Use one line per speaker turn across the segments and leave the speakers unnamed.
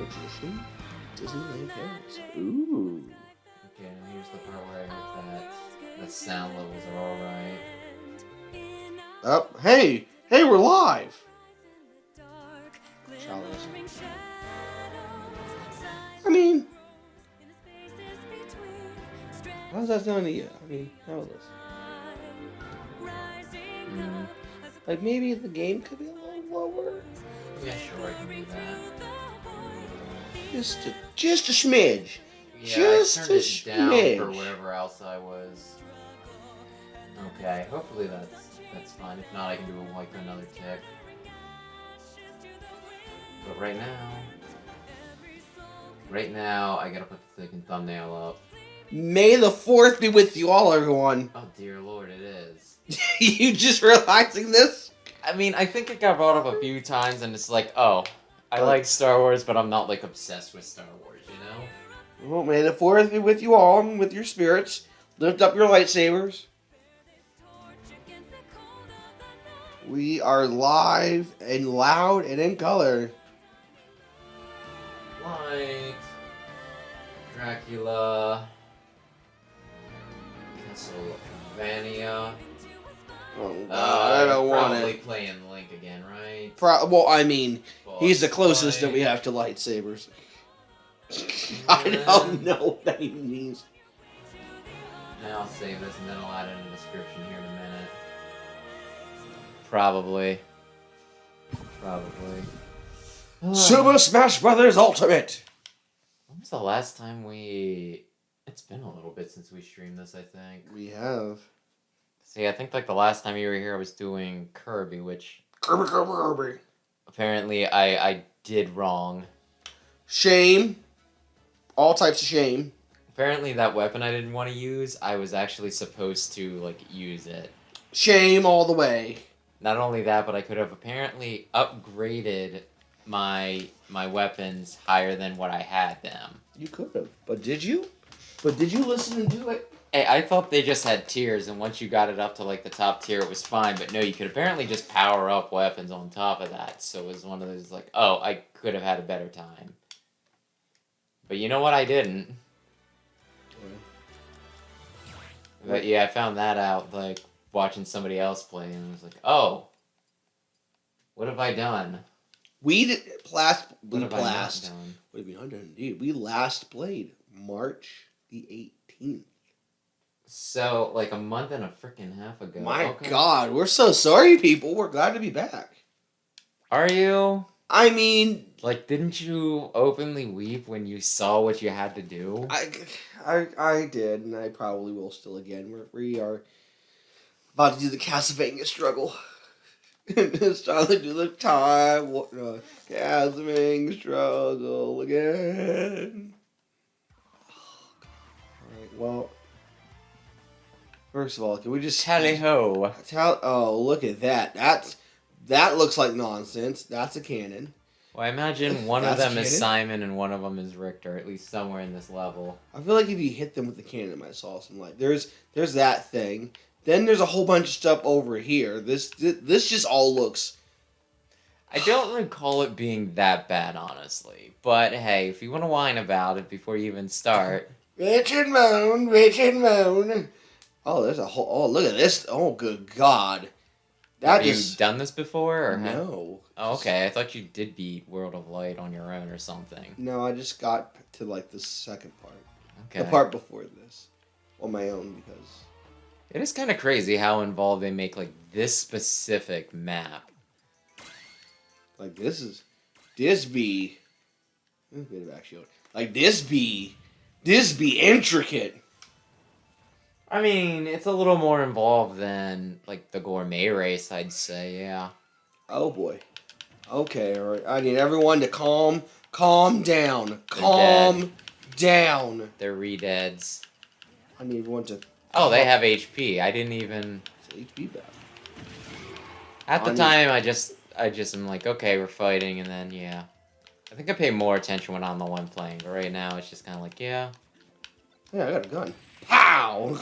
Magician, Disneyland Paris. Ooh.
Okay, now here's the part where I hope that the sound levels are alright.
Oh, hey, we're live. I mean, how's that sound to you? I mean, how is this? Like maybe the game could be a little lower.
Yeah, sure, I can do that.
Just a smidge.
Yeah,
Just
I
a
turned it down
smidge.
for whatever else I was. Okay, hopefully that's fine. If not, I can do another tick. But right now, I gotta put the freaking thumbnail up.
May the 4th be with you all, everyone.
Oh dear lord, it is.
You just realizing this?
I mean, I think it got brought up a few times, and it's like, oh, I like Star Wars, but I'm not like obsessed with Star Wars, you know?
Well, may the 4th be with you all and with your spirits. Lift up your lightsabers. We are live and loud and in color.
Dracula, Castlevania.
Oh God, I don't want
probably
it.
playing Link again, right?
Well, I mean,
Boss
he's the closest
fight.
that we have to lightsabers. I don't know what that even means.
Now I'll save this and then I'll add it in the description here in a minute. Probably.
Super Smash Brothers Ultimate.
When was the last time we... It's been a little bit since we streamed this, I think.
We have.
See, I think like the last time you were here I was doing Kirby, which...
Kirby.
Apparently I did wrong.
Shame. All types of shame.
Apparently that weapon I didn't want to use, I was actually supposed to, like, use it.
Shame all the way.
Not only that, but I could have apparently upgraded my weapons higher than what I had them.
You could have. But did you? But did you listen and do it?
Hey, I thought they just had tiers, and once you got it up to, like, the top tier, it was fine. But no, you could apparently just power up weapons on top of that. So it was one of those, like, oh, I could have had a better time. But you know what? I didn't. But yeah, I found that out, like, watching somebody else play, and I was like, oh, what have I done?
We last
What have I not done?
What have we not done? Indeed, we last played March the 18th.
So, like a month and a freaking half ago.
My God, we're so sorry, people. We're glad to be back.
Are you?
I mean...
Like, didn't you openly weep when you saw what you had to do?
I did, and I probably will still again. We are about to do the Castlevania struggle. It's time to do the Castlevania struggle again. Alright, well... First of all, can we just...
Tally-ho.
Oh, look at that. That looks like nonsense. That's a cannon.
Well, I imagine one of
That's
them is
cannon?
Simon and one of them is Richter, at least somewhere in this level.
I feel like if you hit them with the cannon, it might solve some light. There's that thing. Then there's a whole bunch of stuff over here. This just all looks...
I don't recall it being that bad, honestly. But hey, if you want to whine about it before you even start...
Rich and moan, rich and moan. Oh, there's a whole... Oh, look at this. Oh, good God.
Have you done this before? Or
No.
Oh, okay. I thought you did beat World of Light on your own or something.
No, I just got to, like, the second part.
Okay.
The part before this. On my own, because...
It is kind of crazy how involved they make, like, this specific map.
Like, this be... Like, this be intricate.
I mean, it's a little more involved than, like, the gourmet race, I'd say, yeah.
Oh, boy. Okay, alright. I need everyone to calm down. Calm down.
They're re-deads.
I need everyone to...
Oh, they have HP. I didn't even...
It's HP back.
At the time, I just am like, okay, we're fighting, and then, yeah. I think I pay more attention when I'm the one playing, but right now, it's just kind of like, yeah.
Yeah, I got a gun. Pow!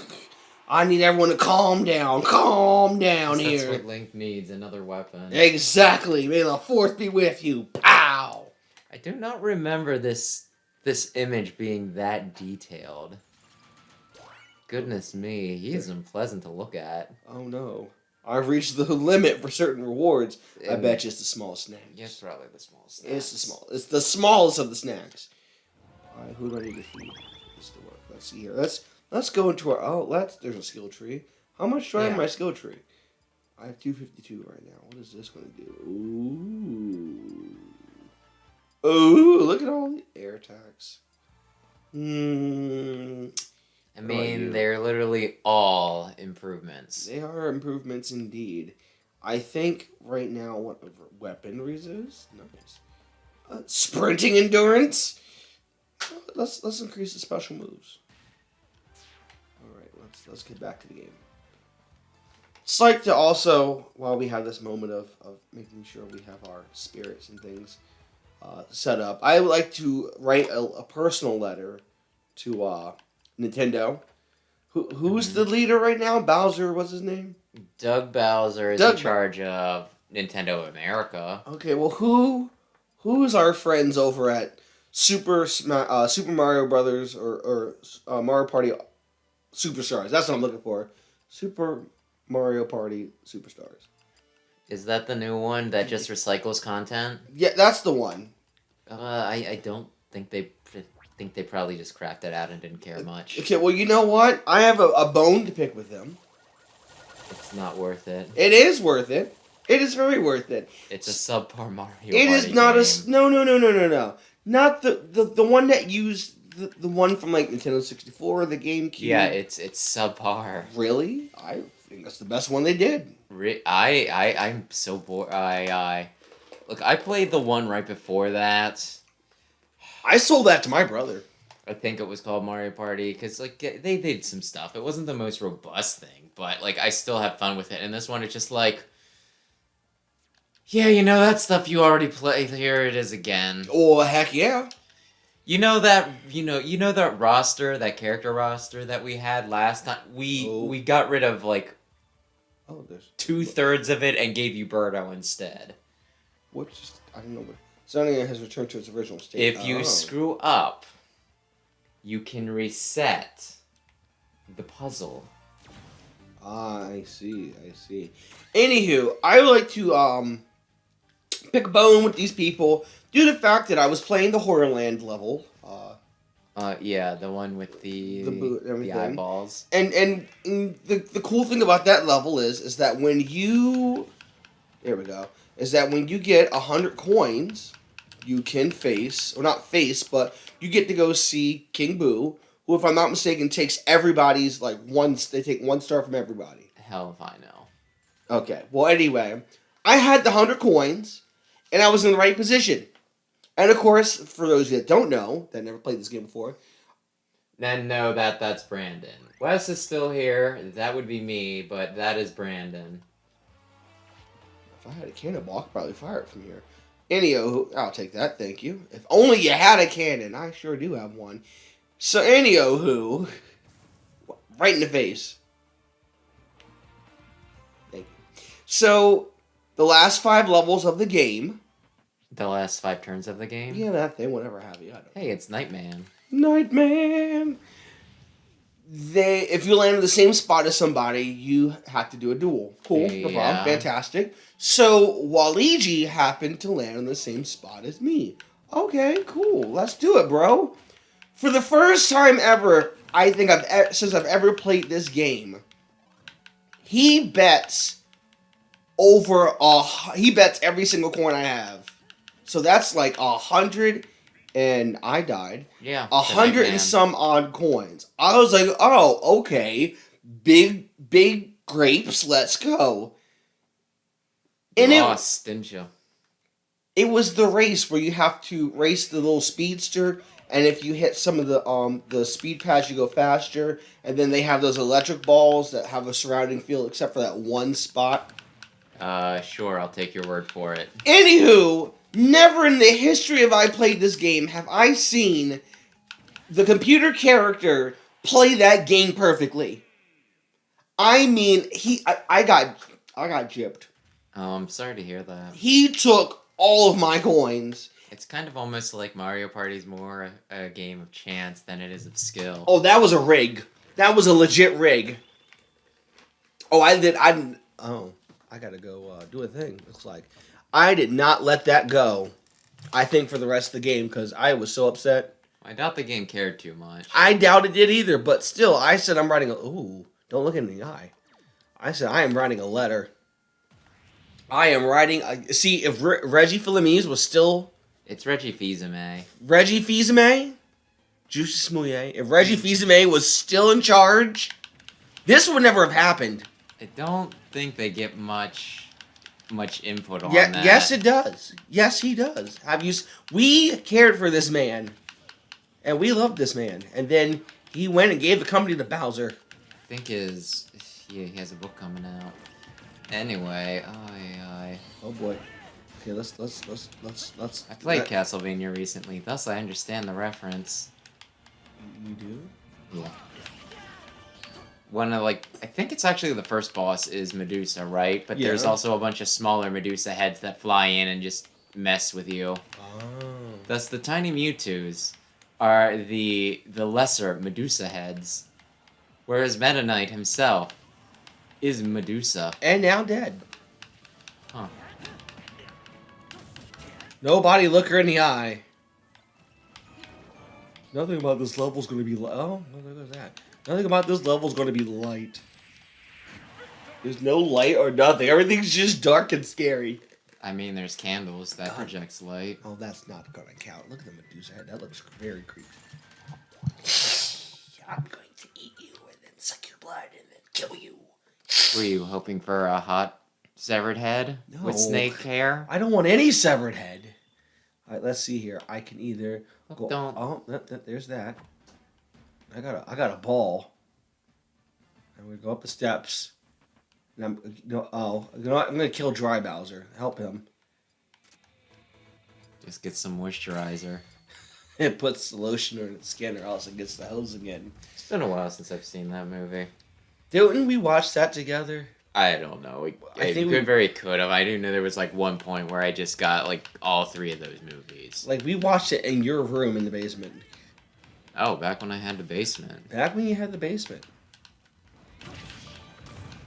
I need everyone to calm down. Calm down here.
That's what Link needs, another weapon.
Exactly. May the 4th be with you. Pow!
I do not remember this image being that detailed. Goodness me, he is unpleasant to look at.
Oh no. I've reached the limit for certain rewards. I bet you it's the small snacks.
Yeah, it's probably the small snacks.
It's the smallest of the snacks. Alright, who do I need to feed? This to work. Let's see here. Let's go into our there's a skill tree. How much do I have in my skill tree? I have 252 right now. What is this gonna do? Ooh, look at all the air attacks.
I mean, they're literally all improvements.
They are improvements indeed. I think right now, what weapon resist? Nice. Sprinting endurance. Let's increase the special moves. All right, let's get back to the game. It's like to also, while we have this moment of making sure we have our spirits and things set up, I would like to write a personal letter to Nintendo. Who's the leader right now? Bowser, what's his name?
Doug Bowser is in charge of Nintendo America.
Okay, well, who's our friends over at Super Mario Brothers or Mario Party Superstars? That's what I'm looking for. Super Mario Party Superstars.
Is that the new one that just recycles content?
Yeah, that's the one.
I don't think they probably just cracked it out and didn't care much.
Okay, well, you know what? I have a bone to pick with them.
It's not worth it.
It is worth it. It is very worth it.
It's a subpar Mario
It
Party
is not
game.
No. Not the one that used the one from like Nintendo 64 or the GameCube.
Yeah, it's subpar.
Really? I think that's the best one they did.
I'm so bored. Look, I played the one right before that.
I sold that to my brother.
I think it was called Mario Party because like they did some stuff. It wasn't the most robust thing, but like I still have fun with it. And this one, it's just like, yeah, you know that stuff you already played. Here it is again.
Oh heck yeah!
You know that roster, that character roster that we had last time. We got rid of like
there's
2/3 of it and gave you Birdo instead.
I don't know what. Sonia has returned to its original state.
If you screw up, you can reset the puzzle.
I see. Anywho, I would like to pick a bone with these people due to the fact that I was playing the Horrorland level.
Yeah, the one with the
boot and everything.
the eyeballs.
And the cool thing about that level is that when you get 100 coins, you can but you get to go see King Boo, who, if I'm not mistaken, takes everybody's, they take 1 star from everybody.
Hell if I know.
Okay, well, anyway, I had the 100 coins, and I was in the right position. And, of course, for those of you that don't know, that never played this game before,
then know that's Brandon. Wes is still here. That would be me, but that is Brandon.
If I had a cannonball, I could probably fire it from here. Anyhow, I'll take that, thank you. If only you had a cannon. I sure do have one. So, anywho, right in the face. Thank you. So, the last 5 levels of the game.
The last 5 turns of the game?
Yeah, that thing, whatever have you. I don't know.
Hey, it's Nightman.
Nightman! If you land in the same spot as somebody, you have to do a duel. Cool, no problem, fantastic. So, Waluigi happened to land in the same spot as me. Okay, cool, let's do it, bro. For the first time ever, I think since I've ever played this game, he bets every single coin I have. So that's like 100, and I died.
Yeah.
100 and some odd coins. I was like, oh, okay. Big grapes, let's go.
And you lost, didn't you?
It was the race where you have to race the little speedster, and if you hit some of the speed pads, you go faster. And then they have those electric balls that have a surrounding field, except for that one spot.
Sure, I'll take your word for it.
Anywho, never in the history of I played this game have I seen the computer character play that game perfectly. I mean, I got gypped.
Oh, I'm sorry to hear that.
He took all of my coins,
It's kind of almost like Mario Party's more a game of chance than it is of skill.
Oh, that was a rig. That was a legit rig. Oh, I gotta go do a thing. Looks like I did not let that go. I think for the rest of the game because I was so upset.
I doubt the game cared too much.
I doubt it did either, but still, I said I'm writing a. Ooh, don't look in the eye. I said I am writing a letter. I am writing. See, if Reggie Fils-Aimé was still
It's Reggie Fils-Aimé.
Reggie Fils-Aimé, Juicy Smouillet. If Reggie Fils-Aimé was still in charge, this would never have happened.
I don't think they get much input on
Yeah,
that.
yes, it does. Yes, he does. We cared for this man, and we loved this man, and then he went and gave the company to Bowser.
I think he has a book coming out. Anyway,
Oh boy. Okay, let's.
I played Castlevania recently, thus I understand the reference.
You do?
Yeah. I think it's actually the first boss is Medusa, right? But there's
Yeah.
also a bunch of smaller Medusa heads that fly in and just mess with you.
Oh.
Thus, the tiny Mewtwo's are the lesser Medusa heads, whereas Meta Knight himself is Medusa.
And now dead.
Huh.
Nobody look her in the eye. Nothing about this level's gonna be oh, look at that. Nothing about this level's gonna be light. There's no light or nothing. Everything's just dark and scary.
I mean, there's candles that projects light.
Oh, that's not gonna count. Look at the Medusa head. That looks very creepy. I'm going to eat you and then suck your blood and then kill you.
Were you hoping for a hot severed head with
No.
snake hair?
I don't want any severed head. All right, let's see here. I can either go.
Don't.
Oh, there's that. I got a ball. And we go up the steps. And I'm you know what? I'm gonna kill Dry Bowser. Help him.
Just get some moisturizer.
It puts the lotion in its skin, or else it gets the hose again.
It's been a while since I've seen that movie.
Didn't we watch that together?
I don't know.
I think
Could have. I do know there was like one point where I just got like all three of those movies.
Like we watched it in your room in the basement.
Oh, back when I had the basement.
Back when you had the basement.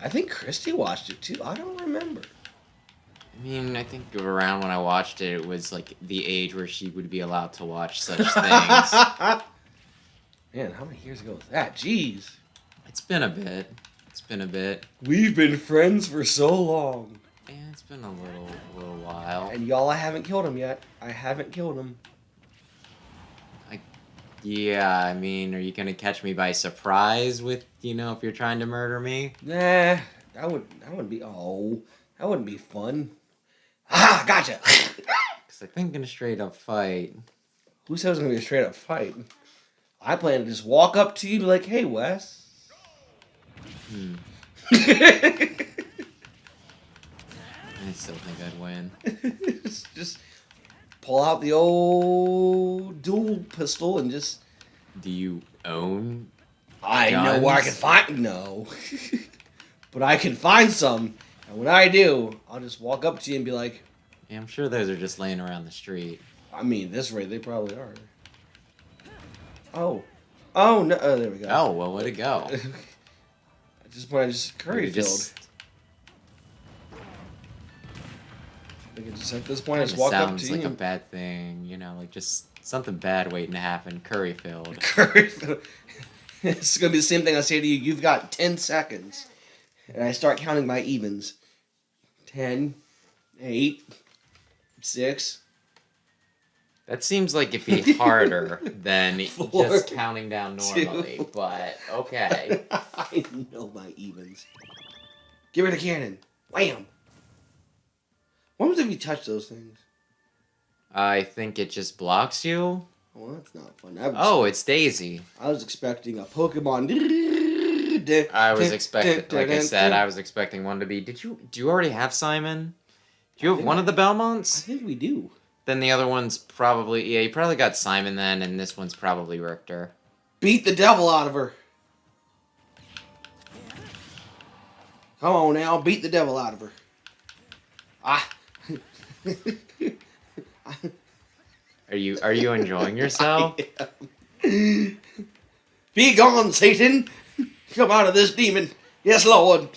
I think Christy watched it too. I don't remember.
I mean, I think around when I watched it, it was like the age where she would be allowed to watch such things.
Man, how many years ago was that? Jeez.
It's been a bit.
We've been friends for so long.
Yeah, it's been a little while.
And y'all, I haven't killed him yet. I haven't killed him.
Yeah, I mean, are you gonna catch me by surprise with, if you're trying to murder me?
Nah, that wouldn't be. Oh, that wouldn't be fun. Ah, gotcha.
Because I think in a straight up fight.
Who said it was gonna be a straight up fight? I plan to just walk up to you and be like, "Hey, Wes."
I still think I'd win.
just pull out the old dual pistol and just.
Do you own?
I know where I can find. No, but I can find some, and when I do, I'll just walk up to you and be like,
Yeah, I'm sure those are just laying around the street.
I mean, this way they probably are. Oh no! Oh, there we go.
Oh, well, where'd it go?
At this point, I just curry filled. At this point, I just walk up to you.
Sounds like a bad thing, like just something bad waiting to happen. Curry filled.
Curry filled. It's gonna be the same thing I say to you. You've got 10 seconds, and I start counting my evens. 10, 8, 6.
That seems like it'd be harder than
4,
just counting down normally,
2.
but okay.
I know my evens. Give her the cannon. Wham! What happens if you touch those things?
I think it just blocks you.
Well, that's not fun.
It's Daisy.
I was expecting a Pokemon.
I was expecting one to be. Do you already have Simon? Do you have one of the
I
Belmonts?
think we do.
Then the other one's probably, you probably got Simon then, and this one's probably Richter.
Beat the devil out of her. Come on now, beat the devil out of her.
Are you enjoying yourself?
Be gone, Satan! Come out of this demon! Yes, Lord!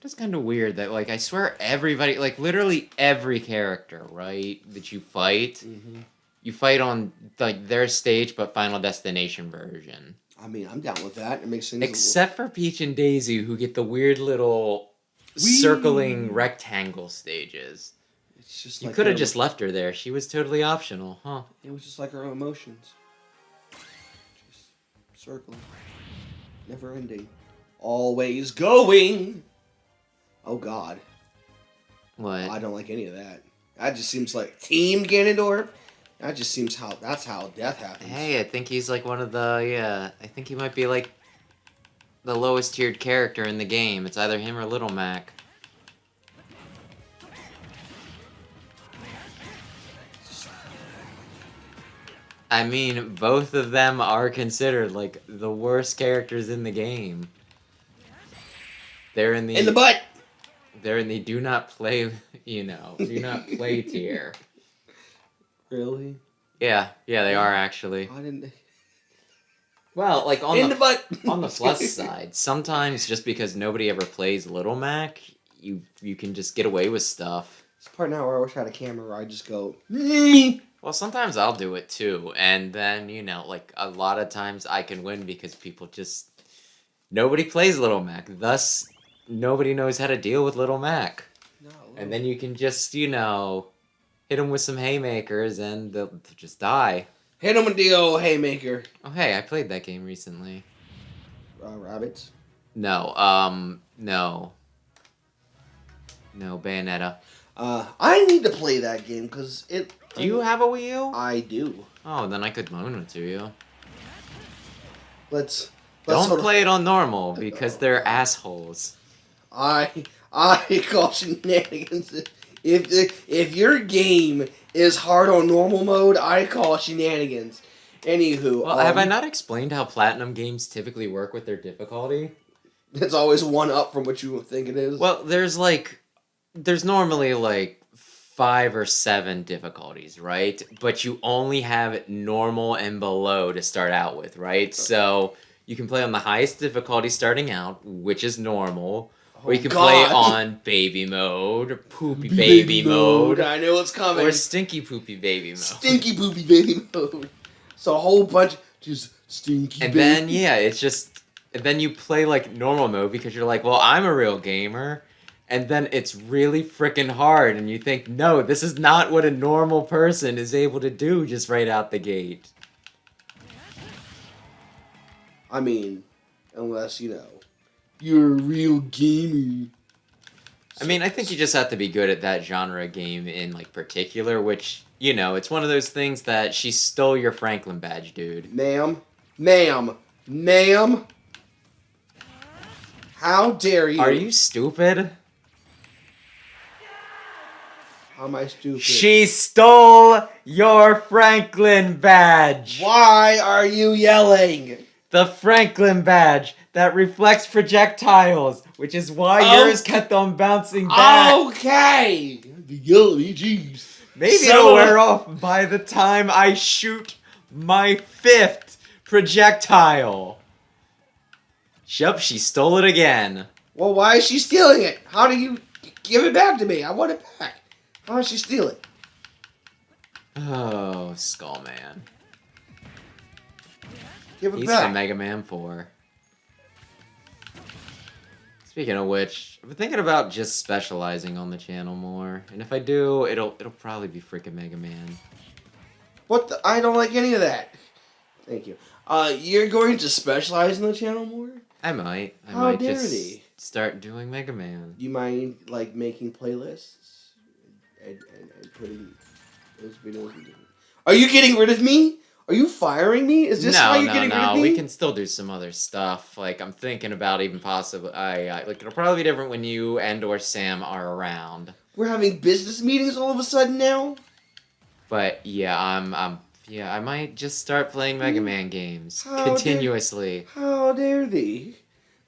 It's kind of weird that, like, I swear everybody, like, literally every character, right, that you fight, you fight on, like, their stage but Final Destination version.
I mean, I'm down with that. It makes things
Except for Peach and Daisy, who get the weird little circling rectangle stages.
It's just
You
like
could have just left her there. She was totally optional, huh?
It was just like her emotions. Just circling. Never ending. Always going! Oh, God.
What?
I don't like any of that. That just seems like Team Ganondorf. That just seems that's how death happens.
Hey, I think he's like one of the, yeah, I think he might be like the lowest tiered character in the game. It's either him or Little Mac. I mean, both of them are considered like the worst characters in the game. They're in the
butt!
They're in the do not play, do not play tier.
Really?
Yeah, they are actually.
I didn't.
Well, like on
the butt.
on the plus side, sometimes just because nobody ever plays Little Mac, you can just get away with stuff.
This part now where I wish I had a camera where I just go.
Well, sometimes I'll do it too, and then like a lot of times I can win because people just nobody plays Little Mac. Thus, nobody knows how to deal with Little Mac.
No.
And then you can just hit them with some haymakers and they'll just die.
Hit him with the old haymaker.
Oh, hey, I played that game recently.
Rabbits?
No, no, Bayonetta.
I need to play that game because it.
Do you have a Wii U?
I do.
Oh, then I could loan it to you.
Let's
Don't play it on normal because they're assholes.
I call shenanigans. If your game is hard on normal mode, I call shenanigans. Anywho,
well, have I not explained how Platinum games typically work with their difficulty?
It's always one up from what you think it is.
Well, there's normally like 5 or 7 difficulties, right? But you only have normal and below to start out with, right? So you can play on the highest difficulty starting out, which is normal. Or you can play on baby mode, or poopy baby mode.
I know what's coming.
Or stinky poopy baby mode.
Stinky poopy baby mode. So a whole bunch just stinky
and
baby.
then, yeah, and then you play like normal mode because you're like, well, I'm a real gamer. And then it's really freaking hard. And you think, no, this is not what a normal person is able to do just right out the gate.
I mean, unless, you're a real gamer.
I mean, I think you just have to be good at that genre game in, like, particular, which, it's one of those things that she stole your Franklin badge, dude.
Ma'am. How dare you?
Are you stupid?
How am I stupid?
She stole your Franklin badge!
Why are you yelling?
The Franklin badge that reflects projectiles, which is why yours kept on bouncing back.
Okay! Jeez.
Maybe it'll wear off by the time I shoot my 5th projectile. Yup, she stole it again.
Well, why is she stealing it? How do you give it back to me? I want it back. How does she steal it?
Oh, Skullman.
Give it
He's
back.
from Mega Man 4. Speaking of which, I've been thinking about just specializing on the channel more. And if I do, it'll probably be freaking Mega Man.
What the? I don't like any of that. Thank you. You're going to specialize in the channel more?
I might
How dare
just
they?
start doing Mega Man.
Do you mind, making playlists? And putting those videos in? Are you getting rid of me? Are you firing me? Is this how you're getting rid of me?
We can still do some other stuff. Like, I'm thinking about even possibly... it'll probably be different when you and or Sam are around.
We're having business meetings all of a sudden now?
But, yeah, I might just start playing Mega Man games.
How
continuously.
How dare thee?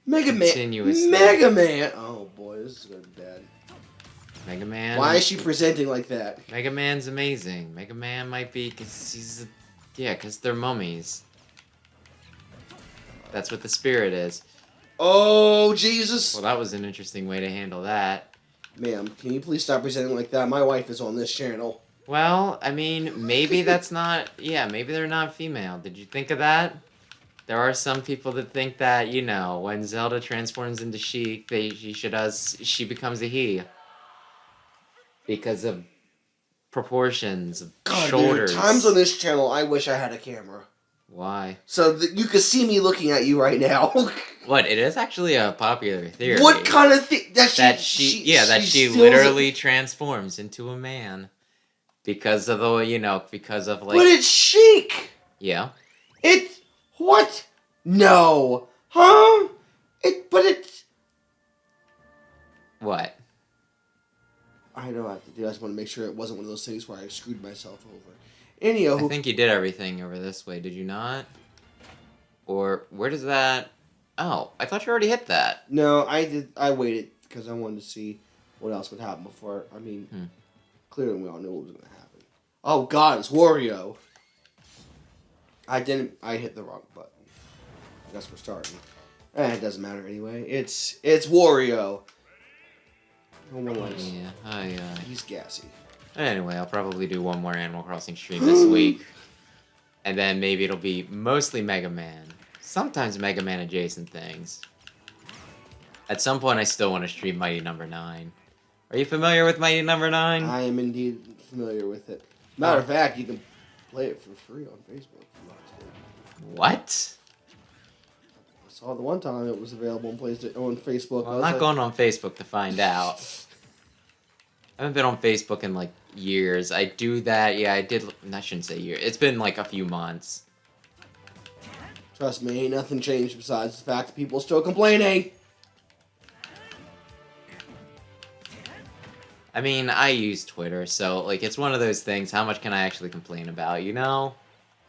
Mega Man.
Continuously.
Mega Man. Oh, boy, this is going to be bad.
Mega Man.
Why is she presenting like that?
Mega Man's amazing. Mega Man might be because they're mummies. That's what the spirit is.
Oh, Jesus!
Well, that was an interesting way to handle that.
Ma'am, can you please stop presenting like that? My wife is on this channel.
Well, I mean, maybe that's not... Yeah, maybe they're not female. Did you think of that? There are some people that think that, you know, when Zelda transforms into she becomes a he. Because of proportions, of
God,
shoulders.
dude, times on this channel, I wish I had a camera.
Why?
So that you could see me looking at you right now.
What? It is actually a popular theory.
What kind of thing? That
she literally transforms into a man. Because of the, you know, because of like...
But it's chic!
Yeah.
What? No. Huh?
What?
I know what I have to do. I just want to make sure it wasn't one of those things where I screwed myself over. Anyhow.
I think you did everything over this way, did you not? Or, where does that... Oh, I thought you already hit that.
No, I did. I waited because I wanted to see what else would happen before. I mean, clearly we all knew what was going to happen. Oh God, it's Wario. I hit the wrong button. I guess we're starting. It doesn't matter anyway. It's Wario. No one likes.
Yeah,
he's gassy.
Anyway, I'll probably do one more Animal Crossing stream this week. And then maybe it'll be mostly Mega Man. Sometimes Mega Man adjacent things. At some point, I still want to stream Mighty Number 9. Are you familiar with Mighty Number 9?
I am indeed familiar with it. Matter of fact, you can play it for free on Facebook.
What?
I saw the one time it was available on Facebook.
Well, I'm not going on Facebook to find out. I haven't been on Facebook in like years. I do that. Yeah, I did. I shouldn't say years. It's been like a few months.
Trust me, ain't nothing changed besides the fact that people are still complaining.
I mean, I use Twitter, so like it's one of those things. How much can I actually complain about? You know.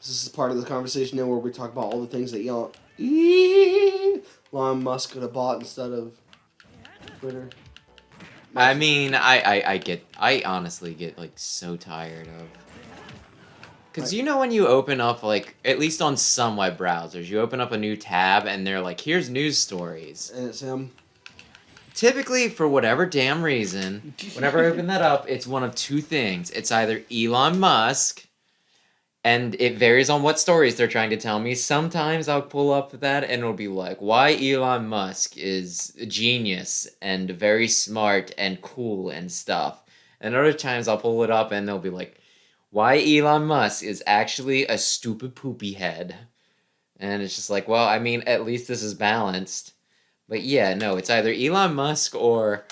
This is part of the conversation now where we talk about all the things that Elon Musk could have bought instead of Twitter.
I mean, I honestly get like so tired of. Because you know when you open up, like, at least on some web browsers, you open up a new tab and they're like, here's news stories.
And it's him.
Typically, for whatever damn reason, whenever I open that up, it's one of two things. It's either Elon Musk, and it varies on what stories they're trying to tell me. Sometimes I'll pull up that and it'll be like, why Elon Musk is a genius and very smart and cool and stuff. And other times I'll pull it up and they'll be like, why Elon Musk is actually a stupid poopy head. And it's just like, well, I mean, at least this is balanced. But yeah, no, it's either Elon Musk or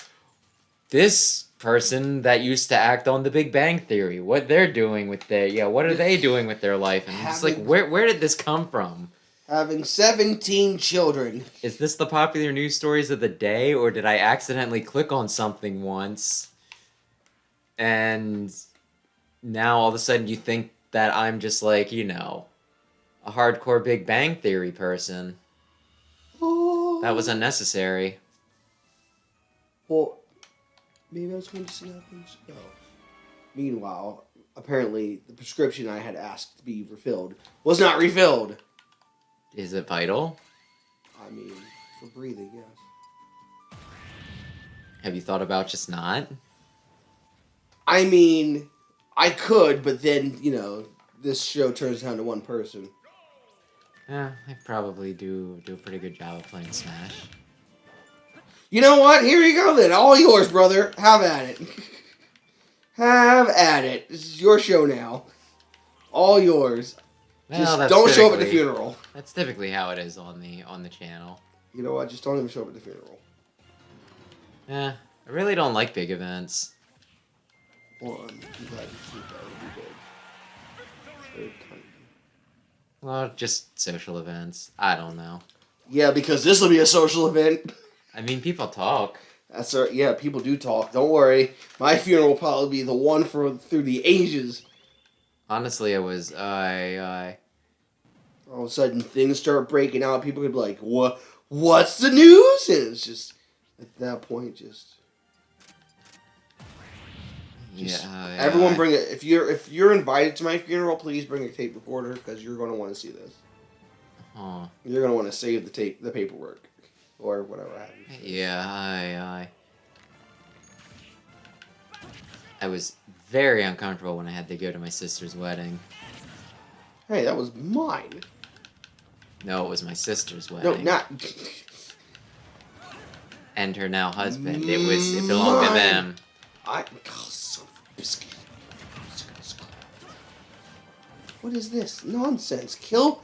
this person that used to act on The Big Bang Theory. What they're doing with what are they doing with their life? And it's like, where did this come from?
Having 17 children.
Is this the popular news stories of the day, or did I accidentally click on something once and now all of a sudden you think that I'm just like, you know, a hardcore Big Bang Theory person? That was unnecessary.
Well, maybe I was going to see how things go. Meanwhile, apparently the prescription I had asked to be refilled was not refilled.
Is it vital?
I mean, for breathing, yes.
Have you thought about just not?
I mean, I could, but then, you know, this show turns down to one person.
Yeah, I probably do a pretty good job of playing Smash.
You know what? Here you go then. All yours, brother. Have at it. Have at it. This is your show now. All yours.
Well,
just don't show up at the funeral.
That's typically how it is on the channel.
You know what? Just don't even show up at the funeral.
Yeah, I really don't like big events.
Well, I'm glad you think that would be big. It's very kind.
Well, just social events. I don't know.
Yeah, because this will be a social event.
I mean, people talk.
Yeah, people do talk. Don't worry. My funeral will probably be the one through the ages.
Honestly, it was,
All of a sudden, things start breaking out. People could be like, What's the news? And it's just, at that point, just... Just
yeah.
everyone bring it. If you're invited to my funeral, please bring a tape recorder because you're going to want to see this.
Huh.
You're going to want to save the paperwork, or whatever happens.
Yeah, I was very uncomfortable when I had to go to my sister's wedding.
Hey, that was mine.
No, it was my sister's
No,
wedding.
not.
And her now husband. It belonged to them.
Son of a biscuit. What is this nonsense? Kill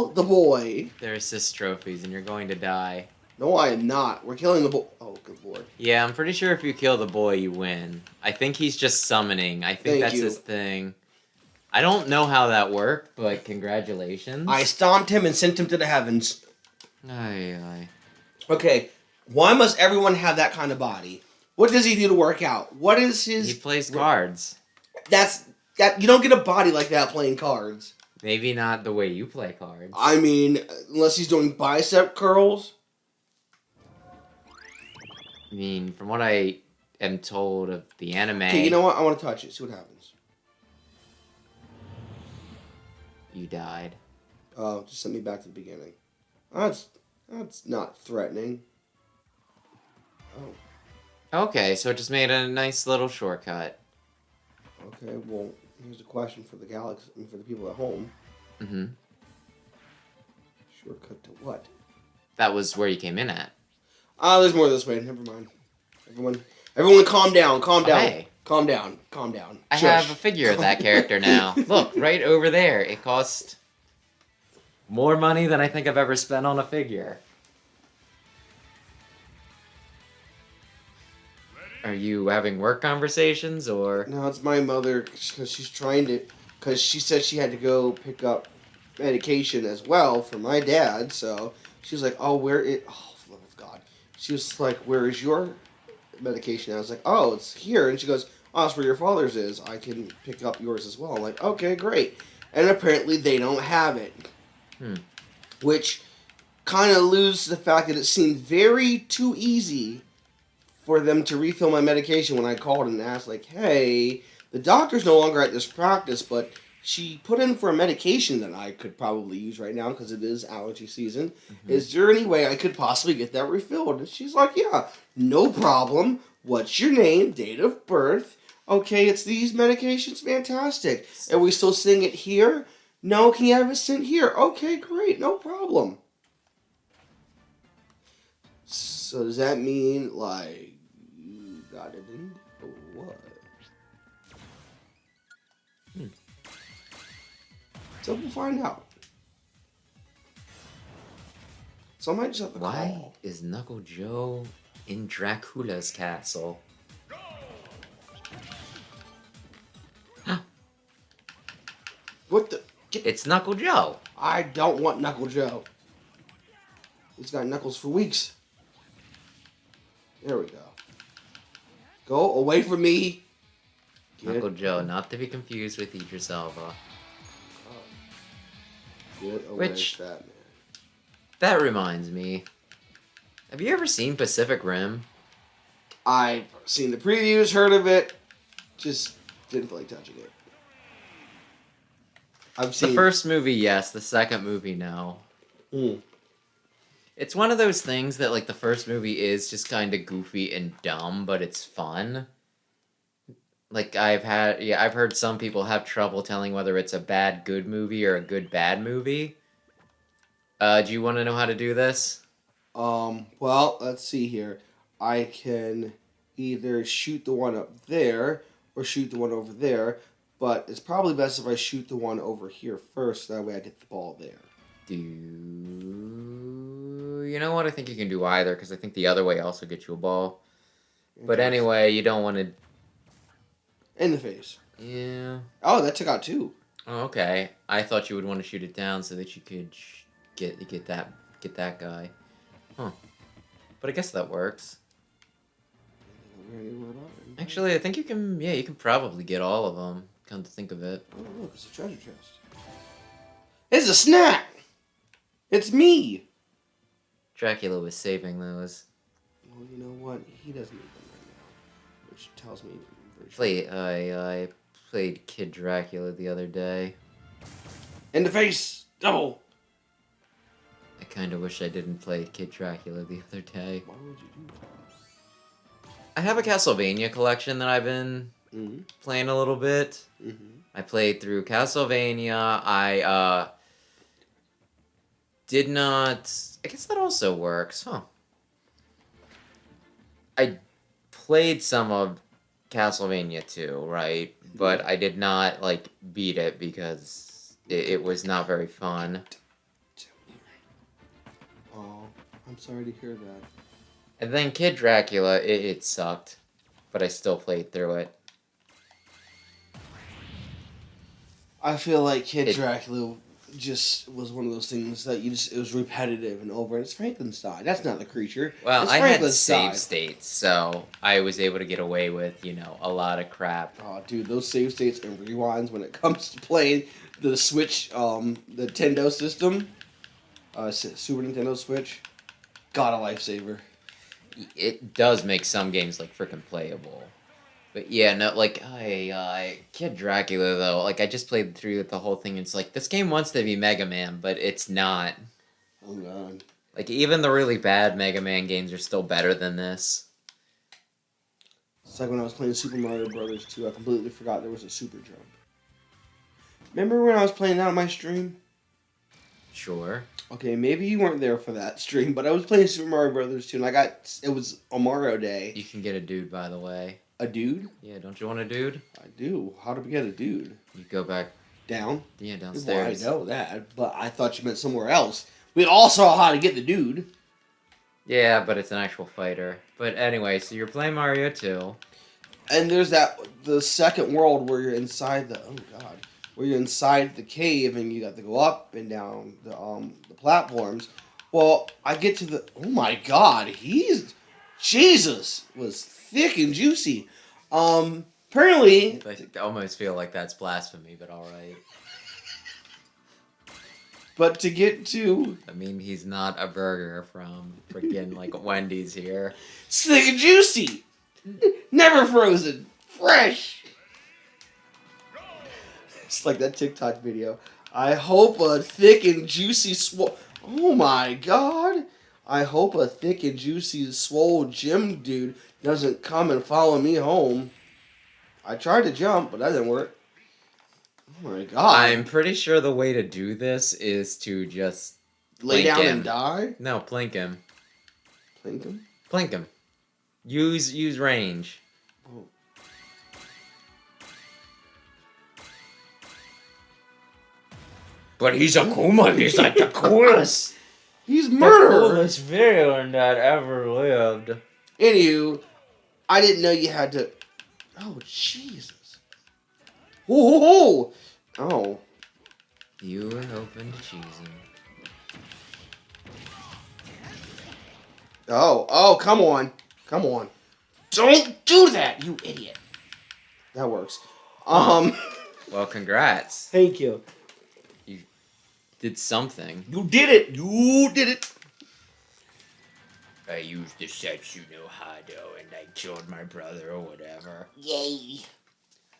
the boy.
They're assist trophies, and you're going to die.
No, I am not. We're killing the boy. Oh, good lord.
Yeah, I'm pretty sure if you kill the boy, you win. I think he's just summoning. I think that's his thing. I don't know how that worked, but congratulations.
I stomped him and sent him to the heavens.
Aye.
Okay, why must everyone have that kind of body? What does he do to work out? What is his...
He plays cards.
You don't get a body like that playing cards.
Maybe not the way you play cards.
I mean, unless he's doing bicep curls.
I mean, from what I am told of the anime...
Okay, you know what? I want to touch it. See what happens.
You died.
Oh, just send me back to the beginning. That's not threatening. Oh.
Okay, so it just made a nice little shortcut.
Okay, well, here's a question for the galaxy, for the people at home.
Mm-hmm.
Shortcut to what?
That was where you came in at.
There's more this way. Never mind. Everyone calm down. Calm down.
Hey.
Calm down.
I
Shush.
have a figure of that character now. Look, right over there. It cost more money than I think I've ever spent on a figure. Are you having work conversations, or...?
No, it's my mother, because she's trying to... Because she said she had to go pick up medication as well for my dad, so she was like, oh, for the love of God. She was like, where is your medication? I was like, oh, it's here. And she goes, oh, that's where your father's is. I can pick up yours as well. I'm like, okay, great. And apparently they don't have it. Which kind of alludes to the fact that it seemed very too easy for them to refill my medication when I called and asked, like, hey, the doctor's no longer at this practice, but she put in for a medication that I could probably use right now because it is allergy season. Mm-hmm. Is there any way I could possibly get that refilled? And she's like, yeah, no problem. What's your name? Date of birth? Okay, it's these medications. Fantastic. Are we still seeing it here? No, can you have it sent here? Okay, great. No problem. So does that mean, like, you got it in or what? So we'll find out. So I might just have to
Why
call.
is Knuckle Joe in Dracula's castle?
What the?
It's Knuckle Joe.
I don't want Knuckle Joe. He's got knuckles for weeks. There we go. Go away from me.
Knuckle Joe, not to be confused with Idris Elba.
Get away,
Which-
fat man.
That reminds me. Have you ever seen Pacific Rim?
I've seen the previews, heard of it, just didn't feel like touching it. I've seen
The first movie, yes. The second movie, no. It's one of those things that, like, the first movie is just kind of goofy and dumb, but it's fun. Like, I've heard some people have trouble telling whether it's a bad good movie or a good bad movie. Do you want to know how to do this?
Well, let's see here. I can either shoot the one up there or shoot the one over there, but it's probably best if I shoot the one over here first, that way I get the ball there.
You know what? I think you can do either, because I think the other way also gets you a ball. But anyway, you don't want to...
In the face.
Yeah.
Oh, that took out two.
Oh, okay. I thought you would want to shoot it down so that you could get that guy. Huh. But I guess that works. Actually, I think you can... Yeah, you can probably get all of them, come to think of it.
Oh, look, it's a treasure chest. It's a snack! It's me!
Dracula was saving those.
Well, you know what? He doesn't need them right now. Which tells me
I played Kid Dracula the other day.
In the face! Double!
I kind of wish I didn't play Kid Dracula the other day.
Why would you do that?
I have a Castlevania collection that I've been playing a little bit. I played through Castlevania. I did not... I guess that also works, huh? I played some of Castlevania 2, right? But I did not, like, beat it because it was not very fun.
Oh, I'm sorry to hear that.
And then Kid Dracula, it sucked. But I still played through it.
I feel like Kid Dracula just was one of those things that it was repetitive and over. It's Frankenstein. That's not the creature.
Well,
it's
I had save states, so I was able to get away with, a lot of crap.
Oh, dude, those save states and rewinds when it comes to playing the Switch, the Nintendo system, Super Nintendo Switch, got a lifesaver.
It does make some games, like, freaking playable. But yeah, no, like, Kid Dracula, though, like, I just played through the whole thing, and it's like, this game wants to be Mega Man, but it's not.
Oh, God.
Like, even the really bad Mega Man games are still better than this.
It's like when I was playing Super Mario Brothers 2, I completely forgot there was a super jump. Remember when I was playing that on my stream?
Sure.
Okay, maybe you weren't there for that stream, but I was playing Super Mario Brothers 2, and it was a Mario Day.
You can get a dude, by the way.
A dude?
Yeah, don't you want a dude?
I do. How do we get a dude?
You go back...
Down?
Yeah, downstairs.
Well, I know that, but I thought you meant somewhere else. We all saw how to get the dude.
Yeah, but it's an actual fighter. But anyway, so you're playing Mario 2.
And there's the second world where you're inside where you're inside the cave and you got to go up and down the platforms. Well, I get to oh my God, Jesus was thick and juicy. Apparently,
I almost feel like that's blasphemy, but all right.
But to get to...
I mean, he's not a burger from freaking, like, Wendy's here.
Thick and juicy! Never frozen! Fresh! It's like that TikTok video. I hope a thick and juicy Oh my God! I hope a thick and juicy swole gym dude doesn't come and follow me home. I tried to jump, but that didn't work. Oh my God.
I'm pretty sure the way to do this is to just...
lay down and die?
No, plink him.
Plink him?
Plink him. Use range.
Oh.
But he's a Kuma. He's like the coolest.
He's murderer.
The coolest villain that ever lived.
Anywho, I didn't know you had to... Oh, Jesus. Oh.
You were hoping to cheese him.
Oh, come on. Come on. Don't do that, you idiot. That works.
Well, congrats.
Thank you.
You did something.
You did it. You did it.
I used the Setsuno Hado and I killed my brother or whatever.
Yay.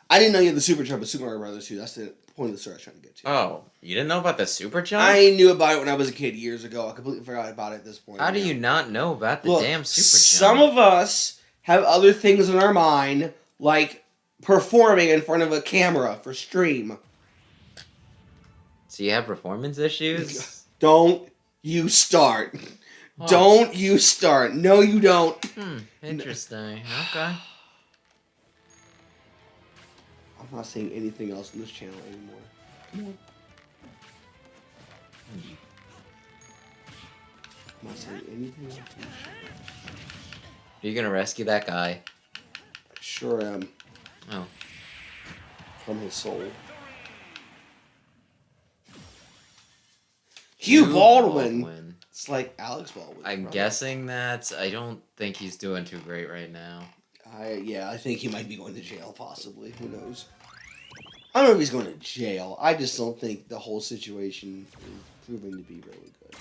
I didn't know you had the super jump in Super Mario Brothers 2. That's the point of the story I was trying to get to.
Oh, you didn't know about the super jump?
I knew about it when I was a kid years ago. I completely forgot about it at this point.
How do you not know about the damn super
jump? Some of us have other things in our mind, like performing in front of a camera for stream.
So you have performance issues?
Don't you start. Oh. Don't you start. No, you don't.
Interesting. Okay.
I'm not saying anything else on this channel anymore. Come on. I'm not saying anything else on this channel.
Are you gonna rescue that guy?
I sure am.
Oh.
From his soul. Hugh Baldwin. It's like Alex Baldwin.
I'm guessing that. I don't think he's doing too great right now.
I think he might be going to jail, possibly. Who knows? I don't know if he's going to jail. I just don't think the whole situation is proving to be really good.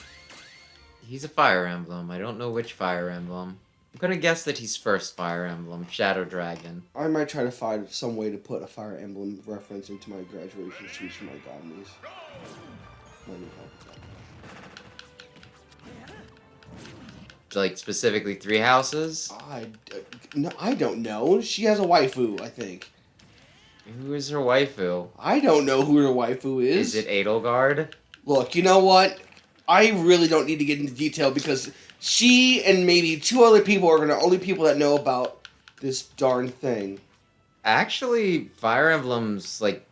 He's a Fire Emblem. I don't know which Fire Emblem. I'm gonna guess that he's first Fire Emblem, Shadow Dragon.
I might try to find some way to put a Fire Emblem reference into my graduation speech for my god niece. Let me help with that.
Like, specifically 3 houses?
No, I don't know. She has a waifu, I think.
Who is her waifu?
I don't know who her waifu is.
Is it Edelgard?
Look, you know what? I really don't need to get into detail because she and maybe 2 other people are the only people that know about this darn thing.
Actually, Fire Emblem's, like,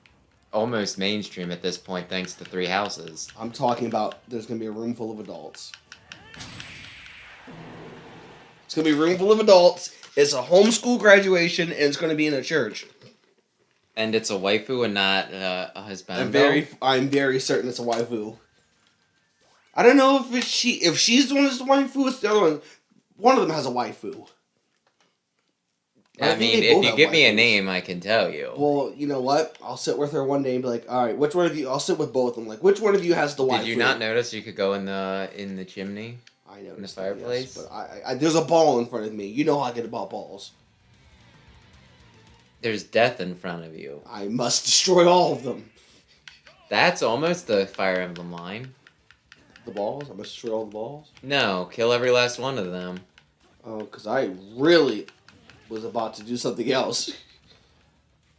almost mainstream at this point thanks to 3 houses.
I'm talking about there's going to be a room full of adults. It's going to be a room full of adults. It's a homeschool graduation, and it's going to be in a church.
And it's a waifu and not a husband.
I'm very certain it's a waifu. I don't know if she's the one that's the waifu, it's the other one. One of them has a waifu.
I mean, if you give me a name, I can tell you.
Well, you know what? I'll sit with her one day and be like, all right, which one of you? I'll sit with both of them. Like, which one of you has the waifu?
Did you not notice you could go in the chimney?
I noticed
in the fireplace.
Yes, but I there's a ball in front of me. You know how I get about balls.
There's death in front of you.
I must destroy all of them.
That's almost the Fire Emblem line.
The balls? I must destroy all the balls?
No, kill every last one of them.
Oh, because I really was about to do something else.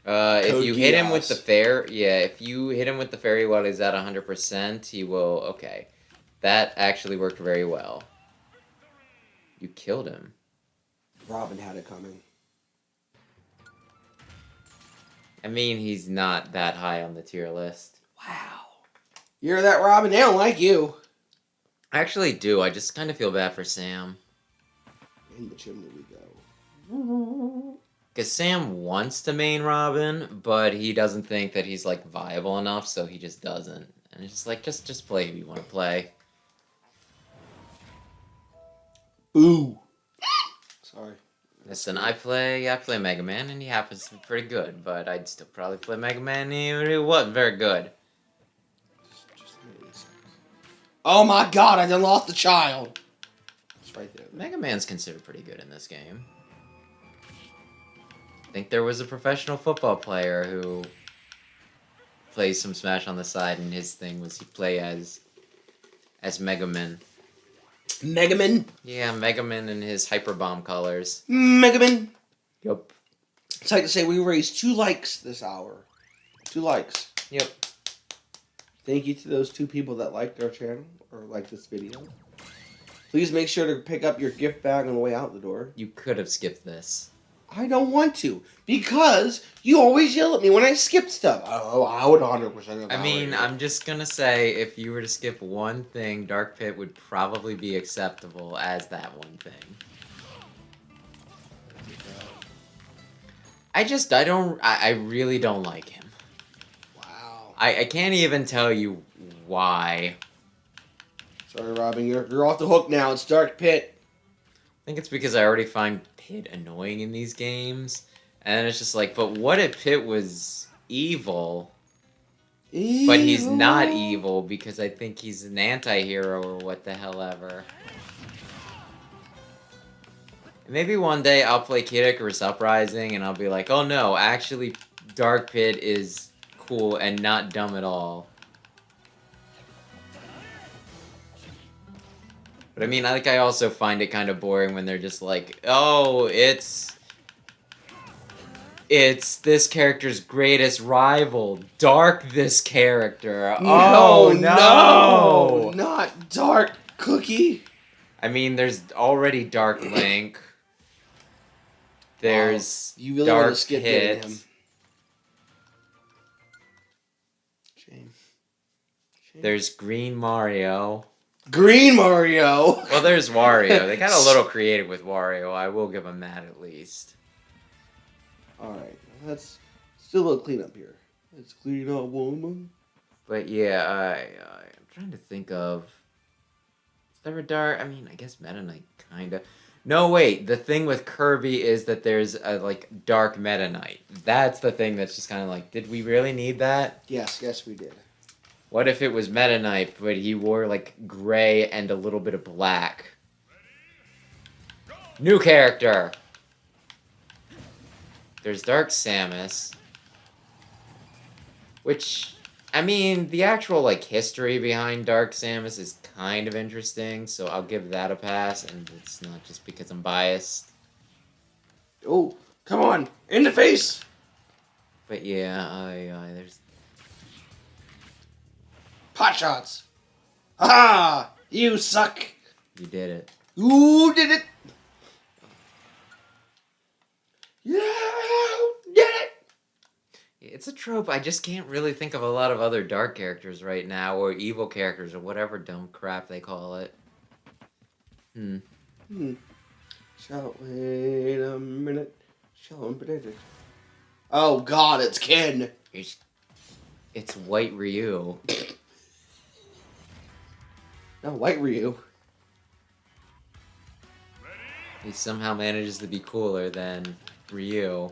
If you hit him with the if you hit him with the fairy while he's at 100%, he will. Okay, that actually worked very well. You killed him.
Robin had it coming.
I mean, he's not that high on the tier list.
Wow. You hear that, Robin? They don't like you.
I actually do. I just kind of feel bad for Sam.
In the chimney we go.
Because Sam wants to main Robin, but he doesn't think that he's, like, viable enough, so he just doesn't. And it's just like, just play who you want to play.
Ooh. Sorry.
Listen, I play Mega Man, and he happens to be pretty good, but I'd still probably play Mega Man even if he wasn't very good.
Oh my god, I done lost the child! It's right there.
Mega Man's considered pretty good in this game. I think there was a professional football player who plays some Smash on the side, and his thing was he'd play as Mega Man.
Mega Man?
Yeah, Mega Man in his Hyper Bomb colors.
Mega Man?
Yep.
It's like to say we raised 2 likes this hour. 2 likes.
Yep.
Thank you to those 2 people that liked our channel, or liked this video. Please make sure to pick up your gift bag on the way out the door.
You could have skipped this.
I don't want to, because you always yell at me when I skip stuff. Oh, I would 100% have.
I mean, I'm just gonna say, if you were to skip one thing, Dark Pit would probably be acceptable as that one thing. I really don't like him.
Wow.
I can't even tell you why.
Sorry, Robin, you're off the hook now. It's Dark Pit.
I think it's because I already find Pit annoying in these games. And it's just like, but what if Pit was evil? But he's not evil because I think he's an anti-hero or what the hell ever. Maybe one day I'll play Kid Icarus Uprising and I'll be like, oh no, actually Dark Pit is cool and not dumb at all. But I mean, I also find it kind of boring when they're just like, oh, it's this character's greatest rival. Dark this character. Oh, no!
Not Dark Cookie.
I mean, there's already Dark Link. There's
you really
Dark
want to skip
Pit.
him. Shame.
There's Green Mario.
Green Mario.
Well, there's Wario. They got a little creative with Wario. I will give them that at least.
Alright, that's still a little cleanup here. Let's clean up, woman.
But yeah, I'm trying to think of... Is there a Dark... I mean, I guess Meta Knight kinda... No, wait. The thing with Kirby is that there's a, like, Dark Meta Knight. That's the thing that's just kind of like, did we really need that?
Yes, we did.
What if it was Meta Knight, but he wore, like, gray and a little bit of black? New character. There's Dark Samus. Which, I mean, the actual, like, history behind Dark Samus is kind of interesting, so I'll give that a pass, and it's not just because I'm biased.
Oh, come on. In the face.
But yeah, there's...
Pot shots. Ha! You suck.
You did it.
You did it. Yeah, you did it.
It's a trope. I just can't really think of a lot of other dark characters right now, or evil characters, or whatever dumb crap they call it.
So, wait a minute. Oh God, it's Ken.
It's White Ryu.
No, White Ryu.
He somehow manages to be cooler than Ryu.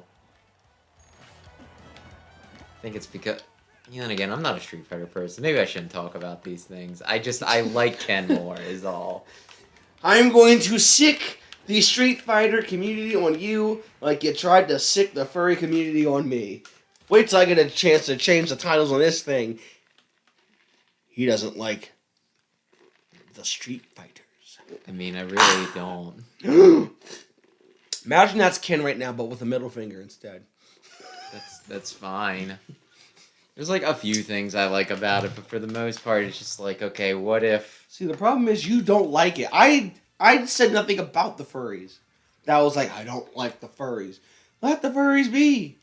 I think it's because... You know, and again, I'm not a Street Fighter person. Maybe I shouldn't talk about these things. I like Ken more, is all.
I'm going to sick the Street Fighter community on you like you tried to sick the furry community on me. Wait till I get a chance to change the titles on this thing. He doesn't like the Street Fighters.
I mean, I really don't.
Imagine that's Ken right now, but with a middle finger instead.
That's fine. There's like a few things I like about it, but for the most part, it's just like, okay, what if...
See, the problem is you don't like it. I said nothing about the furries. That was like, I don't like the furries. Let the furries be.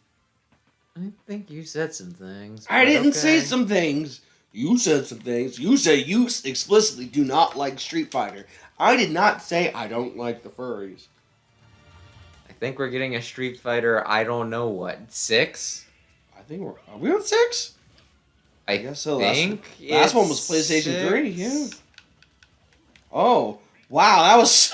I think you said some things.
I didn't
okay.
say some things. You said some things. You say you explicitly do not like Street Fighter. I did not say I don't like the furries.
I think we're getting a Street Fighter, I don't know what, 6?
I think are we on 6?
I
guess so.
think
last one was PlayStation 3, yeah. Oh, wow, that was...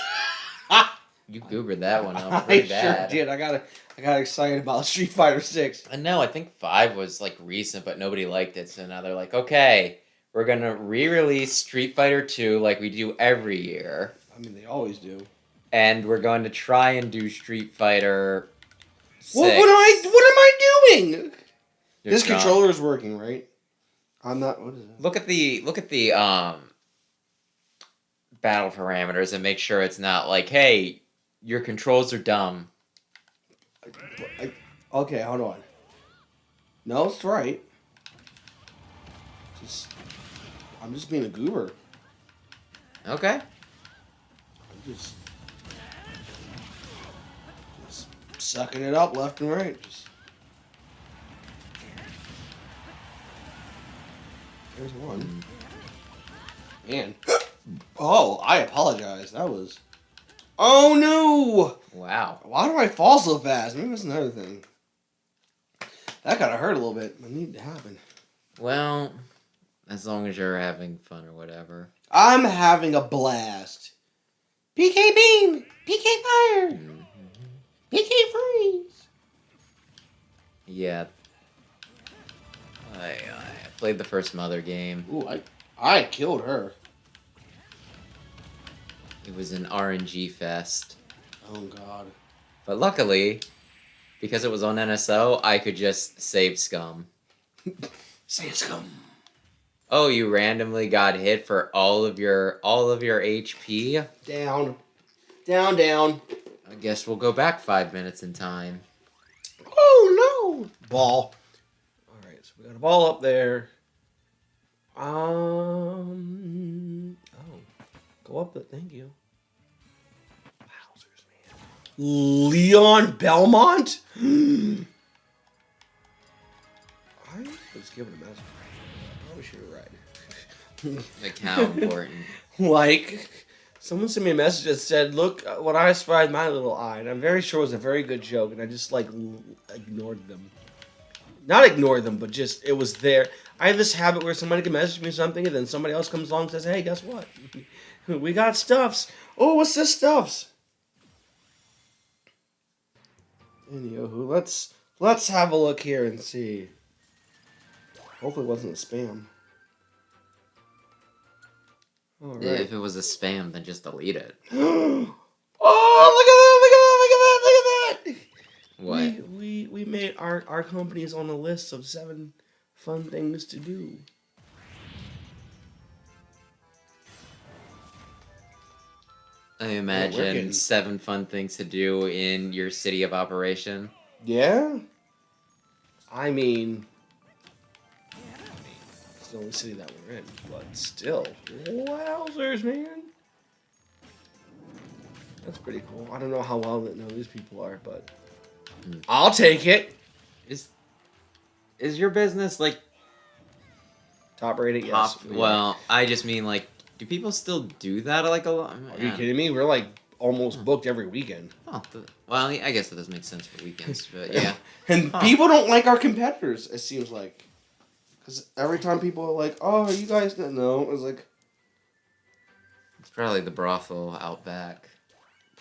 You goobered that one up
I
pretty
sure
bad.
did. I got excited about Street Fighter 6.
I know, I think 5 was like recent, but nobody liked it, so now they're like, okay, we're gonna re-release Street Fighter 2 like we do every year.
I mean, they always do.
And we're going to try and do Street Fighter 6.
What am I doing?
You're
This
gone.
controller is working, right? I'm not. What is that?
Look at the battle parameters and make sure it's not like, hey, your controls are dumb.
Okay, hold on. No, it's right. I'm just being a goober.
Okay.
I'm just sucking it up left and right. There's one. Man. Oh, I apologize. That was... Oh, no!
Wow.
Why do I fall so fast? Maybe that's another thing. That gotta hurt a little bit. It needed to happen.
Well, as long as you're having fun or whatever.
I'm having a blast. PK Beam! PK Fire!
Mm-hmm.
PK Freeze!
Yeah. I played the first Mother game.
Ooh, I killed her.
It was an RNG fest.
Oh, God.
But luckily, because it was on NSO, I could just save scum.
Save scum.
Oh, you randomly got hit for all of your HP?
Down. Down, down.
I guess we'll go back 5 minutes in time.
Oh, no! Ball. Alright, so we got a ball up there. Oh. Go up it, thank you. Wowzers, man. Leon Belmont? I was giving a message. I wish you were right.
Like, how important?
Like, someone sent me a message that said, look what I spied my little eye. And I'm very sure it was a very good joke, and I just, like, ignored them. Not ignored them, but just, it was there. I have this habit where somebody can message me something, and then somebody else comes along and says, hey, guess what? We got stuffs. Oh, what's this stuffs? Anywho, let's have a look here and see. Hopefully it wasn't a spam. All right.
Yeah, if it was a spam, then just delete it.
Oh, look at
What?
We made our companies on a list of 7 fun things to do.
I
we're
imagine
getting-
7 fun things to do in your city of operation.
Yeah. I mean, it's the only city that we're in, but still, wowzers, man. That's pretty cool. I don't know how well that these people are, but I'll take it.
Is your business like
Top rated,
top?
yes. we are.
Well, I just mean like, do people still do that like a lot?
Are you kidding me? We're like almost booked every weekend.
Oh, well, I guess that does make sense for weekends, but yeah.
And people don't like our competitors, it seems like. Because every time people are like, oh, you guys didn't know, it's like,
It's probably the brothel out back.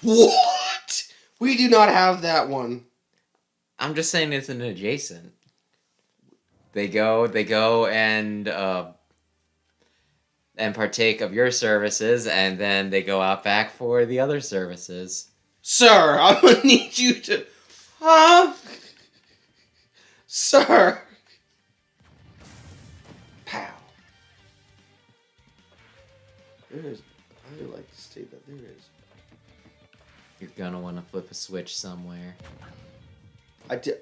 what? We do not have that one.
I'm just saying it's an adjacent. They go and partake of your services, and then they go out back for the other services.
Sir, I'm going to need you to... Huh? Sir. Pow. There is... I would like to state that there is...
You're gonna want to flip a switch somewhere.
I did...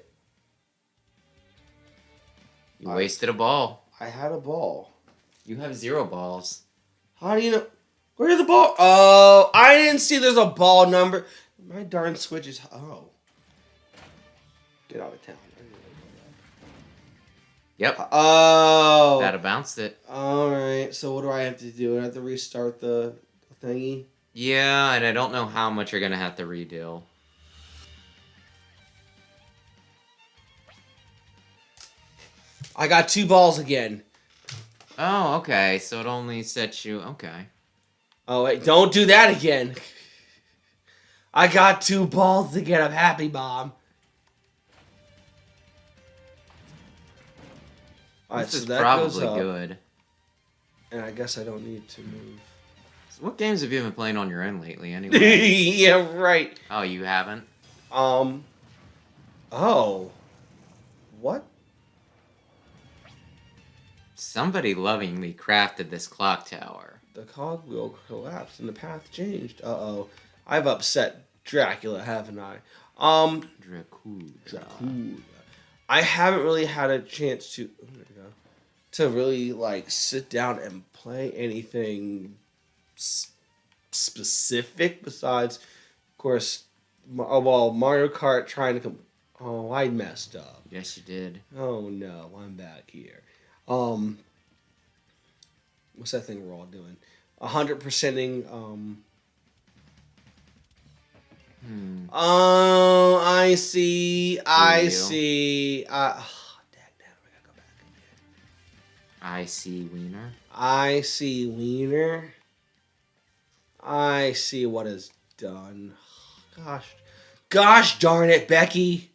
You wasted a ball.
I had a ball.
You have 0 balls.
How do you know? Where's the ball? Oh, I didn't see there's a ball number. My darn switch is... Oh. Get out of town.
Yep.
Oh.
That bounced it.
Alright, so what do I have to do? I have to restart the thingy?
Yeah, and I don't know how much you're gonna have to redo.
I got 2 balls again.
Oh, okay. So it only sets you... Okay.
Oh, wait, don't do that again. I got 2 balls again. I'm happy, Mom. Alright,
This
so
is
that
probably
goes up,
good.
and I guess I don't need to move.
So what games have you been playing on your own lately, anyway?
Yeah, right.
Oh, you haven't?
Oh. What?
Somebody lovingly crafted this clock tower.
The cogwheel collapsed and the path changed. Uh-oh. I've upset Dracula, haven't I?
Dracula.
I haven't really had a chance to... Oh, there we go. To really, like, sit down and play anything specific besides, of course, Mario Kart trying to... Oh, I messed up.
Yes, you did.
Oh, no. I'm back here. What's that thing we're all doing? 100%ing, Oh, I see. I see. Oh, dang, I gotta go back again.
I see Wiener.
I see Wiener. I see what is done. Gosh darn it, Becky.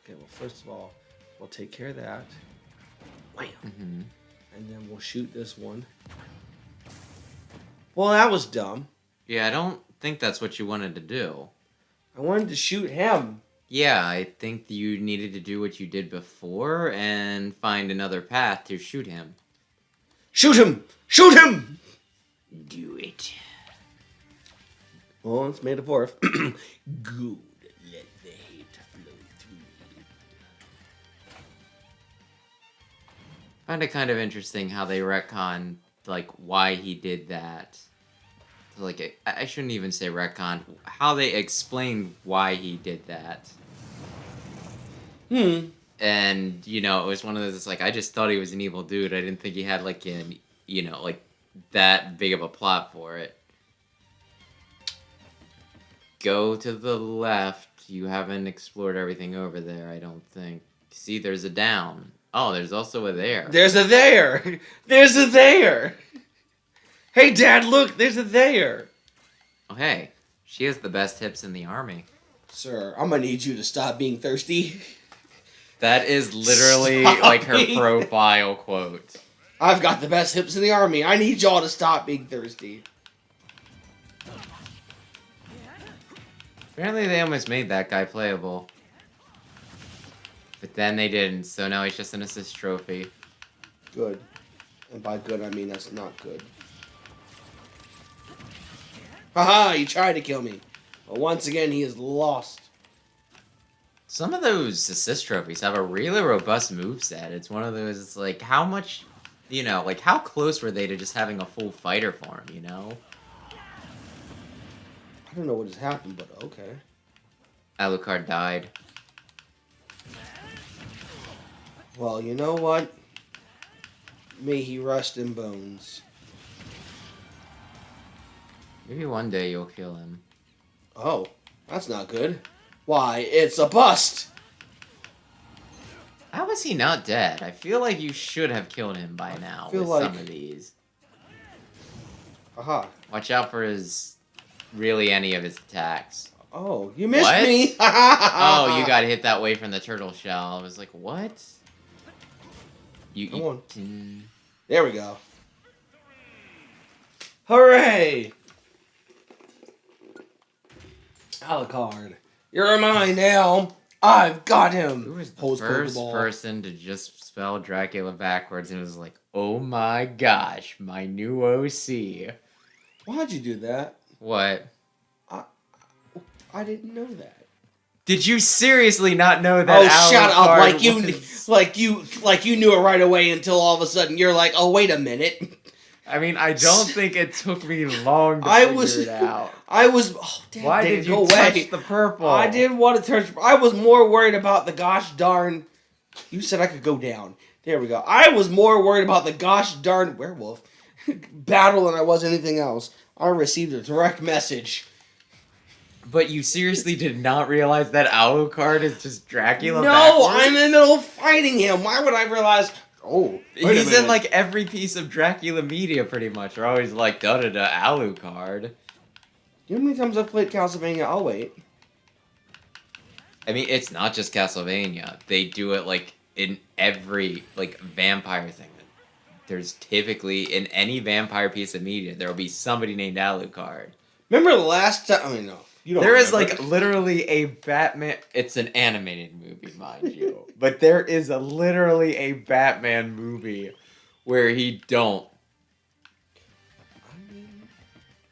Okay, well, first of all, we'll take care of that. Wham.
Mm-hmm.
And then we'll shoot this one. Well, that was dumb.
Yeah, I don't think that's what you wanted to do.
I wanted to shoot him.
Yeah, I think you needed to do what you did before and find another path to shoot him.
Shoot him! Shoot him!
Do it.
Well, it's May the 4th. Good. Let the hate flow through you.
I find it kind of interesting how they retcon, like, why he did that. Like, I shouldn't even say retcon. How they explain why he did that. And, you know, it was one of those, like, I just thought he was an evil dude. I didn't think he had, like, that big of a plot for it. Go to the left. You haven't explored everything over there, I don't think. See, there's a down. Oh, there's also a there.
There's a there! There's a there! Hey, Dad, look! There's a there!
Oh, hey. She has the best hips in the army.
Sir, I'm gonna need you to stop being thirsty.
That is literally,
Stop
like, her
being-
profile quote.
I've got the best hips in the army. I need y'all to stop being thirsty.
Apparently they almost made that guy playable. But then they didn't, so now he's just an assist trophy.
Good. And by good, I mean that's not good. Haha, he tried to kill me. But once again, he is lost.
Some of those assist trophies have a really robust moveset. It's one of those, it's like, how much, you know, like, how close were they to just having a full fighter for him, you know?
I don't know what has happened, but okay.
Alucard died.
Well, you know what? May he rest in bones.
Maybe one day you'll kill him.
Oh, that's not good. Why, it's a bust!
How is he not dead? I feel like you should have killed him by now with some of these.
Aha.
Watch out for his... really any of his attacks.
Oh, you missed
What?
me!
Oh, you got hit that way from the turtle shell. I was like, what?
Come on. There we go. Hooray! Alucard, you're mine now. I've got him.
Who was the first person to just spell Dracula backwards and was like, oh my gosh, my new OC.
Why'd you do that?
What?
I didn't know that.
Did you seriously not know that?
Oh, shut up!
Was...
Like you knew it right away until all of a sudden you're like, oh, wait a minute.
I mean, I don't think it took me long to figure it out.
Oh, damn,
why did you touch the purple?
I didn't want to touch. I was more worried about the gosh darn. You said I could go down. There we go. I was more worried about the gosh darn werewolf battle than I was anything else. I received a direct message.
But you seriously did not realize that Alucard is just Dracula
No,
backwards?
I'm in the middle of fighting him. Why would I realize... Oh,
he's in like every piece of Dracula media pretty much. They're always like, da-da-da, Alucard.
You know how many times I've played Castlevania? I'll wait.
I mean, it's not just Castlevania. They do it like in every like vampire thing. There's typically, in any vampire piece of media, there will be somebody named Alucard.
Remember the last time... I mean, no.
There is like literally a Batman. It's an animated movie, mind you, but there is literally a Batman movie where he don't.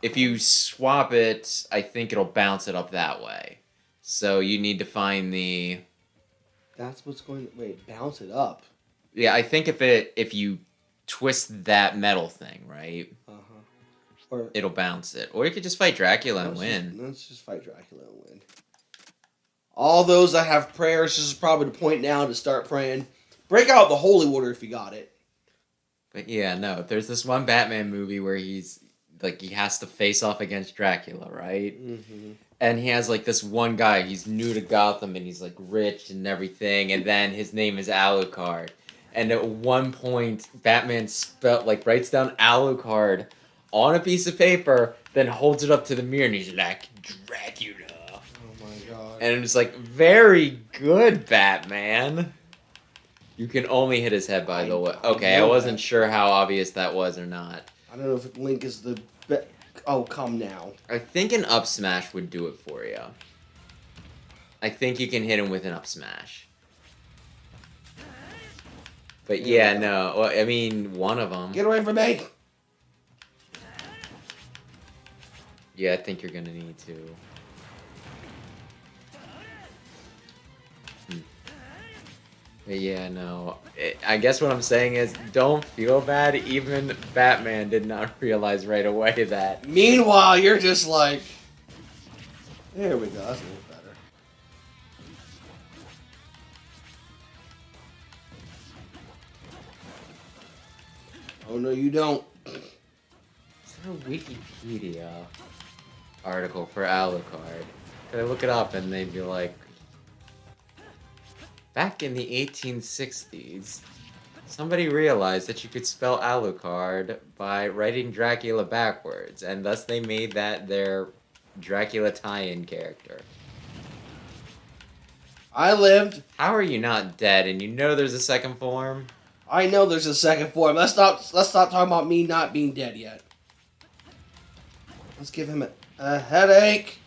If you swap it, I think it'll bounce it up that way. So you need to find the.
That's what's going. Wait, bounce it up.
Yeah, I think if you twist that metal thing, right? Or it'll bounce it. Or you could just fight Dracula and win.
Let's just fight Dracula and win. All those that have prayers, this is probably the point now to start praying. Break out the holy water if you got it.
But yeah, no. There's this one Batman movie where he's like he has to face off against Dracula, right? Mm-hmm. And he has like this one guy. He's new to Gotham and he's like rich and everything. And then his name is Alucard. And at one point, Batman writes down Alucard on a piece of paper, then holds it up to the mirror, and he's like, Dracula.
Oh my god.
And it's like, very good, Batman. You can only hit his head, by the way. Okay, I wasn't sure how obvious that was or not.
I don't know if Link is the... Oh, come now.
I think an up smash would do it for you. I think you can hit him with an up smash. But yeah, no. Well, I mean, one of them.
Get away from me!
Yeah, I think you're gonna need to. But yeah, no. I guess what I'm saying is, don't feel bad. Even Batman did not realize right away that.
Meanwhile, you're just like... There we go, that's a little better. Oh no, you don't.
Is there a Wikipedia article for Alucard? Could I look it up and they'd be like, back in the 1860s, somebody realized that you could spell Alucard by writing Dracula backwards, and thus they made that their Dracula tie-in character.
I lived.
How are you not dead? And you know there's a second form?
I know there's a second form. Let's stop talking about me not being dead yet. Let's give him a headache.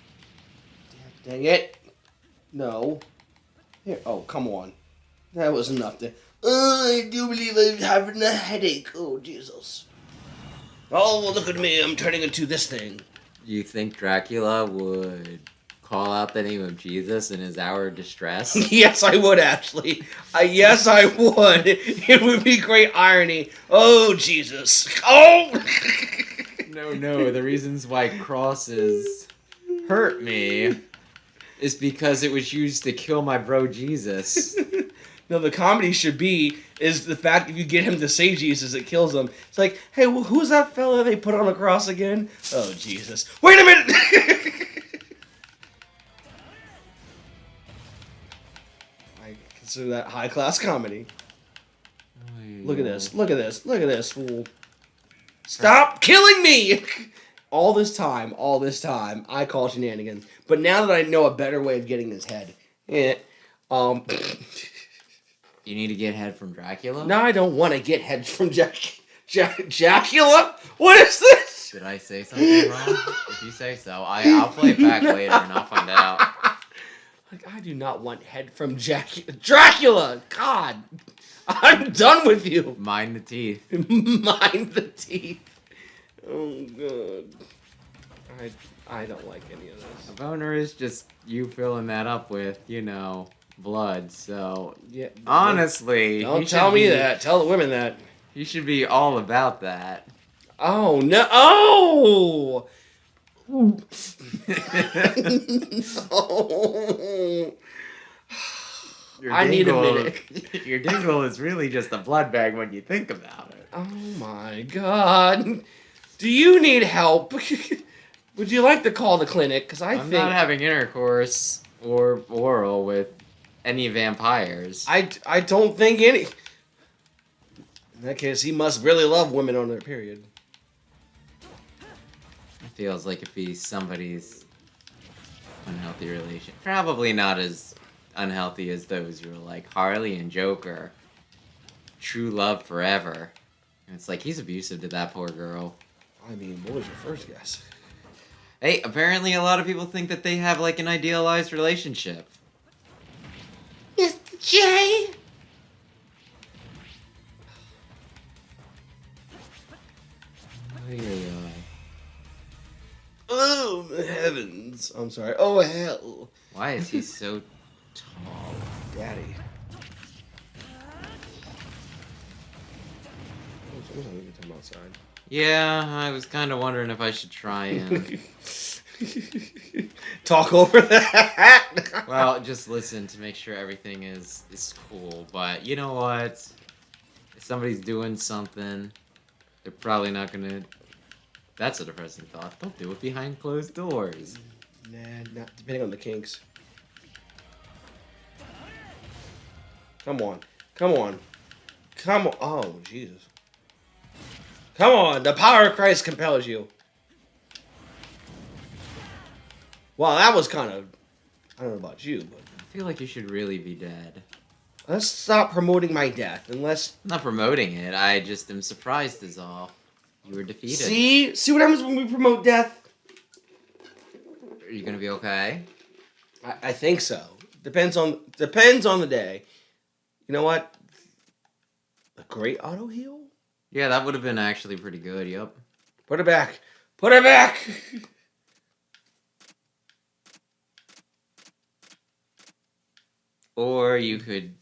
Dang it. No. Here. Oh, come on. That was enough to... I do believe I'm having a headache. Oh, Jesus. Oh, look at me. I'm turning into this thing.
Do you think Dracula would call out the name of Jesus in his hour of distress?
Yes, I would, actually. Yes, I would. It would be great irony. Oh, Jesus. Oh!
No. The reasons why crosses hurt me is because it was used to kill my bro Jesus.
No, the comedy should be is the fact if you get him to say Jesus, it kills him. It's like, hey, well, who's that fella they put on the cross again? Oh, Jesus. Wait a minute! I consider that high-class comedy. Look at this. Look at this. Look at this, fool. Stop killing me! All this time, I call shenanigans. But now that I know a better way of getting his head,
You need to get head from Dracula?
now I don't want to get heads from Dracula? What is this?
Did I say something wrong? If you say so, I'll play it back later and I'll find out.
Like, I do not want head from Dracula! God! I'm done with you!
Mind the teeth.
Mind the teeth. Oh, God. I don't like any of this.
A boner is just you filling that up with, blood, so...
Yeah,
honestly...
Don't tell me that. Tell the women that.
You should be all about that.
Oh, no. Oh! No. I need a minute.
Your dingle is really just a blood bag when you think about it.
Oh, my God. Do you need help? Would you like to call the clinic? Because
I'm not having intercourse or oral with any vampires.
I don't think any... In that case, he must really love women on their period.
It feels like it'd be somebody's unhealthy relation. Probably not as unhealthy as those who are like Harley and Joker. True love forever. And it's like, he's abusive to that poor girl.
I mean, what was your first guess?
Hey, apparently a lot of people think that they have like an idealized relationship.
Mr. J. Oh, heavens. I'm sorry. Oh, hell.
Why is he so tall?
Daddy. Sometimes we can come outside.
Yeah, I was kind of wondering if I should try and...
Talk over that.
Well, just listen to make sure everything is cool. But you know what? If somebody's doing something, they're probably not going to... That's a depressing thought. Don't do it behind closed doors.
Nah, not depending on the kinks. Come on. Come on. Come on. Oh, Jesus. Come on. The power of Christ compels you. Well, that was kind of... I don't know about you, but...
I feel like you should really be dead.
Let's stop promoting my death, unless...
I'm not promoting it. I just am surprised is all. You were defeated.
See what happens when we promote death?
Are you gonna be okay?
I think so. Depends on the day. You know what? A great auto heal?
Yeah, that would have been actually pretty good. Yep.
Put it back. Put it back.
Or you could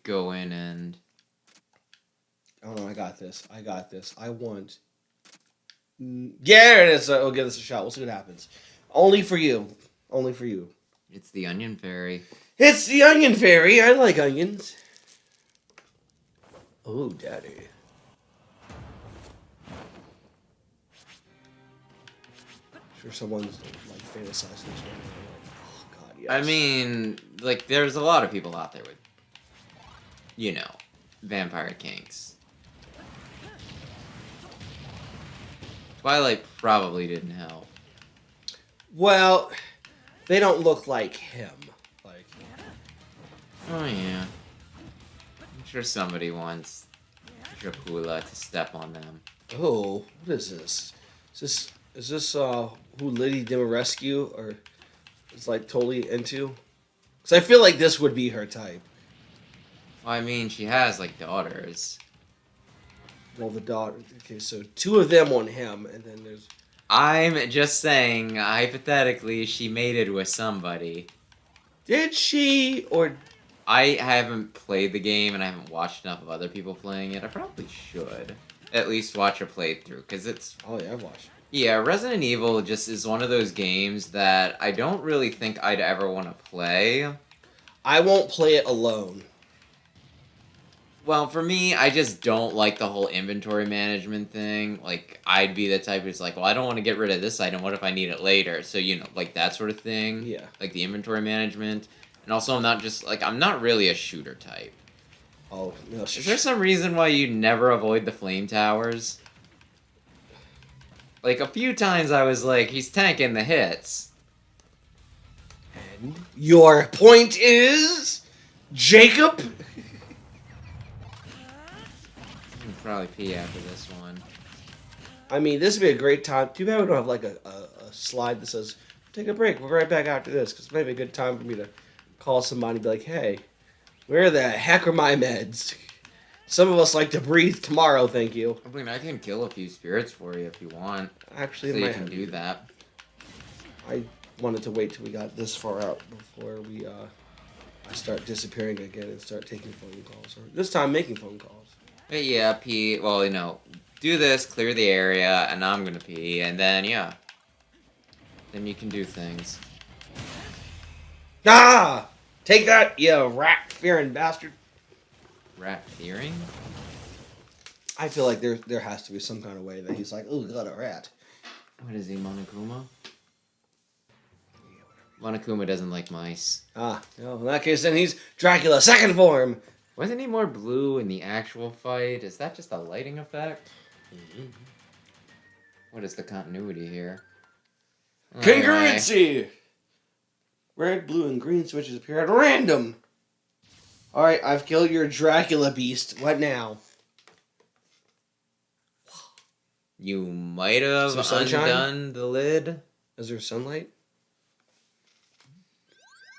go in and...
Oh no, I got this. I want... Yeah, it is. I'll give this a shot. We'll see what happens. Only for you. Only for you.
It's the Onion Fairy.
It's the Onion Fairy. I like onions. Oh, Daddy. Sure someone's like fantasizing this one. Oh, God, yes.
I mean, like, there's a lot of people out there with, vampire kinks. Twilight probably didn't help.
Well, they don't look like him. Like,
oh yeah. I'm sure somebody wants Dracula to step on them.
oh, what is this? Is this who Lady Dimarescu or is like totally into? Because I feel like this would be her type.
Well, I mean, she has like daughters.
Well, the daughter. Okay, so 2 of them on him, and then there's.
I'm just saying, hypothetically, she mated with somebody.
Did she or?
I haven't played the game and I haven't watched enough of other people playing it. I probably should at least watch a playthrough because it's.
Oh yeah, I've watched.
Yeah, Resident Evil just is one of those games that I don't really think I'd ever want to play.
I won't play it alone.
Well, for me, I just don't like the whole inventory management thing. Like, I'd be the type who's like, well, I don't want to get rid of this item. What if I need it later? So, like that sort of thing.
Yeah.
Like the inventory management. And also, I'm not really a shooter type.
Oh, no.
Is there some reason why you never avoid the flame towers? Like, a few times I was like, he's tanking the hits.
And your point is, Jacob?
Probably pee after this one.
I mean, this would be a great time. Too bad we don't have like a slide that says, take a break. We'll be right back after this. Because it might be a good time for me to call somebody and be like, hey, where the heck are my meds? Some of us like to breathe tomorrow, thank you.
I mean, I can kill a few spirits for you if you want.
Actually,
so you can do that.
I wanted to wait till we got this far out before I start disappearing again and start taking phone calls. Or this time, making phone calls.
But yeah, pee. Well, do this, clear the area, and I'm gonna pee, and then yeah, then you can do things.
Ah! Take that, you rat-fearing bastard.
Rat fearing?
I feel like there has to be some kind of way that he's like, oh, got a rat.
What is he, Monokuma? Monokuma doesn't like mice.
Ah, no, in that case, then he's Dracula, second form.
Wasn't he more blue in the actual fight? Is that just a lighting effect?
Mm-hmm.
What is the continuity here?
Congruency! Red, blue, and green switches appear at random. Alright, I've killed your Dracula beast. What now?
You might have undone the lid.
Is there sunlight?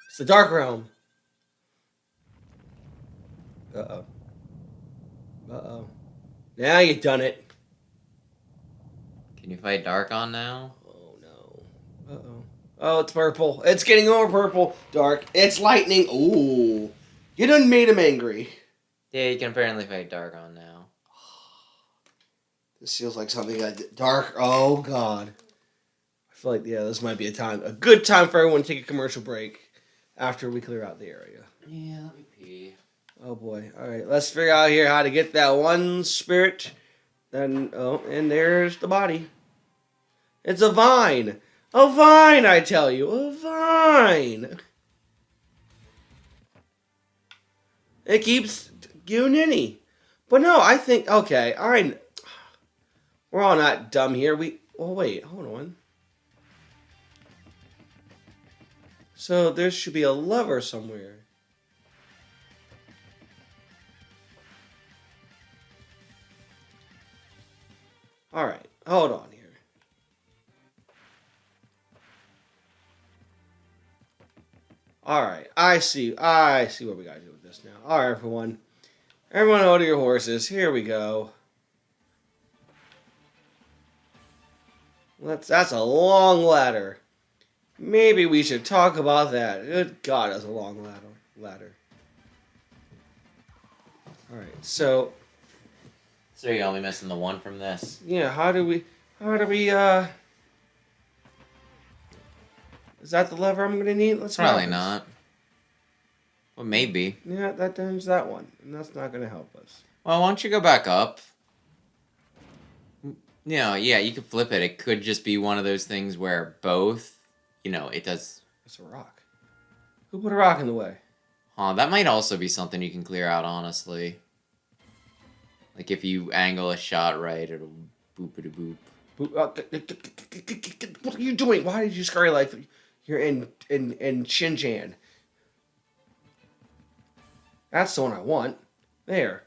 It's the Dark Realm. Uh-oh. Uh-oh. Now you've done it.
Can you fight Darkon now?
Oh, no. Uh-oh. Oh, it's purple. It's getting more purple. Dark. It's lightning. Ooh. You done made him angry.
Yeah, you can apparently fight Darkon now.
This feels like something like dark. Oh, God. I feel like, yeah, this might be a good time for everyone to take a commercial break after we clear out the area.
Yeah, let me pee.
Oh, boy. All right, let's figure out here how to get that one spirit. Then, and there's the body. It's a vine. A vine, I tell you. A vine. It keeps you ninny. But no, I think, okay, all right. We're all not dumb here. Oh, wait, hold on. So there should be a lever somewhere. All right, hold on here. All right, I see what we gotta do with this now. All right, everyone. Everyone order your horses. Here we go. That's a long ladder. Maybe we should talk about that. Good God, that's a long ladder. All right, so
you're only missing the one from this.
yeah, how do we is that the lever I'm gonna need? Let's
Probably not. Well, maybe.
Yeah, there's that one, and that's not gonna help us.
Well, why don't you go back up? Yeah, you could flip it. It could just be one of those things where both, it does.
It's a rock. Who put a rock in the way?
That might also be something you can clear out, honestly. Like if you angle a shot right, it'll boop-a-da-boop.
What are you doing? Why did you scurry like you're in Shin-Chan? That's the one I want. There.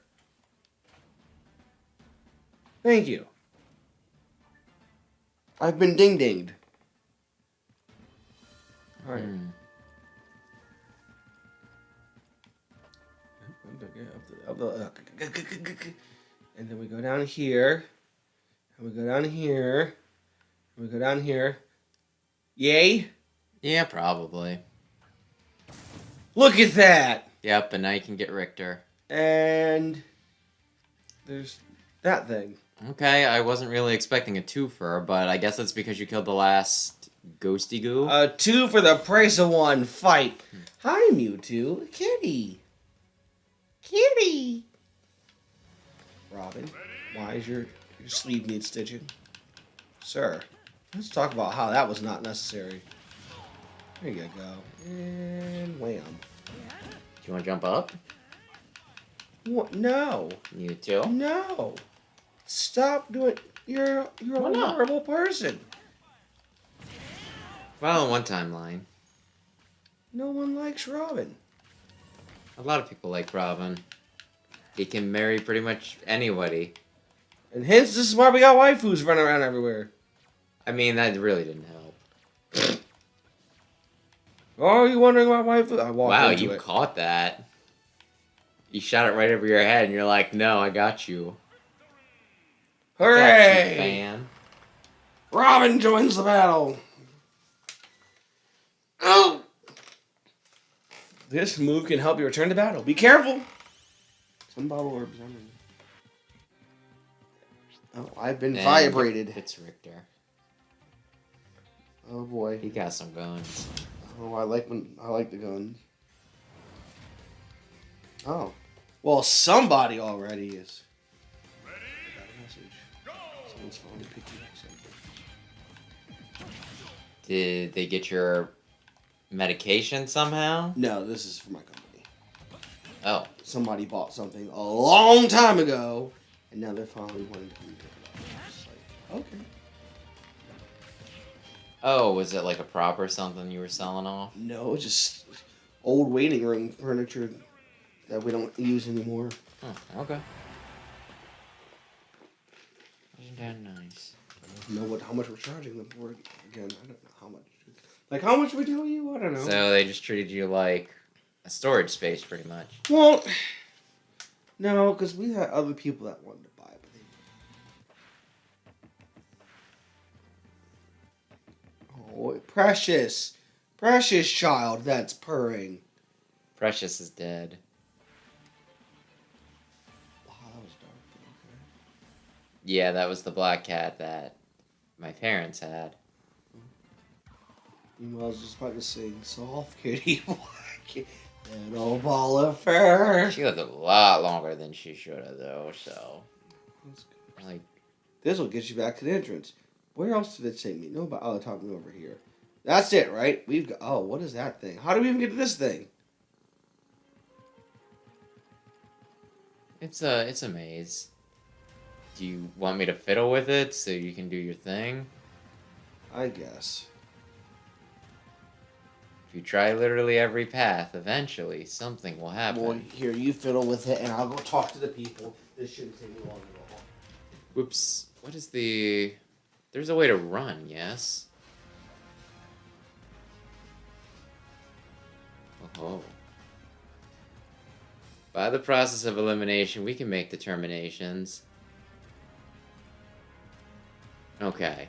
Thank you. I've been ding-dinged. Alright.
Hmm.
And then we go down here. And we go down here. And we go down here. Yay?
Yeah, probably.
Look at that!
Yep, and now you can get Richter.
And there's that thing.
Okay, I wasn't really expecting a twofer, but I guess that's because you killed the last ghosty goo.
2 for the price of 1. Fight. Hi, Mewtwo. Kitty. Kitty. Robin, why is your sleeve need stitching? Sir, let's talk about how that was not necessary. There you go. And wham.
Do you want to jump up?
What? No.
Mewtwo.
No. Stop doing. You're a
Why not?
horrible person.
Well, in one timeline.
No one likes Robin.
A lot of people like Robin. He can marry pretty much anybody.
And hence, this is why we got waifus running around everywhere.
I mean, that really didn't help.
Oh, are you wondering about waifu? I walked
Wow,
into
you
it.
caught that. You shot it right over your head, and you're like, no, I got you. I got you,
Hooray!
fan.
Robin joins the battle. Oh! This move can help you return to battle. Be careful. Some bottle orbs. Oh, I've been
And
vibrated.
It's Richter.
Oh boy.
He got some guns.
Oh, I like the guns. Oh, well, somebody already is. I got a message. Someone's finally picking up something.
Did they get your medication somehow?
No, this is for my company.
Oh.
Somebody bought something a long time ago, and now they're finally wanting to come pick it up. It's like, okay.
Oh, was it like a prop or something you were selling off?
No, it's just old waiting room furniture that we don't use anymore.
Oh, okay. Isn't that nice?
I don't know how much we're charging them for it. Again, I don't know how much. Like, how much we tell you? I don't know.
So they just treated you like a storage space, pretty much.
Well, no, because we had other people that wanted to buy it. But they... Oh, precious. Precious child that's purring.
Precious is dead.
Wow, that was dark. Okay.
Yeah, that was the black cat that my parents had.
I was just about to sing soft kitty black and old ball of fur.
She lived a lot longer than she should have, though, so...
That's good.
Like,
This will get you back to the entrance. Where else did it take me? No, but oh, it took me over here. That's it, right? We've got. Oh, what is that thing? How do we even get to this thing?
it's a maze. Do you want me to fiddle with it so you can do your thing?
I guess.
If you try literally every path, eventually something will happen.
Boy, here, you fiddle with it, and I'll go talk to the people. This shouldn't take me long at all.
Whoops. What is the... There's a way to run, yes? Oh. By the process of elimination, we can make determinations. Okay.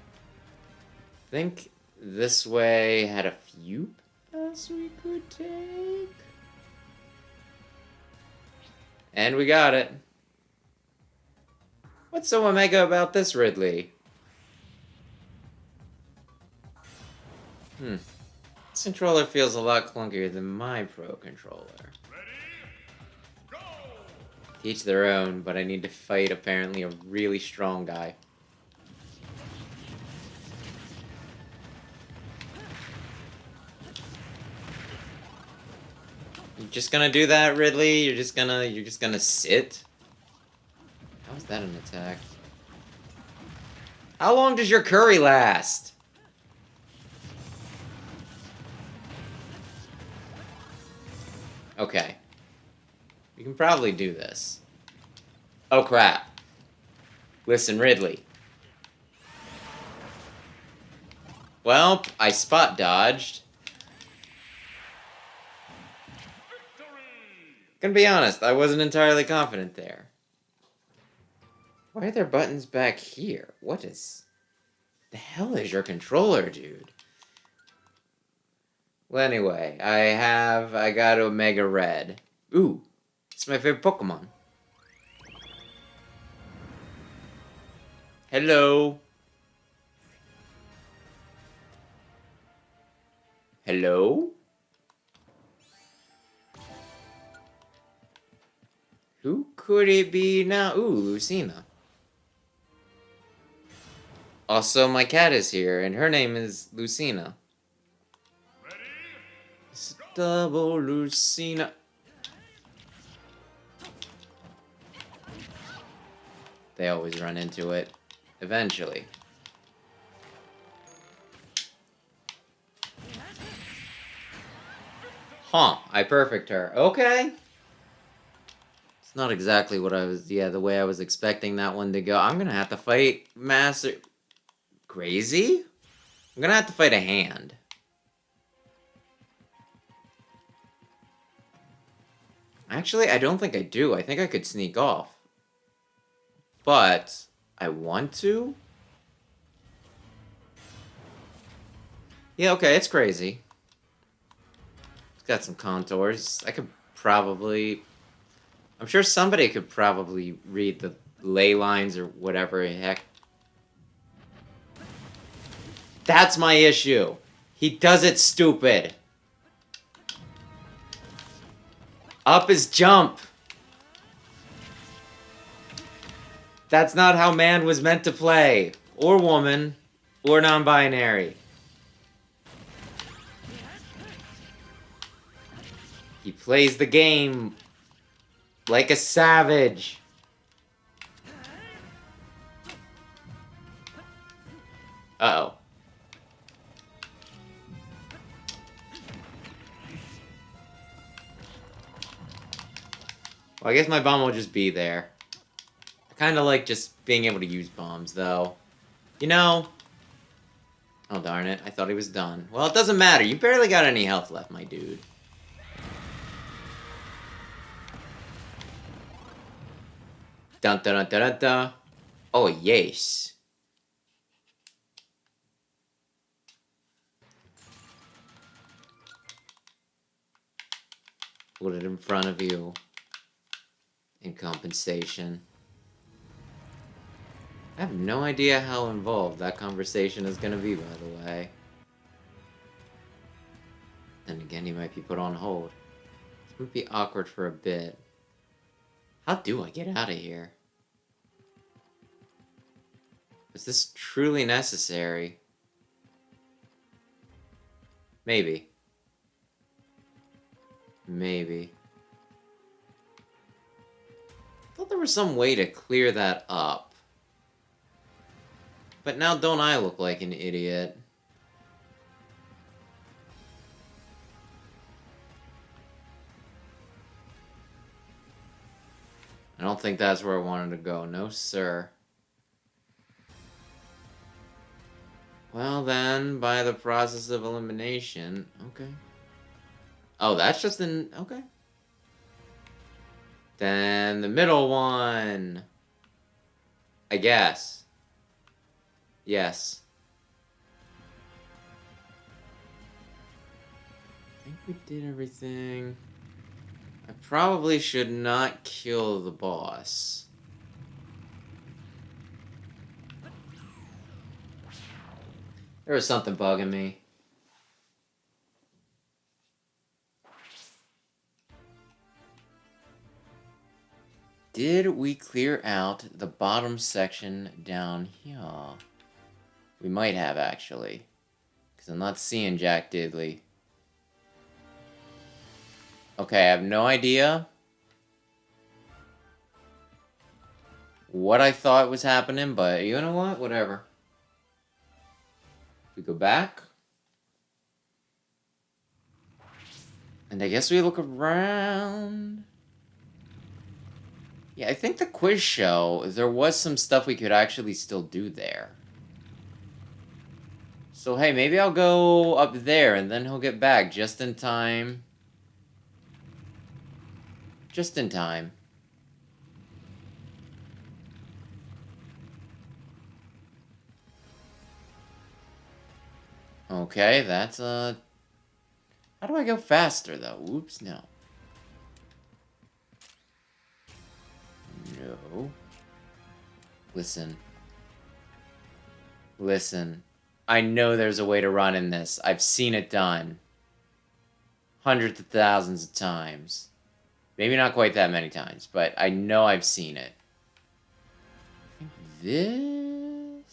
Think this way had a few paths we could take. And we got it. What's so Omega about this, Ridley? This controller feels a lot clunkier than my Pro controller. Each their own, but I need to fight apparently a really strong guy. You just gonna do that, Ridley? You're just gonna sit? How is that an attack? How long does your curry last? Okay. We can probably do this. Oh crap. Listen, Ridley. Well, I spot dodged. Gonna be honest, I wasn't entirely confident there. Why are there buttons back here? What is... the hell is your controller, dude? Well, anyway, I got Omega Red. Ooh, it's my favorite Pokemon. Hello. Hello? Who could it be now? Ooh, Lucina. Also, my cat is here, and her name is Lucina. It's double Lucina. They always run into it. Eventually. Huh, I perfect her. Okay. It's not exactly what I was, the way I was expecting that one to go. I'm gonna have to fight Master... Crazy? I'm gonna have to fight a hand. Actually, I don't think I do. I think I could sneak off. But I want to? Yeah, okay, it's crazy. It's got some contours. I could probably... I'm sure somebody could probably read the ley lines or whatever the heck. That's my issue. He does it stupid. Up is jump. That's not how man was meant to play. Or woman. Or non-binary. He plays the game like a savage. Uh-oh. Well, I guess my bomb will just be there. I kind of like just being able to use bombs, though. You know... Oh, darn it. I thought he was done. Well, it doesn't matter. You barely got any health left, my dude. Dun dun dun dun dun. Oh, yes. Put it in front of you. In compensation. I have no idea how involved that conversation is going to be, by the way. Then again, he might be put on hold. It's going to be awkward for a bit. How do I get out of here? Is this truly necessary? Maybe. Maybe. I thought there was some way to clear that up. But now don't I look like an idiot? I don't think that's where I wanted to go. No, sir. Well then, by the process of elimination... Okay. Oh, that's just an... Okay. Then the middle one... I guess. Yes. I think we did everything. I probably should not kill the boss. There was something bugging me. Did we clear out the bottom section down here? We might have, actually. Because I'm not seeing Jack Diddley. Okay, I have no idea what I thought was happening, but you know what? Whatever. We go back. And I guess we look around. Yeah, I think the quiz show, there was some stuff we could actually still do there. So hey, maybe I'll go up there and then he'll get back just in time. Just in time. Okay, that's, How do I go faster, though? Oops, no. No. Listen. Listen. I know there's a way to run in this. I've seen it done. Hundreds of thousands of times. Maybe not quite that many times, but I know I've seen it. This?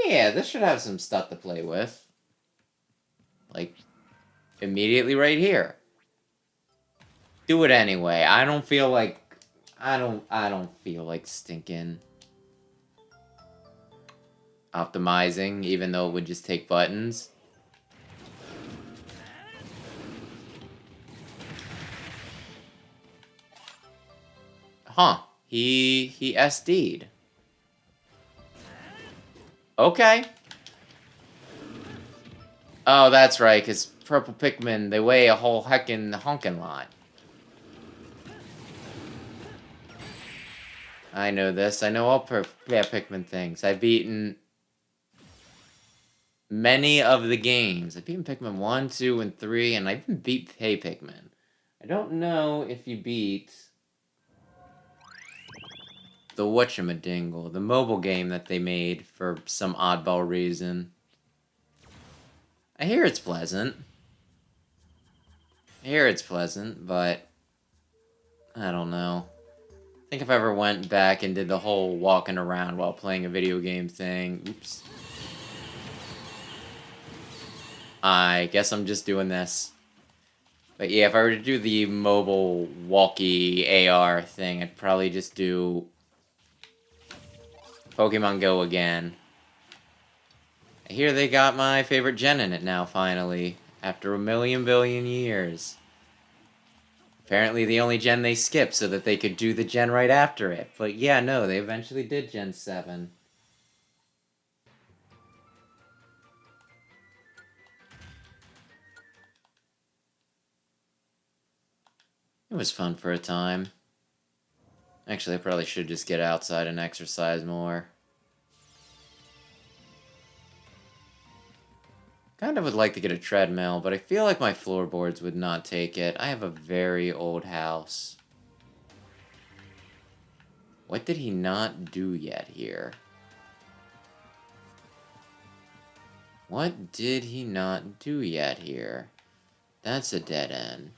Yeah, this should have some stuff to play with. Like, immediately right here. Do it anyway. I don't feel like... I don't feel like stinking optimizing, even though it would just take buttons. Huh. He SD'd. Okay. Oh, that's right, because purple Pikmin, they weigh a whole heckin' honkin' lot. I know this. I know all Pikmin things. I've beaten many of the games. I've beaten Pikmin 1, 2, and 3, and I even beat Hey Pikmin. I don't know if you beat the whatchamadingle, the mobile game that they made for some oddball reason. I hear it's pleasant. But I don't know. I think if I ever went back and did the whole walking around while playing a video game thing, oops. I guess I'm just doing this. But yeah, if I were to do the mobile walkie AR thing, I'd probably just do Pokemon Go again. I hear they got my favorite gen in it now, finally. After a million billion years. Apparently the only gen they skipped so that they could do the gen right after it. But yeah, no, they eventually did Gen 7. It was fun for a time. Actually, I probably should just get outside and exercise more. Kind of would like to get a treadmill, but I feel like my floorboards would not take it. I have a very old house. What did he not do yet here? What did he not do yet here? That's a dead end.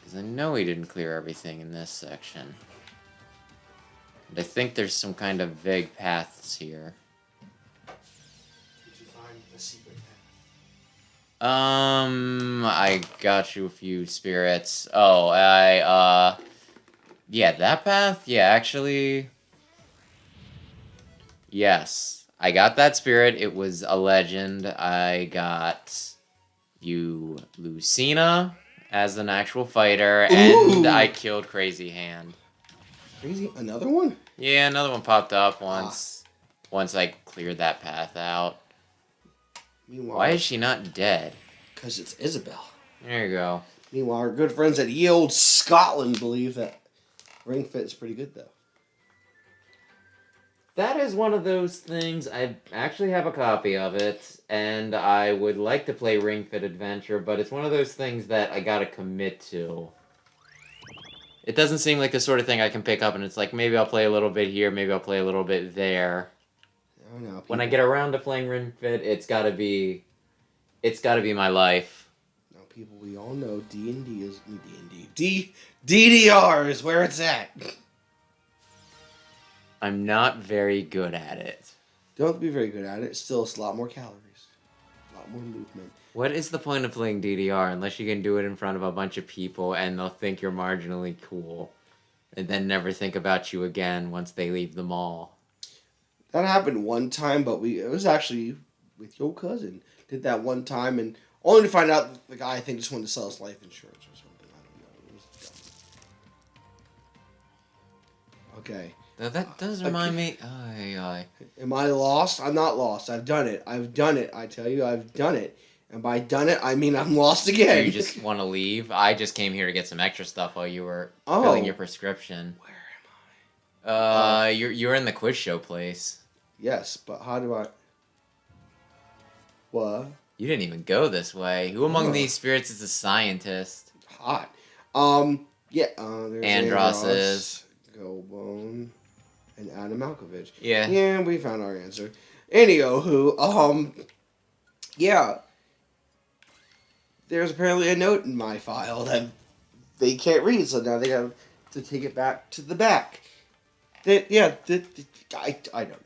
Because I know he didn't clear everything in this section. And I think there's some kind of vague paths here.
Did you find the secret path?
I got you a few spirits. Oh, yeah, that path? Yeah, actually... Yes. I got that spirit. It was a legend. I got you Lucina as an actual fighter, and I killed Crazy Hand.
Crazy? Another one?
Yeah, another one popped up once I cleared that path out.
Meanwhile,
why is she not dead?
Because it's Isabel.
There you go.
Meanwhile, our good friends at Ye Olde Scotland believe that Ring Fit's pretty good, though.
That is one of those things. I actually have a copy of it, and I would like to play Ring Fit Adventure, but it's one of those things that I gotta commit to. It doesn't seem like the sort of thing I can pick up, and it's like, maybe I'll play a little bit here, maybe I'll play a little bit there.
I don't know,
when I get around to playing Ring Fit, it's gotta be my life.
Now, people, we all know D&D is... D&D. DDR is where it's at.
I'm not very good at it.
Don't have to be very good at it. Still, it's a lot more calories. A lot more movement.
What is the point of playing DDR unless you can do it in front of a bunch of people and they'll think you're marginally cool and then never think about you again once they leave the mall?
That happened one time, but it was actually with your cousin. Did that one time, and only to find out that the guy, I think, just wanted to sell his life insurance or something. I don't know. It was dumb. Okay.
Though that does remind me. Aye, aye.
Am I lost? I'm not lost. I've done it. I've done it. I tell you, I've done it. And by done it, I mean I'm lost
Do
again.
you just want to leave? I just came here to get some extra stuff while you were
Oh.
filling your prescription.
Where am I?
You're in the quiz show place.
Yes, but how do I... What?
You didn't even go this way. Who among
Oh.
these spirits is a scientist?
Hot. Yeah, there's
Andros.
Gobone, and Adam Malkovich.
Yeah.
Yeah, we found our answer. Anywho, yeah. There's apparently a note in my file that they can't read, so now they have to take it back to the back. I don't know.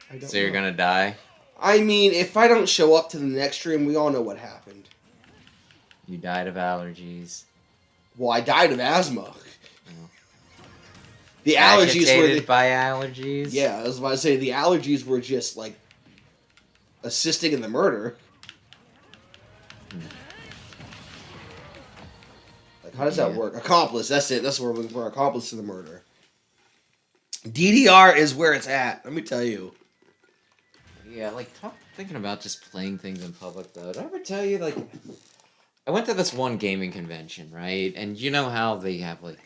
I don't
So you're
know.
gonna die?
I mean, if I don't show up to the next stream, we all know what happened.
You died of allergies.
Well, I died of asthma. The allergies were
Agitated by allergies?
Yeah, I was about to say the allergies were just like assisting in the murder. Like, how does that work? Accomplice. That's it. That's where we're accomplice to the murder. DDR is where it's at. Let me tell you.
Yeah, like, thinking about just playing things in public, though. Did I ever tell you, like, I went to this one gaming convention, right? And you know how they have, like,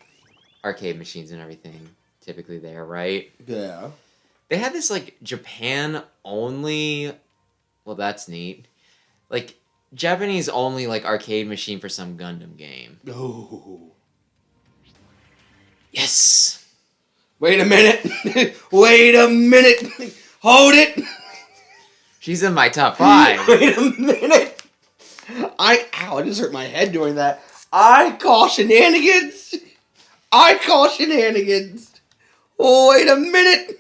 arcade machines and everything typically there, right?
Yeah.
They had this, like, Japan-only... Well, that's neat. Like, Japanese-only, like, arcade machine for some Gundam game.
Oh.
Yes!
Wait a minute. Wait a minute. Hold it.
She's in my top 5.
Wait a minute. Ow, I just hurt my head doing that. I call shenanigans. I call shenanigans. Wait a minute.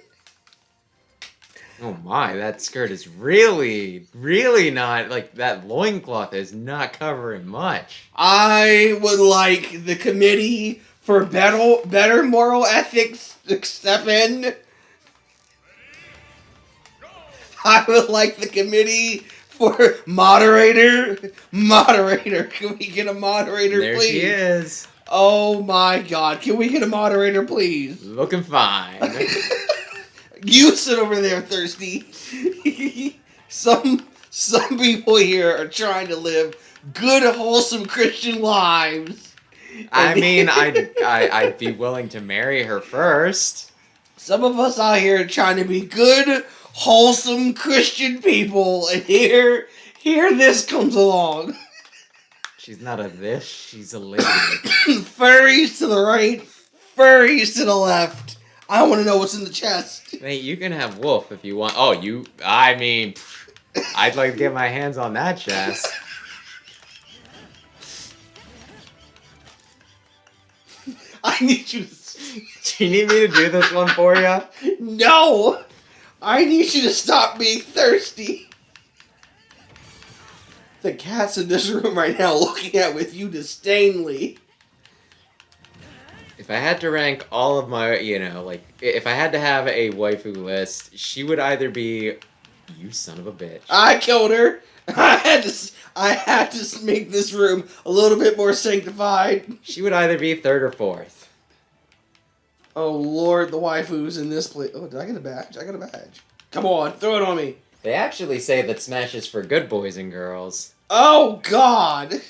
Oh my, that skirt is really, really not, like, that loincloth is not covering much.
I would like the committee for better moral ethics to step in. I would like the committee for moderator. Moderator, can we get a moderator,
There
please?
she is.
Oh my god, can we get a moderator, please?
Looking fine.
You sit over there, Thirsty. Some people here are trying to live good, wholesome Christian lives.
I mean, I'd be willing to marry her first.
Some of us out here are trying to be good, wholesome Christian people, and here this comes along.
She's not a this, she's a lady.
Furries to the right, furries to the left. I want to know what's in the chest.
Mate, you can have Wolf if you want. Oh, I mean, I'd like to get my hands on that chest.
I need you to...
Do you need me to do this one for you?
No! I need you to stop being thirsty. The cat's in this room right now looking at with you disdainly.
If I had to rank all of my, like, if I had to have a waifu list, she would either be, you son of a bitch.
I killed her. I had to make this room a little bit more sanctified.
She would either be 3rd or 4th.
Oh lord, the waifu's in this place. Oh, did I get a badge? I got a badge. Come on, throw it on me.
They actually say that Smash is for good boys and girls.
Oh god.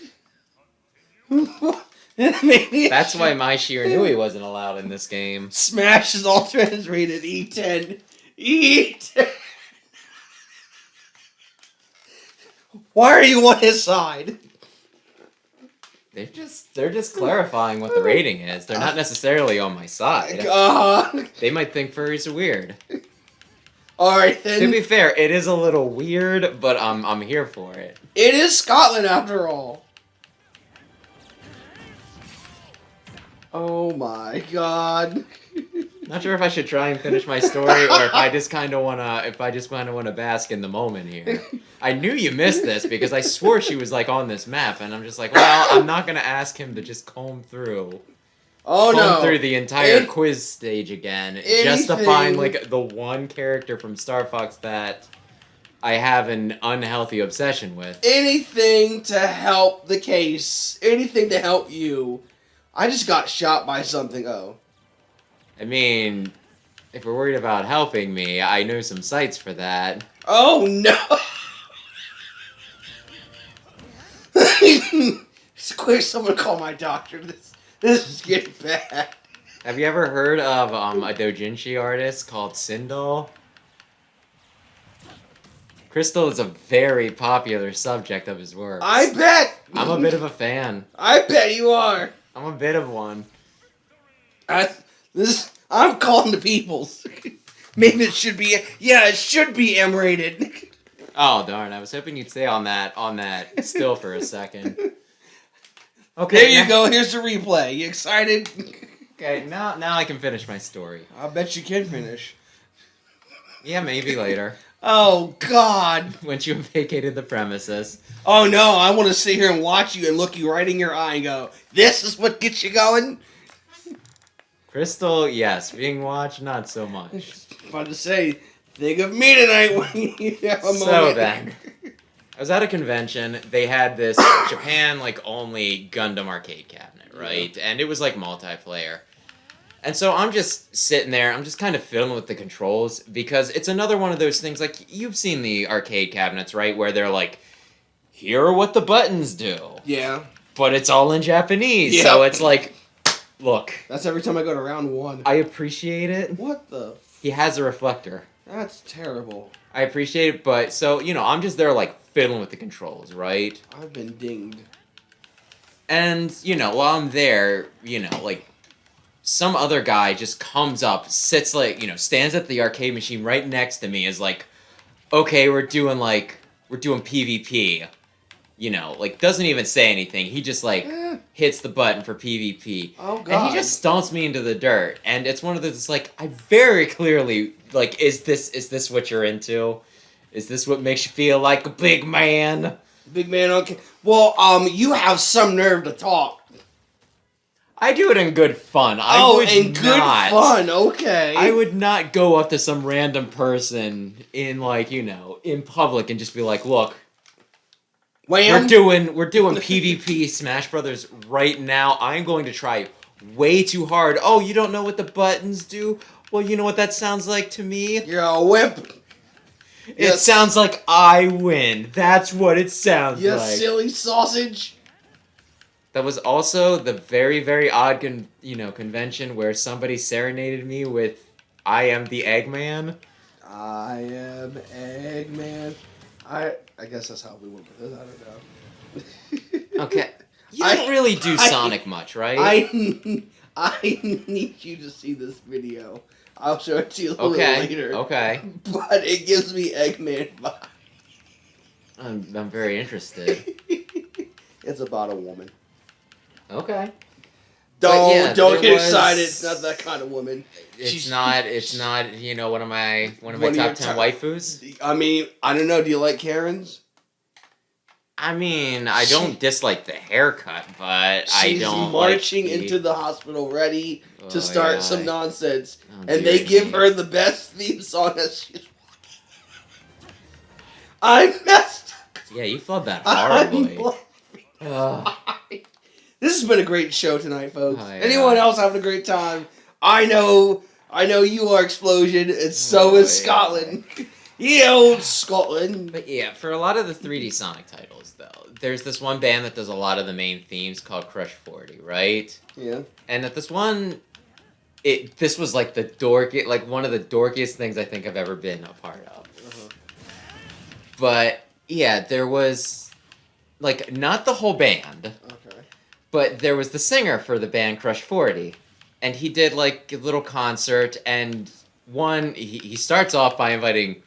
That's why my Shiranui wasn't allowed in this game.
Smash is all translated E10. E10. Why are you on his side?
They're just clarifying what the rating is. They're not necessarily on my side. They might think furries are weird.
Alright then.
To be fair, it is a little weird, but I'm here for it.
It is Scotland after all. Oh my god.
Not sure if I should try and finish my story or if I just kind of wanna bask in the moment here. I knew you missed this because I swore she was like on this map, and I'm just like, well, I'm not gonna ask him to just comb through the entire quiz stage again, just to find like the one character from Star Fox that I have an unhealthy obsession with.
Anything to help the case. Anything to help you. I just got shot by something. Oh.
I mean, If we're worried about helping me, I know some sites for that.
Oh no! Quick, someone call my doctor. This is getting bad.
Have you ever heard of a doujinshi artist called Sindel? Crystal is a very popular subject of his works.
I bet!
I'm a bit of a fan.
I bet you are.
I'm a bit of one.
I'm calling the peoples. Maybe it should be. Yeah, it should be M-rated.
Oh darn! I was hoping you'd stay on that still for a second. Okay.
There you go. Here's the replay. You excited?
Okay, now I can finish my story.
I bet you can finish.
Yeah, maybe later.
Oh God!
Once you have vacated the premises.
Oh no! I want to sit here and watch you and look you right in your eye and go, "This is what gets you going."
Crystal, yes. Being watched, not so much.
About to say, think of me tonight when you have a moment.
So then, I was at a convention. They had this Japan only Gundam arcade cabinet, right? Yeah. And it was multiplayer. And so I'm just sitting there. I'm just kind of fiddling with the controls because it's another one of those things. You've seen the arcade cabinets, right? Where they're here are what the buttons do.
Yeah.
But it's all in Japanese.
Yeah.
So it's look.
That's every time I go to round one.
I appreciate it.
What the?
He has a reflector.
That's terrible.
I appreciate it, but so, I'm just there fiddling with the controls, right?
I've been dinged.
And, while I'm there, some other guy just comes up, sits stands at the arcade machine right next to me, is okay, we're doing PvP. Doesn't even say anything. He just hits the button for PvP.
Oh God.
And he just stomps me into the dirt. And it's one of those I very clearly is this what you're into? Is this what makes you feel like a big man?
Big man, okay. Well, you have some nerve to talk.
I do it in good fun.
Good fun, okay.
I would not go up to some random person in in public and just be look,
Wham.
we're doing PvP Smash Brothers right now. I'm going to try way too hard. Oh, you don't know what the buttons do? Well, you know what that sounds like to me?
You're a wimp.
It sounds like I win. That's what it sounds
you
like.
You silly sausage.
That was also the very, very odd convention where somebody serenaded me with I Am the Eggman.
I am Eggman. I guess that's how we went with this. I don't know.
Okay. You don't really do Sonic much, right?
I need you to see this video. I'll show it to you a little later.
Okay.
But it gives me Eggman vibes.
I'm very interested.
It's about a woman.
Okay.
Don't get excited. It's not that kind of woman.
It's not one of my top 10 waifus.
I mean, I don't know. Do you like Karens?
I mean, I don't dislike the haircut, but I don't.
She's marching into the hospital ready to start some nonsense, and they give her the best theme song as she's walking. I messed up.
Yeah, you flubbed that horribly.
This has been a great show tonight, folks. Anyone else having a great time? I know you are Explosion, and so is Scotland. Scotland.
But yeah, for a lot of the 3D Sonic titles, though, there's this one band that does a lot of the main themes called Crush 40, right?
Yeah.
And at this one, this was the one of the dorkiest things I think I've ever been a part of.
Uh-huh.
But yeah, there was not the whole band.
Okay.
But there was the singer for the band Crush 40, and he did a little concert, and he starts off by inviting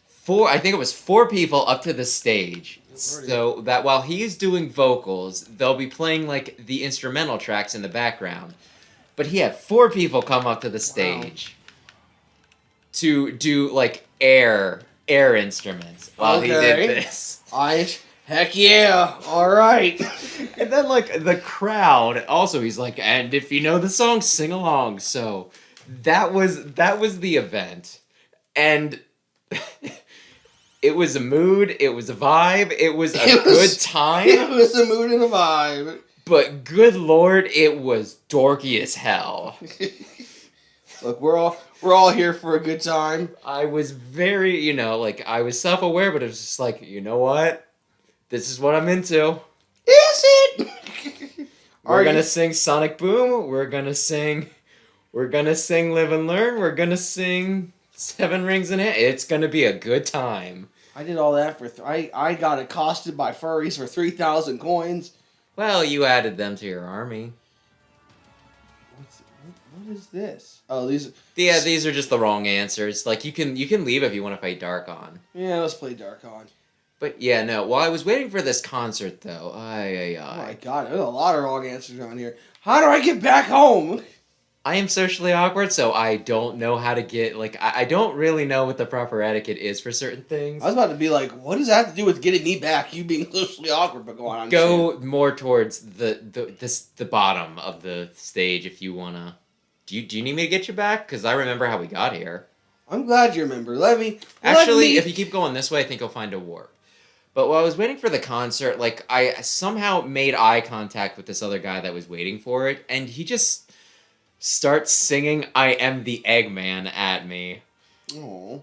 four people up to the stage, so that while he's doing vocals, they'll be playing the instrumental tracks in the background. But he had 4 people come up to the stage to do air instruments while he did this.
Heck yeah! All right.
And then the crowd also, he's and if you know the song, sing along. So that was the event, and it was a mood, it was a vibe, it was a good time.
It was a mood and a vibe.
But good lord, it was dorky as hell.
Look, we're all here for a good time.
I was very, like I was self-aware, but it was just like, you know what? This is what I'm into.
Is it?
We're gonna sing Sonic Boom. We're gonna sing Live and Learn. We're gonna sing Seven Rings in Hand. It's gonna be a good time.
I did all that for I got accosted by furries for 3,000 coins.
Well, you added them to your army.
What is this? Oh, these.
Yeah, these are just the wrong answers. Like you can leave if you want to fight Darkon.
Yeah, let's play Darkon.
But yeah, no. While I was waiting for this concert, though,
Oh my god, there's a lot of wrong answers on here. How do I get back home?
I am socially awkward, so I don't know how to get, like, I don't really know what the proper etiquette is for certain things.
I was about to be like, what does that have to do with getting me back? You being socially awkward, but go on.
Go more towards the bottom of the stage if you wanna. Do you need me to get you back? Because I remember how we got here.
I'm glad you remember.
Actually, if you keep going this way, I think you'll find a warp. But while I was waiting for the concert, like, I somehow made eye contact with this other guy that was waiting for it, and he just starts singing "I Am the Eggman" at me.
Oh.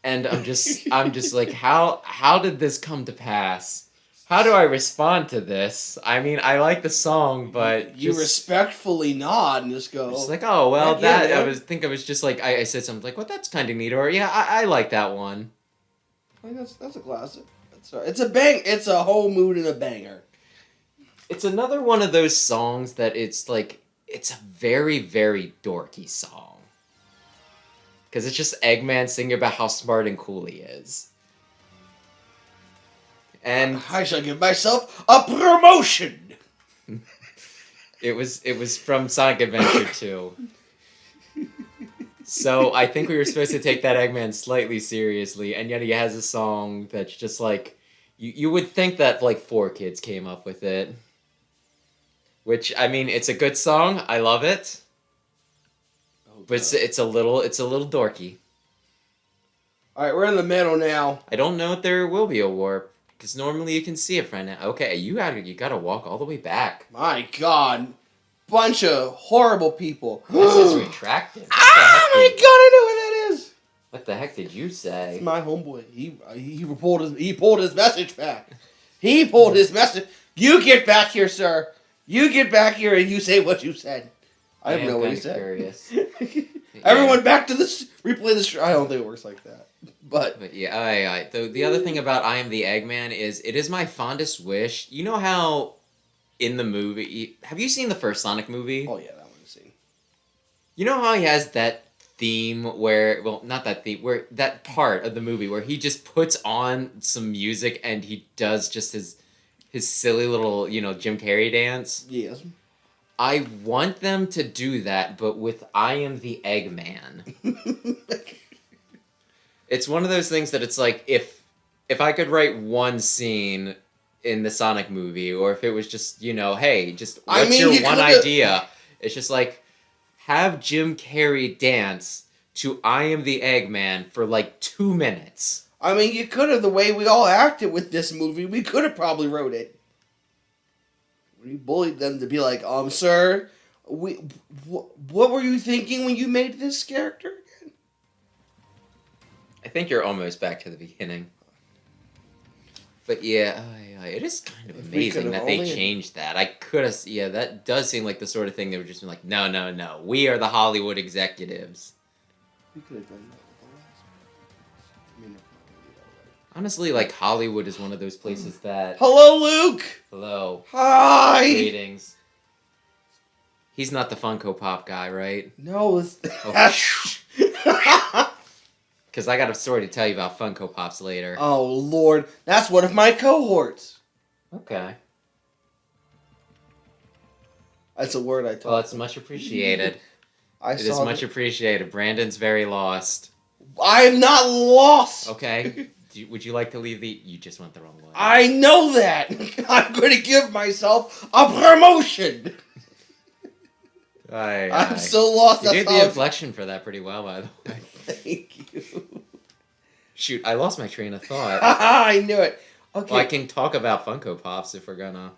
And I'm just like, how did this come to pass? How do I respond to this? I mean, I like the song, but
you respectfully nod and just go.
Just like, oh well,
yeah,
that I was just like I said something like, well, that's kind of neat, or yeah, I like that one.
I mean, that's a classic. It's a bang. It's a whole mood and a banger.
It's another one of those songs that it's like it's a very very dorky song. Because it's just Eggman singing about how smart and cool he is. And
I shall give myself a promotion.
It was from Sonic Adventure 2. So I think we were supposed to take that Eggman slightly seriously, and yet he has a song that's just like you would think that like 4 kids came up with it. Which, I mean, it's a good song. I love it. Oh, but it's a little dorky.
All right, we're in the middle now.
I don't know if there will be a warp. Because normally you can see it right now. Okay, you gotta walk all the way back.
My God, bunch of horrible people.
This is retracted.
Ah, my God, I know what that is.
What the heck did you say?
It's my homeboy. He pulled his message back. He pulled his message. You get back here, sir. You get back here and you say what you said. I don't know what he said. Curious. Everyone back to this. Replay this. I don't think it works like that. But
yeah, the other thing about I Am the Eggman is it is my fondest wish. You know how in the movie, have you seen the first Sonic movie?
Oh yeah, that one I've seen.
You know how he has that theme where, well, not that theme, where that part of the movie where he just puts on some music and he does just his silly little, Jim Carrey dance?
Yes.
I want them to do that, but with I Am the Eggman. It's one of those things that it's like, if I could write one scene in the Sonic movie, or if it was just, hey, just what's your one idea? It's just like, have Jim Carrey dance to I Am the Eggman for like 2 minutes.
I mean, you could have, the way we all acted with this movie, we could have probably wrote it. We bullied them to be like, sir, what were you thinking when you made this character again?
I think you're almost back to the beginning. But yeah, it is kind of amazing that they changed that. I could have, that does seem like the sort of thing they would just be like, no, we are the Hollywood executives.
We could have done that with the last one. I mean,
honestly, like, Hollywood is one of those places that...
Hello, Luke!
Hello.
Hi!
Greetings. He's not the Funko Pop guy, right?
No, it's...
Because I got a story to tell you about Funko Pops later.
Oh, Lord. That's one of my cohorts.
Okay.
That's a word I taught.
Well, it's much appreciated. It is much appreciated. Brandon's very lost.
I'm not lost!
Okay. Would you like to leave the... You just went the wrong way.
I know that! I'm going to give myself a promotion! I'm so lost.
You did the inflection for that pretty well, by the way.
Thank you.
Shoot, I lost my train of thought.
I knew it. Okay.
Well, I can talk about Funko Pops if we're gonna...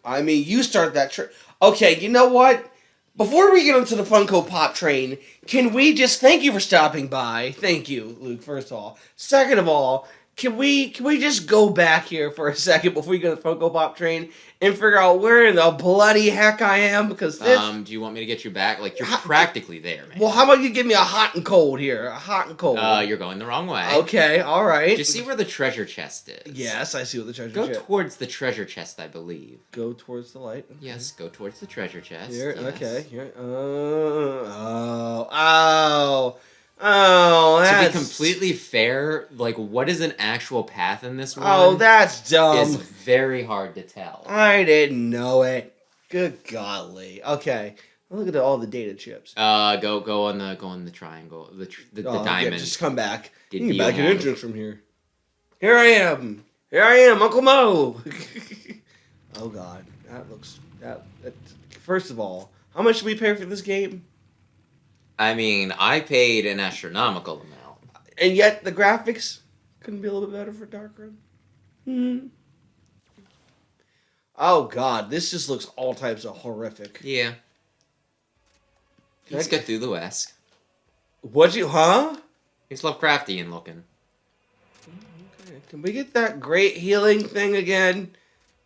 I mean, you start that... Okay, you know what? Before we get onto the Funko Pop train, can we just thank you for stopping by? Thank you, Luke, first of all. Second of all, can we just go back here for a second before we get on the Funko Pop train and figure out where in the bloody heck I am? Because this...
Do you want me to get you back? Like, you're practically there, man.
Well, how about you give me a hot and cold here? A hot and cold.
You're going the wrong way.
Okay, alright.
Do you see where the treasure chest is?
Yes, I see what the treasure
Go
chest is.
towards the treasure chest, I believe.
Go towards the light. Okay.
Yes, go towards the treasure chest.
Here,
yes.
okay. Here. Oh, that's...
To be completely fair, like, what is an actual path in this one?
Oh, that's dumb.
Is very hard to tell.
I didn't know it. Good golly. Okay. Look at all the data chips.
Go on the triangle, the diamond.
Yeah, just come back.
Did
You can
you
back an
want-
entrance from here. Here I am, Uncle Mo. Oh God, that looks that. First of all, how much did we pay for this game?
I mean, I paid an astronomical amount.
And yet the graphics couldn't be a little bit better for Darkroom. Oh God, this just looks all types of horrific.
Yeah. He's Cthulhu-esque.
What'd you, huh?
He's Lovecraftian looking.
Okay. Can we get that great healing thing again?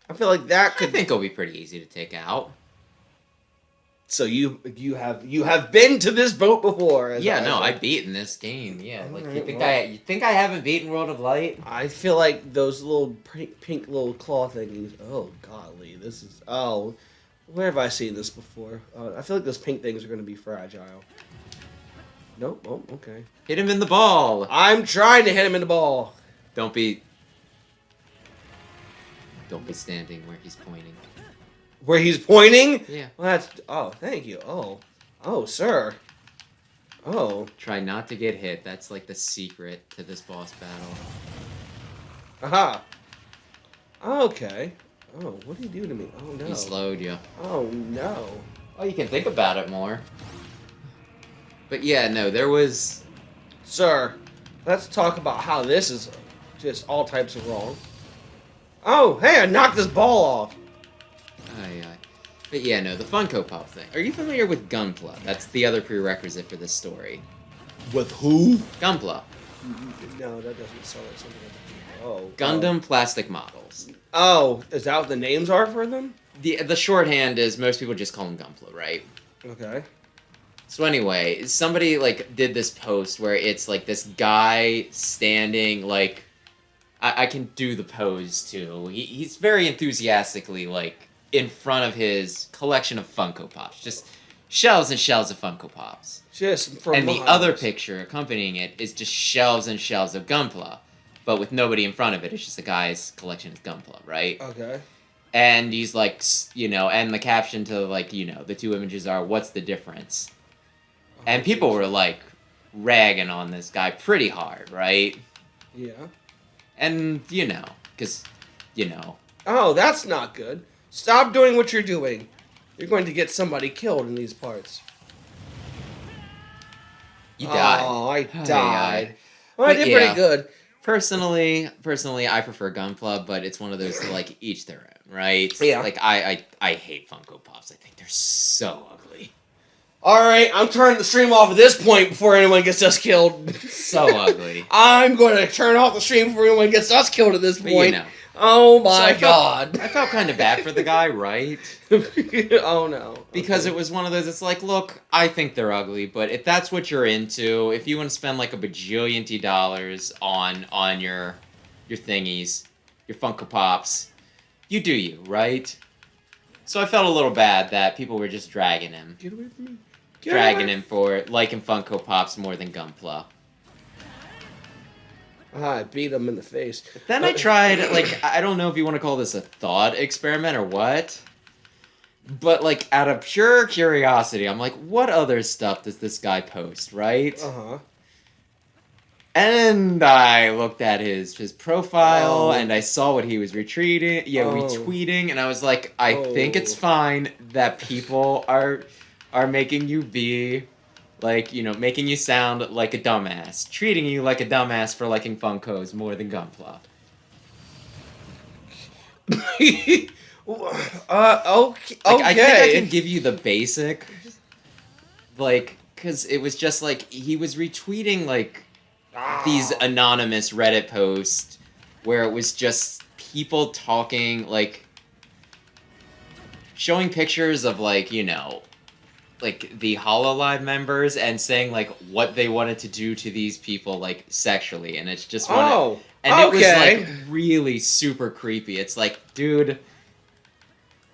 I feel like that could...
I think it'll be pretty easy to take out.
So you have been to this boat before?
I've beaten this game. Yeah, like
Alright,
you think I haven't beaten World of Light?
I feel like those little pink little claw thingies. Oh golly, this is... Oh, where have I seen this before? I feel like those pink things are going to be fragile. Nope. Oh, okay.
Hit him in the ball.
I'm trying to hit him in the ball.
Don't be standing where he's pointing.
Where he's pointing?
Yeah.
Well, that's... Oh, thank you. Oh, sir. Oh.
Try not to get hit. That's like the secret to this boss battle.
Aha. Okay. Oh, what did he do to me? Oh, no.
He slowed you.
Oh, no.
Oh, you can think about it more. But yeah, no, there was...
Sir, let's talk about how this is just all types of wrong. Oh, hey, I knocked this ball off.
Aye. But yeah, no, the Funko Pop thing. Are you familiar with Gunpla? That's the other prerequisite for this story.
With who?
Gunpla.
No, that doesn't sound like something like... Oh.
Gundam plastic models.
Oh, is that what the names are for them?
The shorthand is most people just call them Gunpla, right?
Okay.
So anyway, somebody like did this post where it's like this guy standing like I can do the pose too. He's very enthusiastically like in front of his collection of Funko Pops, just shelves and shelves of Funko Pops.
Just for
And the
miles.
other picture accompanying it is just shelves and shelves of Gunpla, but with nobody in front of it. It's just the guy's collection of Gunpla, right?
Okay.
And he's like, and the caption to like, the two images are, "What's the difference?" And people were like ragging on this guy pretty hard, right?
Yeah.
And because
Oh, that's not good. Stop doing what you're doing. You're going to get somebody killed in these parts.
you died.
Oh, I
Aye,
died.
aye.
Well, I
But
did
yeah.
pretty good.
Personally, I prefer Gunpla, but it's one of those to like each their own, right?
Yeah.
Like I hate Funko Pops. I think they're so ugly.
Alright, I'm turning the stream off at this point before anyone gets us killed.
So ugly.
I'm going to turn off the stream before anyone gets us killed at this
But
point. Oh my God.
I felt kind of bad for the guy, right?
Oh no.
Because
Okay.
it was one of those, it's like, look, I think they're ugly, but if that's what you're into, if you want to spend like a bajillion dollars on your thingies, your Funko Pops, you do you, right? So I felt a little bad that people were just dragging him.
Get away from me.
Dragging him for liking Funko Pops more than Gunpla.
I beat him in the face.
Then I tried, like, I don't know if you want to call this a thought experiment or what, but, like, out of pure curiosity, I'm like, what other stuff does this guy post, right?
Uh-huh.
And I looked at his profile,
Oh.
and I saw what he was retweeting, and I was like, I think it's
Oh.
fine that people are making you be... like, making you sound like a dumbass. Treating you like a dumbass for liking Funkos more than Gunpla.
Okay.
Like, I think I can give you the basic, like, because it was just like he was retweeting like these anonymous Reddit posts where it was just people talking, like showing pictures of like, you know, like the HoloLive members and saying like what they wanted to do to these people like sexually, and it's just and it was like really super creepy. It's like, dude,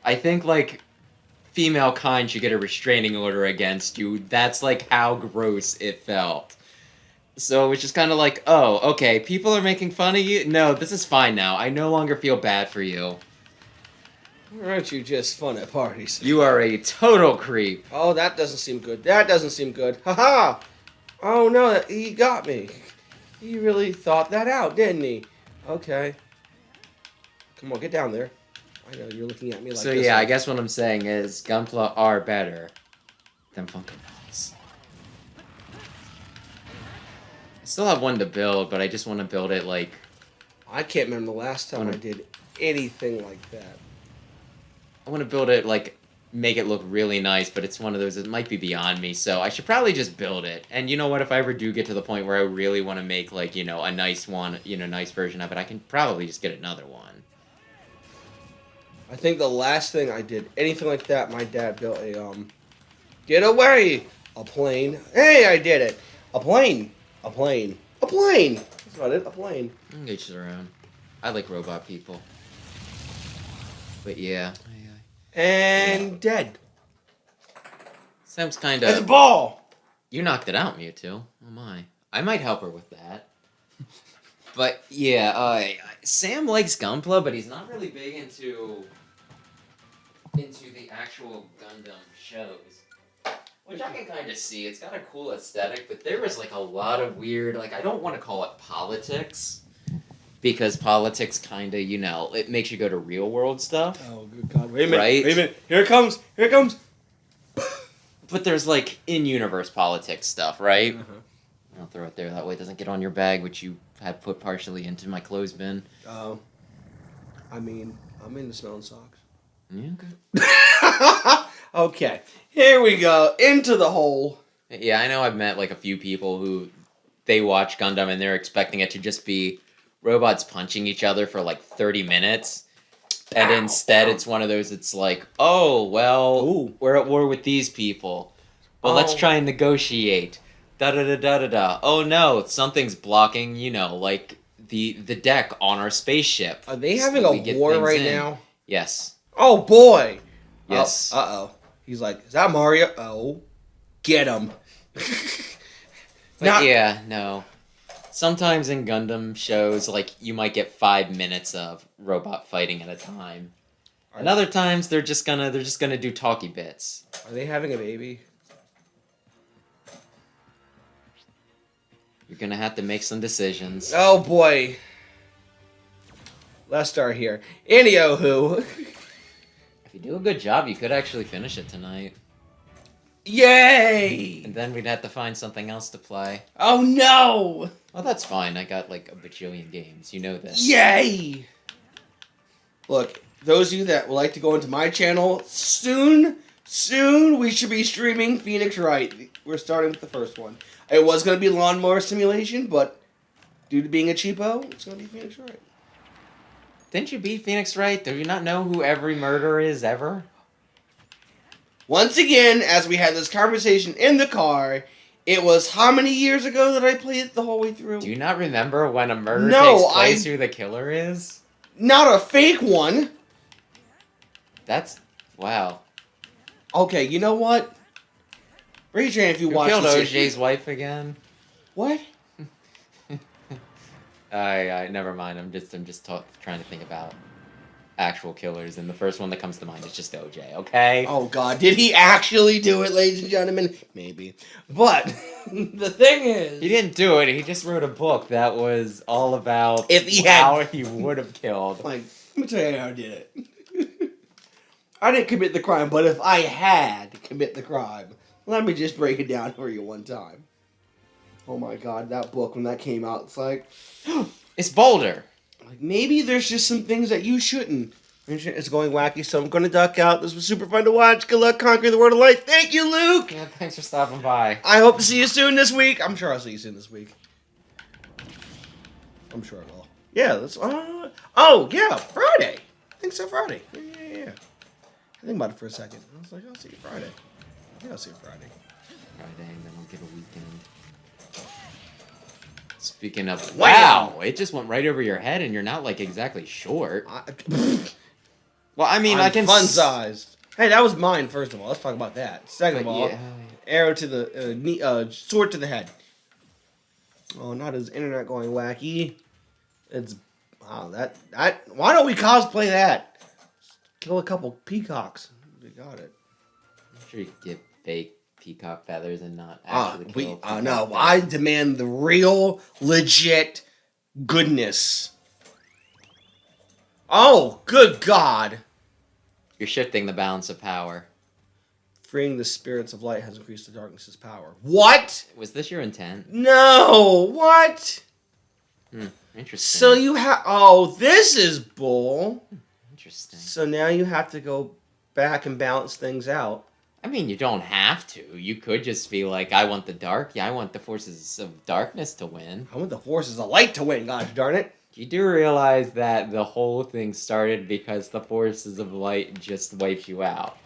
I think like female kind should get a restraining order against you. That's like how gross it felt. So it's just kind of like, oh, okay, people are making fun of you. No, this is fine now. I no longer feel bad for you.
Aren't you just fun at parties?
You are a total creep.
Oh, that doesn't seem good. That doesn't seem good. Haha! Oh no, he got me. He really thought that out, didn't he? Okay. Come on, get down there. I know you're looking at me like
so
this.
Yeah, I guess what I'm saying is Gunpla are better than Funko Pops. I still have one to build, but I just want to build it like...
I can't remember the last time I did anything like that.
I want to build it, like, make it look really nice, but it's one of those that might be beyond me, so I should probably just build it. And you know what, if I ever do get to the point where I really want to make, like, you know, a nice one, you know, nice version of it, I can probably just get another one.
I think the last thing I did, anything like that, my dad built a, get away! A plane. Hey, I did it! A plane! A plane. A plane! That's about it, a plane.
I can get you around. I like robot people. But yeah.
And dead.
Sam's kind of...
It's a ball!
You knocked it out, Mewtwo. Oh my. I might help her with that. But yeah, Sam likes Gunpla, but he's not really big into the actual Gundam shows. Which I can kind of see. It's got a cool aesthetic, but there is like a lot of weird, like I don't want to call it politics. Because politics kind of, you know, it makes you go to real world stuff.
Oh, good God. Wait a minute.
Right?
Wait a minute. Here it comes. Here it comes.
But there's, like, in-universe politics stuff, right?
Uh-huh.
I'll throw it there. That way it doesn't get on your bag, which you had put partially into my clothes bin.
Oh. I mean, I'm into smelling socks.
Yeah, okay.
Okay. Here we go. Into the hole.
Yeah, I know I've met, like, a few people who they watch Gundam and they're expecting it to just be robots punching each other for like 30 minutes. And instead it's one of those, it's like, oh, well, we're at war with these people. Well, let's try and negotiate. Da-da-da-da-da-da. Oh, no, something's blocking, you know, like the deck on our spaceship.
Are they having a war right now?
Yes.
Oh, boy.
Yes.
Oh, uh-oh. He's like, is that Mario? Oh. Get him.
But yeah, no. Sometimes in Gundam shows, like, you might get 5 minutes of robot fighting at a time. And other times they're just gonna do talky bits.
Are they having a baby?
You're gonna have to make some decisions.
Oh boy. Let's start here. Anywho.
If you do a good job, you could actually finish it tonight.
Yay!
And then we'd have to find something else to play.
Oh no!
Well, that's fine. I got like a bajillion games. You know this.
Yay! Look, those of you that would like to go into my channel, soon we should be streaming Phoenix Wright. We're starting with the first one. It was going to be Lawnmower Simulation, but due to being a cheapo, it's going to be Phoenix Wright.
Didn't you beat Phoenix Wright? Do you not know who every murderer is ever?
Once again, as we had this conversation in the car, it was how many years ago that I played it the whole way through?
Do you not remember when a murder takes place who the killer is?
Not a fake one.
That's... wow.
Okay, you know what? Raise your hand if you watched
killed
this.
OJ's wife again?
What?
I never mind. I'm just trying to think about actual killers, and the first one that comes to mind is just OJ, okay?
Oh god, did he actually do it, ladies and gentlemen? Maybe. But the thing is,
he didn't do it. He just wrote a book that was all about how he would have killed.
Like, let me tell you how I did it. I didn't commit the crime, but if I had to commit the crime, let me just break it down for you one time. Oh my god, that book, when that came out, it's like...
It's Boulder.
Like, maybe there's just some things that you shouldn't It's going wacky, so I'm going to duck out. This was super fun to watch. Good luck conquering the world of light. Thank you, Luke.
Yeah, thanks for stopping by.
I hope to see you soon this week. I'm sure I'll see you soon this week. I'm sure I will. Yeah, that's. Oh, yeah, Friday. I think so, Friday. Yeah. I think about it for a second. I was like, I'll see you Friday. Yeah, I'll see you Friday.
Friday, and then I'll get a weekend. Speaking of,
Wow.
wow, it just went right over your head, and you're not like exactly short. Well, I mean, I can
fun sized. Hey, that was mine. First of all, let's talk about that. Second of all,
yeah.
arrow to the knee, sword to the head. Oh, not his internet going wacky. It's wow. That why don't we cosplay that? Kill a couple peacocks. We got it.
I'm sure you could get fake peacock feathers and not actually kill.
No. I demand the real, legit goodness. Oh, good God!
You're shifting the balance of power.
Freeing the spirits of light has increased the darkness's power. What?
Was this your intent?
No. What?
Interesting.
So you have. Oh, this is bull.
Interesting.
So now you have to go back and balance things out.
I mean, you don't have to. You could just be like, I want the dark. Yeah, I want the forces of darkness to win.
I want the forces of light to win, gosh darn it.
You do realize that the whole thing started because the forces of light just wiped you out.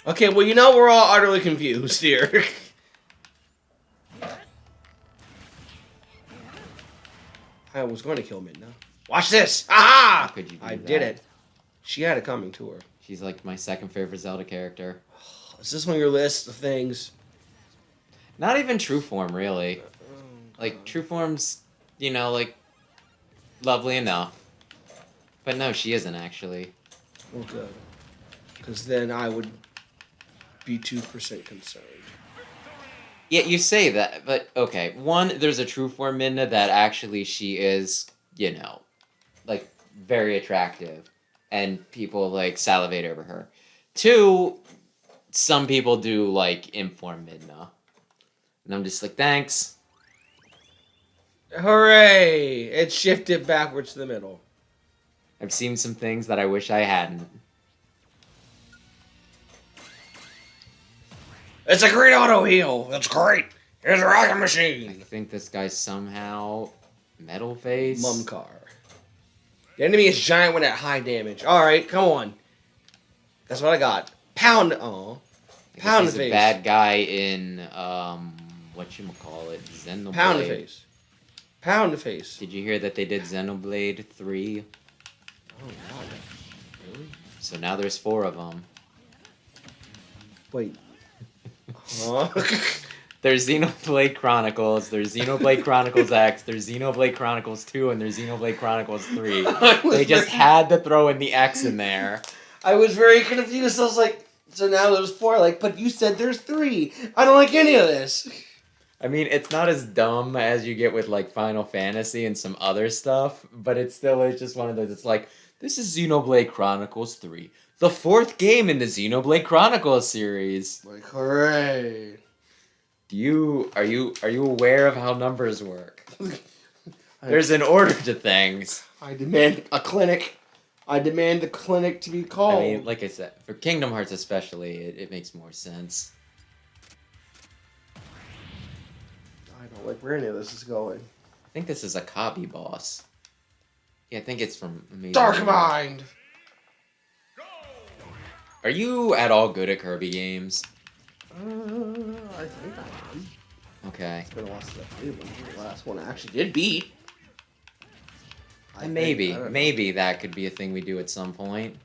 Okay, well, you know we're all utterly confused here. I was going to kill Midna. Watch this! Aha!
How could you do
I
that?
did it. She had it coming to her.
She's like my second favorite Zelda character.
Is this on your list of things?
Not even true form, really. Like, true form's, you know, like, lovely enough. But no, she isn't, actually.
Well, good. Because then I would be 2% concerned.
Yeah, you say that, but okay. One, there's a true form Midna that actually she is, you know, like, very attractive. And people, like, salivate over her. Two, some people do, like, inform Midna. And I'm just like, thanks.
Hooray! It shifted backwards to the middle.
I've seen some things that I wish I hadn't.
It's a great auto heal. That's great. Here's a rocket
I
machine.
think this guy's somehow metal face.
Mumcar. The enemy is giant when at high damage. All right, come on. That's what I got. Pound. Oh, pound
He's
face.
a bad guy in whatchamacallit, Xenoblade.
Pound face. Pound face.
Did you hear that they did Xenoblade 3?
Oh God. Really?
So now there's 4 of them.
Wait. Huh?
There's Xenoblade Chronicles, there's Xenoblade Chronicles X, there's Xenoblade Chronicles 2, and there's Xenoblade Chronicles 3. They just had to throw in the X in there.
I was very confused. I was like, so now there's 4. Like, but you said there's 3. I don't like any of this.
I mean, it's not as dumb as you get with, like, Final Fantasy and some other stuff, but it still is just one of those, it's like, this is Xenoblade Chronicles 3. The 4th game in the Xenoblade Chronicles series.
Like, hooray.
Are you aware of how numbers work? There's an order to things.
I demand a clinic. I demand the clinic to be called.
I mean, like I said, for Kingdom Hearts especially, it makes more sense.
I don't like where any of this is going.
I think this is a copy boss. Yeah, I think it's from Amazing.
Dark Mind!
Are you at all good at Kirby games?
I think I am.
Okay.
It's been a while since I played one. The last one I actually did beat.
And maybe that could be a thing we do at some point.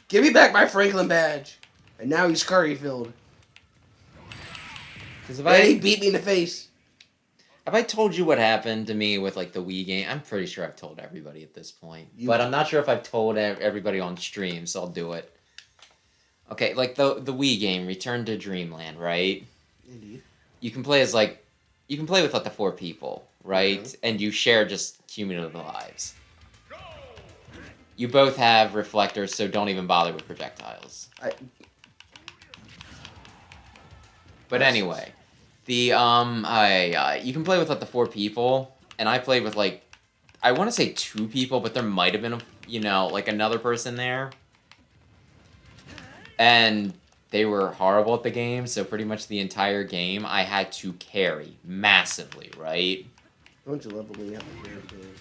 Give me back my Franklin badge. And now he's curry filled.
Because
And he beat me in the face.
have I told you what happened to me with like the Wii game? I'm pretty sure I've told everybody at this point,
You-
but I'm not sure if I've told everybody on stream, so I'll do it. Okay, like the Wii game, Return to Dreamland, right?
Indeed.
You can play with like the 4 people, right?
Mhm.
And you share just cumulative lives. You both have reflectors, so don't even bother with projectiles. But anyway, the you can play with up to 4 people, and I played with like I want to say 2 people, but there might have been, like another person there. And they were horrible at the game, so pretty much the entire game I had to carry massively, right?
Don't you love it when you have to carry the game?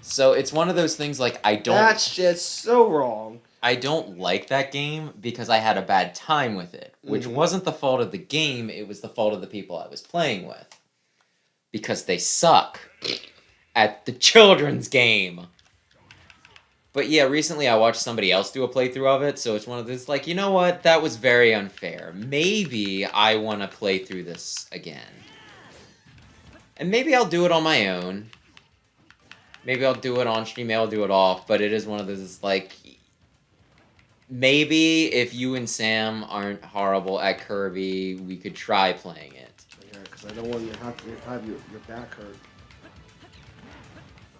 So it's one of those things like I don't...
That's just so wrong.
I don't like that game because I had a bad time with it, which wasn't the fault of the game, it was the fault of the people I was playing with. Because they suck at the children's game. But yeah, recently I watched somebody else do a playthrough of it, so it's one of those, like, you know what, that was very unfair. Maybe I want to play through this again. And maybe I'll do it on my own. Maybe I'll do it on stream, maybe I'll do it off, but it is one of those, like... Maybe if you and Sam aren't horrible at Kirby, we could try playing it.
Yeah, because I don't want you to have your back hurt.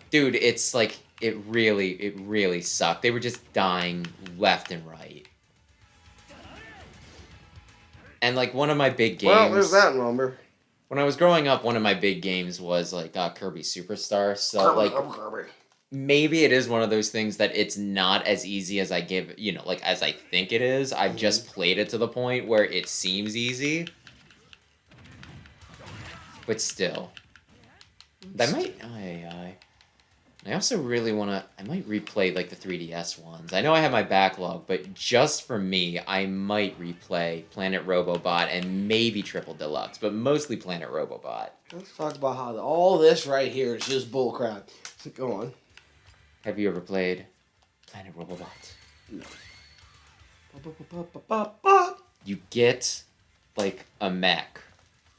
Dude, it's like, it really sucked. They were just dying left and right. And like, one of my big games...
Well, there's that number.
When I was growing up, one of my big games was like Kirby Superstar, so like...
Kirby.
Maybe it is one of those things that it's not as easy as I give, like, as I think it is. I've just played it to the point where it seems easy. But still. I might... I also really want to... I might replay, like, the 3DS ones. I know I have my backlog, but just for me, I might replay Planet Robobot and maybe Triple Deluxe, but mostly Planet Robobot.
Let's talk about how all this right here is just bullcrap. Go on.
Have you ever played Planet Robobot?
No.
You get, like, a mech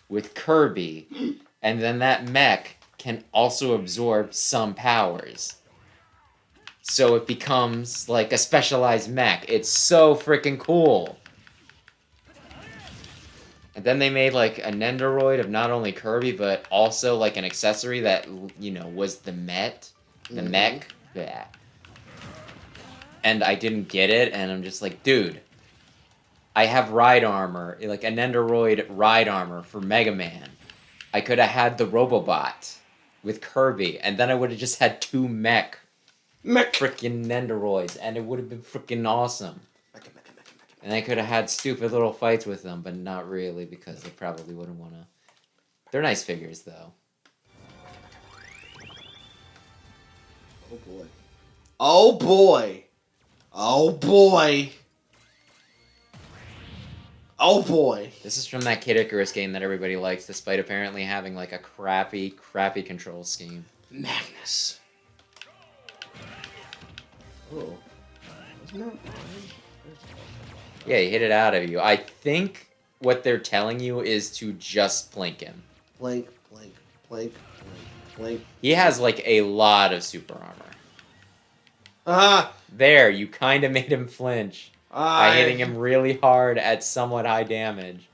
with Kirby, and then that mech can also absorb some powers. So it becomes, like, a specialized mech. It's so freaking cool. And then they made, like, a Nendoroid of not only Kirby, but also, like, an accessory that, was the mech. Yeah. And I didn't get it, and I'm just like, dude, I have ride armor, like a Nendoroid ride armor for Mega Man. I could have had the Robobot with Kirby, and then I would have just had 2 freaking Nendoroids, and it would have been freaking awesome. And I could have had stupid little fights with them, but not really, because they probably wouldn't want to. They're nice figures, though.
Oh boy. Oh boy. Oh boy. Oh boy.
This is from that Kid Icarus game that everybody likes, despite apparently having like a crappy control scheme.
Magnus. Oh. Wasn't that mine?
Yeah, he hit it out of you. I think what they're telling you is to just blink him.
Blink, blink, blink, blink, blink.
He has like a lot of super armor.
Ah!
There, you kind of made him flinch by hitting him really hard at somewhat high damage.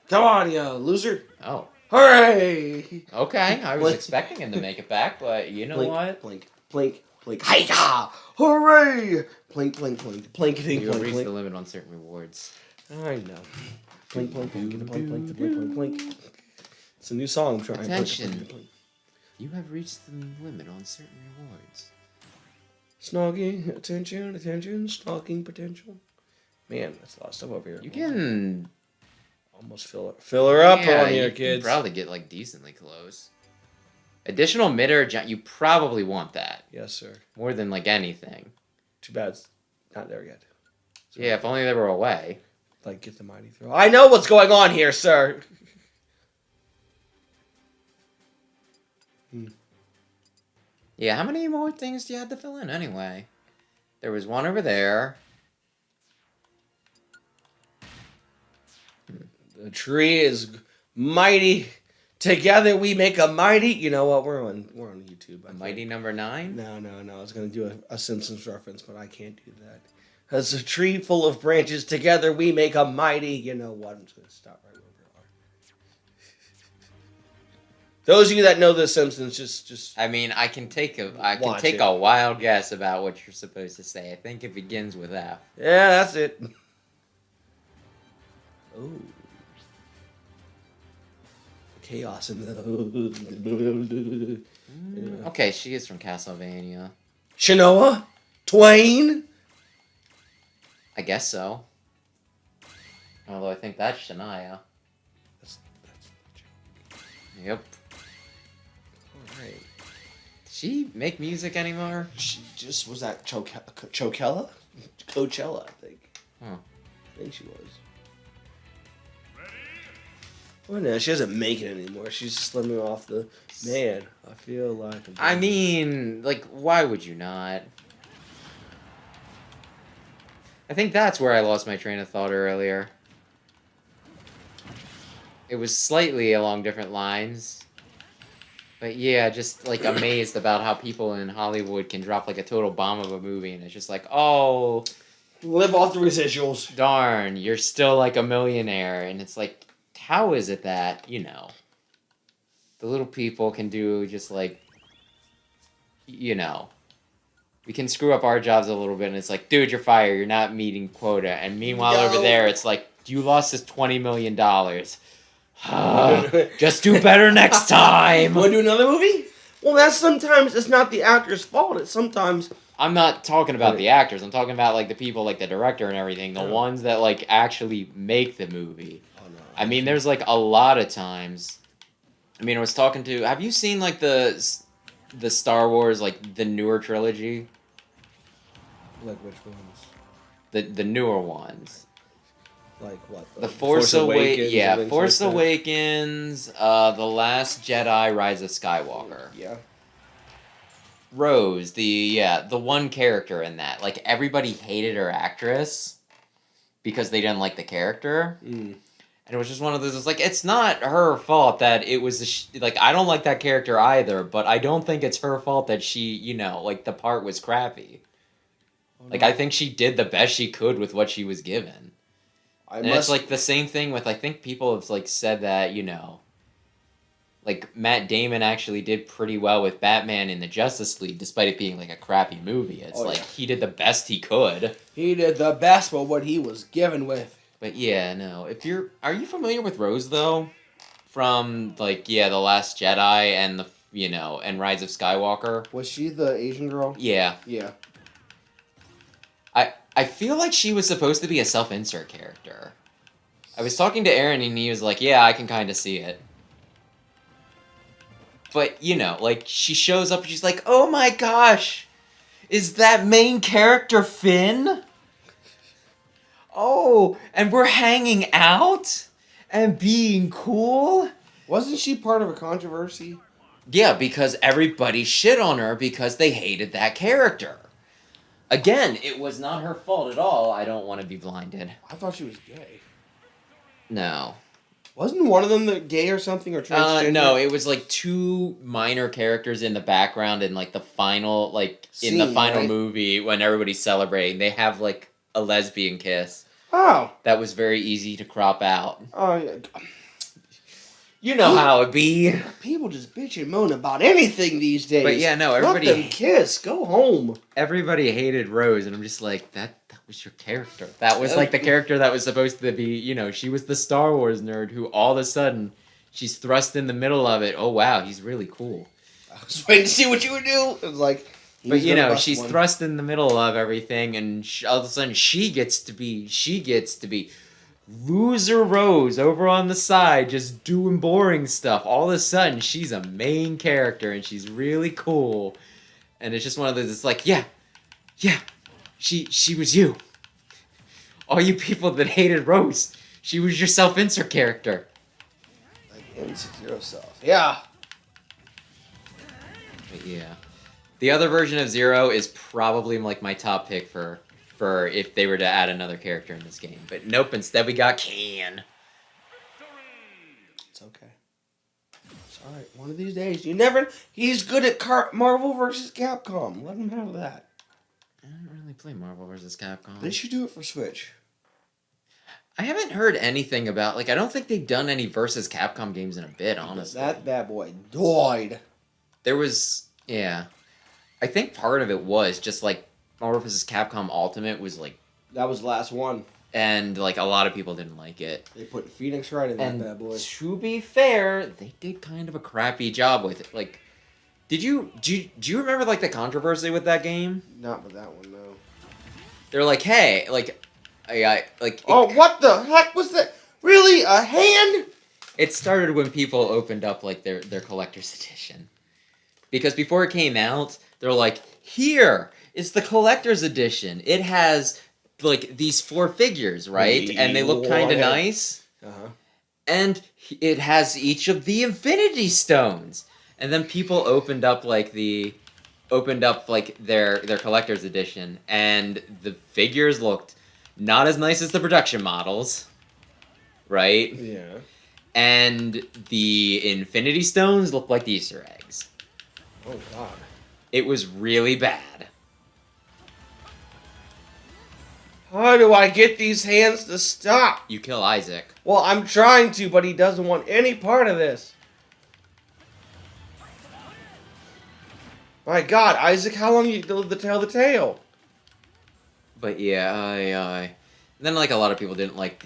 Come on, you loser.
Oh.
Hooray!
Okay, I was expecting him to make it back, but you know
blink,
what?
Blink, blink, blink. Hi-ya! Hooray! Blink, blink, blink, blink, blink,
You'll
blink,
reach
blink.
the limit on certain rewards.
I know. Blink, blink, blink, blink, blink, blink, blink, blink. It's a new song. I'm trying.
Attention.
Blink, blink, blink.
You have reached the limit on certain rewards.
Snogging, attention, stalking potential. Man, that's a lot of stuff over here.
You can
almost fill her up
yeah,
on here,
you
kids.
Can probably get like decently close. Additional mid-air jump, you probably want that.
Yes, sir.
More than like anything.
Too bad it's not there yet.
So yeah, if only they were away.
Like, get the mighty throw. I know what's going on here, sir.
Yeah, how many more things do you have to fill in anyway? There was one over there.
The tree is mighty. Together we make a mighty. You know what? We're on YouTube.
Mighty number 9?
No. I was gonna do a Simpsons reference, but I can't do that. As a tree full of branches, together we make a mighty. You know what? I'm just gonna stop right where we are. Those of you that know the Simpsons, just.
I mean, I can take a
it.
wild guess about what you're supposed to say. I think it begins with F.
Yeah, that's it. Oh. Chaos in the. Yeah.
Okay, she is from Castlevania.
Shanoa? Twain?
I guess so. Although I think that's Shania.
That's
Yep.
alright.
Did she make music anymore?
She just was at Coachella? Coachella, I think.
Huh.
I think she was. Well, no, she doesn't make it anymore. She's slimming off the... Man, I feel like...
I mean, like, why would you not? I think that's where I lost my train of thought earlier. It was slightly along different lines. But yeah, just, like, amazed about how people in Hollywood can drop, like, a total bomb of a movie, and it's just like, oh...
Live off the residuals.
Darn, you're still, like, a millionaire, and it's like... How is it that, you know, the little people can do just like, you know, we can screw up our jobs a little bit and it's like, dude, you're fired, you're not meeting quota. And meanwhile over there, it's like, you lost this $20 million. Just do better next time.
Want to do another movie? Well, that's sometimes, it's not the actor's fault. It's sometimes...
I'm not talking about the actors. I'm talking about, like, the people, like, the director and everything. The ones that, like, actually make the movie. I mean, there's, like, a lot of times. I mean, I was talking to... Have you seen, like, the Star Wars, like, the newer trilogy?
Like which ones?
The newer ones.
Like what?
The Force Awakens. Yeah, Force
like
Awakens, The Last Jedi, Rise of Skywalker.
Yeah.
Rose, the one character in that. Like, everybody hated her actress because they didn't like the character. And it was just one of those, it's like, it's not her fault that it was, like, I don't like that character either, but I don't think it's her fault that she, you know, like, the part was crappy. Like, I think she did the best she could with what she was given. It's, like, the same thing with, I think people have, like, said that, you know, like, Matt Damon actually did pretty well with Batman in the Justice League, despite it being, like, a crappy movie. It's he did the best he could.
He did the best with what he was given with.
But yeah, no. Are you familiar with Rose though? From like The Last Jedi and and Rise of Skywalker?
Was she the Asian girl?
Yeah.
Yeah.
I feel like she was supposed to be a self-insert character. I was talking to Aaron and he was like, "Yeah, I can kind of see it." But, like she shows up and she's like, "Oh my gosh. Is that main character Finn? Oh, and we're hanging out and being cool?"
Wasn't she part of a controversy?
Yeah, because everybody shit on her because they hated that character. Again, it was not her fault at all. I don't want to be blinded.
I thought she was gay.
No.
Wasn't one of them the gay or something or transgender?
No, it was like two minor characters in the background in like the final, in the final movie when everybody's celebrating. They have like a lesbian kiss.
Oh.
That was very easy to crop out.
Oh, yeah.
You know how it be.
People just bitch and moan about anything these days.
But yeah, no, everybody...
Let them kiss. Go home.
Everybody hated Rose, and I'm just like, that was your character. That was like the character that was supposed to be, she was the Star Wars nerd who all of a sudden, she's thrust in the middle of it. Oh, wow, he's really cool.
I was waiting to see what you would do. It was like...
But, she's thrust in the middle of everything, and all of a sudden she gets to be loser Rose over on the side, just doing boring stuff. All of a sudden, she's a main character, and she's really cool. And it's just one of those, it's like, yeah, she was you. All you people that hated Rose, she was your self-insert character.
Like insecure self. Yeah.
But yeah. The other version of Zero is probably like my top pick for if they were to add another character in this game. But nope, instead we got Can.
It's okay. It's alright. One of these days. He's good at Marvel vs. Capcom. Let him have that.
I don't really play Marvel vs. Capcom.
They should do it for Switch.
I haven't heard anything about, I don't think they've done any versus Capcom games in a bit, honestly.
That bad boy died.
There was, yeah. I think part of it was just, Marvel vs. Capcom Ultimate was,
That was the last one.
And, a lot of people didn't like it.
They put Phoenix Wright in that bad boy.
To be fair, they did kind of a crappy job with it. Do you remember like the controversy with that game?
Not with that one, no.
They're like, hey, like,
Oh, what the heck was that? Really, a hand?
It started when people opened up like their collector's edition, because before it came out, they're like, here is the collector's edition. It has like these 4 figures, right? And they look kind of nice.
Uh-huh.
And it has each of the Infinity Stones. And then people opened up their collector's edition, and the figures looked not as nice as the production models, right?
Yeah.
And the Infinity Stones looked like the Easter eggs.
Oh God.
It was really bad.
How do I get these hands to stop?
You kill Isaac.
Well, I'm trying to, but he doesn't want any part of this. My God, Isaac, how long you to tell the tale?
But yeah, then like a lot of people didn't like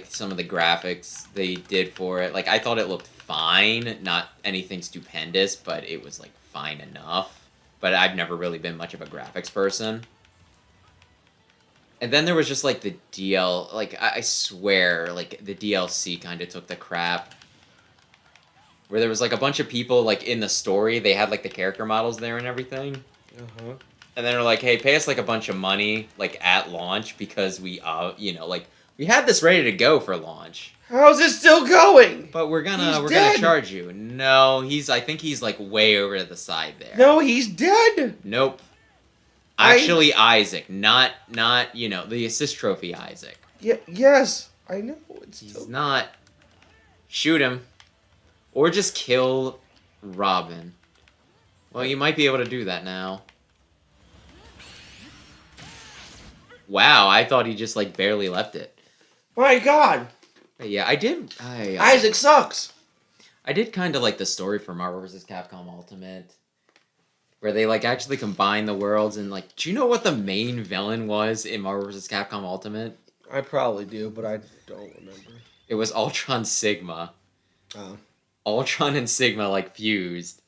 some of the graphics they did for it. Like I thought it looked fine, not anything stupendous, but it was like fine enough. But I've never really been much of a graphics person. And then there was just like the I swear, like the DLC kind of took the crap. Where there was like a bunch of people like in the story, they had like the character models there and everything.
Uh-huh.
And then they're like, hey, pay us like a bunch of money like at launch because we like we had this ready to go for launch.
How's it still going?
But we're gonna charge you. No, I think he's like way over to the side there.
No, he's dead.
Nope. Actually, Isaac, not the assist trophy Isaac.
Yeah, yes, I know.
He's not. Shoot him. Or just kill Robin. Well, you might be able to do that now. Wow, I thought he just like barely left it.
My God.
But yeah, I did.
Isaac sucks.
I did kind of like the story for Marvel vs. Capcom Ultimate, where they like actually combine the worlds and like. Do you know what the main villain was in Marvel vs. Capcom Ultimate?
I probably do, but I don't remember.
It was Ultron Sigma.
Oh.
Ultron and Sigma like fused.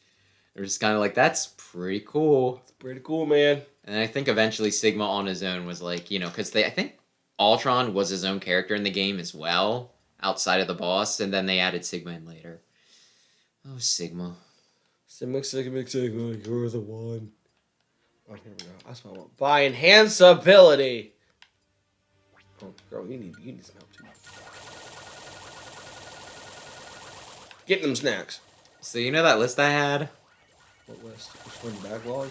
They're just kind of like, that's pretty cool.
It's pretty cool, man.
And I think eventually Sigma on his own was like, because I think Ultron was his own character in the game as well, outside of the boss, and then they added Sigma in later. Oh, Sigma.
Sigma, you're the one. Oh, here we go. That's what I want. By enhance ability. Oh, girl, you need some help too. Get them snacks.
So you know that list I had?
What list? Which one? Backlog?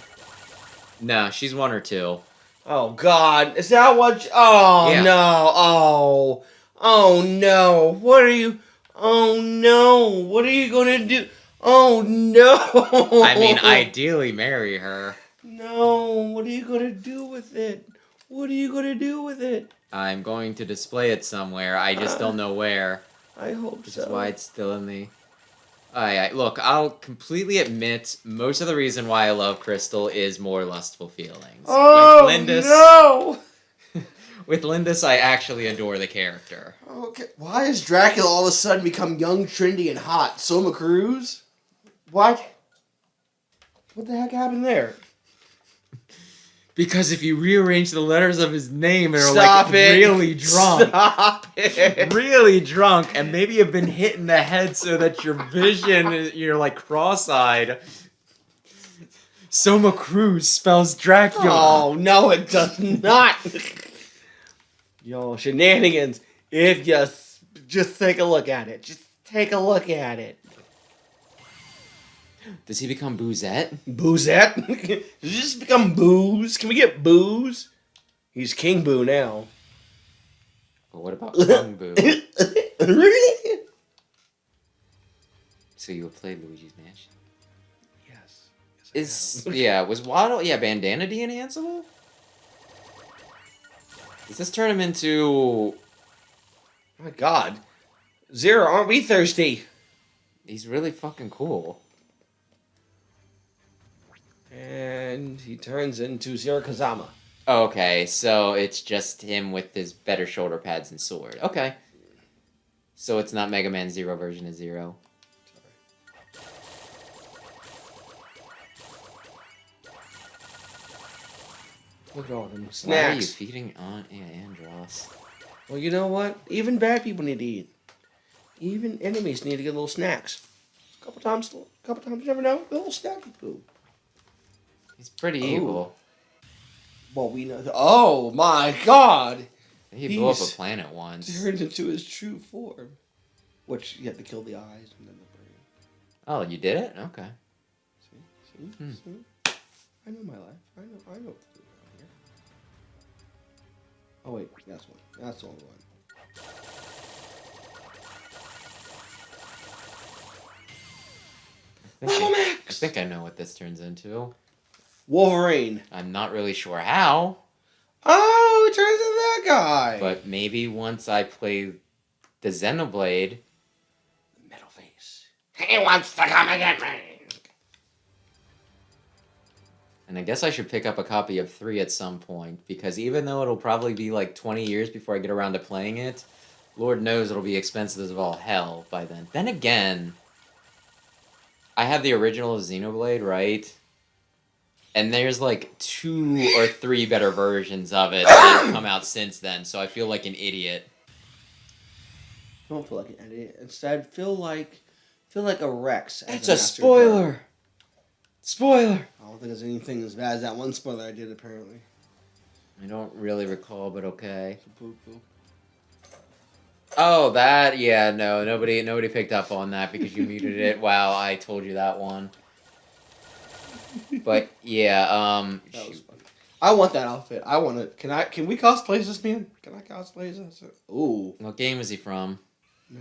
No, she's 1 or 2.
Oh God, is that what? Oh
yeah.
No! Oh no! What are you? Oh no! What are you gonna do? Oh no!
I mean, ideally marry her.
No! What are you gonna do with it? What are you gonna do with it?
I'm going to display it somewhere. I just don't know where.
I hope
Which
so.
is why it's still in the... Look, I'll completely admit, most of the reason why I love Crystal is more lustful feelings.
Oh, no!
With Lindis, I actually adore the character.
Okay, why has Dracula all of a sudden become young, trendy, and hot? Soma Cruz? What? What the heck happened there?
Because if you rearrange the letters of his name, they're really drunk.
Stop it!
Really drunk, and maybe you've been hit in the head so that your vision, you're like cross-eyed. Soma Cruz spells Dracula.
Oh, no, it does not. Yo, shenanigans. If you just take a look at it. Just take a look at it.
Does he become Boozette?
Boozette? Does he just become Booze? Can we get Booze? He's King Boo now.
But what about Kung Boo? So you would play Luigi's Mansion?
Yes.
Was Waddle Bandana de-enhanceable? Does this turn him into...
My God. Zero, aren't we thirsty?
He's really fucking cool.
And he turns into Zero Kazama.
Okay, so it's just him with his better shoulder pads and sword. Okay. So it's not Mega Man Zero version of Zero.
Look at all them
Why are you
snacks.
feeding Aunt Andros?
Well, you know what? Even bad people need to eat. Even enemies need to get little snacks. A couple times, you never know. A little snacky poo.
He's pretty
Oh.
evil.
Well, we know. Oh my God!
He blew up a planet once.
Turned into his true form, which you have to kill the eyes and then the brain.
Oh, you did it? Okay.
See? I know my life. I know what to do around here. Oh wait, that's one. That's the only one.
I think I know what this turns into.
Wolverine.
I'm not really sure how,
Oh, it turns into that guy.
but maybe once I play the Xenoblade.
Metal face. He wants to come and get me.
And I guess I should pick up a copy of 3 at some point, because even though it'll probably be like 20 years before I get around to playing it, Lord knows it'll be expensive as all hell by then. Then again, I have the original Xenoblade, right? And there's like 2 or 3 better versions of it that have come out since then, so I feel like an idiot.
Don't feel like an idiot. Instead, feel like a Rex.
It's a spoiler! Spoiler!
I don't think there's anything as bad as that one spoiler I did, apparently.
I don't really recall, but okay.
Poo-poo.
Oh, that, yeah, no, nobody picked up on that because you muted it. Wow, I told you that one. But yeah,
That was funny. I want that outfit. I want it. Can we cosplay this man? Can I cosplay this? Ooh.
what game is he from?
No,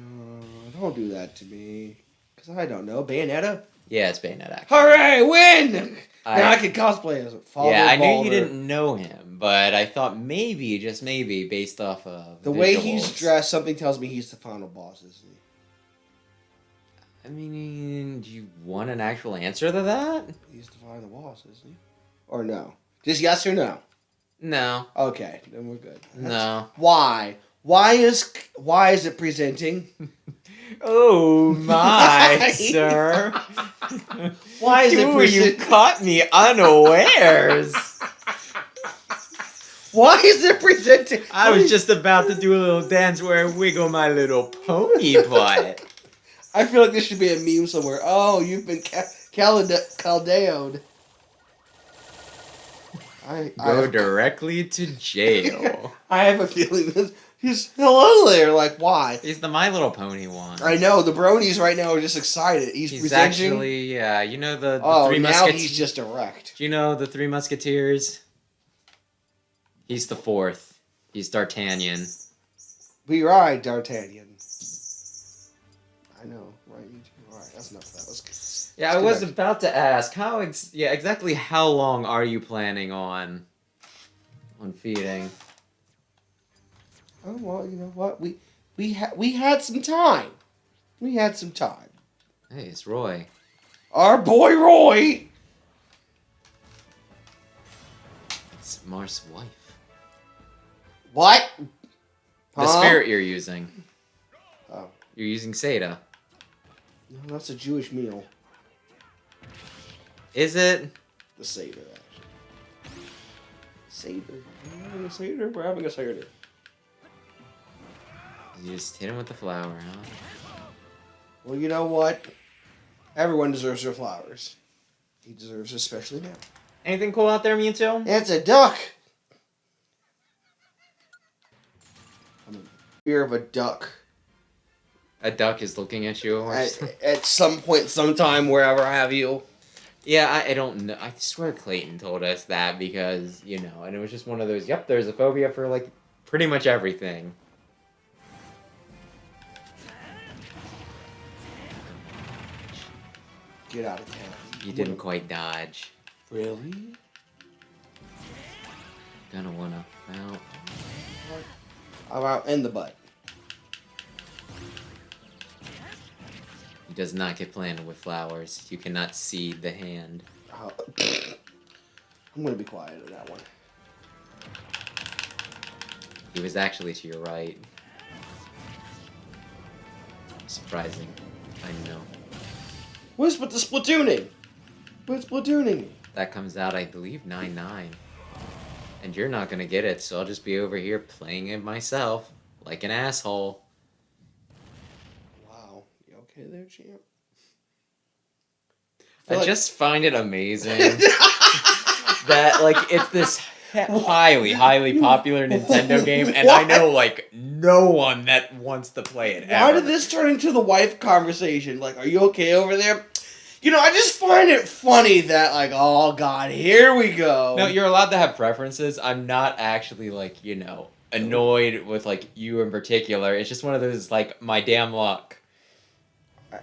don't do that to me. Because I don't know. Bayonetta?
Yeah, it's Bayonetta, actually.
Hooray! Win! Now I can cosplay as Father
Yeah, I knew
Balder.
you didn't know him, but I thought maybe, just maybe, based off of
The way
visuals.
he's dressed, something tells me he's the final boss, isn't he?
I mean, do you want an actual answer to that?
He's the final boss, isn't he? Or no? Just yes or no?
No.
Okay, then we're good.
No.
Why? Why is it presenting?
Oh my, sir.
Why is it
You
presenting?
caught me unawares.
Why is it presenting?
I was just about to do a little dance where I wiggle my little pony butt.
I feel like this should be a meme somewhere. Oh, you've been caldeoed.
Go directly to jail.
I have a feeling that he's hello there. Like, why?
He's the My Little Pony one.
I know the bronies right now are just excited. He's presenting.
Actually, yeah. You know the
Oh,
Three
now
Musketeers.
he's just erect.
Do you know the Three Musketeers? He's the 4th. He's D'Artagnan.
Be right, D'Artagnan. I know, right? Me too. All right, that's enough of that.
Yeah, I was about to ask exactly how long are you planning on feeding?
Oh well, you know what? We had some time. We had some time.
Hey, it's Roy.
Our boy Roy.
It's Marth's wife.
What?
The spirit you're using.
Oh,
You're using Seda.
no, that's a Jewish meal.
Is it?
The Seder, actually. Seder. We're having a Seder? We're having a Seder.
You just hit him with the flower, huh?
Well, you know what? Everyone deserves their flowers. He deserves it, especially now.
Anything cool out there, Mewtwo?
It's a duck! I'm in fear of a duck.
A duck is looking at you. Or
At some point, sometime, wherever I have you.
Yeah, I don't know. I swear Clayton told us that because, you know, and it was just one of those, yep, there's a phobia for, like, pretty much everything.
Get out of town.
You didn't quite dodge.
Really?
Gonna wanna. Well,
I'm out in the butt.
he does not get planted with flowers. You cannot seed the hand.
I'm gonna be quiet on that one.
He was actually to your right. Surprising. I know.
What's with the splatooning? What's splatooning?
That comes out, I believe, 9/9. And you're not gonna get it, so I'll just be over here playing it myself, like an asshole.
Wow. You okay there, champ?
I just find it amazing that, like, it's this highly popular Nintendo game, and I know, like, no one that wants to play it
Why
ever.
did this turn into the wife conversation? Like, are you okay over there? You know, I just find it funny that, like, oh, God, here we go.
No, you're allowed to have preferences. I'm not actually, like, you know, annoyed with, like, you in particular. It's just one of those, like, my damn luck.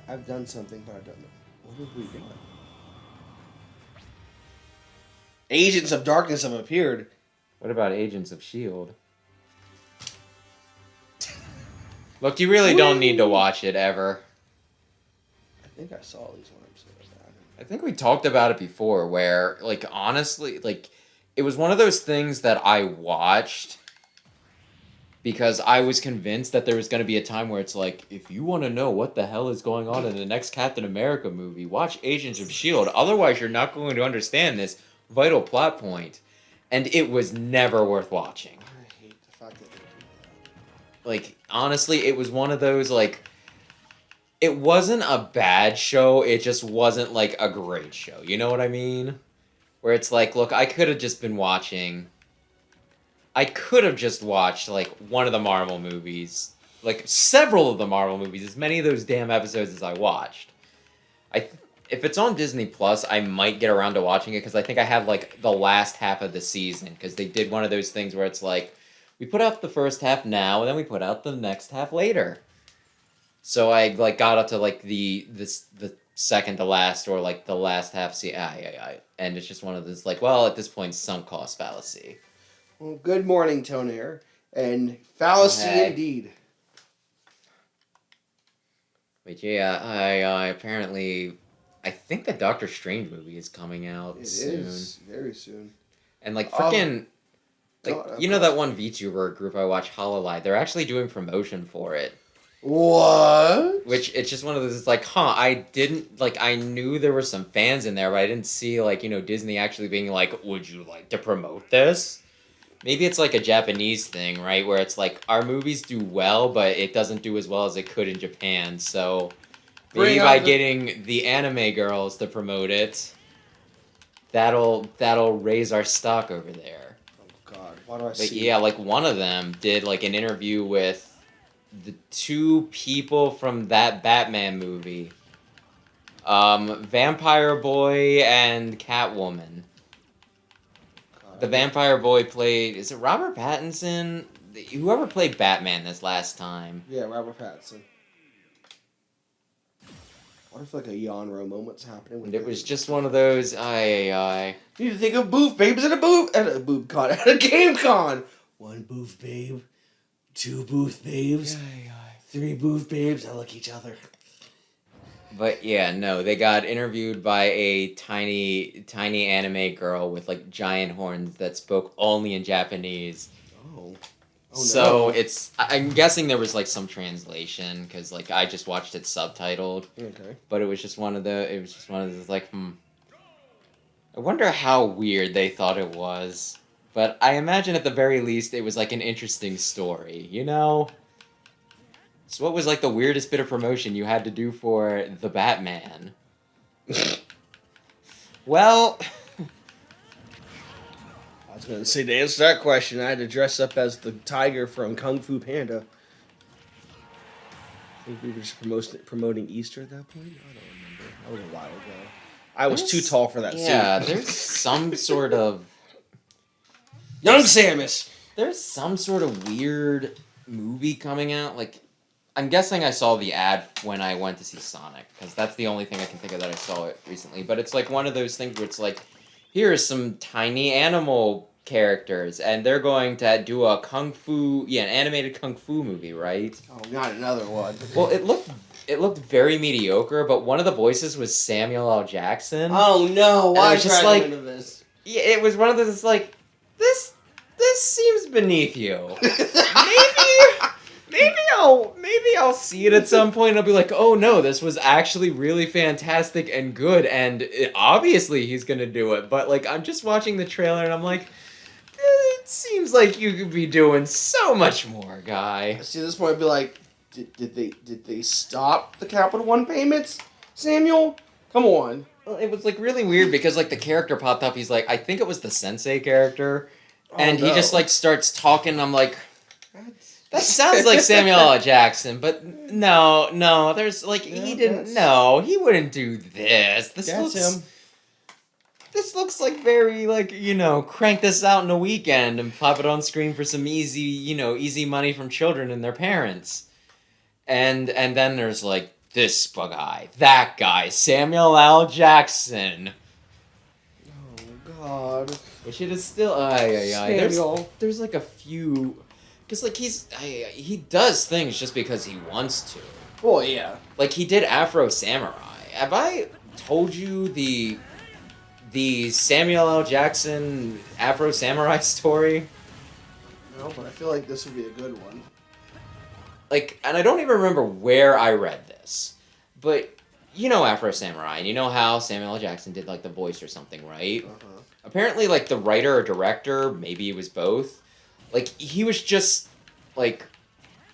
I've done something, but I don't know. What have we done? Agents of Darkness have appeared.
What about Agents of S.H.I.E.L.D.? Look, you really don't need to watch it ever.
I think I saw at least one episode of that.
I think we talked about it before where, like, honestly, like, it was one of those things that I watched because I was convinced that there was going to be a time where it's like, if you want to know what the hell is going on in the next Captain America movie, watch Agents of S.H.I.E.L.D. Otherwise, you're not going to understand this vital plot point. And it was never worth watching.
I hate the fact that they do that.
Like, honestly, it was one of those, like, it wasn't a bad show, it just wasn't, like, a great show. You know what I mean? Where it's like, look, I could have just watched, like, one of the Marvel movies. Like, several of the Marvel movies, as many of those damn episodes as I watched. If it's on Disney Plus, I might get around to watching it, because I think I have, like, the last half of the season, because they did one of those things where it's like, we put out the first half now, and then we put out the next half later. So I, like, got up to, like, the second to last, or, like, the last half, and it's just one of those, like, well, at this point, sunk cost fallacy.
Well, good morning, Tonair. And fallacy indeed.
But yeah, I apparently, I think the Doctor Strange movie is coming out soon. It is,
very soon.
And, like, freaking, you know that one VTuber group I watch, Hololive? They're actually doing promotion for it.
What?
Which, it's just one of those, it's like, I didn't, like, I knew there were some fans in there, but I didn't see, like, you know, Disney actually being like, would you like to promote this? Maybe it's like a Japanese thing, right? Where it's like, our movies do well, but it doesn't do as well as it could in Japan, so maybe by getting the anime girls to promote it, that'll raise our stock over there.
Oh, God. Why do I
But
see
yeah, like, one of them did, like, an interview with the two people from that Batman movie. Vampire Boy and Catwoman. The Vampire Boy played... Is it Robert Pattinson? Whoever played Batman this last time.
Yeah, Robert Pattinson. What if, like, a Yanro moment's happening?
And it was just one of those...
You need to think of booth babes at a booth con. At a game con. One booth babe. Two booth babes. Three booth babes that look each other.
But yeah, no, they got interviewed by a tiny anime girl with, like, giant horns that spoke only in Japanese.
Oh.
So I'm guessing there was, like, some translation, because, like, I just watched it subtitled.
Okay.
But it was just one of those, like, I wonder how weird they thought it was. But I imagine at the very least it was, like, an interesting story, you know? So what was, like, the weirdest bit of promotion you had to do for the Batman? Well...
I was going to say, to answer that question, I had to dress up as the tiger from Kung Fu Panda. I think we were just promoting Easter at that point? I don't remember. That was a while ago. I was too tall for that suit.
Yeah, there's some sort of...
Young Samus!
There's some sort of weird movie coming out. Like, I'm guessing I saw the ad when I went to see Sonic, because that's the only thing I can think of that I saw it recently. But it's like one of those things where it's like, here are some tiny animal characters, and they're going to do a an animated kung fu movie, right?
Oh, not another one.
Well, it looked very mediocre, but one of the voices was Samuel L. Jackson.
Oh no! Why
just
like into this?
Yeah, it was one of those. It's like this seems beneath you. Maybe I'll see it at some point and I'll be like, oh no, this was actually really fantastic and good, and obviously he's gonna do it. But like, I'm just watching the trailer and I'm like, Seems like you could be doing so much more, guy.
See, at this point, I'd be like, did they stop the Capital One payments, Samuel? Come on.
Well, it was like really weird because like the character popped up. He's like, I think it was the sensei character, and he just like starts talking. I'm like, that sounds like Samuel L. Jackson, but no. There's like he didn't. No, he wouldn't do this.
That's him.
This looks like very like crank this out in a weekend and pop it on screen for some easy money from children and their parents, and then there's like. This guy, that guy, Samuel L. Jackson.
Oh God!
Which it is still,
Samuel.
There's like a few, because like he does things just because he wants to.
Well, yeah.
Like he did Afro Samurai. Have I told you the Samuel L. Jackson Afro Samurai story?
No, but I feel like this would be a good one.
Like, and I don't even remember where I read this, but you know Afro Samurai, and you know how Samuel L. Jackson did like the voice or something, right?
Uh-huh.
Apparently, like the writer or director, maybe it was both. Like he was just like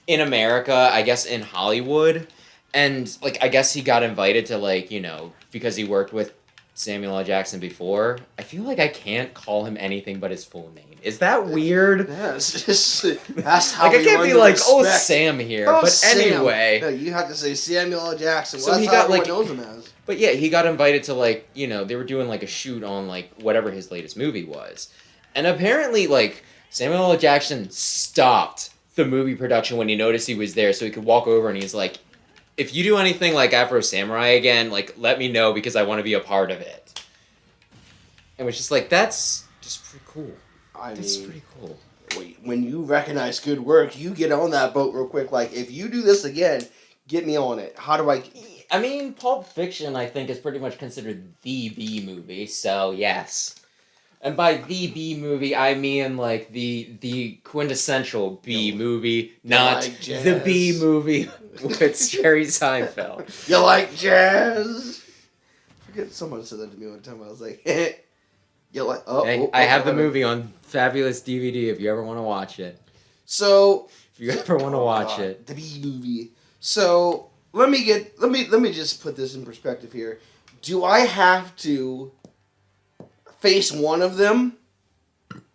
in America, I guess in Hollywood, and like I guess he got invited to like because he worked with Samuel L. Jackson before. I feel like I can't call him anything but his full name. Is that weird?
Yeah, that's how
like I can't be like,
respect.
Sam here.
Oh,
but
Sam.
anyway,
No, you have to say Samuel L. Jackson. Well,
So
that's
he
how
got,
everyone
like-
knows him as.
but yeah, he got invited to like they were doing like a shoot on like whatever his latest movie was, and apparently like Samuel L. Jackson stopped the movie production when he noticed he was there, so he could walk over and he's like, if you do anything like Afro Samurai again, like let me know because I want to be a part of it. And it was just like that's just pretty cool. That's pretty cool.
Wait, when you recognize good work, you get on that boat real quick. Like, if you do this again, get me on it. How do I...
I mean, Pulp Fiction, I think, is pretty much considered the B movie, so yes. And by the B movie, I mean, like, the quintessential B movie, not
like jazz.
the B movie with Jerry Seinfeld.
You like jazz? I forget someone said that to me one time. I was like, you like...
I have the movie on fabulous DVD if you ever want to watch it.
So...
If you ever want to watch it.
The B movie. So... Let me just put this in perspective here. Do I have to face one of them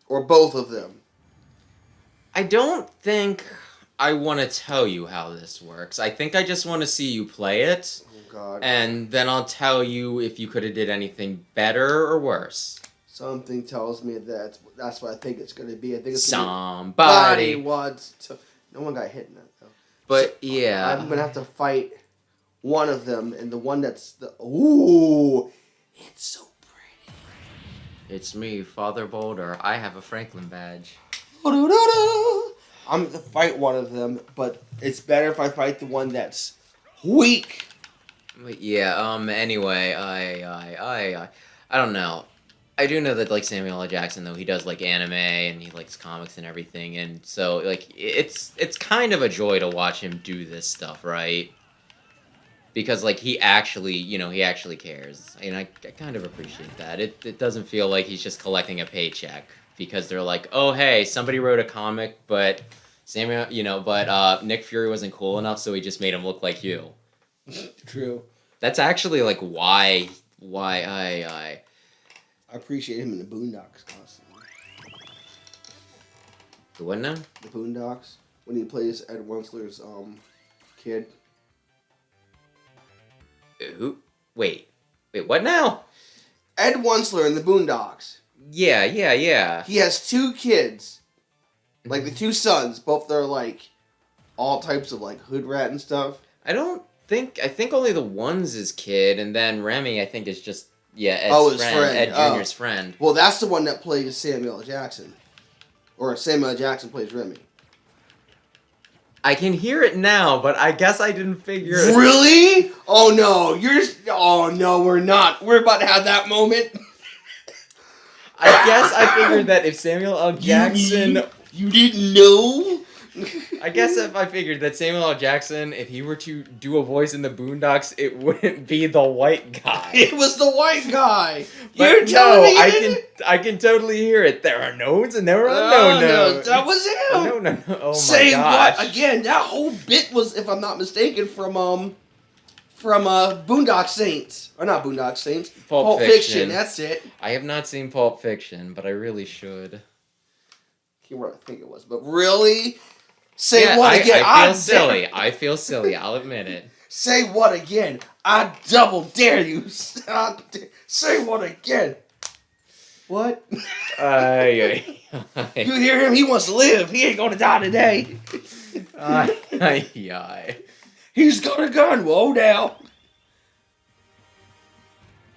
or both of them?
I don't think I want to tell you how this works. I think I just want to see you play it.
Oh God.
And then I'll tell you if you could have did anything better or worse.
Something tells me that's what I think it's going to be. I think it's
somebody
wants to. No one got hit in that though.
But yeah,
I'm gonna have to fight one of them, and the one that's the it's so pretty.
it's me, Father Boulder. I have a Franklin badge.
I'm gonna fight one of them, but it's better if I fight the one that's weak.
But yeah. Anyway, I don't know. I do know that like Samuel L. Jackson though he does like anime and he likes comics and everything, and so like it's kind of a joy to watch him do this stuff, right? Because like he actually cares, and I kind of appreciate that. It doesn't feel like he's just collecting a paycheck because they're like, oh hey, somebody wrote a comic, but Nick Fury wasn't cool enough, so he just made him look like you.
True.
That's actually like why I
appreciate him in the Boondocks constantly.
The what now?
The Boondocks, when he plays Ed Wensler's kid.
Who? Wait, what now?
Ed Wensler in the Boondocks.
Yeah.
He has two kids, like the two sons. Both they're like all types of like hood rat and stuff.
I think only the one's his kid, and then Remy I think is just Ed's
his friend.
Ed Jr.'s friend.
Well, that's the one that plays Samuel L. Jackson, or Samuel L. Jackson plays Remy.
I can hear it now, but I guess I didn't figure it.
Really? Oh no, we're not. We're about to have that moment.
I guess I figured that if Samuel L. Jackson...
You didn't know?
I guess if I figured that Samuel L. Jackson, if he were to do a voice in the Boondocks, it wouldn't be the white guy.
It was the white guy.
But
You're telling me
I can totally hear it. There are no's and there are
no,
no.
that was him.
No. Oh
Say
my gosh.
what again? That whole bit was, if I'm not mistaken, from Boondock Saints, or not Boondock Saints,
Pulp Fiction.
That's it.
I have not seen Pulp Fiction, but I really should.
Can't remember what I think it was, but really, say
Yeah,
what again?
I feel silly. I feel silly. I'll admit it.
Say what again? I double dare you. Say what again? What?
Ay.
You hear him? He wants to live. He ain't gonna die today.
Ay.
He's got a gun. Whoa, now.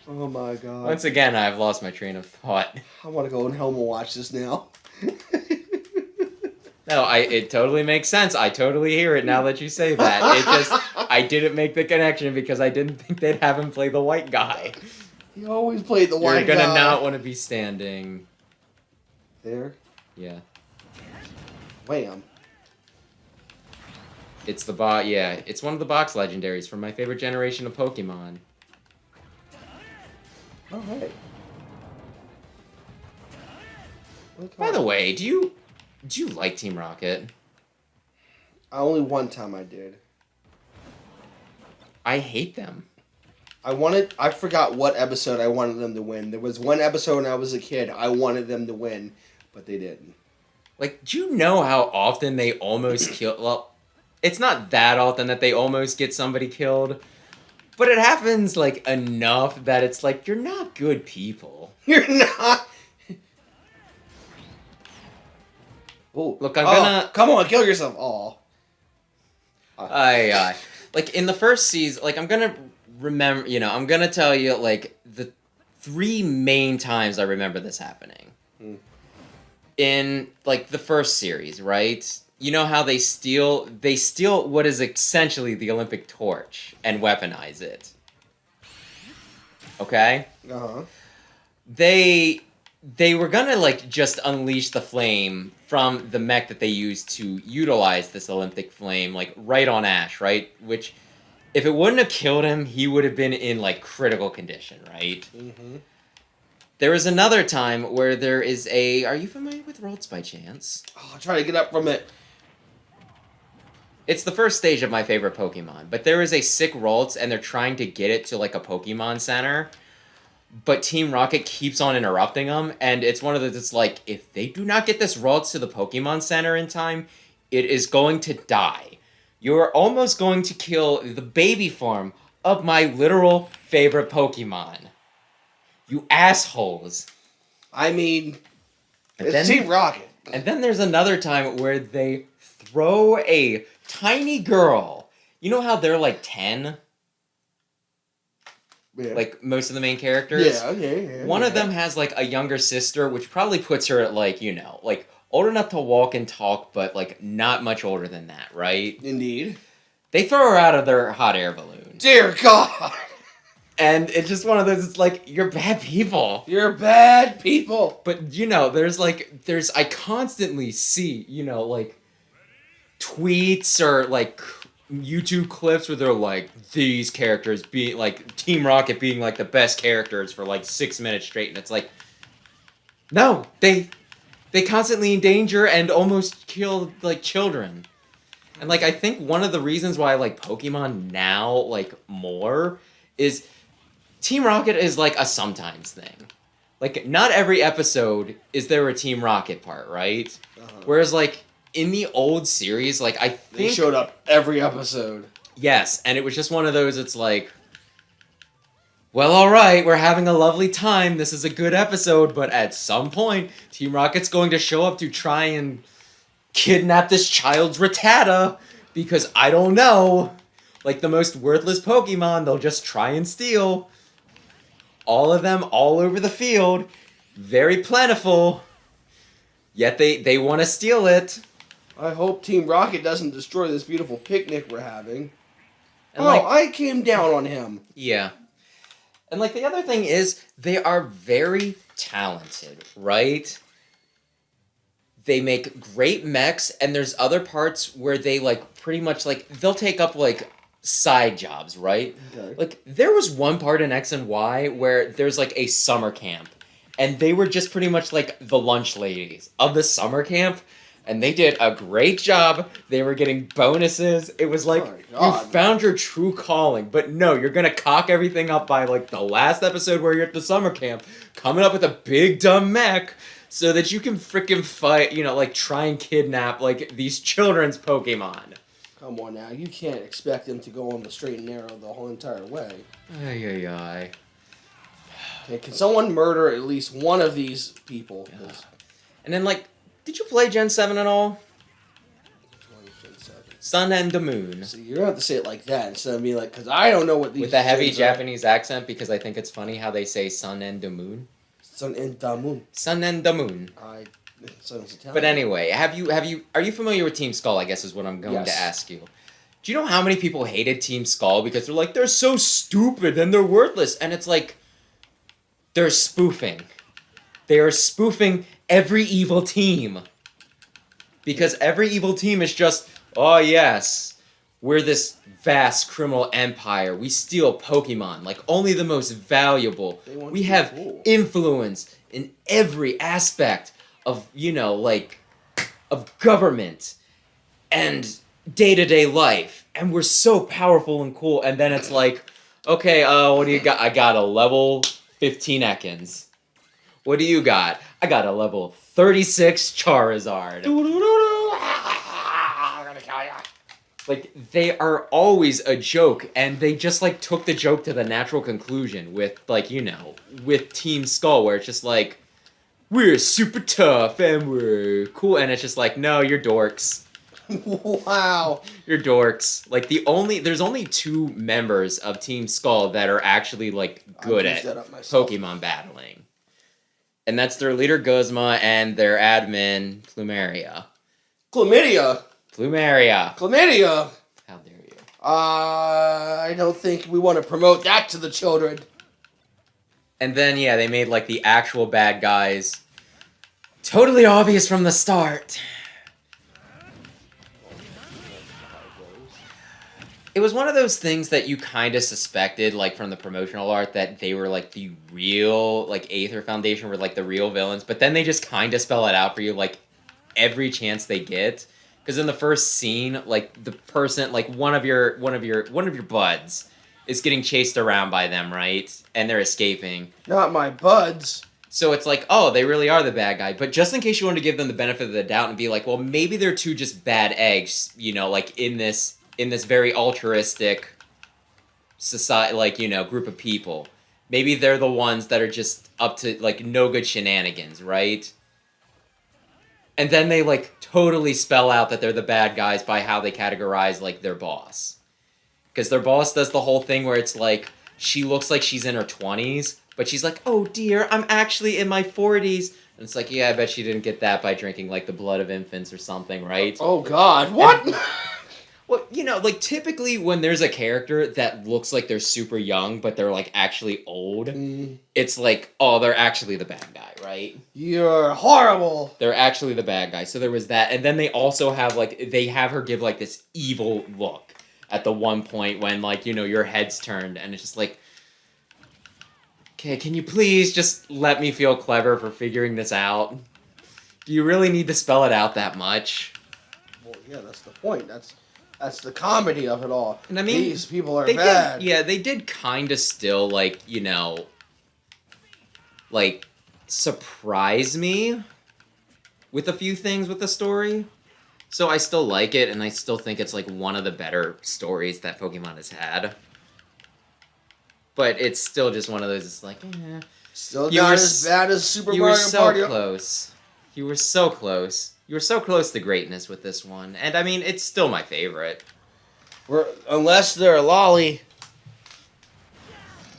Oh my god.
Once again, I've lost my train of thought.
I want to go home and watch this now.
No, it totally makes sense. I totally hear it now that you say that. It just, I didn't make the connection because I didn't think they'd have him play the white guy.
He always played the white guy.
You're gonna not want to be standing.
There?
Yeah.
Wham.
It's the yeah, it's one of the box legendaries from my favorite generation of Pokemon.
Alright.
By the way, do you like Team Rocket?
Only one time I did.
I hate them.
I forgot what episode I wanted them to win. There was one episode when I was a kid, I wanted them to win, but they didn't.
Like, do you know how often they almost kill... Well, it's not that often that they almost get somebody killed, but it happens, like, enough that it's like, you're not good people.
You're not... Oh,
look, I'm gonna...
Come on, kill yourself. Aw.
Like, in the first season, like, I'm gonna remember, I'm gonna tell you, like, the 3 main times I remember this happening. In, like, the first series, right? You know how they steal what is essentially the Olympic torch and weaponize it. Okay?
Uh-huh.
They were gonna, like, just unleash the flame from the mech that they used to utilize this Olympic flame, like, right on Ash, right? Which, if it wouldn't have killed him, he would have been in, like, critical condition, right?
Mm-hmm.
There was another time where there is a... Are you familiar with Ralts by chance?
Oh, I'll try to get up from it.
It's the first stage of my favorite Pokemon, but there is a sick Ralts, and they're trying to get it to, like, a Pokemon Center, but Team Rocket keeps on interrupting them, and it's one of those, it's like, if they do not get this Ralts to the Pokemon Center in time, it is going to die. You're almost going to kill the baby form of my literal favorite Pokemon. You assholes.
I mean,
And
it's Team Rocket.
And then there's another time where they throw a tiny girl. You know how they're like 10?
Yeah.
Like most of the main characters?
Yeah.
One of them has like a younger sister, which probably puts her at like, like old enough to walk and talk, but like not much older than that, right?
Indeed.
They throw her out of their hot air balloon.
Dear God.
And it's just one of those, it's like, you're bad people.
You're bad people.
But, I constantly see, like, tweets or, like, YouTube clips where they're like, these characters being, like, Team Rocket being, like, the best characters for, like, 6 minutes straight. And it's like, no, they constantly endanger and almost kill, like, children. And, like, I think one of the reasons why I like Pokemon now, like, more is... Team Rocket is like a sometimes thing. Like, not every episode is there a Team Rocket part, right? Uh-huh. Whereas, like, in the old series, like, I think...
They showed up every episode.
Yes, and it was just one of those, it's like... Well, alright, we're having a lovely time, this is a good episode, but at some point, Team Rocket's going to show up to try and kidnap this child's Rattata, because I don't know. Like, the most worthless Pokemon, they'll just try and steal. All of them all over the field. Very plentiful. Yet they want to steal it.
I hope Team Rocket doesn't destroy this beautiful picnic we're having.
And
I came down on him.
Yeah. And, like, the other thing is, they are very talented, right? They make great mechs, and there's other parts where they, like, pretty much, like, they'll take up, like, side jobs, right?
Okay.
Like, there was one part in X and Y where there's, like, a summer camp, and they were just pretty much, like, the lunch ladies of the summer camp, and they did a great job. They were getting bonuses. It was like, you found your true calling, but no, you're gonna cock everything up by, like, the last episode where you're at the summer camp, coming up with a big dumb mech, so that you can frickin' fight, you know, like, try and kidnap, like, these children's Pokemon.
Come on now, you can't expect them to go on the straight and narrow the whole entire way.
Ay, ay, ay.
Okay, can someone murder at least one of these people?
Yeah. And then, like, did you play Gen 7 at all? Sun and the Moon.
So you're gonna have to say it like that instead of me like, because I don't know what these.
With a heavy
things
Japanese accent, because I think it's funny how they say Sun and the Moon.
Sun and the Moon.
Sun and the Moon.
Sounds Italian.
But anyway, are you familiar with Team Skull? I guess is what I'm going to ask you. Do you know how many people hated Team Skull because they're like, they're so stupid and they're worthless, and it's like, they're spoofing. They are spoofing every evil team. Because every evil team is just, oh yes, we're this vast criminal empire. We steal Pokemon, like only the most valuable. We have influence in every aspect of, you know, like, of government and day-to-day life. And we're so powerful and cool. And then it's like, okay, what do you got? I got a level 15 Ekans. What do you got? I got a level 36 Charizard. Like, they are always a joke, and they just, like, took the joke to the natural conclusion with, like, you know, with Team Skull, where it's just like, we're super tough, and we're cool, and it's just like, no, you're dorks.
Wow.
You're dorks. Like, there's only 2 members of Team Skull that are actually, like, good at Pokemon battling. And that's their leader, Guzma, and their admin, Plumeria.
Chlamydia?
Plumeria! How dare you?
I don't think we want to promote that to the children.
And then, yeah, they made, like, the actual bad guys totally obvious from the start. It was one of those things that you kind of suspected, like, from the promotional art, that they were, like, the real, like, Aether Foundation were, like, the real villains. But then they just kind of spell it out for you, like, every chance they get. Because in the first scene, like, the person, like, one of your buds is getting chased around by them, right? And they're escaping.
Not my buds.
So it's like, oh, they really are the bad guy. But just in case you want to give them the benefit of the doubt and be like, well, maybe they're 2 just bad eggs, you know, like, in this very altruistic society, like, you know, group of people. Maybe they're the ones that are just up to, like, no good shenanigans, right? And then they, like, totally spell out that they're the bad guys by how they categorize, like, their boss. Because their boss does the whole thing where it's like, she looks like she's in her 20s, but she's like, oh dear, I'm actually in my 40s. And it's like, yeah, I bet she didn't get that by drinking, like, the blood of infants or something, right?
Oh god, what?
And, well, you know, like, typically when there's a character that looks like they're super young, but they're, like, actually old, it's like, oh, they're actually the bad guy, right?
You're horrible!
They're actually the bad guy. So there was that. And then they also have, like, they have her give, like, this evil look at the one point when, like, you know, your head's turned, and it's just like, okay, can you please just let me feel clever for figuring this out? Do you really need to spell it out that much?
Well, yeah, that's the point. That's the comedy of it all.
And I mean,
these people are bad.
They did kind of still, like, you know, like, surprise me with a few things with the story. So I still like it, and I still think it's, like, one of the better stories that Pokemon has had. But it's still just one of those, it's like, eh.
Still not as bad as Super Mario Party.
You were so close. You were so close. You were so close to greatness with this one. And, I mean, it's still my favorite.
Unless they're a lolly.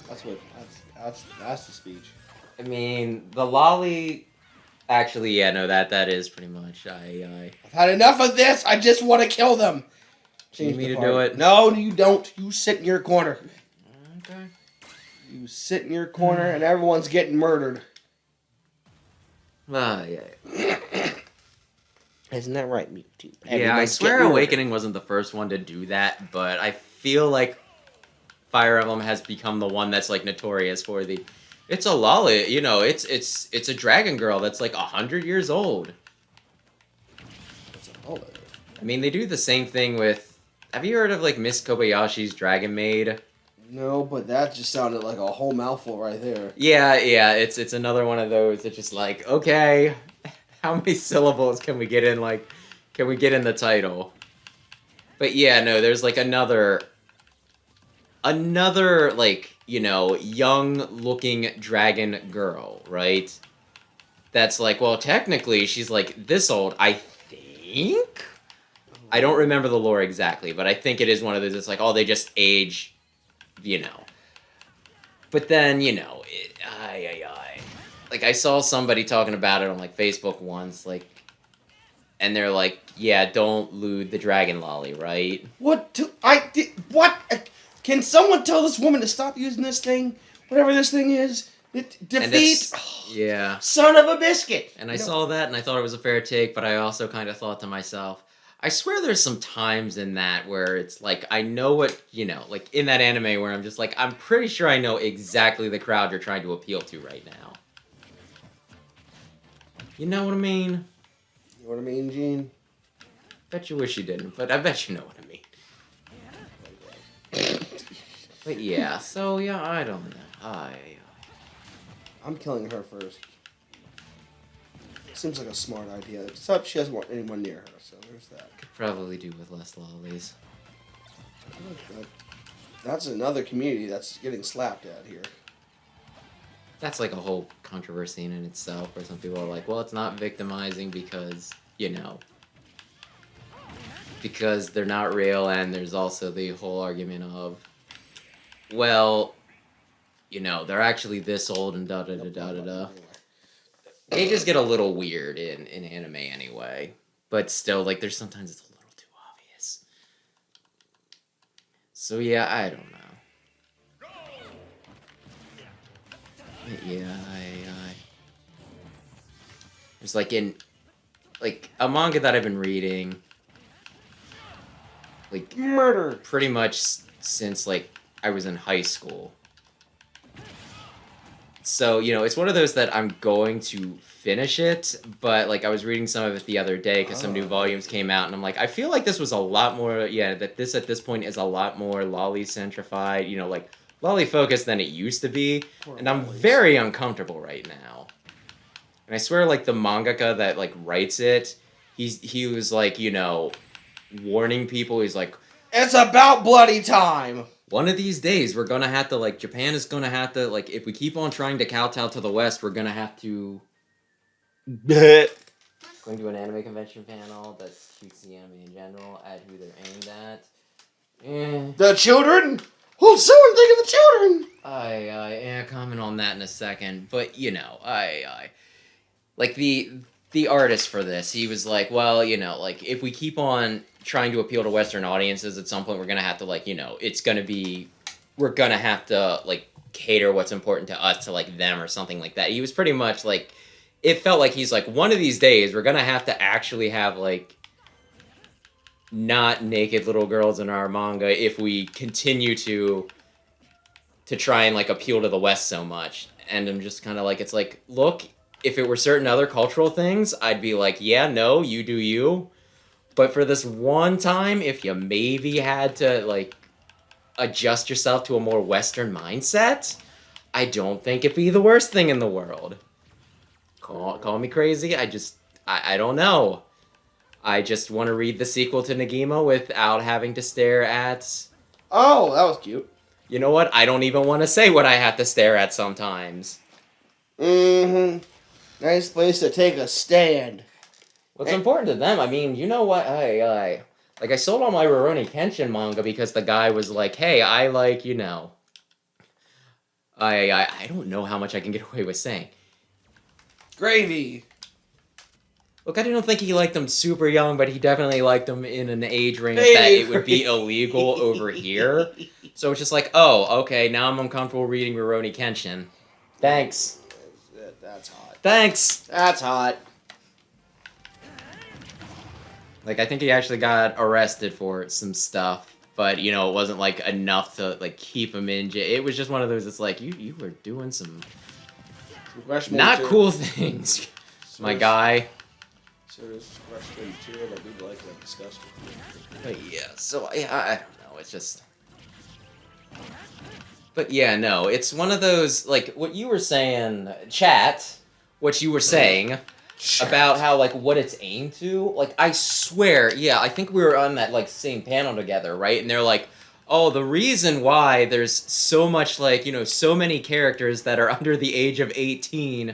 That's the speech.
I mean, the lolly... Actually, yeah, no, that is pretty much... I've
had enough of this! I just want to kill them!
You need me to do it?
No, you don't. You sit in your corner.
Okay.
You sit in your corner and everyone's getting murdered.
Ah, yeah.
Isn't that right, Mewtwo?
Yeah, I
Everyone's
swear
getting murdered.
Awakening wasn't the first one to do that, but I feel like Fire Emblem has become the one that's like notorious for the. It's a lolly, you know. It's a dragon girl that's like 100 years old.
What's a bullet?
I mean, they do the same thing with. Have you heard of like Miss Kobayashi's Dragon Maid?
No, but that just sounded like a whole mouthful right there.
Yeah, yeah. It's another one of those. It's just like, okay, how many syllables can we get in? Like, can we get in the title? But yeah, no. There's like another like, you know, young looking dragon girl, right? That's like, well, technically she's like this old, I think. I don't remember the lore exactly, but I think it is one of those. It's like, oh, they just age, you know. But then, you know, like I saw somebody talking about it on like Facebook once, like, and they're like, yeah, don't lewd the dragon lolly, right?
What? What? Can someone tell this woman to stop using this thing? Whatever this thing is. Defeat.
Yeah.
Son of a biscuit.
And I saw that and I thought it was a fair take, but I also kind of thought to myself, I swear there's some times in that where it's like, I know what, you know, like in that anime where I'm just like, I'm pretty sure I know exactly the crowd you're trying to appeal to right now. You know what I mean?
You know what I mean, Gene?
Bet you wish you didn't, but I bet you know what I mean. But yeah, so yeah, I don't know.
I'm killing her first. Seems like a smart idea. Except she doesn't want anyone near her, so there's that.
Could probably do with less lollies.
That's another community that's getting slapped at here.
That's like a whole controversy in itself, where some people are like, well, it's not victimizing because, you know, because they're not real, and there's also the whole argument of, well, you know, they're actually this old and da-da-da-da-da-da. Ages get a little weird in anime anyway, but still, like, there's sometimes it's a little too obvious. So yeah, I don't know. But yeah, there's like like a manga that I've been reading, like
Murder.
pretty much since like I was in high school. So, you know, it's one of those that I'm going to finish it, but, like, I was reading some of it the other day because some new volumes came out, and I'm like, I feel like this was a lot more, that this at this point is a lot more lolly-centrified, you know, like, lolly-focused than it used to be, and I'm very uncomfortable right now. And I swear, like, the mangaka that, like, writes it, he was, like, you know, warning people, he's like,
it's about bloody time!
One of these days, we're gonna have to, like, Japan is gonna have to, like, if we keep on trying to kowtow to the West, we're gonna have to... Going to an anime convention panel that's cutesy anime in general, at who they're aimed at.
The children? Oh, someone think of the children!
Yeah, comment on that in a second, but, you know, like, the artist for this, he was like, well, you know, like, if we keep on trying to appeal to Western audiences, at some point we're gonna have to, like, you know, we're gonna have to, like, cater what's important to us to, like, them or something like that. He was pretty much, like, it felt like he's like, one of these days we're gonna have to actually have, like, not naked little girls in our manga if we continue to try and, like, appeal to the West so much. And I'm just kind of like, it's like, look, if it were certain other cultural things, I'd be like, yeah, no, you do you. But for this one time, if you maybe had to, like, adjust yourself to a more Western mindset, I don't think it'd be the worst thing in the world. Call me crazy, I don't know. I just want to read the sequel to Negima without having to stare at...
Oh, that was cute.
You know what? I don't even want to say what I have to stare at sometimes.
Mm-hmm. Nice place to take a stand.
What's important to them? I mean, you know what? I sold all my Rurouni Kenshin manga because the guy was like, hey, I like, you know... I don't know how much I can get away with saying.
Gravy.
Look, I don't think he liked them super young, but he definitely liked them in an age range that it would be illegal over here. So it's just like, oh, okay, now I'm uncomfortable reading Rurouni Kenshin. Thanks.
That's hot.
Thanks.
That's hot.
Like, I think he actually got arrested for some stuff, but, you know, it wasn't, like, enough to, like, keep him in jail. It was just one of those, it's like, you were doing some not cool things, my guy.
So there's freshman material that we'd like to discuss with you.
But yeah, so, yeah, I don't know, it's just... But yeah, no, it's one of those, like, what you were saying, chat, what you were saying... about how, like, what it's aimed to, like, I swear, yeah, I think we were on that, like, same panel together, right? And they're like, oh, the reason why there's so much, like, you know, so many characters that are under the age of 18,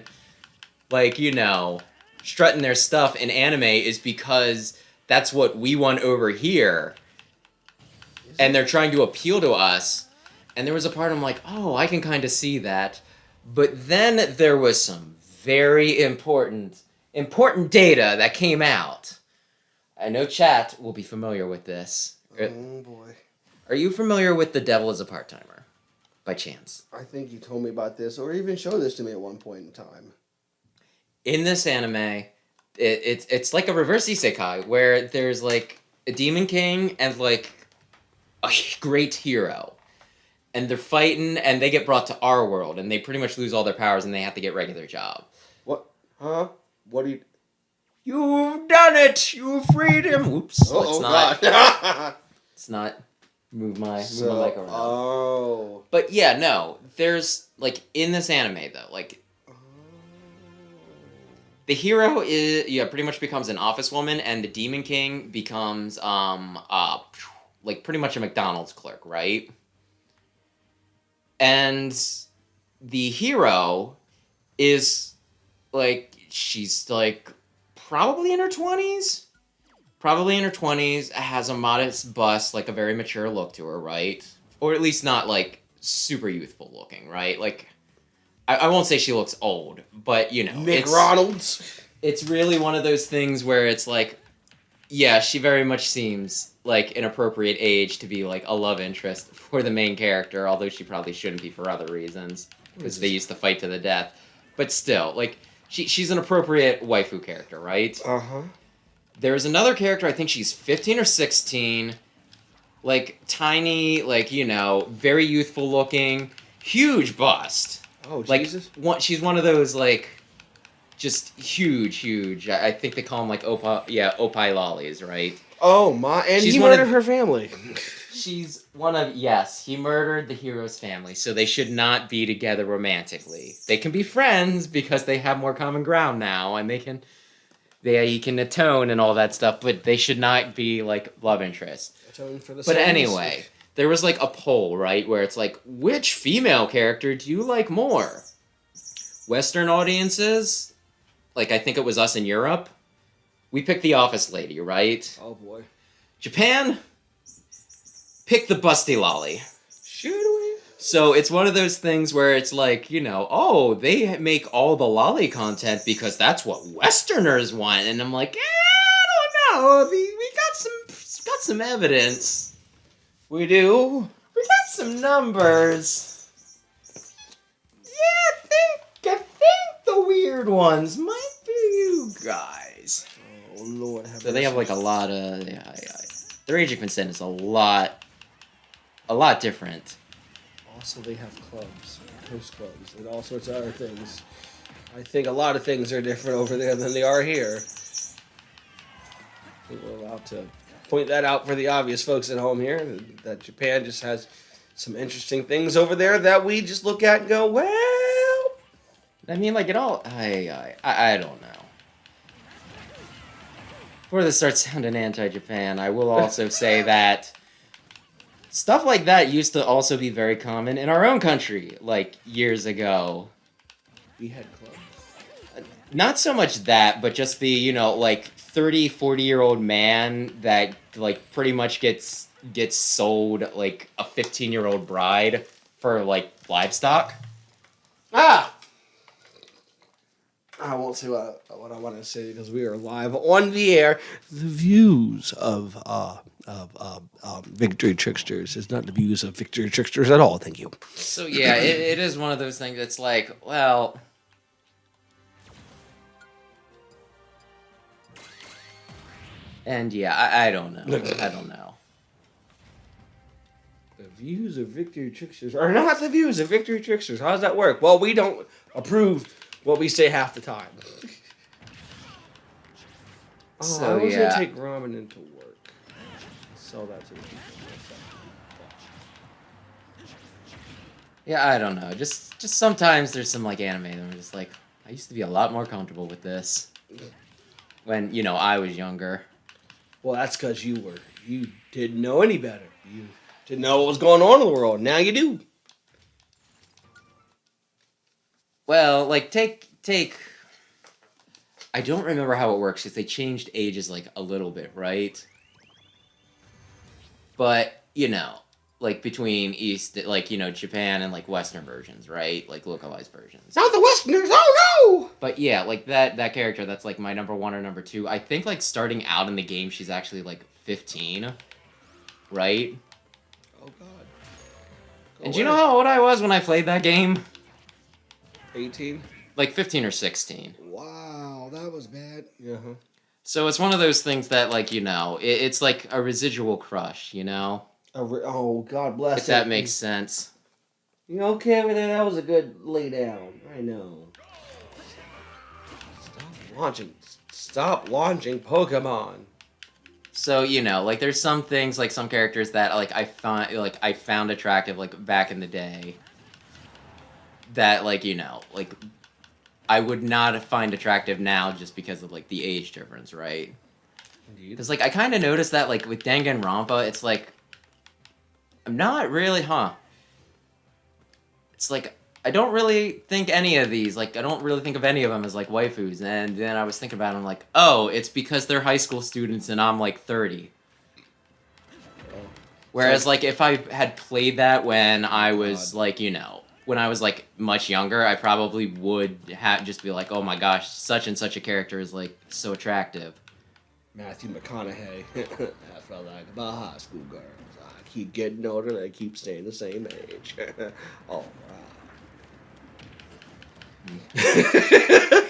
like, you know, strutting their stuff in anime is because that's what we want over here. And they're trying to appeal to us. And there was a part I'm like, oh, I can kind of see that. But then there was some very important data that came out. I know chat will be familiar with this.
Oh boy.
Are you familiar with The Devil is a Part-Timer? By chance.
I think you told me about this, or even showed this to me at one point in time.
In this anime, it's like a reverse isekai, where there's like a demon king and like a great hero. And they're fighting, and they get brought to our world, and they pretty much lose all their powers, and they have to get regular job.
What? Huh? What do you...
You've done it! You freed him! Oops.
Oh, God.
Let's not move my mic around.
Oh.
But yeah, no. There's, like, in this anime, though, like, the hero is, yeah, pretty much becomes an office woman, and the demon king becomes, like, pretty much a McDonald's clerk, right? And the hero is, like, she's, like, probably in her 20s? Probably in her 20s, has a modest bust, like, a very mature look to her, right? Or at least not, like, super youthful looking, right? Like, I won't say she looks old, but, you know.
McRonald's.
It's really one of those things where it's, like, yeah, she very much seems like an appropriate age to be like a love interest for the main character, although she probably shouldn't be for other reasons, because they used to fight to the death. But still, like, she's an appropriate waifu character, right?
Uh-huh.
There's another character, I think she's 15 or 16, like, tiny, like, you know, very youthful looking, huge bust.
Oh,
like,
Jesus.
She's one of those, like, just huge. I think they call them, like, opai lollies, right?
Oh, my. And
She's
he murdered her family.
She's one of, yes, he murdered the hero's family, so they should not be together romantically. They can be friends because they have more common ground now, and he can atone and all that stuff, but they should not be, like, love interests.
Atone for the
But
sons.
anyway, there was, like, a poll, right, where it's like, which female character do you like more? Western audiences, like, I think it was us in Europe, we picked the office lady, right?
Oh, boy.
Japan, pick the busty lolly.
Should we?
So it's one of those things where it's like, you know, oh, they make all the lolly content because that's what Westerners want. And I'm like, I don't know. We got some evidence.
We do.
We got some numbers. Yeah, I think the weird ones might be you guys.
Oh, Lord.
So they have like a lot of... Their age of consent is a lot different.
Also, they have clubs, host clubs, and all sorts of other things. I think a lot of things are different over there than they are here. I think we're allowed to point that out for the obvious folks at home here, that Japan just has some interesting things over there that we just look at and go, well...
I mean, like, it all... I don't know. Before this starts sounding anti-Japan, I will also say that stuff like that used to also be very common in our own country, like, years ago.
We had clubs.
Not so much that, but just the, you know, like, 30, 40-year-old man that, like, pretty much gets sold, like, a 15-year-old bride for, like, livestock.
Ah! I won't say what I want to say because we are live on the air. The views of Victory Tricksters is not the views of Victory Tricksters at all. Thank you.
So yeah, it is one of those things that's like, well, And yeah, I don't know. I don't know.
The views of Victory Tricksters are not the views of Victory Tricksters. How does that work? Well, we don't approve what we say half the time. I
So
was
yeah.
gonna take ramen into work. Sell that to the people.
Yeah, I don't know. Just sometimes there's some like anime that I'm just like, I used to be a lot more comfortable with this when, you know, I was younger.
Well, that's because you didn't know any better. You didn't know what was going on in the world. Now you do.
Well, like take I don't remember how it works because they changed ages like a little bit, right? But, you know, like between East, like, you know, Japan and like Western versions, right? Like localized versions.
Not the Westerners. Oh no!
But yeah, like that character that's like my number 1 or number 2. I think like starting out in the game she's actually like 15, right?
Oh god.
And do you know how old I was when I played that game?
18.
Like 15 or 16.
Wow, that was bad. Yeah.
So it's one of those things that, like, you know, it's like a residual crush, you know?
Oh, God bless
If that makes sense.
You okay over there? That was a good lay down. I know. Stop launching Pokemon.
So, you know, like there's some things, like some characters that like I found attractive like back in the day that, like, you know, like I would not find attractive now just because of like the age difference, right?
Indeed.
Because like I kind of noticed that like with Danganronpa, it's like I'm not really, It's like I don't really think any of these, like I don't really think of any of them as like waifus. And then I was thinking about it, I'm like, oh, it's because they're high school students and I'm like 30. Whereas, like, if I had played that when I was, like, you know, when I was, like, much younger, I probably would just be like, oh my gosh, such and such a character is, like, so attractive.
Matthew McConaughey. I felt like about high school girls. I keep getting older, they keep staying the same age. All right.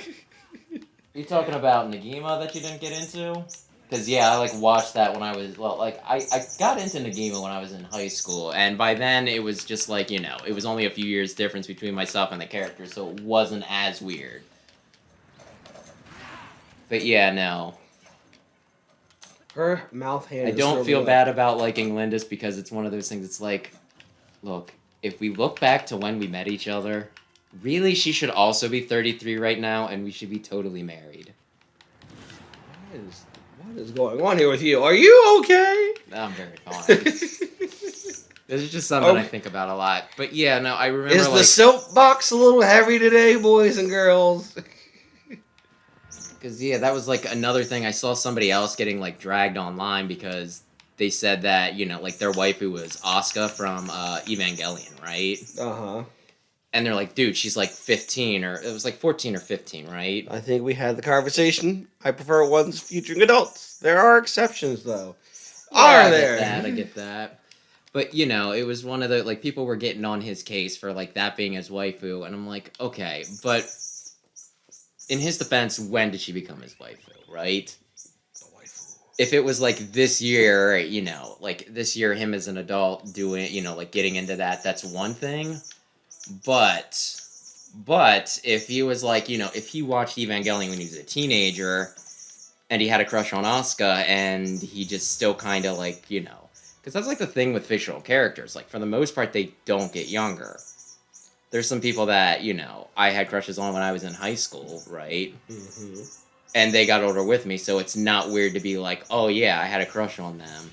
You talking about Nagima that you didn't get into? Because, yeah, I, like, watched that when I was, well, like, I got into Nagima when I was in high school, and by then it was just, like, you know, it was only a few years difference between myself and the character, so it wasn't as weird. But, yeah, no.
Her mouth hand
I don't feel bad about liking Lindis because it's one of those things, it's like, look, if we look back to when we met each other, really, she should also be 33 right now, and we should be totally married.
What is going on here with you? Are you okay?
I'm very fine. This is just something I think about a lot. But yeah, no, I remember.
Is the soapbox a little heavy today, boys and girls?
Because yeah, that was like another thing. I saw somebody else getting like dragged online because they said that, you know, like their waifu was Asuka from Evangelion, right?
Uh-huh.
And they're like, dude, she's like 15, or it was like 14 or 15, right?
I think we had the conversation. I prefer ones featuring adults. There are exceptions, though.
Yeah,
Are there?
I get that. But, you know, it was one of the, like, people were getting on his case for, like, that being his waifu, and I'm like, okay, but in his defense, when did she become his waifu, right?
The waifu.
If it was, like, this year, you know, like, this year, him as an adult doing, you know, like, getting into that, that's one thing. But if he was like, you know, if he watched Evangelion when he was a teenager and he had a crush on Asuka and he just still kind of like, you know, because that's like the thing with fictional characters. Like, for the most part, they don't get younger. There's some people that, you know, I had crushes on when I was in high school, right?
Mm-hmm.
And they got older with me, so it's not weird to be like, oh yeah, I had a crush on them.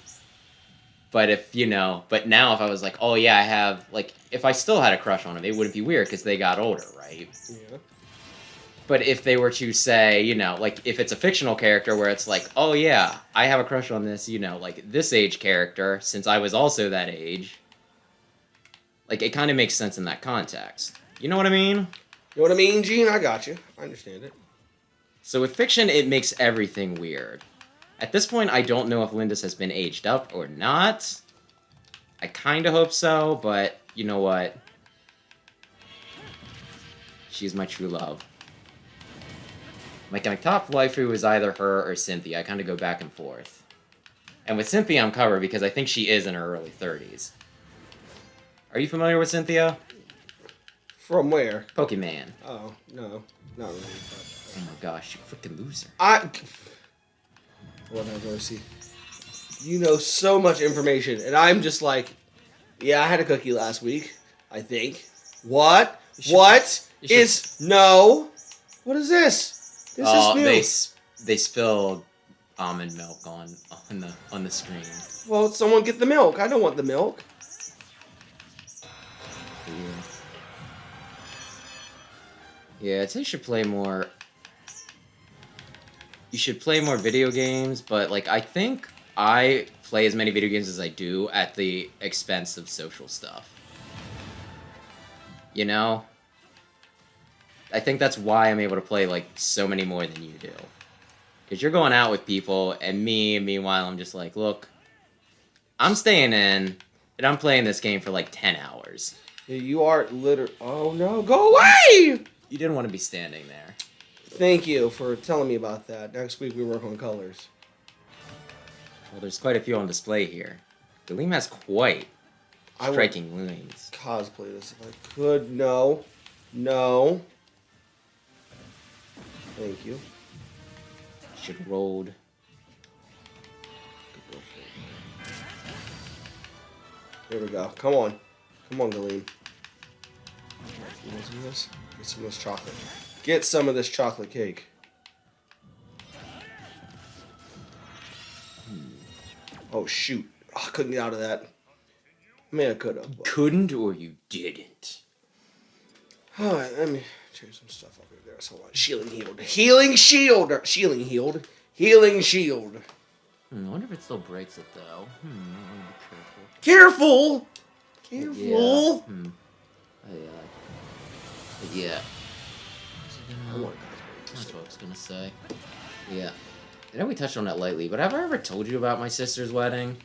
But if, you know, but now if I was like, oh yeah, I have, like, if I still had a crush on them, it wouldn't be weird because they got older, right?
Yeah.
But if they were to say, you know, like, if it's a fictional character where it's like, oh yeah, I have a crush on this, you know, like, this age character, since I was also that age, like, it kind of makes sense in that context. You know what I mean?
You know what I mean, Gene? I got you. I understand it.
So with fiction, it makes everything weird. At this point, I don't know if Lindis has been aged up or not. I kind of hope so, but you know what? She's my true love. Like, my top waifu is either her or Cynthia. I kind of go back and forth. And with Cynthia, I'm covered because I think she is in her early 30s. Are you familiar with Cynthia?
From where?
Pokemon.
Oh, no. Not really.
Oh my gosh, you freaking loser.
Whatever, see. You know so much information, and I'm just like, yeah, I had a cookie last week, I think. What? No. What is this? This is new.
They spilled almond milk on the screen.
Well, someone get the milk. I don't want the milk.
Yeah, I'd say you should play more. You should play more video games, but like I think I play as many video games as I do at the expense of social stuff. You know? I think that's why I'm able to play like so many more than you do. Because you're going out with people, and meanwhile, I'm just like, look, I'm staying in, and I'm playing this game for like 10 hours.
Yeah, you are literally. Oh no, go away!
You didn't want to be standing there.
Thank you for telling me about that. Next week we work on colors.
Well, there's quite a few on display here. Galeem has quite striking lines.
Cosplay this if I could. No. No. Thank you.
Should have rolled.
There we go. Come on. Come on, Galeem. You want some of this? Get some of this chocolate. Get some of this chocolate cake. Oh, shoot. Oh, I couldn't get out of that. I mean, I could have. But...
Couldn't or you didn't?
Alright, let me change some stuff up here. There. So what? Healing healed. Healing shield! Shielding healed. Healing shield.
I wonder if it still breaks it, though. I want to be careful.
Careful! Careful!
Yeah. That's what I was gonna say. Yeah. I know we touched on it lightly, but have I ever told you about my sister's wedding?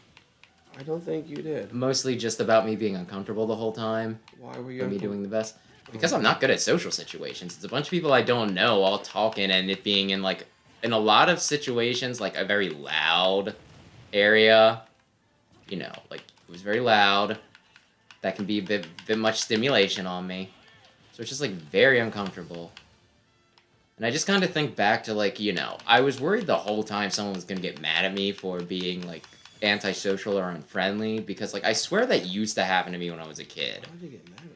I don't think you did.
Mostly just about me being uncomfortable the whole time.
Why were you?
Me doing the best. Because I'm not good at social situations. It's a bunch of people I don't know all talking, and it being in like in a lot of situations like a very loud area. You know, like it was very loud. That can be a bit much stimulation on me. So it's just like very uncomfortable. And I just kind of think back to like, you know, I was worried the whole time someone was going to get mad at me for being like antisocial or unfriendly because like I swear that used to happen to me when I was a kid.
Why did you get mad at me?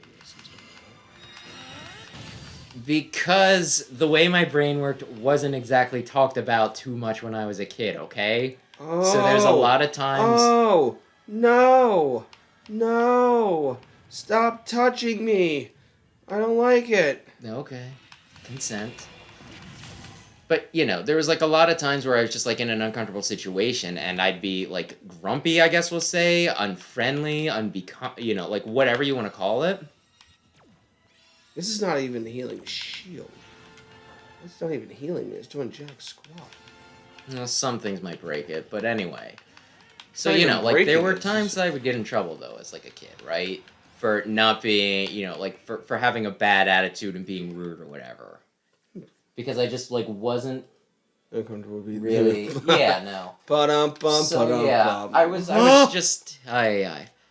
Because the way my brain worked wasn't exactly talked about too much when I was a kid, okay?
Oh,
so there's a lot of times...
Oh, no. No. Stop touching me. I don't like it.
Okay. Consent. But, you know, there was, like, a lot of times where I was just, like, in an uncomfortable situation, and I'd be, like, grumpy, I guess we'll say, unfriendly, you know, like, whatever you want to call it.
This is not even the healing shield. It's not even healing me. It's doing jack squat.
Well, some things might break it, but anyway. So, you know, like, there were times that I would get in trouble, though, as, like, a kid, right? For not being, you know, like, for having a bad attitude and being rude or whatever. Because I just, like, wasn't
uncomfortable being
really... Yeah, no.
So,
yeah, I was just...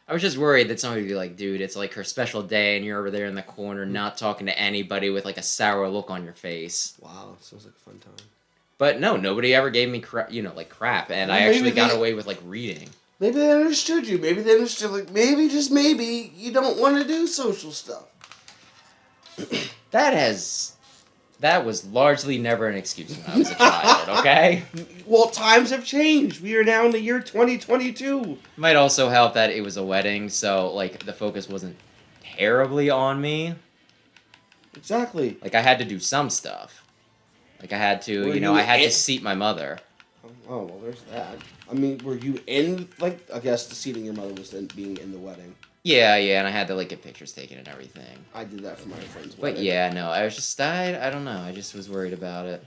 I was just worried that somebody would be like, dude, it's like her special day and you're over there in the corner not talking to anybody with like a sour look on your face.
Wow, sounds like a fun time.
But no, nobody ever gave me crap, and well, I actually got away with like reading.
Maybe they understood you. Maybe they understood, like, maybe, just maybe, you don't want to do social stuff.
That was largely never an excuse when I was a child, okay?
Well, times have changed. We are now in the year 2022.
Might also help that it was a wedding, so, like, the focus wasn't terribly on me.
Exactly.
Like, I had to do some stuff. Like, I had to, I had to seat my mother.
Oh, well, there's that. I mean, were you in, like, I guess the seating your mother was then being in the wedding.
Yeah, and I had to, like, get pictures taken and everything.
I did that for my friend's wedding.
But yeah, no, I was just, I don't know, I just was worried about it.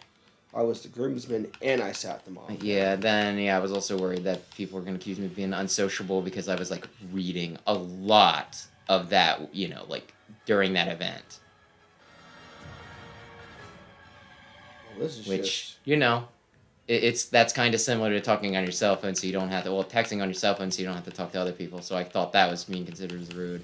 I was the groomsman, and I sat them off.
Yeah, I was also worried that people were going to accuse me of being unsociable because I was, like, reading a lot of that, like, during that event.
this is
which
just...
that's kind of similar to talking on your cell phone, so you don't have to. Well, texting on your cell phone, so you don't have to talk to other people. So I thought that was being considered as rude.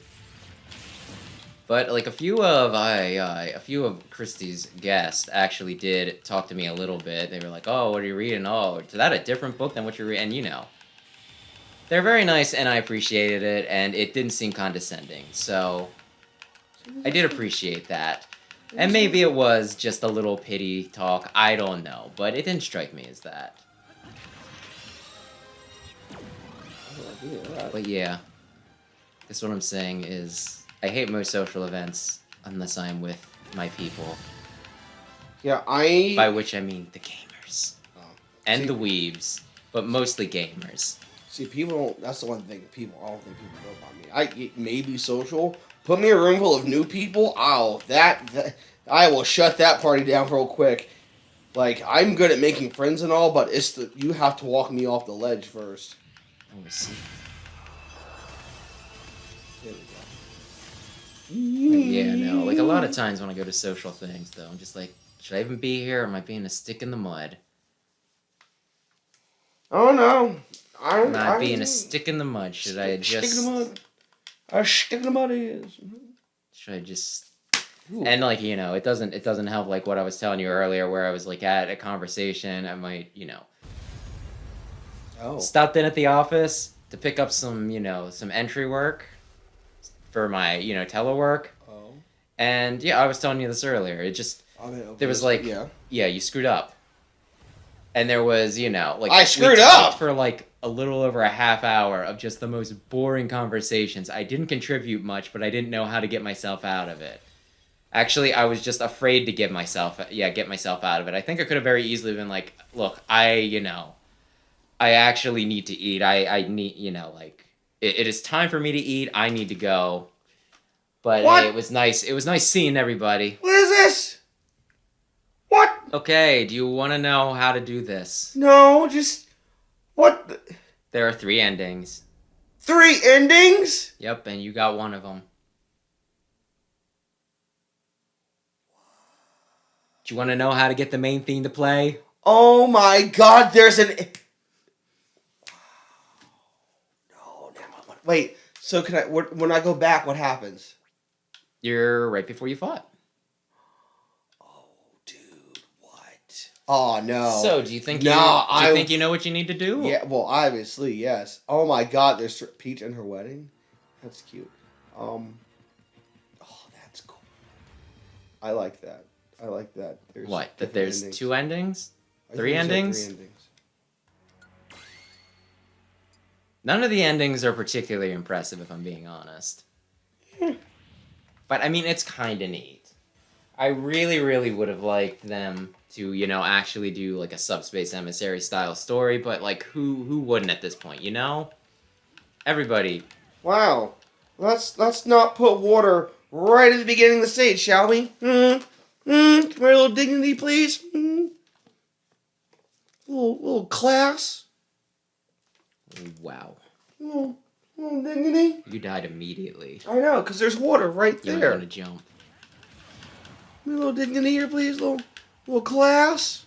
But like a few of Christie's guests actually did talk to me a little bit. They were like, "Oh, what are you reading? Oh, is that a different book than what you're reading?" And they're very nice, and I appreciated it, and it didn't seem condescending. So I did appreciate that. And maybe it was just a little pity talk. I don't know, but it didn't strike me as that. But yeah, that's what I'm saying is. I hate most social events unless I'm with my people.
Yeah,
By which I mean the gamers.
Oh.
And the weebs, but mostly gamers.
See, people don't... That's the one thing I don't think people know about me. It may be social. Put me in a room full of new people, I will shut that party down real quick. Like, I'm good at making friends and all, but you have to walk me off the ledge first.
Oh, I see.
There we go.
Yeah, no. Like, a lot of times when I go to social things, though, I'm just like, should I even be here, or am I being a stick in the mud?
Oh, no.
Am I being a stick in the mud? Should I just...
Stick in the mud. A stick in the mud is...
Should I just...
Ooh.
And, like, it doesn't help, like, what I was telling you earlier, where I was, like, at a conversation, I might, stopped in at the office to pick up some, some entry work for my, telework.
Oh.
And, yeah, I was telling you this earlier. It just... there was, like... Yeah, you screwed up. And there was, like...
I screwed up!
For, like, a little over a half hour of just the most boring conversations. I didn't contribute much, but I didn't know how to get myself out of it. Actually, I was just afraid to get myself out of it. I think I could have very easily been like, look, I actually need to eat. I need, it is time for me to eat. I need to go. But hey, it was nice. It was nice seeing everybody.
What is this? What?
Okay, do you want to know how to do this?
No, just... What?
There are 3 endings.
3 endings?
Yep, and you got one of them. Do you want to know how to get the main theme to play?
Oh my god, there's an... No, never mind. Wait, so when I go back, what happens?
You're right before you fought.
Oh, dude, what? Oh, no.
So, do you think you know what you need to do?
Yeah, well, obviously, yes. Oh my god, there's Peach and her wedding? That's cute. Oh, that's cool. I like that. There's
what? That there's
endings.
2 endings? 3 endings?
3 endings.
None of the endings are particularly impressive, if I'm being honest. But, I mean, it's kind of neat. I really, really would have liked them to, actually do, like, a Subspace Emissary style story, but, like, who wouldn't at this point, Everybody.
Wow. Let's not put water right at the beginning of the stage, shall we? Come here, a little dignity, please. Little class.
Wow.
Little dignity.
You died immediately.
I know, because there's water right there.
You were going to jump.
A little dignity here, please. Little class.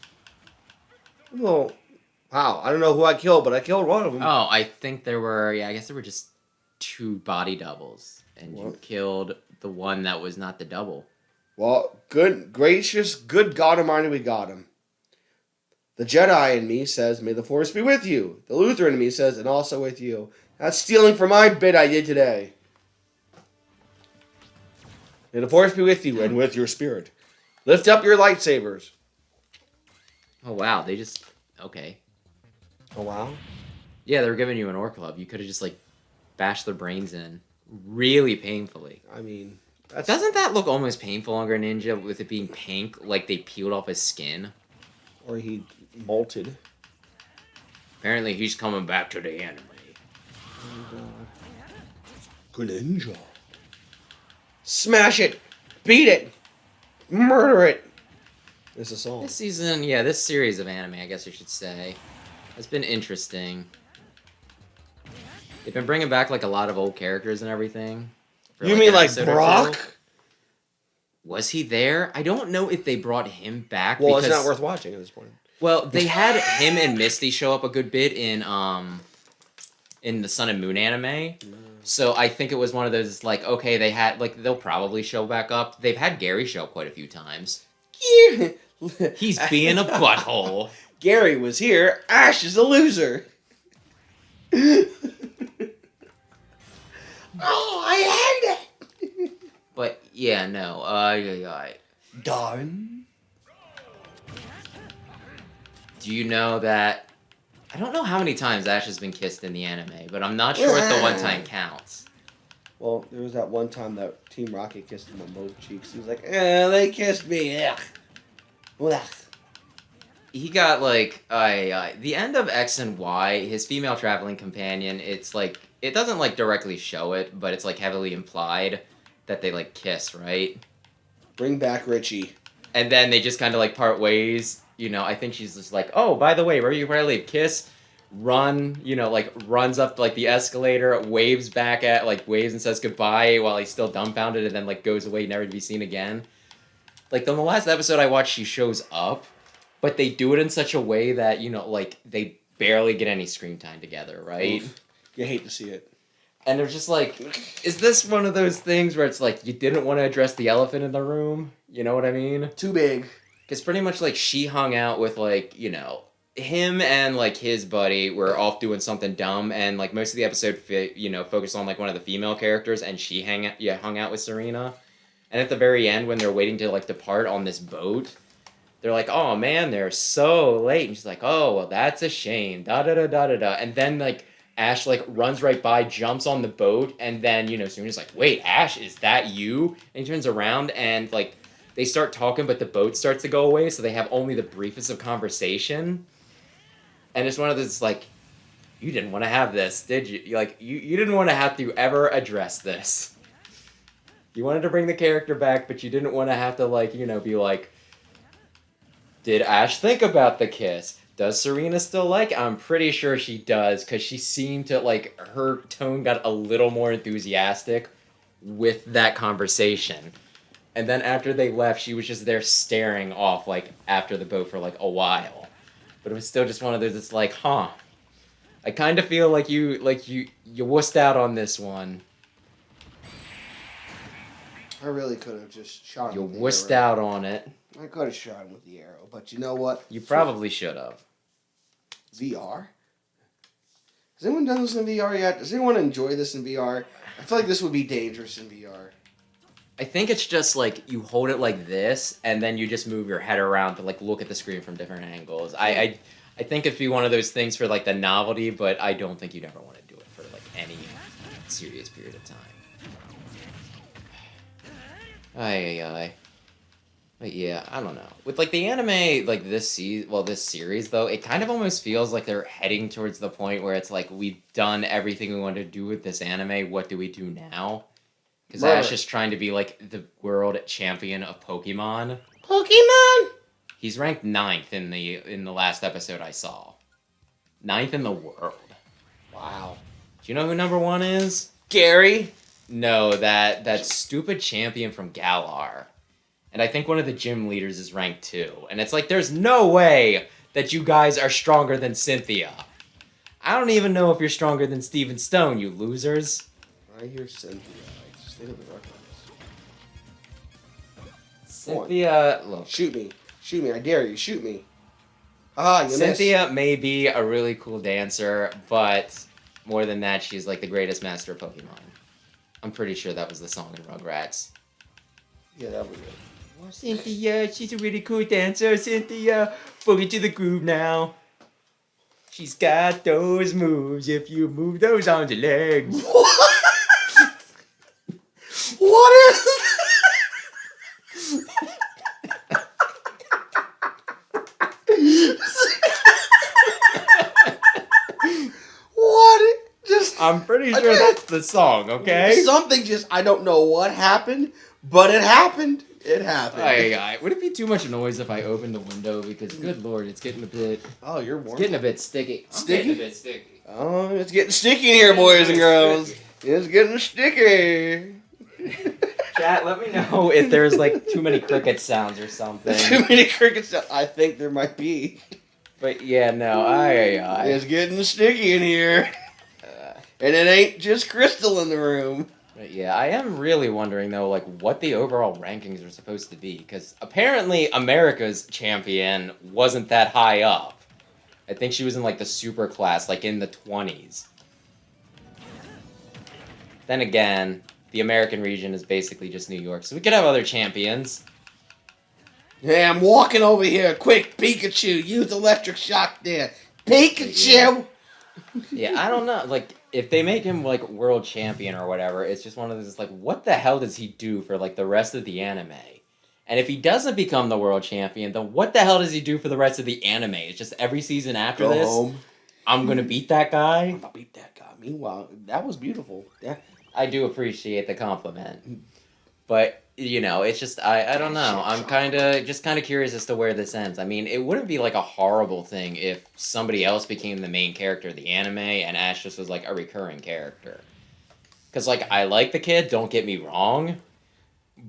Wow, I don't know who I killed, but I killed one of them.
Oh, I think I guess there were just 2 body doubles. And you killed the one that was not the double.
Well, good God Almighty, we got him. The Jedi in me says, may the Force be with you. The Lutheran in me says, and also with you. That's stealing from my bit I did today. May the Force be with you and with your spirit. Lift up your lightsabers.
Oh, wow. They just... Okay.
Oh, wow?
Yeah, they were giving you an Orc Club. You could have just, like, bashed their brains in. Really painfully.
I mean...
Doesn't that look almost painful on Greninja with it being pink, like they peeled off his skin?
Or he molted.
Apparently he's coming back to the anime.
Oh, God. Greninja. Smash it! Beat it! Murder it! It's a song.
This season, this series of anime, I guess I should say, has been interesting. They've been bringing back, like, a lot of old characters and everything.
You mean like Brock?
Was he there? I don't know if they brought him back.
Well,
because,
it's not worth watching at this point.
Well, they had him and Misty show up a good bit in the Sun and Moon anime. So I think it was one of those, like, okay, they had, like, they'll probably show back up. They've had Gary show up quite a few times. He's being a butthole.
Gary was here. Ash is a loser. Oh, I hate it.
But, yeah, no.
Done.
Do you know that... I don't know how many times Ash has been kissed in the anime, but I'm not sure if the one time counts.
Well, there was that one time that Team Rocket kissed him on both cheeks. He was like, they kissed me. Ugh. Ugh.
He got, like, the end of X and Y, his female traveling companion, it's like, it doesn't, like, directly show it, but it's, like, heavily implied that they, like, kiss, right?
Bring back Richie.
And then they just kind of, like, part ways. You know, I think she's just like, oh, by the way, where are you going to leave? Kiss, run, you know, like, runs up, like, the escalator, waves back at, like, waves and says goodbye while he's still dumbfounded, and then, like, goes away, never to be seen again. Like, on the last episode I watched, she shows up, but they do it in such a way that, you know, like, they barely get any screen time together, right?
Oof. You hate to see it.
And they're just like, is this one of those things where it's like, you didn't want to address the elephant in the room? You know what I mean?
Too big.
Because pretty much, like, she hung out with, like, you know, him and, like, his buddy were off doing something dumb, and, like, most of the episode, you know, focused on, like, one of the female characters, and she hung out with Serena. And at the very end, when they're waiting to, like, depart on this boat, they're like, oh, man, they're so late. And she's like, oh, well, that's a shame. Da-da-da-da-da-da. And then, like, Ash, like, runs right by, jumps on the boat, and then, you know, Serena's like, wait, Ash, is that you? And he turns around, and, like, they start talking, but the boat starts to go away, so they have only the briefest of conversation. And it's one of those, like, you didn't want to have this, did you? Like, you didn't want to have to ever address this. You wanted to bring the character back, but you didn't want to have to, like, you know, be like, did Ash think about the kiss? Does Serena still like it? I'm pretty sure she does, because she seemed to, like, her tone got a little more enthusiastic with that conversation. And then after they left, she was just there staring off, like, after the boat for, like, a while. But it was still just one of those, it's like, huh. I kind of feel like you wussed out on this one.
I really could have just shot him
You
with the
wussed
arrow.
out on it.
I could have shot him with the arrow, but you know what?
You probably should have.
VR? Has anyone done this in VR yet? Does anyone enjoy this in VR? I feel like this would be dangerous in VR.
I think it's just, like, you hold it like this, and then you just move your head around to, like, look at the screen from different angles. I think it'd be one of those things for, like, the novelty, but I don't think you'd ever want to do it for, like, any serious period of time. Ay. But yeah, I don't know. With, like, the anime, like, this series, though, it kind of almost feels like they're heading towards the point where it's like, we've done everything we wanted to do with this anime, what do we do now? Because Ash is trying to be, like, the world champion of Pokemon.
Pokemon!
He's ranked 9th in the last episode I saw. 9th in the world.
Wow.
Do you know who number 1 is?
Gary?
No, that stupid champion from Galar. And I think one of the gym leaders is ranked 2. And it's like, there's no way that you guys are stronger than Cynthia. I don't even know if you're stronger than Steven Stone, you losers.
I hear Cynthia. I just think of the records.
Cynthia, look.
Shoot me. Shoot me. I dare you. Shoot me. Ah, you
Cynthia may be a really cool dancer, but more than that, she's like the greatest master of Pokemon. I'm pretty sure that was the song in Rugrats.
Yeah, that was it.
Cynthia, she's a really cool dancer. Cynthia, boogie to the groove now. She's got those moves if you move those arms and legs.
What? What is What? Just
I'm pretty sure that's the song, okay?
something just I don't know what happened, but it happened. It happened.
Aye. Would it be too much noise if I opened the window? Because good lord, it's getting a bit.
Oh, you're warm.
It's getting a bit sticky.
Sticky?
I'm getting a bit sticky.
Oh, it's getting sticky in here, boys and girls. It's getting sticky.
Chat, let me know if there's like too many cricket sounds or something.
Too many crickets. I think there might be.
But yeah, no,
It's getting sticky in here. And it ain't just Crystal in the room.
But yeah, I am really wondering though, like what the overall rankings are supposed to be, because apparently America's champion wasn't that high up. I think she was in like the super class, like in the 20s. Then again, the American region is basically just New York, so we could have other champions.
Hey, I'm walking over here. Quick, Pikachu, use electric shock there. Pikachu!
Yeah, I don't know. Like, if they make him, like, world champion or whatever, it's just one of those, like, what the hell does he do for, like, the rest of the anime? And if he doesn't become the world champion, then what the hell does he do for the rest of the anime? It's just every season after
Go
this,
home.
I'm gonna beat that guy?
I'm gonna beat that guy. Meanwhile, that was beautiful. Yeah.
I do appreciate the compliment. But, you know, it's just, I don't know. I'm kind of curious as to where this ends. I mean, it wouldn't be, like, a horrible thing if somebody else became the main character of the anime and Ash just was, like, a recurring character. Because, like, I like the kid, don't get me wrong.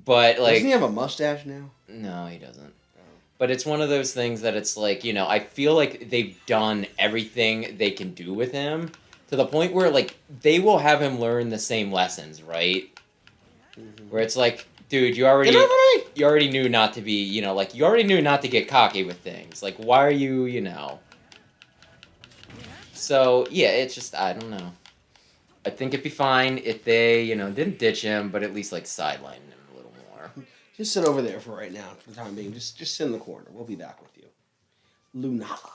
But, like...
Doesn't he have a mustache now?
No, he doesn't. But it's one of those things that it's like, you know, I feel like they've done everything they can do with him to the point where, like, they will have him learn the same lessons, right? Where it's like, dude, you already knew not to be, you know, like, you already knew not to get cocky with things. Like, why are you, you know? So, yeah, it's just, I don't know. I think it'd be fine if they, you know, didn't ditch him, but at least, like, sideline him a little more.
Just sit over there for right now, for the time being. Just sit in the corner. We'll be back with you. Lunala.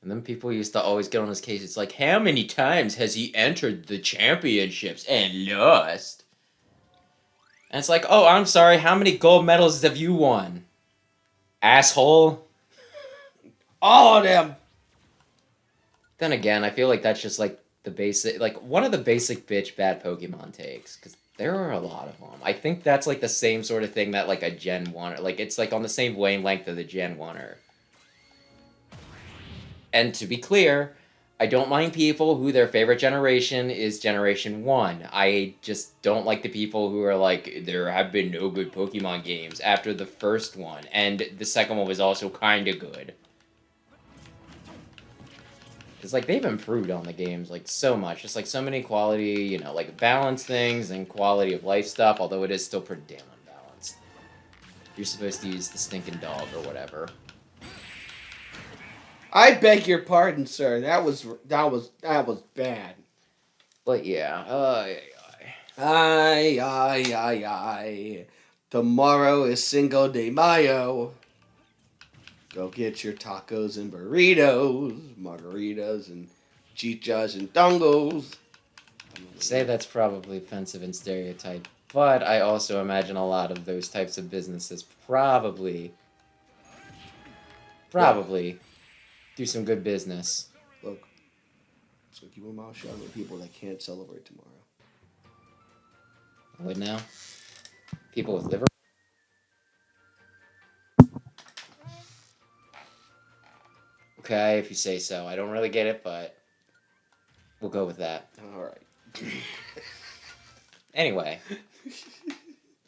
And then people used to always get on his case. It's like, how many times has he entered the championships and lost? And it's like, oh, I'm sorry, how many gold medals have you won? Asshole.
All of them.
Then again, I feel like that's just like the basic, like one of the basic bitch bad Pokemon takes. Because there are a lot of them. I think that's like the same sort of thing that like a Gen 1, like it's like on the same wavelength of the Gen 1er. And to be clear, I don't mind people who their favorite generation is Generation 1. I just don't like the people who are like, there have been no good Pokemon games after the first one, and the second one was also kinda good. Because, like, they've improved on the games, like, so much. Just, like, so many quality, you know, like, balance things and quality of life stuff, although it is still pretty damn unbalanced. You're supposed to use the stinking dog or whatever.
I beg your pardon, sir. That was bad.
But yeah,
Ay. Tomorrow is Cinco de Mayo. Go get your tacos and burritos, margaritas and chichas and tangos.
Say that's probably offensive and stereotype, but I also imagine a lot of those types of businesses probably do some good business.
Look, I'm just gonna keep my mouth shut with people that can't celebrate tomorrow.
What now? People with liver? Okay, if you say so. I don't really get it, but we'll go with that.
Alright.
Anyway.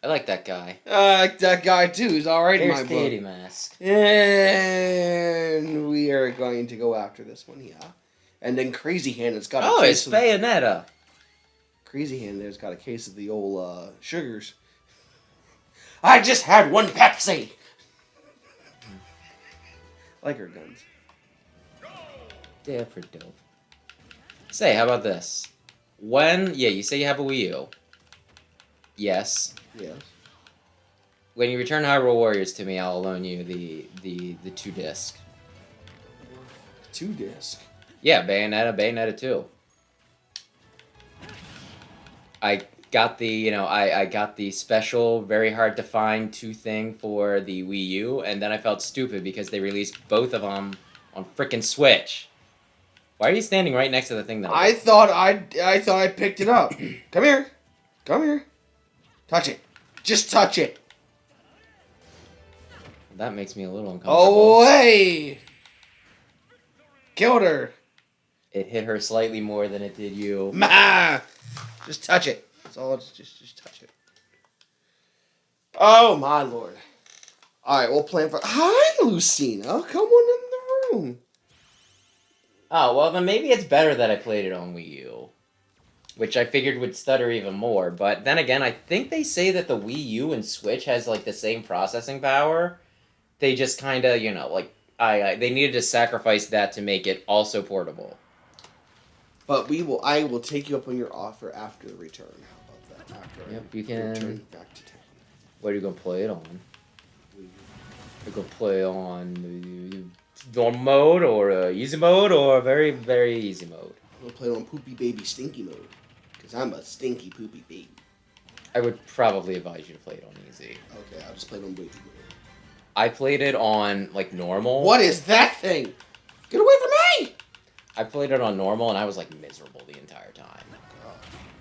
I like that guy.
That guy too is alright in my book.
There's Katie Mask.
And we are going to go after this one, yeah. And then Crazy Hand has got a case
it's Bayonetta.
Crazy Hand there's got a case of the old sugars. I just had one Pepsi! I like her guns.
They're pretty dope. Say, how about this? You say you have a Wii U. Yes.
Yes.
When you return Hyrule Warriors to me, I'll loan you the 2-disc.
2-disc?
Yeah, Bayonetta 2. I got the, I got the special, very hard to find 2 thing for the Wii U, and then I felt stupid because they released both of them on frickin' Switch. Why are you standing right next to the thing that
I thought I picked it up. Come here. Touch it. Just touch it.
That makes me a little uncomfortable.
Oh, hey! Killed her.
It hit her slightly more than it did you.
Ma! Just touch it. That's all. Just touch it. Oh my lord! All right, we'll plan for. Hi, Lucina. Come on in the room.
Oh, well, then maybe it's better that I played it on Wii U. Which I figured would stutter even more. But then again, I think they say that the Wii U and Switch has, like, the same processing power. They just kind of, like, they needed to sacrifice that to make it also portable.
But I will take you up on your offer after the return. How about that? After
you can.
Return back to town.
What are you going to play it on? You're going to play on normal mode or easy mode or very, very easy mode?
I'm going to play it on poopy baby stinky mode. Because I'm a stinky poopy baby.
I would probably advise you to play it on easy.
Okay, I'll just play it on baby mode.
I played it on, like, normal.
What is that thing? Get away from me!
I played it on normal, and I was, like, miserable the entire time.
God.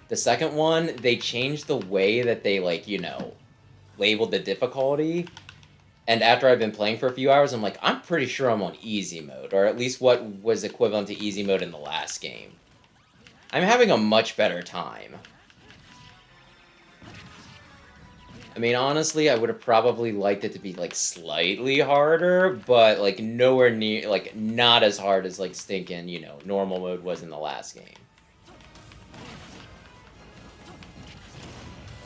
The second one, they changed the way that they, like, labeled the difficulty. And after I've been playing for a few hours, I'm like, I'm pretty sure I'm on easy mode. Or at least what was equivalent to easy mode in the last game. I'm having a much better time. I mean, honestly, I would have probably liked it to be, like, slightly harder, but, like, nowhere near, like, not as hard as, like, stinking, normal mode was in the last game.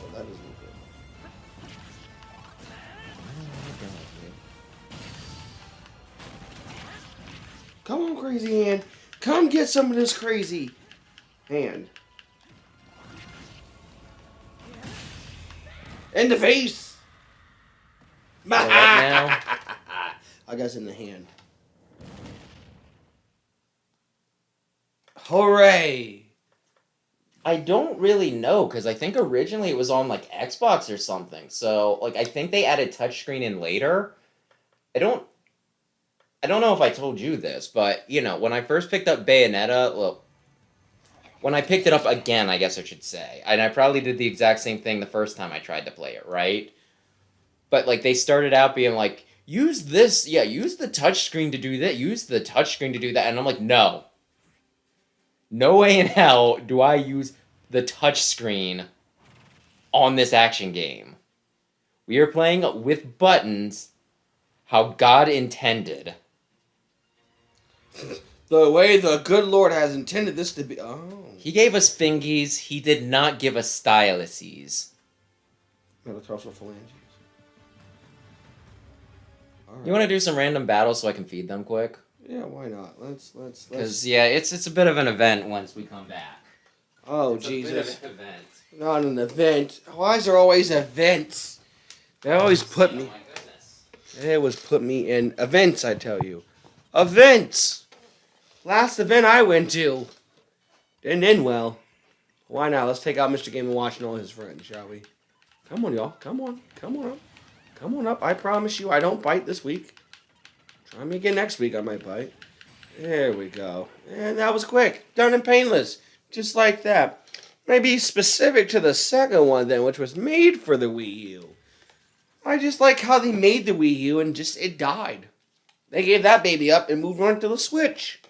Oh, that isn't good. Come on, crazy hand. Come get some of this crazy hand. In the face!
Right now?
I got it in the hand. Hooray!
I don't really know, because I think originally it was on, like, Xbox or something. So, like, I think they added touchscreen in later. I don't know if I told you this, but, when I first picked up Bayonetta, well, when I picked it up again, I guess I should say, and I probably did the exact same thing the first time I tried to play it, right? But, like, they started out being like, use this, use the touchscreen to do that, use the touchscreen to do that, and I'm like, no. No way in hell do I use the touchscreen on this action game. We are playing with buttons how God intended.
The way the good Lord has intended this to be. Oh.
He gave us fingies. He did not give us styluses.
Metatarsal phalanges.
Right. You want to do some random battles so I can feed them quick?
Yeah, why not? Let's.
Because it's a bit of an event once we come back.
Oh,
it's
Jesus!
A bit of an event.
Not an event. Why is there always events? They always put me.
My goodness.
They always put me in events. I tell you, events. Last event I went to didn't end well. Why not? Let's take out Mr. Game & Watch and all his friends, shall we? Come on, y'all. Come on. Come on up. Come on up. I promise you I don't bite this week. Try me again next week. I might bite. There we go. And that was quick. Done and painless. Just like that. Maybe specific to the second one then, which was made for the Wii U. I just like how they made the Wii U and just it died. They gave that baby up and moved on to the Switch.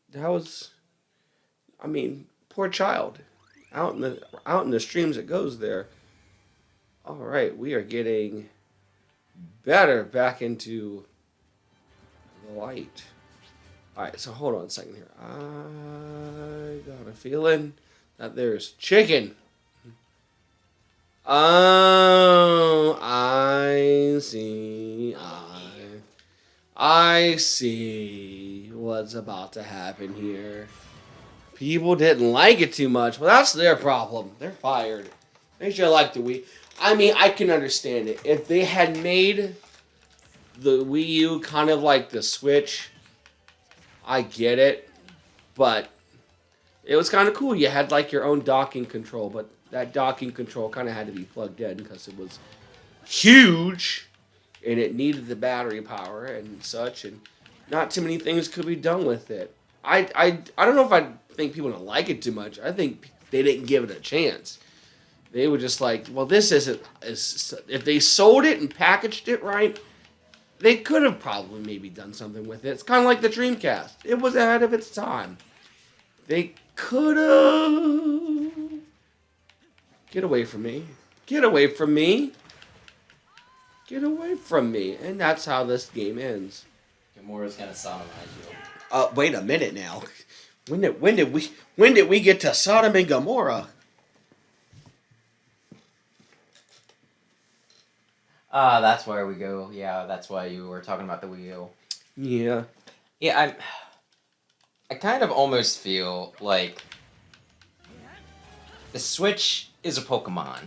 That was, I mean, poor child. Out in the streams it goes there. All right, we are getting better back into the light. All right, so hold on a second here. I got a feeling that there's chicken. Oh, I see. I see what's about to happen here. People didn't like it too much. Well, that's their problem. They're fired. They should like the Wii. I mean, I can understand it. If they had made the Wii U kind of like the Switch, I get it. But it was kind of cool. You had like your own docking control, but that docking control kind of had to be plugged in because it was huge and it needed the battery power and such, and not too many things could be done with it. I don't know if I think people don't like it too much. I think they didn't give it a chance. They were just like, well, this isn't. If they sold it and packaged it right, they could have probably maybe done something with it. It's kind of like the Dreamcast. It was ahead of its time. They could have Get away from me. Get away from me. Get away from me. And that's how this game ends.
Gamora's gonna sodomize you.
Wait a minute now. When did we get to Sodom and Gomorrah?
That's where we go. Yeah, that's why you were talking about the Wii U.
Yeah.
Yeah, I kind of almost feel like the Switch is a Pokemon,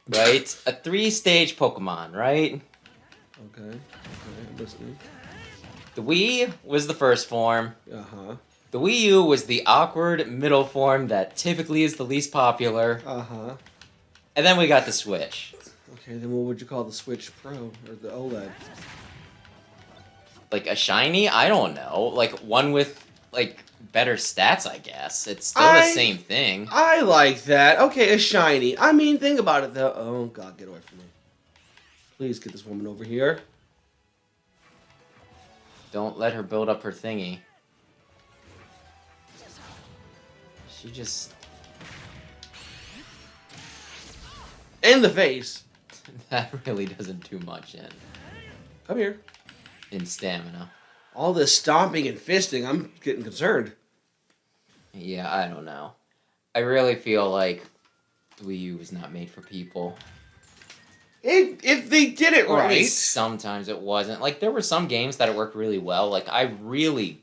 right? A 3-stage Pokemon, right?
Okay. I'm listening.
The Wii was the first form.
Uh-huh.
The Wii U was the awkward middle form that typically is the least popular.
Uh-huh.
And then we got the Switch.
Okay, then what would you call the Switch Pro or the OLED?
Like a shiny? I don't know. Like one with like better stats, I guess. It's still the same thing.
I like that. Okay, a shiny. I mean, think about it though. Oh God, get away from me. Please get this woman over here.
Don't let her build up her thingy. She just...
In the face.
That really doesn't do much
Come here.
in stamina.
All this stomping and fisting, I'm getting concerned.
Yeah, I don't know. I really feel like the Wii U was not made for people.
If they did it
Or at
right.
least sometimes it wasn't. Like, there were some games that it worked really well. Like, I really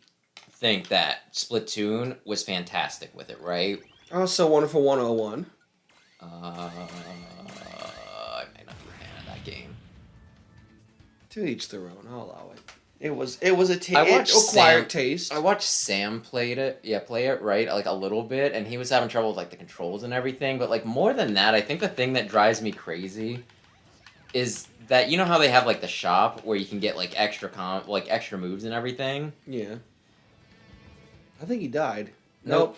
think that Splatoon was fantastic with it, right?
Oh, so wonderful 101.
I may not be a fan of that game.
To each their own. I'll allow it. It was a acquired taste.
I watched Sam play it, right, like a little bit, and he was having trouble with like the controls and everything, but like more than that, I think the thing that drives me crazy is that, you know how they have like the shop where you can get like extra moves and everything?
Yeah. I think he died.
Nope.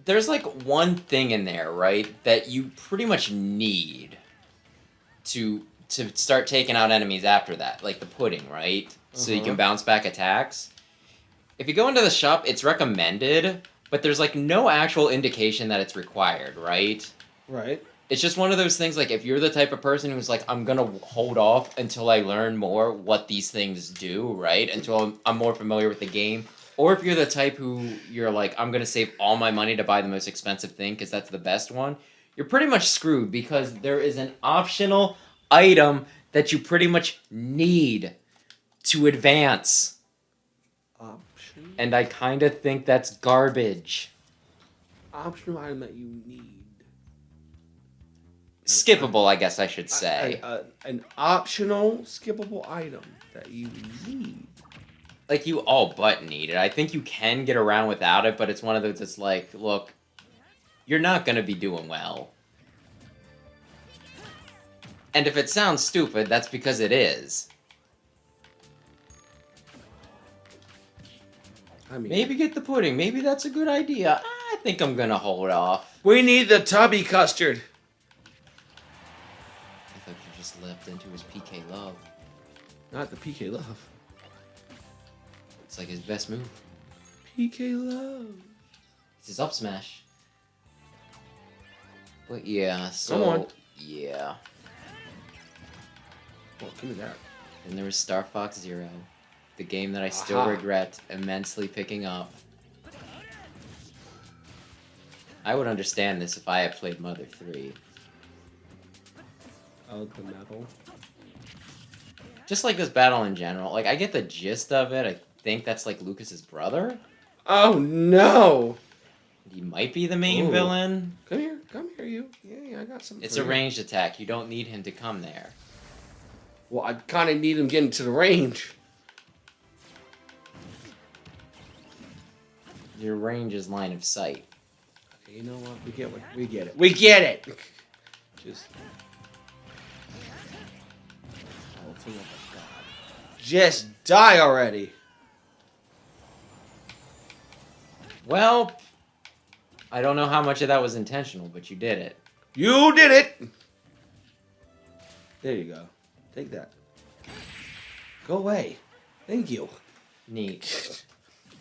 There's like one thing in there, right, that you pretty much need to start taking out enemies after that, like the pudding, right? So you can bounce back attacks. If you go into the shop, it's recommended, but there's like no actual indication that it's required, right?
Right.
It's just one of those things, like, if you're the type of person who's like, I'm gonna hold off until I learn more what these things do, right? Until I'm more familiar with the game. Or if you're the type who you're like, I'm gonna save all my money to buy the most expensive thing because that's the best one, you're pretty much screwed because there is an optional item that you pretty much need to advance.
Option?
And I kind of think that's garbage.
Optional item that you need.
Skippable, I guess I should say.
An optional skippable item that you need.
Like, you all but need it. I think you can get around without it, but it's one of those that's like, look, you're not going to be doing well. And if it sounds stupid, that's because it is.
I mean,
Maybe get the pudding. Maybe that's a good idea. I think I'm going to hold off.
we need the tubby custard.
I thought you just leapt into his PK love.
Not the PK love.
It's like his best move.
PK love.
It's his up smash. But yeah, so...
Come on.
Yeah.
Well, give me that.
And there was Star Fox Zero. The game that I still regret immensely picking up. I would understand this if I had played Mother 3.
Oh, the metal.
Just like this battle in general. Like, I get the gist of it. I think that's like Lucas's brother.
Oh, no.
He might be the main villain.
Come here, you. Yeah, I got something.
It's a ranged attack. You don't need him to come there.
Well, I kind of need him getting to the range.
Your range is line of sight.
Okay, you know what? We get it. We get it. Just. Oh, for the love of God. Just die already.
Well, I don't know how much of that was intentional, but you did it.
You did it. There you go. Take that. Go away. Thank you.
Neat.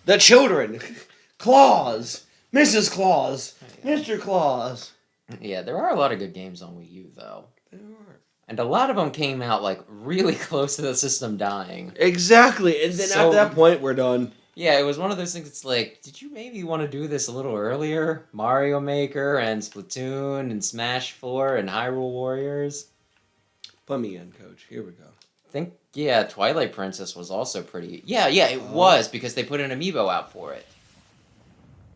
The children. Claus. Mrs. Claus. Mr. Claus.
Yeah, there are a lot of good games on Wii U though.
There are.
And a lot of them came out like really close to the system dying.
Exactly. And then
So-
after that point, we're done.
Yeah, it was one of those things. It's like, did you maybe want to do this a little earlier? Mario Maker and Splatoon and Smash 4 and Hyrule Warriors.
Put me in, Coach. Here we go.
I think, yeah, Twilight Princess was also pretty. Yeah, it
Oh.
was because they put an amiibo out for it.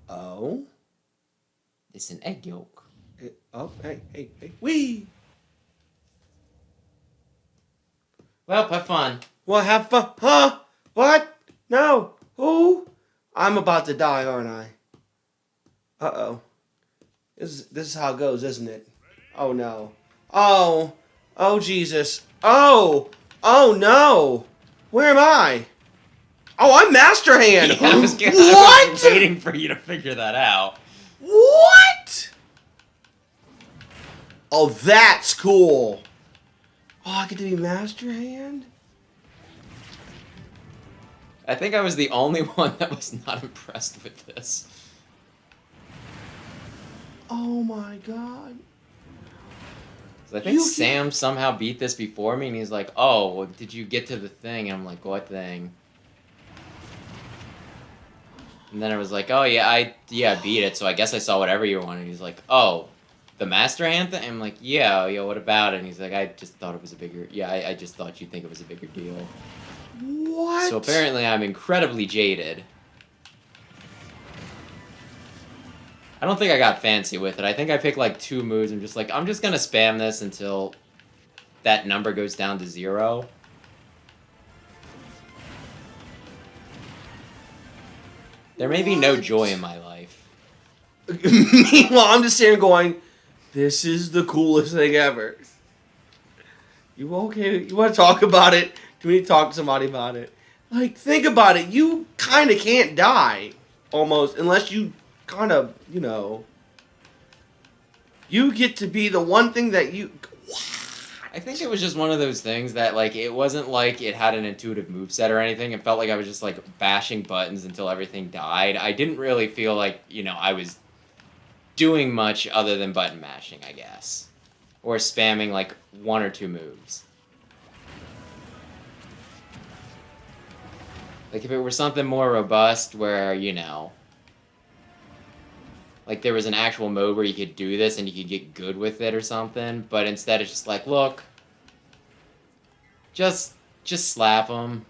Oh.
It's an egg yolk.
Hey. Wee.
Well, have fun.
Well, have fun. Huh? What? No. Who? I'm about to die, aren't I? Uh-oh. This is how it goes, isn't it? Oh, no. Oh. Oh, Jesus. Oh. Oh, no. Where am I? Oh, I'm Master Hand.
Yeah, I was
What?
waiting for you to figure that out.
What? Oh, that's cool. Oh, I get to be Master Hand?
I think I was the only one that was not impressed with this.
Oh, my God.
So I think Sam somehow beat this before me, and he's like, "Oh, well, did you get to the thing?" And I'm like, "What thing?" And then I was like, "Oh yeah, I beat it. So I guess I saw whatever you wanted." He's like, "Oh, the Master Hand thing?" I'm like, "Yeah, what about it?" And he's like, "I just thought it was a bigger. Yeah, I just thought you'd think it was a bigger deal."
What?
So apparently, I'm incredibly jaded. I don't think I got fancy with it. I think I picked like 2 moves. I'm just gonna spam this until that number goes down to 0. There may be no joy in my life.
Meanwhile, I'm just sitting going, this is the coolest thing ever. You okay? You want to talk about it? Do we need to talk to somebody about it? Like, think about it. You kind of can't die, almost, unless you kind of, you get to be the one thing that you...
I think it was just one of those things that, like, it wasn't like it had an intuitive moveset or anything. It felt like I was just, like, bashing buttons until everything died. I didn't really feel like, I was doing much other than button mashing, I guess. Or spamming, like, 1 or 2 moves. Like, if it were something more robust where, like, there was an actual mode where you could do this and you could get good with it or something, but instead it's just like, look, just slap them.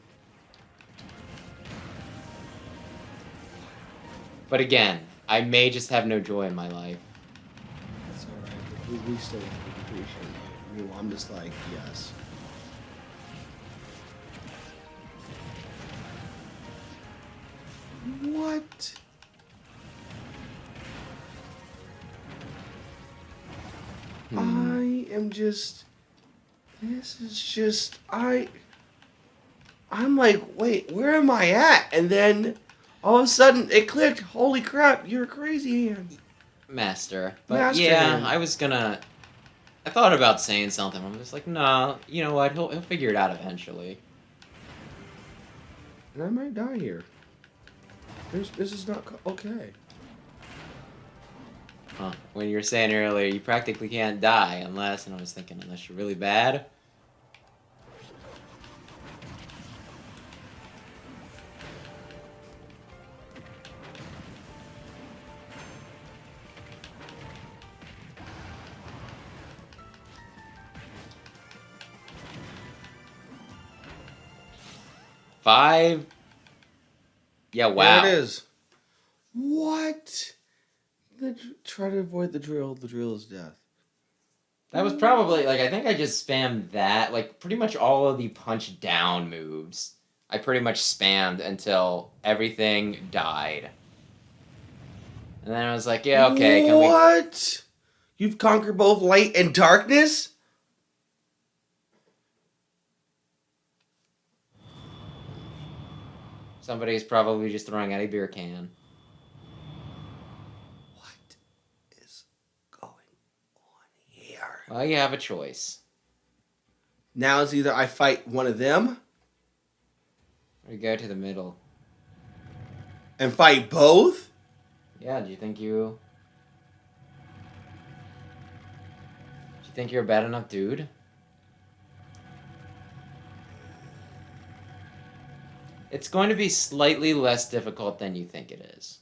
But again, I may just have no joy in my life.
It's alright. We still appreciate it. Meanwhile, I'm just like, yes. What? I am just... This is just... I'm like, wait, where am I at? And then, all of a sudden, it clicked. Holy crap, you're a crazy hand.
Master. But
Master
yeah,
hand.
I thought about saying something. I'm just like, nah, you know what? He'll figure it out eventually.
And I might die here. This is not okay.
Huh. When you were saying earlier, you practically can't die unless, and I was thinking, unless you're really bad. Five. Yeah, wow.
There it is. What? Try to avoid the drill. The drill is death.
That was probably, like, I think I just spammed that. Like, pretty much all of the punch down moves, I pretty much spammed until everything died. And then I was like, yeah, okay, can we...
What? You've conquered both light and darkness?
Somebody's probably just throwing out a beer can.
What is going on here?
Well, you have a choice.
Now it's either I fight one of them
Or you go to the middle.
and fight both.
Yeah, do you think you... think you're a bad enough dude? It's going to be slightly less difficult than you think it is.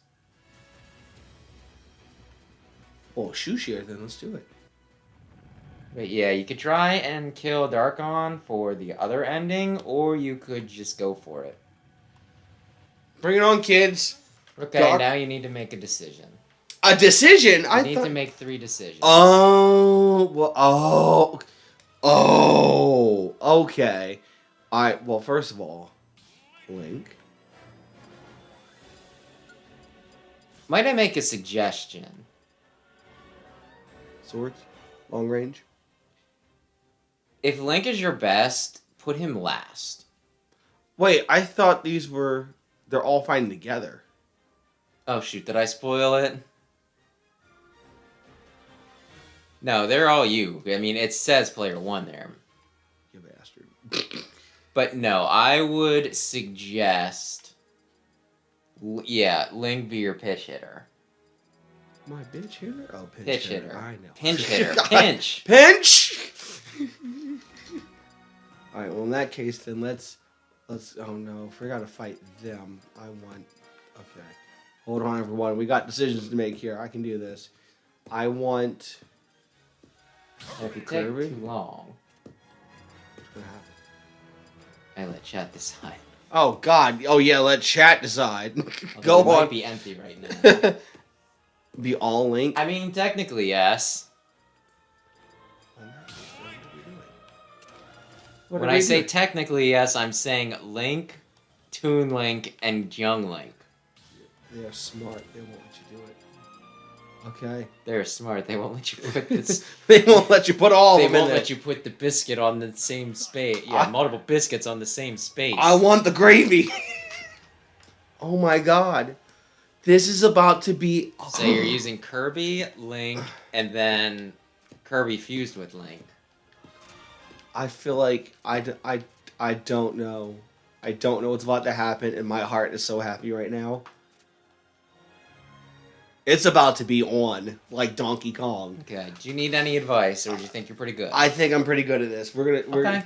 Well, Shushier, then let's do it.
But yeah, you could try and kill Darkon for the other ending, or you could just go for it.
Bring it on, kids.
Okay, now you need to make a decision.
A decision?
You need to make 3 decisions.
Oh, well, okay. Alright, well, first of all, Link.
Might I make a suggestion?
Swords? Long range?
If Link is your best, put him last.
Wait, I thought they're all fighting together.
Oh shoot, did I spoil it? No, they're all you. I mean, it says player 1 there.
You bastard.
But no, I would suggest... Yeah, Link be your pitch hitter.
My bitch hitter? Oh,
Pitch hitter.
I know.
Pinch hitter. Pinch!
Pinch! Alright, well in that case then let's oh no, if we gotta fight them, okay. Hold on everyone, we got decisions to make here. I can do this. I want
If you take
Kirby?
too long,
What's gonna happen?
I let chat decide.
Oh god, oh yeah, let chat decide.
Although
Go
it might
on.
be empty right now.
Be all Link.
I mean, technically, yes. When I say technically yes, I'm saying Link, Toon Link, and Young Link.
They're smart. They won't let you do it. Okay.
They're smart. They won't let you put this.
They won't let you put all of them in
They won't
there.
let you put the biscuit on the same space. Yeah, multiple biscuits on the same space.
I want the gravy. Oh my god. This is about to be...
So you're using Kirby, Link, and then Kirby fused with Link.
I feel like I don't know. I don't know what's about to happen, and my heart is so happy right now. It's about to be on, like Donkey Kong.
Okay. Do you need any advice, or do you think you're pretty good?
I think I'm pretty good at this. We're gonna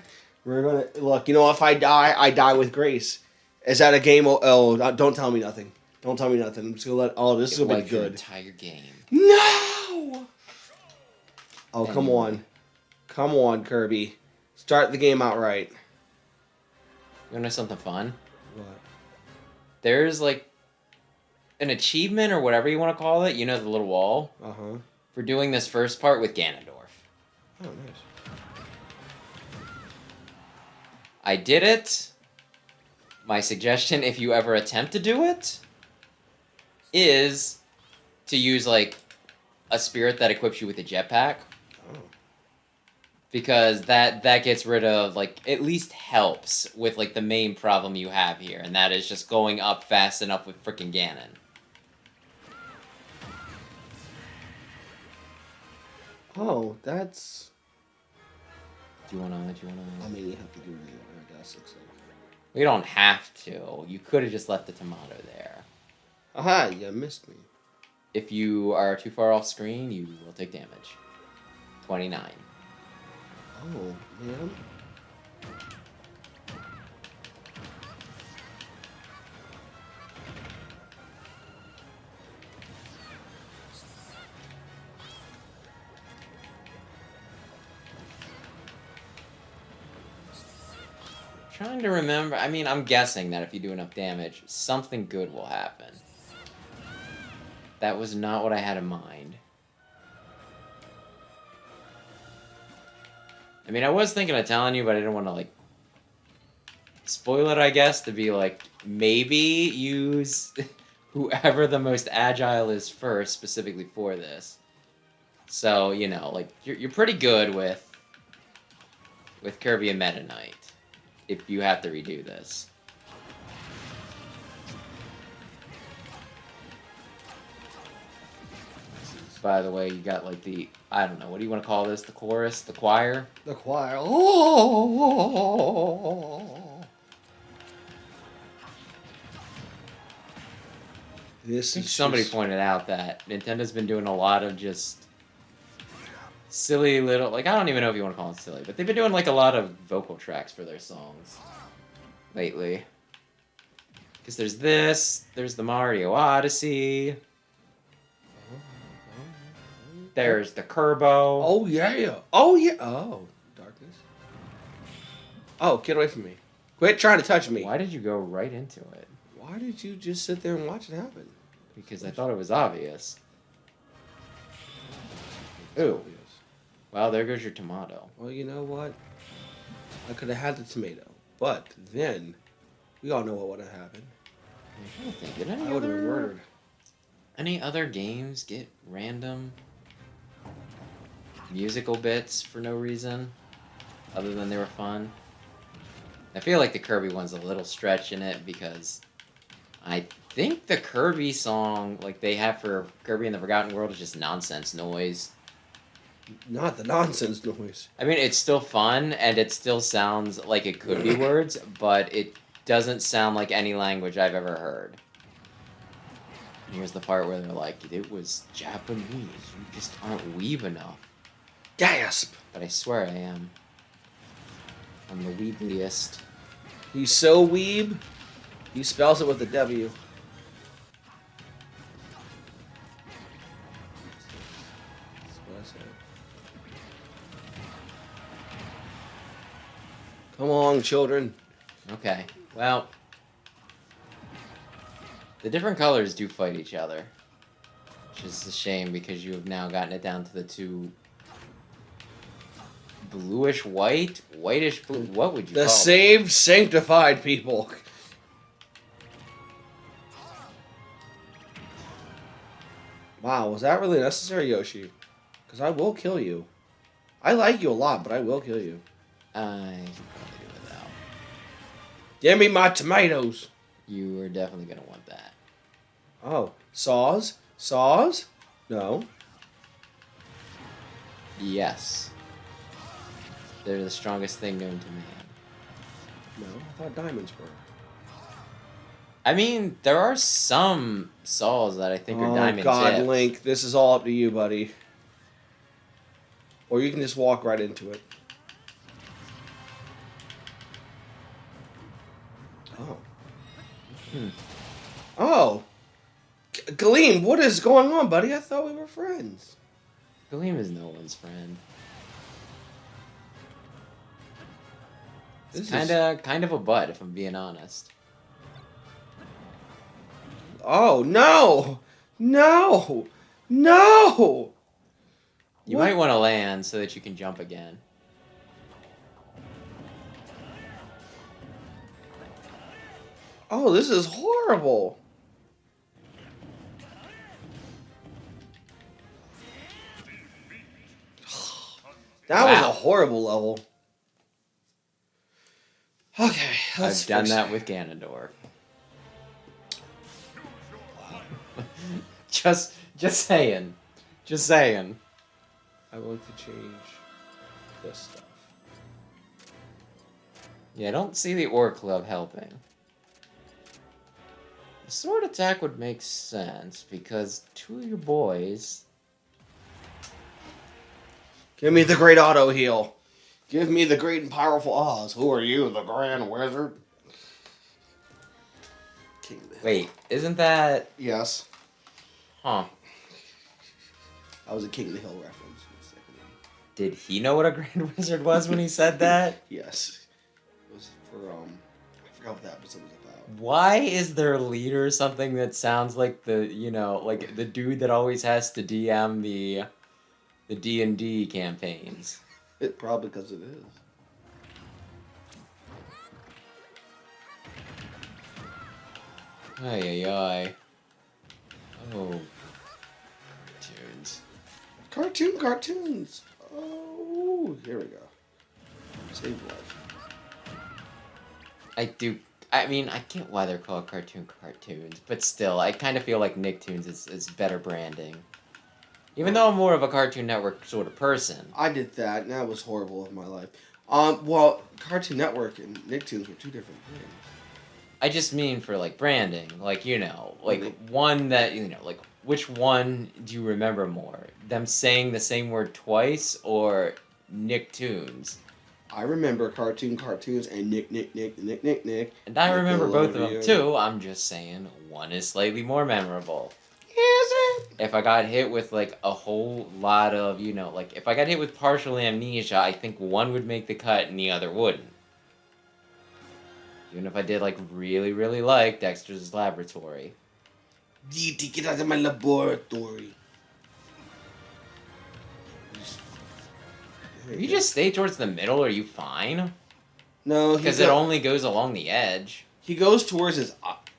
look. You know, if I die with grace. Is that a game? Oh, don't tell me nothing. Don't tell me nothing. I'm just gonna let. Oh, this is gonna be good.
Entire game.
No. Oh, come on, Kirby. Start the game out right.
You wanna know something fun?
What?
There's like an achievement or whatever you want to call it. You know, the little wall for doing this first part with Ganondorf.
Oh, nice.
I did it. My suggestion, if you ever attempt to do it, is to use like a spirit that equips you with a jetpack.
Oh.
Because that gets rid of, like, at least helps with, like, the main problem you have here. And that is just going up fast enough with frickin' Ganon.
Oh, that's...
Do you wanna...
I mean, you have to do it anyway, I guess. Looks like.
We don't have to. You could have just left the tomato there.
Aha, you missed me.
If you are too far off screen, you will take damage. 29.
Oh, man.
Trying to remember. I mean, I'm guessing that if you do enough damage, something good will happen. That was not what I had in mind. I mean, I was thinking of telling you, but I didn't want to, like, spoil it, I guess, to be like, maybe use whoever the most agile is first, specifically for this. So, you know, like, you're pretty good with Kirby and Meta Knight, if you have to redo this. By the way, you got, like, the, I don't know, what do you want to call this? The chorus? The choir?
The choir. Oh.
I think somebody pointed out that Nintendo's been doing a lot of just silly little, like, I don't even know if you want to call them silly, but they've been doing, like, a lot of vocal tracks for their songs lately. Because there's the Mario Odyssey, there's the Kerbo.
Oh, yeah. Oh, yeah. Oh, darkness. Oh, get away from me. Quit trying to touch me.
Why did you go right into it?
Why did you just sit there and watch it happen?
Because I thought it was obvious. Ooh. Well, there goes your tomato.
Well, you know what? I could have had the tomato. But then, we all know what would have happened.
I'm trying to think,
I would have been murdered.
Any other games get random musical bits for no reason? Other than they were fun? I feel like the Kirby one's a little stretch in it because I think the Kirby song, like they have for Kirby in the Forgotten World, is just nonsense noise.
Not the nonsense noise.
I mean, it's still fun, and it still sounds like it could be words, but it doesn't sound like any language I've ever heard. And here's the part where they're like, it was Japanese, you just aren't weeb enough.
Gasp!
But I swear I am. I'm the weebliest.
He's so weeb, he spells it with a W. That's what I said. Come on, children.
Okay, well, the different colors do fight each other, which is a shame because you have now gotten it down to the two bluish white, whitish blue. What would you call
The saved, sanctified people. Wow, was that really necessary, Yoshi? Because I will kill you. I like you a lot, but I will kill you.
I can probably do without.
Give me my tomatoes.
You are definitely gonna want that.
Oh, saws? Saws? No.
Yes. They're the strongest thing known to man.
No, I thought diamonds were.
I mean, there are some saws that I think are diamond
God,
tips.
Link, this is all up to you, buddy. Or you can just walk right into it. Oh. Oh. Galeem, what is going on, buddy? I thought we were friends.
Galeem is no one's friend. It's kind of a butt, if I'm being honest.
Oh, no! No! No!
You
What?
might want to land so that you can jump again.
Oh, this is horrible. That was a horrible level. Okay,
I've done that with Ganondorf. Just saying. Just saying.
I want to change this stuff.
Yeah, I don't see the Orc Club helping. The sword attack would make sense because two of your boys.
Give me the great auto heal. Give me the great and powerful Oz. Who are you, the Grand Wizard? King of the Hill.
Wait, isn't that...
Yes.
Huh.
That was a King of the Hill reference.
Did he know what a Grand Wizard was when he said that?
Yes. It was for, I forgot what that episode was about.
Why is their leader something that sounds like the, you know, like the dude that always has to DM the D&D campaigns?
It probably because it is.
Ay, ay, ay. Oh. Cartoons.
Cartoons. Oh, here we go. Save life.
I mean, I get why they're called cartoons, but still, I kind of feel like Nicktoons is better branding. Even though I'm more of a Cartoon Network sort of person.
I did that, and that was horrible in my life. Well, Cartoon Network and Nicktoons were two different things.
I just mean for like branding, like like
Okay.
one that like which one do you remember more? Them saying the same word twice or Nicktoons?
I remember cartoons, and Nick,
And I remember both of them
Nickelodeon.
too. I'm just saying one is slightly more memorable.
Is it?
If I got hit with like a whole lot of, like if I got hit with partial amnesia, I think one would make the cut and the other wouldn't. Even if I did like really, really like Dexter's Laboratory.
DT, get out of my laboratory.
If you just stay towards the middle, are you fine?
No,
Because it only goes along the edge.
he goes towards his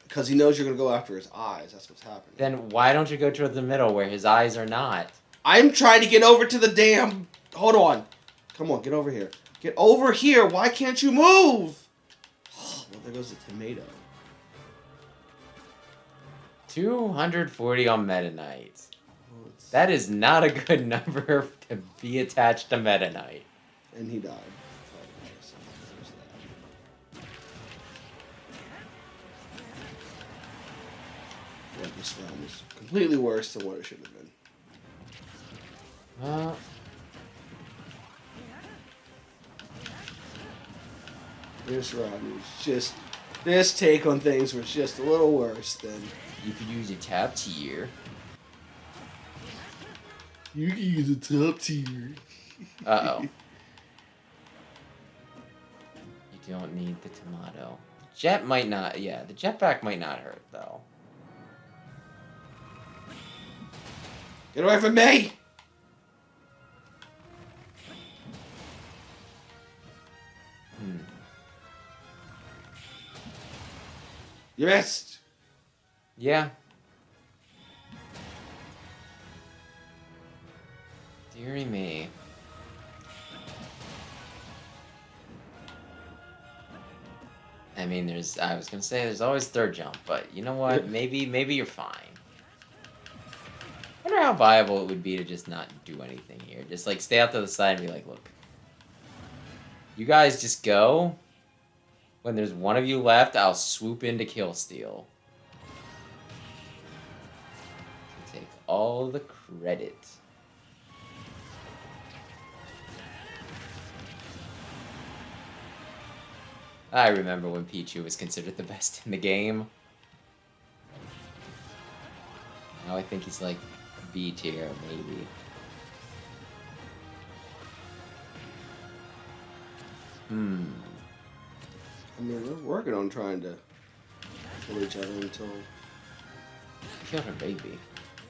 because he knows you're gonna go after his eyes. That's what's happening.
Then why don't you go towards the middle where his eyes are not?
I'm trying to get over to the damn. Hold on. Come on, get over here. Get over here. Why can't you move? Well, there goes the tomato.
240 on Meta Knight.
Oh, it's-
That is not a good number to be attached to Meta Knight.
And he died. What this round is completely worse than what it should have been.
Well,
This round was just. This take on things was just a little worse than.
you could use a top tier.
You can use a top tier.
Uh-oh. You don't need the tomato. Jet might not, yeah, the jetpack might not hurt, though.
Get away from me! You missed.
Yeah. Deary me. I mean, I was gonna say there's always third jump, but you know what? Maybe you're fine. I wonder how viable it would be to just not do anything here. Just like stay out to the side and be like, look. You guys just go. When there's one of you left, I'll swoop in to kill steal. Take all the credit. I remember when Pichu was considered the best in the game. Now I think he's like B tier, maybe.
I mean, we're working on trying to kill each other until.
Killed her baby.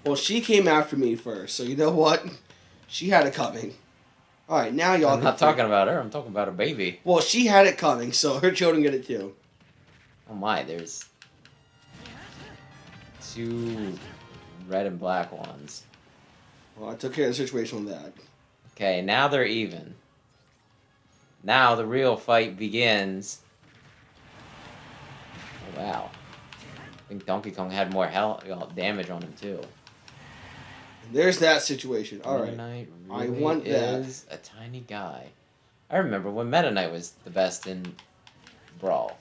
Well, she came after me first, so you know what? She had it coming. Alright, now y'all
I'm not talking about her, I'm talking about her baby.
Well, she had it coming, so her children get it too.
Oh my, there's 2 red and black ones.
Well, I took care of the situation with that.
Okay, now they're even. Now the real fight begins. Oh, wow. I think Donkey Kong had more damage on him too.
And there's that situation. Alright.
Meta Knight
I
really
want that.
is a tiny guy. I remember when Meta Knight was the best in Brawl.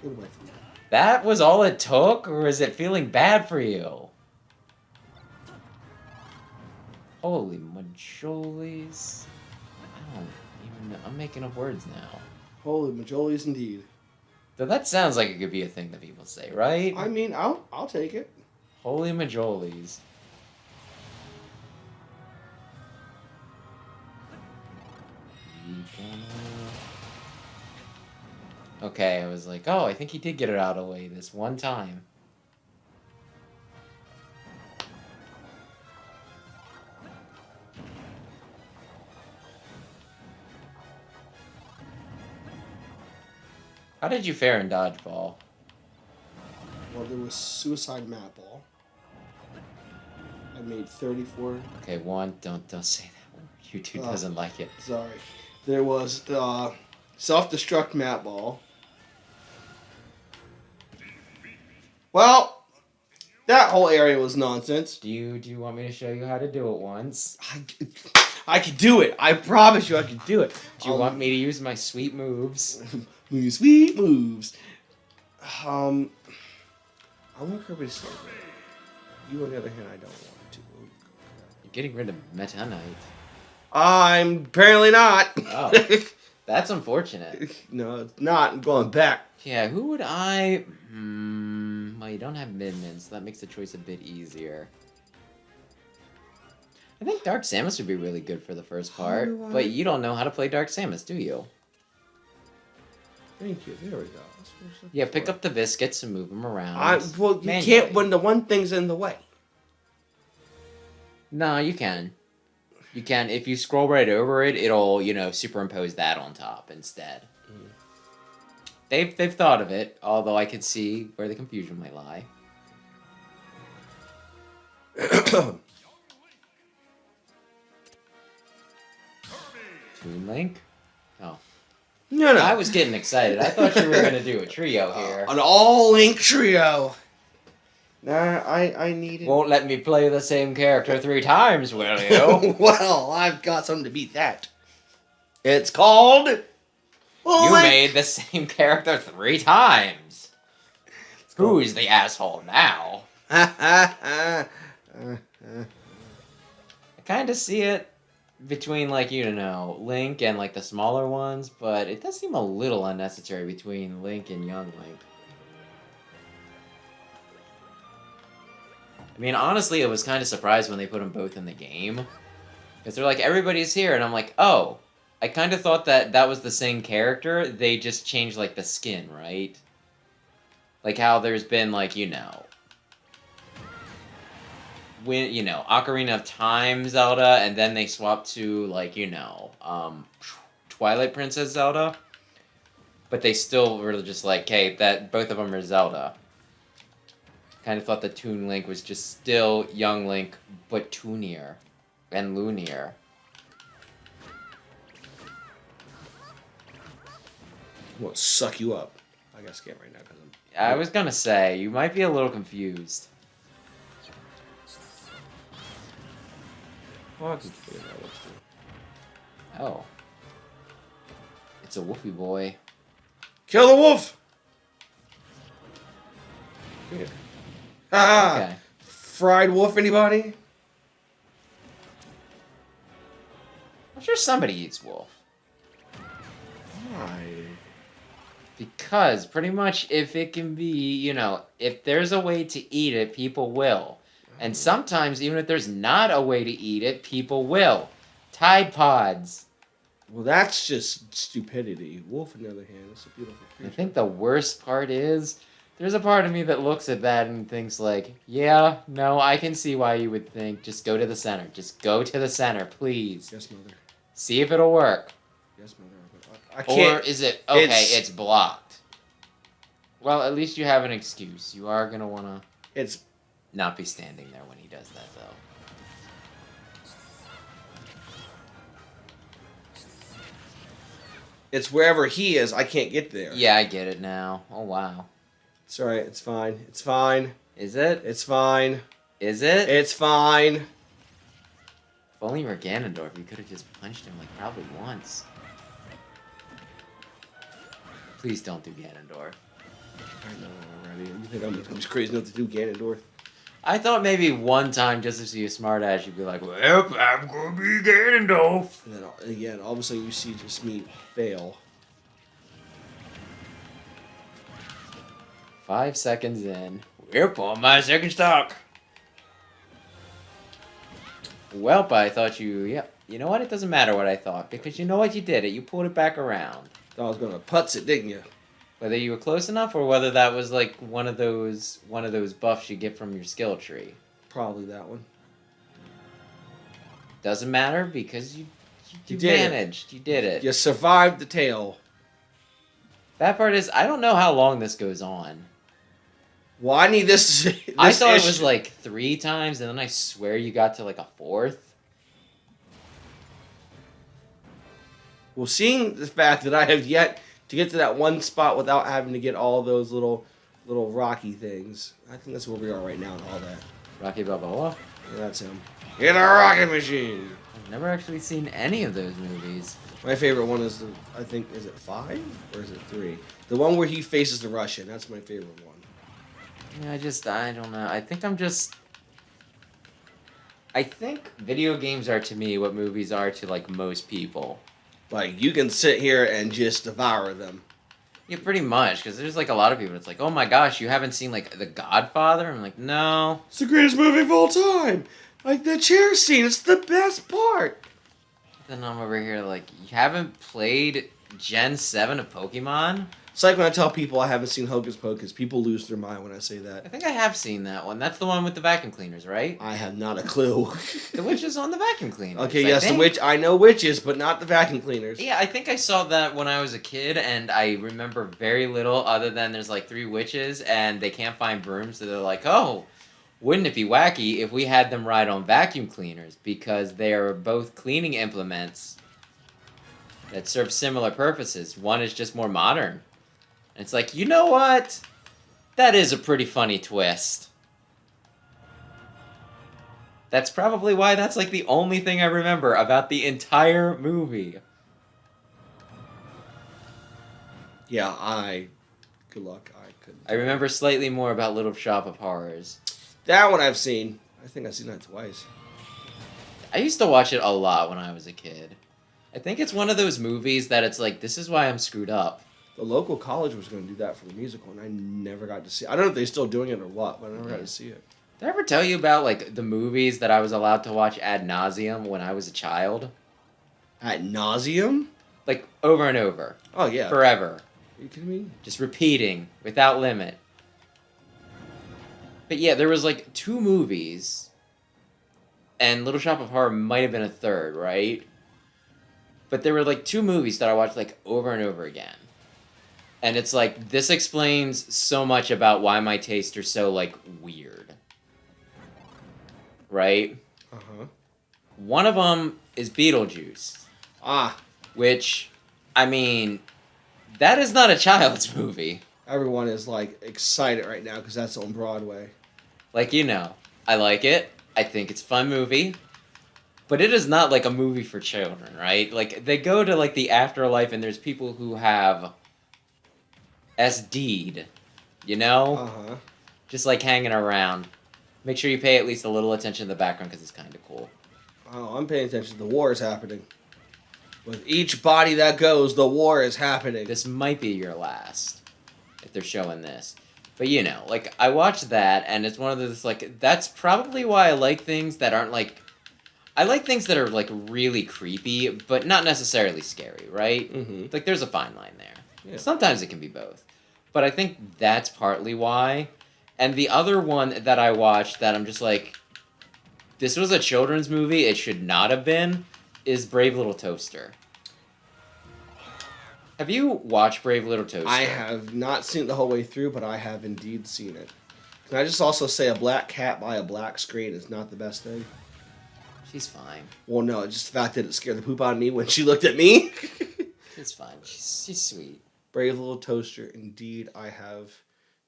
Get away from me.
That was all it took, or is it feeling bad for you? Holy majolis. I don't even know. I'm making up words now.
Holy majolies indeed.
Though that sounds like it could be a thing that people say, right?
I mean, I'll take it.
Holy majolis. Okay, I was like, oh, I think he did get it out of the way this one time. How did you fare in dodgeball?
Well, there was Suicide Map Ball. I made 34.
Okay, don't say that one. YouTube doesn't like it.
Sorry. There was Self-Destruct Map Ball. Well, that whole area was nonsense.
Do you want me to show you how to do it once?
I can do it. I promise you, I can do it.
Do you want me to use my sweet moves?
Sweet moves. I want Kirby to start. You, on the other hand, I don't want to.
You're getting rid of Meta Knight.
I'm apparently not.
Oh, that's unfortunate.
No, it's not. I'm going back.
Yeah, who would I... well, you don't have Midman, so that makes the choice a bit easier. I think Dark Samus would be really good for the first part, but you don't know how to play Dark Samus, do you?
Thank you. There we go.
Yeah, pick up the biscuits and move them around.
Well, you
manually.
can't when the one thing's in the way.
No, you can. You can. If you scroll right over it, it'll, superimpose that on top instead. Mm. They've thought of it, although I could see where the confusion might lie. Toon Link? Oh.
No.
I was getting excited. I thought you were going to do a trio here.
An all-link trio. Nah, I needed...
Won't let me play the same character 3 times, will you?
Well, I've got something to beat that. It's called...
You made the same character 3 times. Who's the asshole now? I kind of see it between, Link and, the smaller ones, but it does seem a little unnecessary between Link and Young Link. I mean, honestly, I was kind of surprised when they put them both in the game. Because they're like, everybody's here, and I'm like, oh, I kind of thought that was the same character, they just changed, the skin, right? Like how there's been, when, Ocarina of Time Zelda, and then they swapped to, Twilight Princess Zelda. But they still were just like, hey, both of them are Zelda. Kind of thought the Toon Link was just still Young Link, but toonier and loonier.
Well, suck you up. I got scanned right now because
I was gonna say, you might be a little confused. Oh. It's a woofy boy.
Kill the wolf! Here. Ah!
Okay.
Fried wolf, anybody?
I'm sure somebody eats wolf.
Why?
Because pretty much if it can be, if there's a way to eat it, people will. And sometimes, even if there's not a way to eat it, people will. Tide Pods.
Well, that's just stupidity. Wolf, on the other hand, is a beautiful creature.
I think the worst part is, there's a part of me that looks at that and thinks yeah, no, I can see why you would think, just go to the center. Just go to the center, please.
Yes, mother.
See if it'll work.
Yes, mother. I can't.
Or is it, okay, it's blocked. Well, at least you have an excuse. You are going to want to
It's
not be standing there when he does that, though.
It's wherever he is. I can't get there.
Yeah, I get it now. Oh, wow.
It's alright. It's fine. It's fine.
Is it?
It's fine.
Is it?
It's fine.
If only you were Ganondorf, you could have just punched him, probably once. Please don't do Ganondorf.
I know already. You think I'm just crazy enough to do Ganondorf?
I thought maybe one time, just to see a smartass, you'd be like, well, I'm gonna be Ganondorf.
And then again, all of a sudden you see just me fail.
5 seconds in. Yep, on my second stock. Welp, I thought you know what? It doesn't matter what I thought, because you know what? You did it. You pulled it back around.
Thought I was gonna putz it, didn't you?
Whether you were close enough, or whether that was one of those buffs you get from your skill tree.
Probably that one.
Doesn't matter, because you
You did it.
managed. You did it.
You survived the tail.
That part is, I don't know how long this goes on.
Well, I need this.
I thought it was 3 times, and then I swear you got to a 4th.
Well, seeing the fact that I have yet to get to that one spot without having to get all those little rocky things, I think that's where we are right now and all that.
Rocky Balboa?
Yeah, that's him. Get a rocket machine!
Never actually seen any of those movies.
My favorite one is I think, is it 5 or is it 3? The one where he faces the Russian. That's my favorite one.
Yeah, I don't know. I think video games are to me what movies are to like most people.
Like, you can sit here and just devour them.
Yeah, pretty much. Because there's like a lot of people. It's like, oh my gosh, you haven't seen like The Godfather? I'm like, no.
It's the greatest movie of all time. Like the chair scene, it's the best part.
Then I'm over here like, you haven't played Gen 7 of Pokemon?
It's like when I tell people I haven't seen Hocus Pocus, people lose their mind when I say
I
that.
think I have seen that one. That's the one with the vacuum cleaners, right?
I have not a clue.
The witches on the vacuum cleaners.
Okay,
I
yes,
think.
the witch. I know witches, but not the vacuum cleaners.
Yeah, I think I saw that when I was a kid, and I remember very little other than there's like 3 witches, and they can't find brooms, so they're like, oh, wouldn't it be wacky if we had them ride on vacuum cleaners, because they are both cleaning implements that serve similar purposes. One is just more modern. And it's like, you know what? That is a pretty funny twist. That's probably why that's like the only thing I remember about the entire movie.
Yeah, good luck. I couldn't.
I remember slightly more about Little Shop of Horrors.
That one I've seen. I think I've seen that twice.
I used to watch it a lot when I was a kid. I think it's one of those movies that it's like, this is why I'm screwed up.
The local college was going to do that for the musical, and I never got to see it. I don't know if they're still doing it or what, but I never got to see it.
Did I ever tell you about like the movies that I was allowed to watch ad nauseum when I was a child?
Ad nauseum?
Like over and over.
Oh, yeah.
Forever.
Are you kidding me?
Just repeating without limit. But yeah, there was like 2 movies, and Little Shop of Horror might have been a third, right? But there were like 2 movies that I watched like over and over again. And it's like, this explains so much about why my tastes are so like weird. Right?
Uh-huh.
One of them is Beetlejuice.
Ah.
Which, I mean, that is not a child's movie.
Everyone is like excited right now because that's on Broadway.
Like, you know, I like it. I think it's a fun movie. But it is not like a movie for children, right? Like, they go to like the afterlife and there's people who have SD'd, you know?
Uh-huh.
Just like hanging around. Make sure you pay at least a little attention to the background because it's kind of cool.
Oh, I'm paying attention. The war is happening. With each body that goes, the war is happening.
This might be your last, if they're showing this. But you know, like, I watched that, and it's one of those, like, that's probably why I like things that aren't, like, I like things that are, like, really creepy, but not necessarily scary, right?
Mm-hmm.
Like, there's a fine line there.
Yeah.
Sometimes it can be both. But I think that's partly why. And the other one that I watched that I'm just like, this was a children's movie, it should not have been, is Brave Little Toaster. Have you watched Brave Little Toaster?
I have not seen it the whole way through, but I have indeed seen it. Can I just also say a black cat by a black screen is not the best thing?
She's fine.
Well, no, just the fact that it scared the poop out of me when she looked at me.
She's fine. She's sweet.
Brave Little Toaster, indeed, I have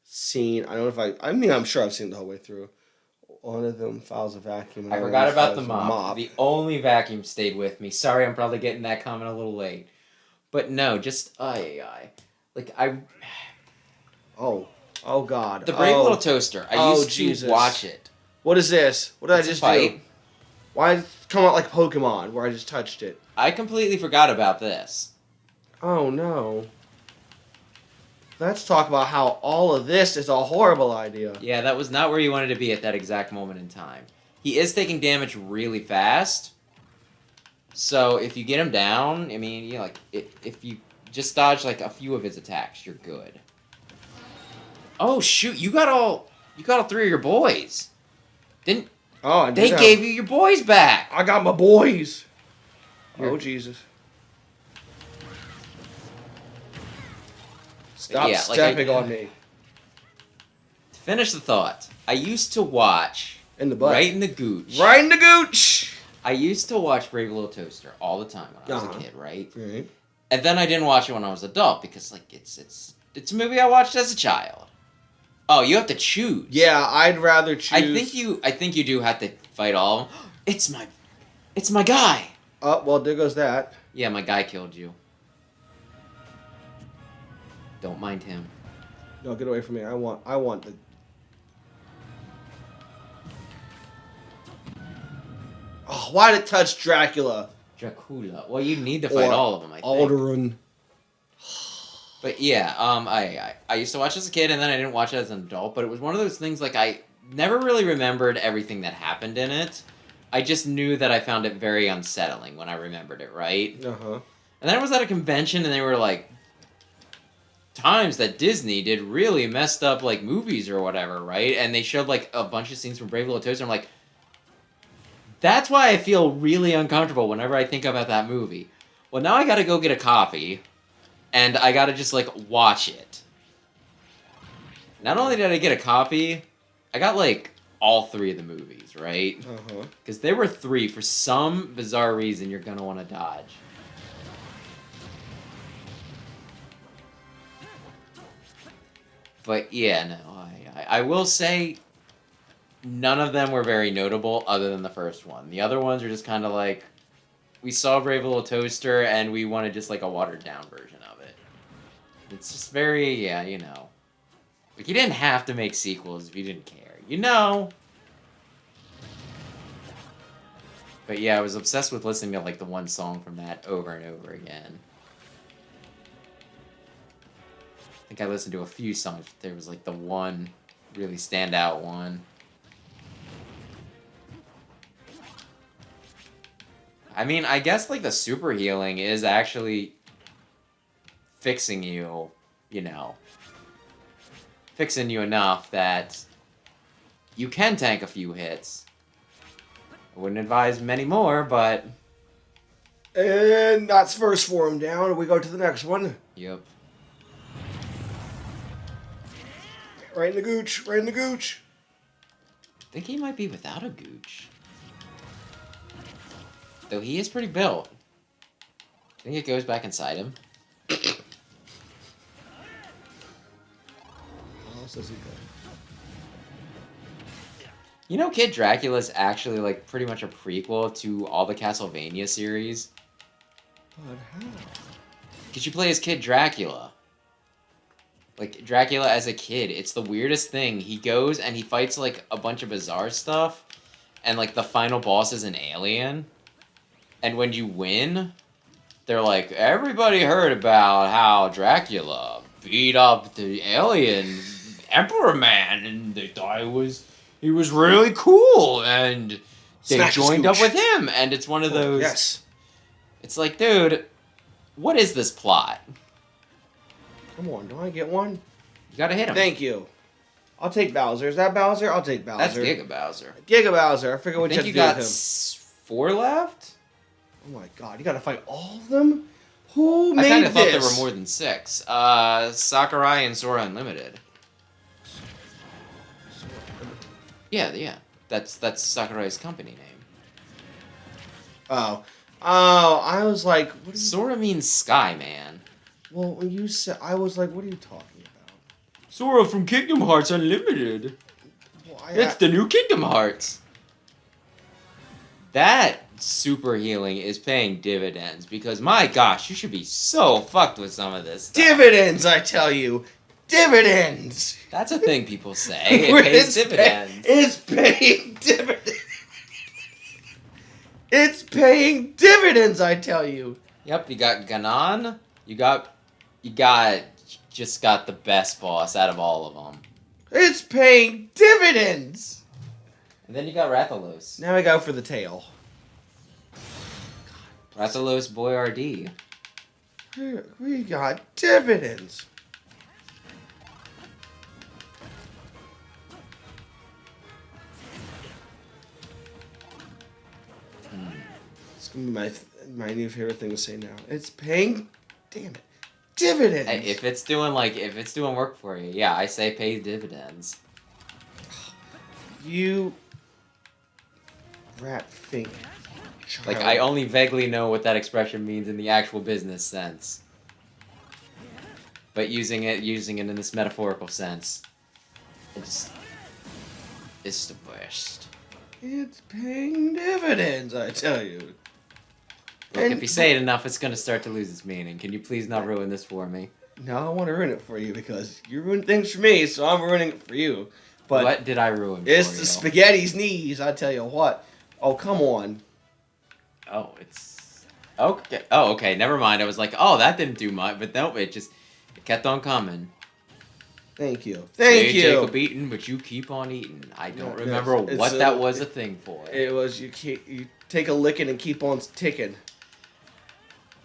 seen. I don't know if I'm sure I've seen it the whole way through. One of them files a vacuum. And
I forgot about the mop. The only vacuum stayed with me. Sorry, I'm probably getting that comment a little late. But no, just like I.
Oh God!
The Brave Little Toaster. I used
Jesus.
to watch it.
What is this? What did I just
fight.
do? Why did it come out like Pokemon, where I just touched it?
I completely forgot about this.
Oh no! Let's talk about how all of this is a horrible idea.
Yeah, that was not where you wanted to be at that exact moment in time. He is taking damage really fast. So if you get him down, I mean, you know, like if you just dodge like a few of his attacks, you're good. Oh shoot! You got all 3 of your boys. Didn't?
Oh, I did
they
have-
gave you your boys back.
I got my boys.
Here.
Oh Jesus! Stop
Yeah, like
stepping on me.
To finish the thought, I used to watch
In the butt.
right in the gooch.
Right in the gooch.
I used to watch Brave Little Toaster all the time when I was a kid, right?
Right.
And then I didn't watch it when I was an adult because like it's a movie I watched as a child. Oh, you have to choose.
Yeah, I'd rather choose.
I think you do have to fight all of them. It's my guy!
Oh, well, there goes that.
Yeah, my guy killed you. Don't mind him.
No, get away from me. I want the... Oh, why did it touch Dracula?
Dracula. Well, you need to fight
Or
all of them, I think.
Alderaan.
But yeah, I used to watch as a kid, and then I didn't watch it as an adult, but it was one of those things, like, I never really remembered everything that happened in it. I just knew that I found it very unsettling when I remembered it, right?
Uh-huh.
And then I was at a convention, and they were like, times that Disney did really messed up, like, movies or whatever, right? And they showed, like, a bunch of scenes from Brave Little Toaster, and I'm like, that's why I feel really uncomfortable whenever I think about that movie. Well, now I gotta go get a copy, and I gotta just, like, watch it. Not only did I get a copy, I got, like, all 3 of the movies, right?
Uh-huh.
Because there were 3, for some bizarre reason you're gonna want to dodge. But yeah, no, I will say none of them were very notable other than the first one. The other ones are just kind of like, we saw Brave Little Toaster and we wanted just like a watered down version of it. It's just very, yeah, you know. Like, you didn't have to make sequels if you didn't care. You know? But yeah, I was obsessed with listening to like the one song from that over and over again. I think I listened to a few songs, but there was like the one really standout one. I mean, I guess like the super healing is actually fixing you, you know, fixing you enough that you can tank a few hits. I wouldn't advise many more, but...
And that's first form down. We go to the next one.
Yep.
Right in the gooch. Right in the gooch.
I think he might be without a gooch. Though he is pretty built. I think it goes back inside him.
How else does he go?
You know, Kid Dracula is actually like pretty much a prequel to all the Castlevania series.
But how?
Because you play as Kid Dracula. Like, Dracula as a kid. It's the weirdest thing. He goes and he fights like a bunch of bizarre stuff. And like the final boss is an alien. And when you win, they're like, everybody heard about how Dracula beat up the alien Emperor Man, and they thought he was really cool, and they
Smack
joined up
scooch.
with him, and it's one of those...
Yes.
It's like, dude, what is this plot?
Come on, don't I get one?
You gotta hit him.
Thank you. I'll take Bowser. Is that Bowser? I'll take Bowser.
That's Giga Bowser.
Giga Bowser. I forget what
I
you
think
have
you
to do
got
with him.
4 left?
Oh my god, you gotta fight all of them? Who
I
made
kind of
this?
thought there were more than 6. Sakurai and Sora Unlimited. Yeah. That's Sakurai's company name.
Oh, I was like, what is...
Sora means sky, man.
Well, when you said, I was like, what are you talking about?
Sora from Kingdom Hearts Unlimited.
Well,
It's the new Kingdom Hearts. That super healing is paying dividends because, my gosh, you should be so fucked with some of this stuff.
Dividends, I tell you. Dividends.
That's a thing people say. It pays dividends.
It's paying dividends. It's paying dividends, I tell you.
Yep, you got Ganon. You just got the best boss out of all of them.
It's paying dividends.
And then you got Rathalos.
Now I go for the tail.
Rathalos Boyardee.
We got dividends. It's gonna be my new favorite thing to say now. It's paying, damn it, dividends.
Hey, if it's doing work for you, yeah, I say pay dividends.
You rat think. Child.
Like, I only vaguely know what that expression means in the actual business sense. But using it in this metaphorical sense, it's the best.
It's paying dividends, I tell you.
Look, if you say it enough, it's going to start to lose its meaning. Can you please not ruin this for me?
No, I want to ruin it for you because you ruin things for me, so I'm ruining it for you. But
what did I ruin for
it's
you?
the spaghetti's knees, I tell you what. Oh, come on.
Oh, it's... Okay. Oh, okay. Never mind. I was like, oh, that didn't do much. But nope, it kept on coming.
Thank you. Thank you.
Take a beating, but you keep on eating. I don't remember what that was a thing for.
It was you take a licking and keep on ticking.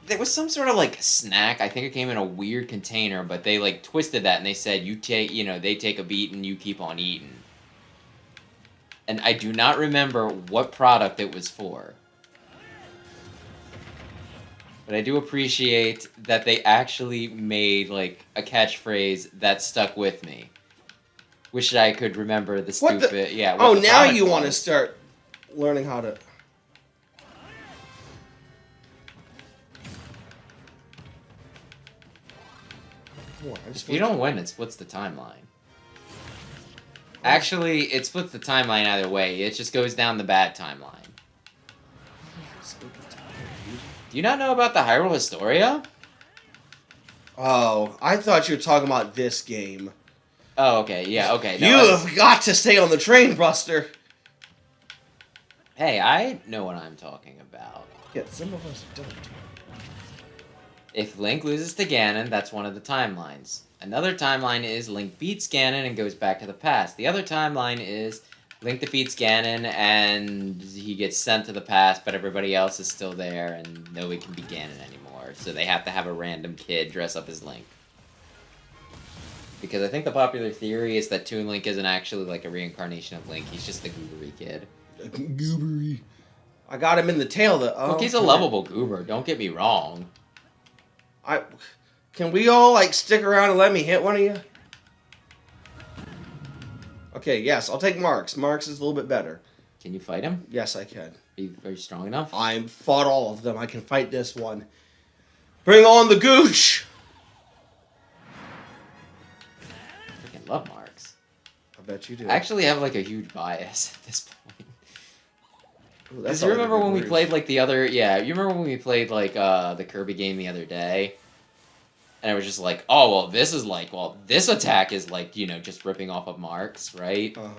There was some sort of like snack. I think it came in a weird container, but they like twisted that and they said they take a beating, you keep on eating. And I do not remember what product it was for. But I do appreciate that they actually made, like, a catchphrase that stuck with me. Wish I could remember the stupid... Yeah.
Oh, now you want to start learning how to...
If you don't win, it splits the timeline. Actually, it splits the timeline either way. It just goes down the bad timeline. Do you not know about the Hyrule Historia?
Oh, I thought you were talking about this game.
Oh, okay. Yeah, okay. No,
you have got to stay on the train, Buster.
Hey, I know what I'm talking about.
Yeah, some of us don't.
If Link loses to Ganon, that's one of the timelines. Another timeline is Link beats Ganon and goes back to the past. The other timeline is Link defeats Ganon and he gets sent to the past, but everybody else is still there and nobody can be Ganon anymore. So they have to have a random kid dress up as Link. Because I think the popular theory is that Toon Link isn't actually like a reincarnation of Link. He's just a goobery kid.
Goobery. I got him in the tail though.
Look, he's a lovable goober. Don't get me wrong.
Can we all like stick around and let me hit one of you? Okay, yes, I'll take Marks. Marks is a little bit better.
Can you fight him?
Yes, I can.
Are you strong enough?
I've fought all of them. I can fight this one. Bring on the gooch!
I freaking love Marks.
I bet you do.
I actually have like a huge bias at this point.
Because
you remember when we played like you remember when we played like the Kirby game the other day? And it was just like, oh, well, this is like, well, this attack is like, just ripping off of Marks, right?
Uh-huh.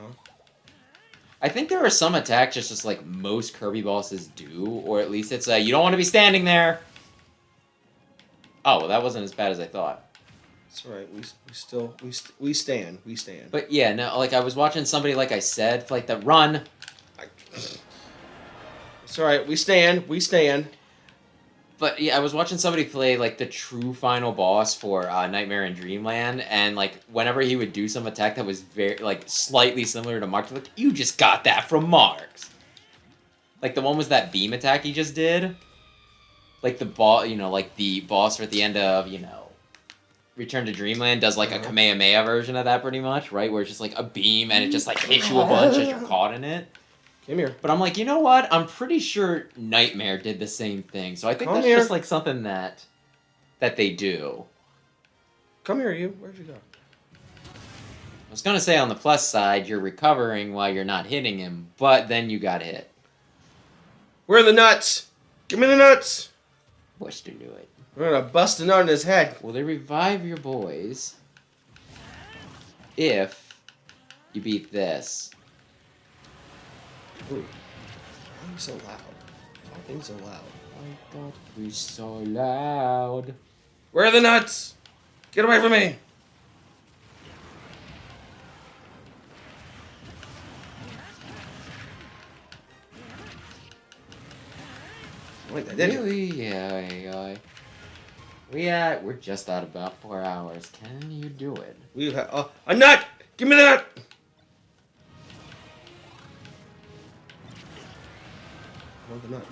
I think there are some attacks just like most Kirby bosses do, or at least it's you don't want to be standing there. Oh, well, that wasn't as bad as I thought.
That's right. We stand.
But yeah, no, like I was watching somebody, like I said, like the run.
It's alright, we stand.
But yeah, I was watching somebody play like the true final boss for Nightmare in Dreamland, and like whenever he would do some attack that was very like slightly similar to Marks, like you just got that from Marks. Like the one was that beam attack he just did. Like the boss, like the boss at the end of Return to Dreamland does like a Kamehameha version of that pretty much, right? Where it's just like a beam and it just like hits you a bunch as you're caught in it.
Come here.
But I'm like, you know what? I'm pretty sure Nightmare did the same thing. So I think that's just like something that they do.
Come here, you. Where'd you go?
I was gonna say on the plus side, you're recovering while you're not hitting him, but then you got hit.
Where are the nuts? Give me the nuts.
Buster knew it.
We're gonna bust a nut in his head.
Well, they revive your boys if you beat this.
Ooh. Why are you so loud? Why are things so loud?
I thought we so loud.
Where are the nuts? Get away from me! Like that, did
Really? Yeah. We're just at about 4 hours. Can you do it?
We have a nut. Give me the nut. The nut.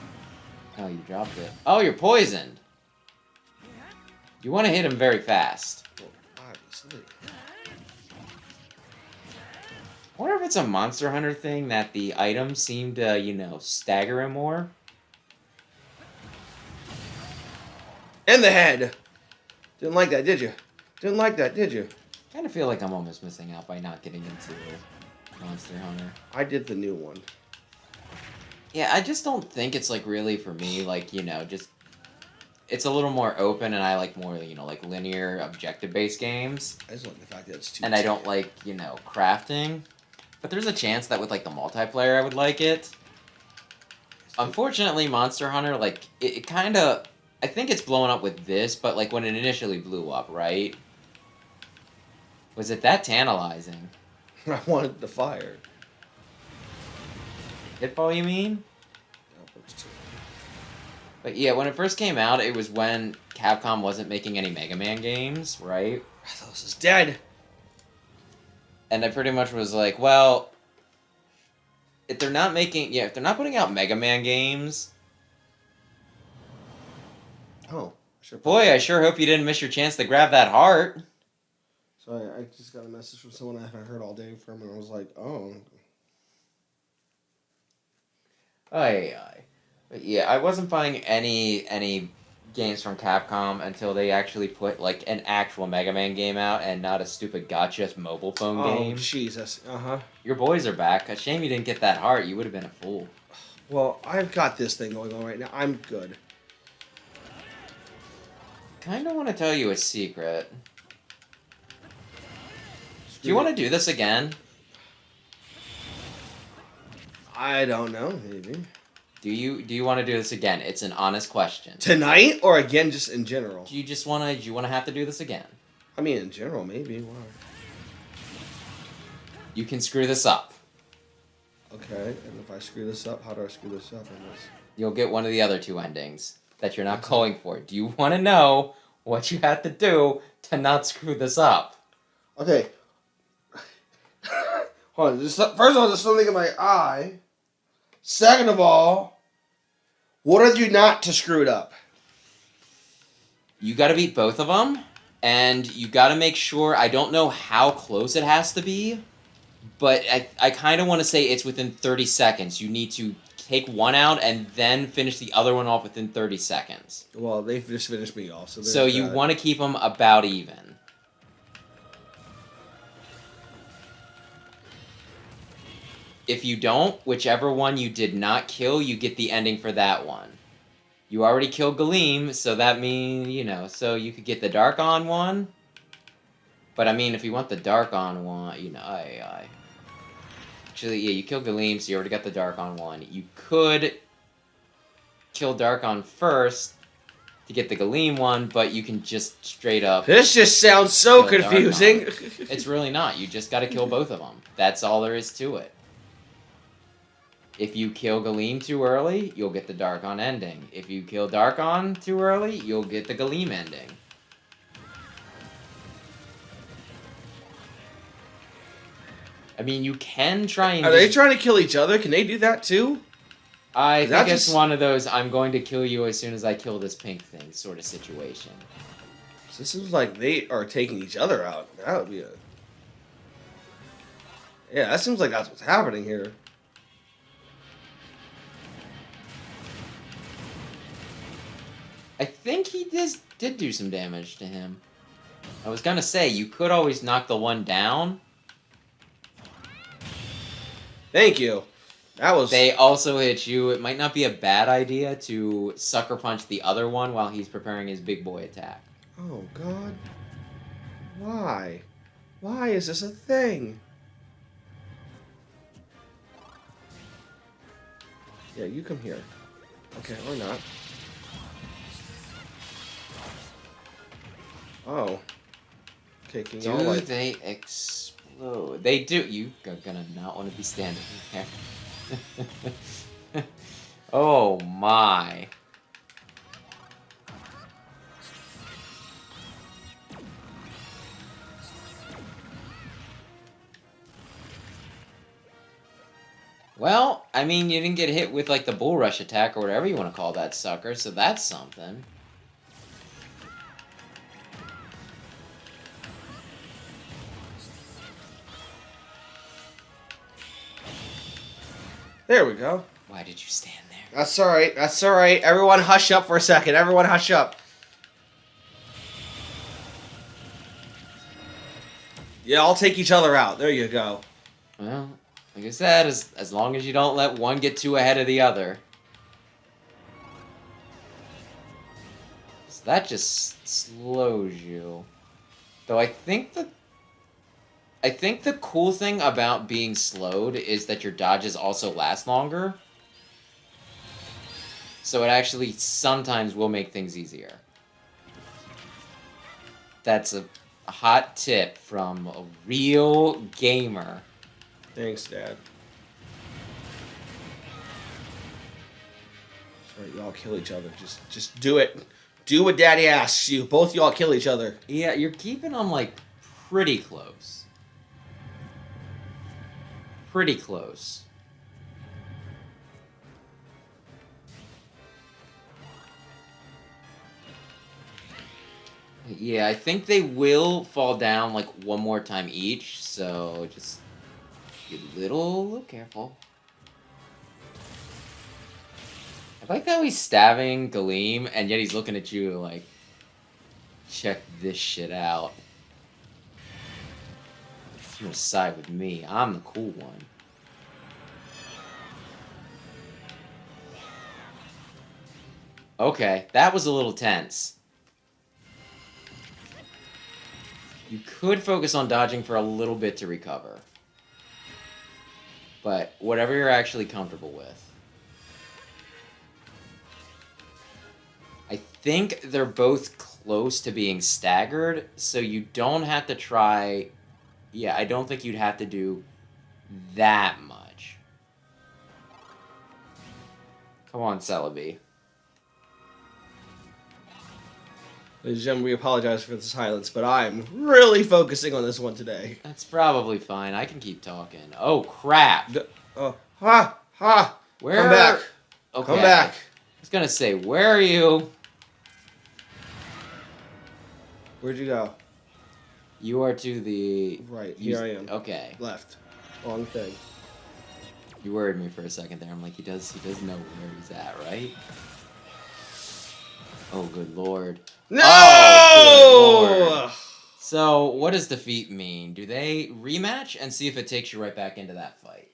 Oh, you dropped it. Oh, you're poisoned. You want to hit him very fast.
Well, obviously.
I wonder if it's a Monster Hunter thing that the items seem to, stagger him more.
In the head. Didn't like that, did you? Didn't like that, did you?
Kind of feel like I'm almost missing out by not getting into Monster Hunter.
I did the new one.
Yeah, I just don't think it's like really for me. Like, just it's a little more open, and I like more, like linear objective-based games.
I just like the fact that it's too.
And I don't like, crafting. But there's a chance that with like the multiplayer, I would like it. Unfortunately, Monster Hunter, like it kind of, I think it's blown up with this, but like when it initially blew up, right? Was it that tantalizing?
I wanted the fire.
Hitball, you mean? But yeah, when it first came out, it was when Capcom wasn't making any Mega Man games, right?
I thought this was dead.
And I pretty much was like, well, if they're not putting out Mega Man games,
oh, sure.
Boy, I sure hope you didn't miss your chance to grab that heart.
So I just got a message from someone I haven't heard all day from, and I was like, oh.
Aye. But yeah, I wasn't buying any games from Capcom until they actually put like an actual Mega Man game out and not a stupid gotcha mobile phone game.
Oh, Jesus. Uh-huh.
Your boys are back. A shame you didn't get that heart. You would have been a fool.
Well, I've got this thing going on right now. I'm good.
Kind of want to tell you a secret. Do you want to do this again?
I don't know, maybe.
Do you want to do this again? It's an honest question.
Tonight or again just in general?
Do you want to have to do this again?
I mean, in general, maybe. Why?
You can screw this up.
Okay, and if I screw this up, how do I screw this up in this?
You'll get one of the other two endings that you're not going for. Do you want to know what you have to do to not screw this up?
Okay. Hold on. First of all, there's something in my eye. Second of all, what are you not to screw it up?
You got to beat both of them, and you got to make sure. I don't know how close it has to be, but I kind of want to say it's within 30 seconds. You need to take one out and then finish the other one off within 30 seconds.
Well, they just finished me off.
So you want to keep them about even. If you don't, whichever one you did not kill, you get the ending for that one. You already killed Galeem, so that means, so you could get the Dark On one. But, I mean, if you want the Dark On one, Actually, yeah, you killed Galeem, so you already got the Dark On one. You could kill Dark On first to get the Galeem one, but you can just straight up...
This just sounds so confusing.
It's really not. You just gotta kill both of them. That's all there is to it. If you kill Galeem too early, you'll get the Dark On ending. If you kill Dark On too early, you'll get the Galeem ending. I mean, you can try and...
Are they trying to kill each other? Can they do that too?
I think it's one of those, I'm going to kill you as soon as I kill this pink thing sort of situation.
So this seems like they are taking each other out. That would be a... Yeah, that seems like that's what's happening here.
I think he did do some damage to him. I was gonna say, you could always knock the one down.
Thank you. That was...
They also hit you. It might not be a bad idea to sucker punch the other one while he's preparing his big boy attack.
Oh, God. Why? Why is this a thing? Yeah, you come here. Okay, or not. Oh. Okay, can y'all
Do
like...
they explode? They do. You are gonna not want to be standing there. Oh my. Well, I mean, you didn't get hit with like the bull rush attack or whatever you want to call that sucker, so that's something.
There we go.
Why did you stand there?
That's alright. That's alright. Everyone hush up for a second. Everyone hush up. Yeah, I'll take each other out. There you go.
Well, Like I said, as long as you don't let one get too ahead of the other. So that just slows you. Though I think the cool thing about being slowed is that your dodges also last longer. So it actually sometimes will make things easier. That's a hot tip from a real gamer.
Thanks, Dad. That's right, y'all kill each other. Just do it. Do what Daddy asks you. Both y'all kill each other.
Yeah, you're keeping them, like, pretty close. Pretty close. Yeah, I think they will fall down, like, one more time each, so just be a little careful. I like how he's stabbing Galeem, and yet he's looking at you like, check this shit out. You're gonna side with me. I'm the cool one. Okay, that was a little tense. You could focus on dodging for a little bit to recover. But whatever you're actually comfortable with. I think they're both close to being staggered, so you don't have to try... Yeah, I don't think you'd have to do that much. Come on, Celebi.
Ladies and gentlemen, we apologize for the silence, but I'm really focusing on this one today.
That's probably fine. I can keep talking. Oh, crap.
Ha!
Where?
Come back.
Okay.
Come back.
I was gonna say, where are you?
Where'd you go?
You are to the...
Right, here I am.
Okay.
Left. Wrong thing.
You worried me for a second there. I'm like, he does know where he's at, right? Oh, good lord.
No!
Oh, good lord. So, what does defeat mean? Do they rematch and see if it takes you right back into that fight?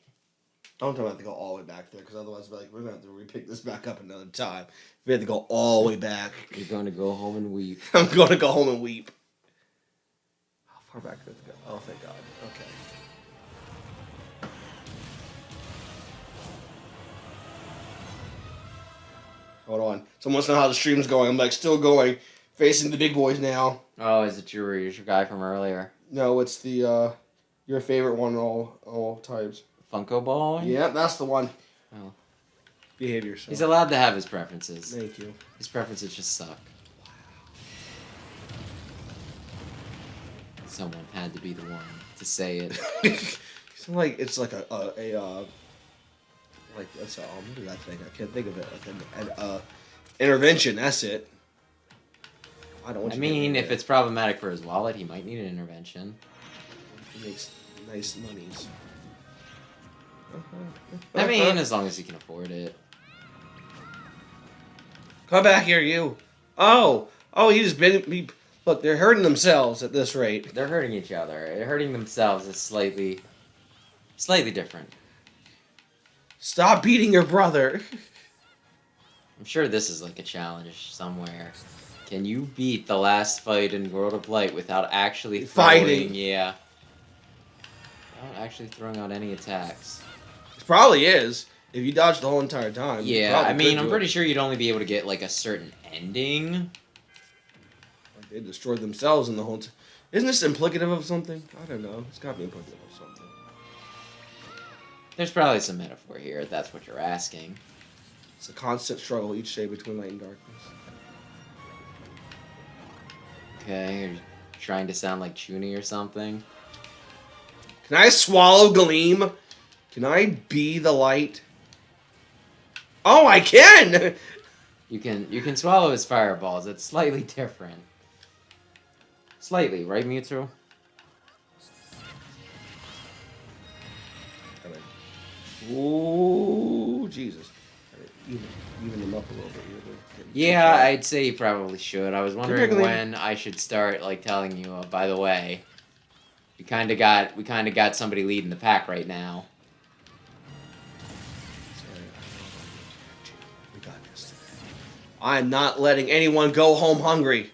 Don't tell me I have to go all the way back there, because otherwise we're going to have to repick this back up another time. We have to go all the way back.
You're going to go home and weep.
I'm going to go home and weep. How far back do we have to go? Oh, thank God. Okay. Hold on. Someone wants to know how the stream's going. I'm like, still going. Facing the big boys now.
Oh, is it your guy from earlier?
No, it's the, your favorite one all times.
Funko Ball?
Yeah, that's the one.
Oh.
Behave yourself.
He's allowed to have his preferences.
Thank you.
His preferences just suck. Someone had to be the one to say it.
It's like it's like a like what's what is that thing? I can't think of it. Like an intervention. That's it. I don't want.
I mean, if it's problematic for his wallet, he might need an intervention.
He makes nice monies.
I mean, as long as he can afford it.
Come back here, you. Oh, he just been. Look, they're hurting themselves at this rate.
They're hurting each other. Hurting themselves is slightly different.
Stop beating your brother.
I'm sure this is like a challenge somewhere. Can you beat the last fight in World of Light without actually
fighting?
Yeah. Without actually throwing out any attacks.
It probably is. If you dodge the whole entire time.
Yeah, I mean, I'm pretty sure you'd only be able to get like a certain ending.
They destroyed themselves in the whole time. Isn't this implicative of something? I don't know. It's got to be implicative of something.
There's probably some metaphor here, if that's what you're asking.
It's a constant struggle each day between light and darkness.
Okay, you're trying to sound like Chuni or something.
Can I swallow Galeem? Can I be the light? Oh, I can!
You can swallow his fireballs. It's slightly different. Slightly, right, Mewtwo?
Ooh, Jesus. Even them up a little bit here.
Yeah, I'd say you probably should. I was wondering when I should start, like, telling you, by the way, we kind of got somebody leading the pack right now.
I'm not letting anyone go home hungry.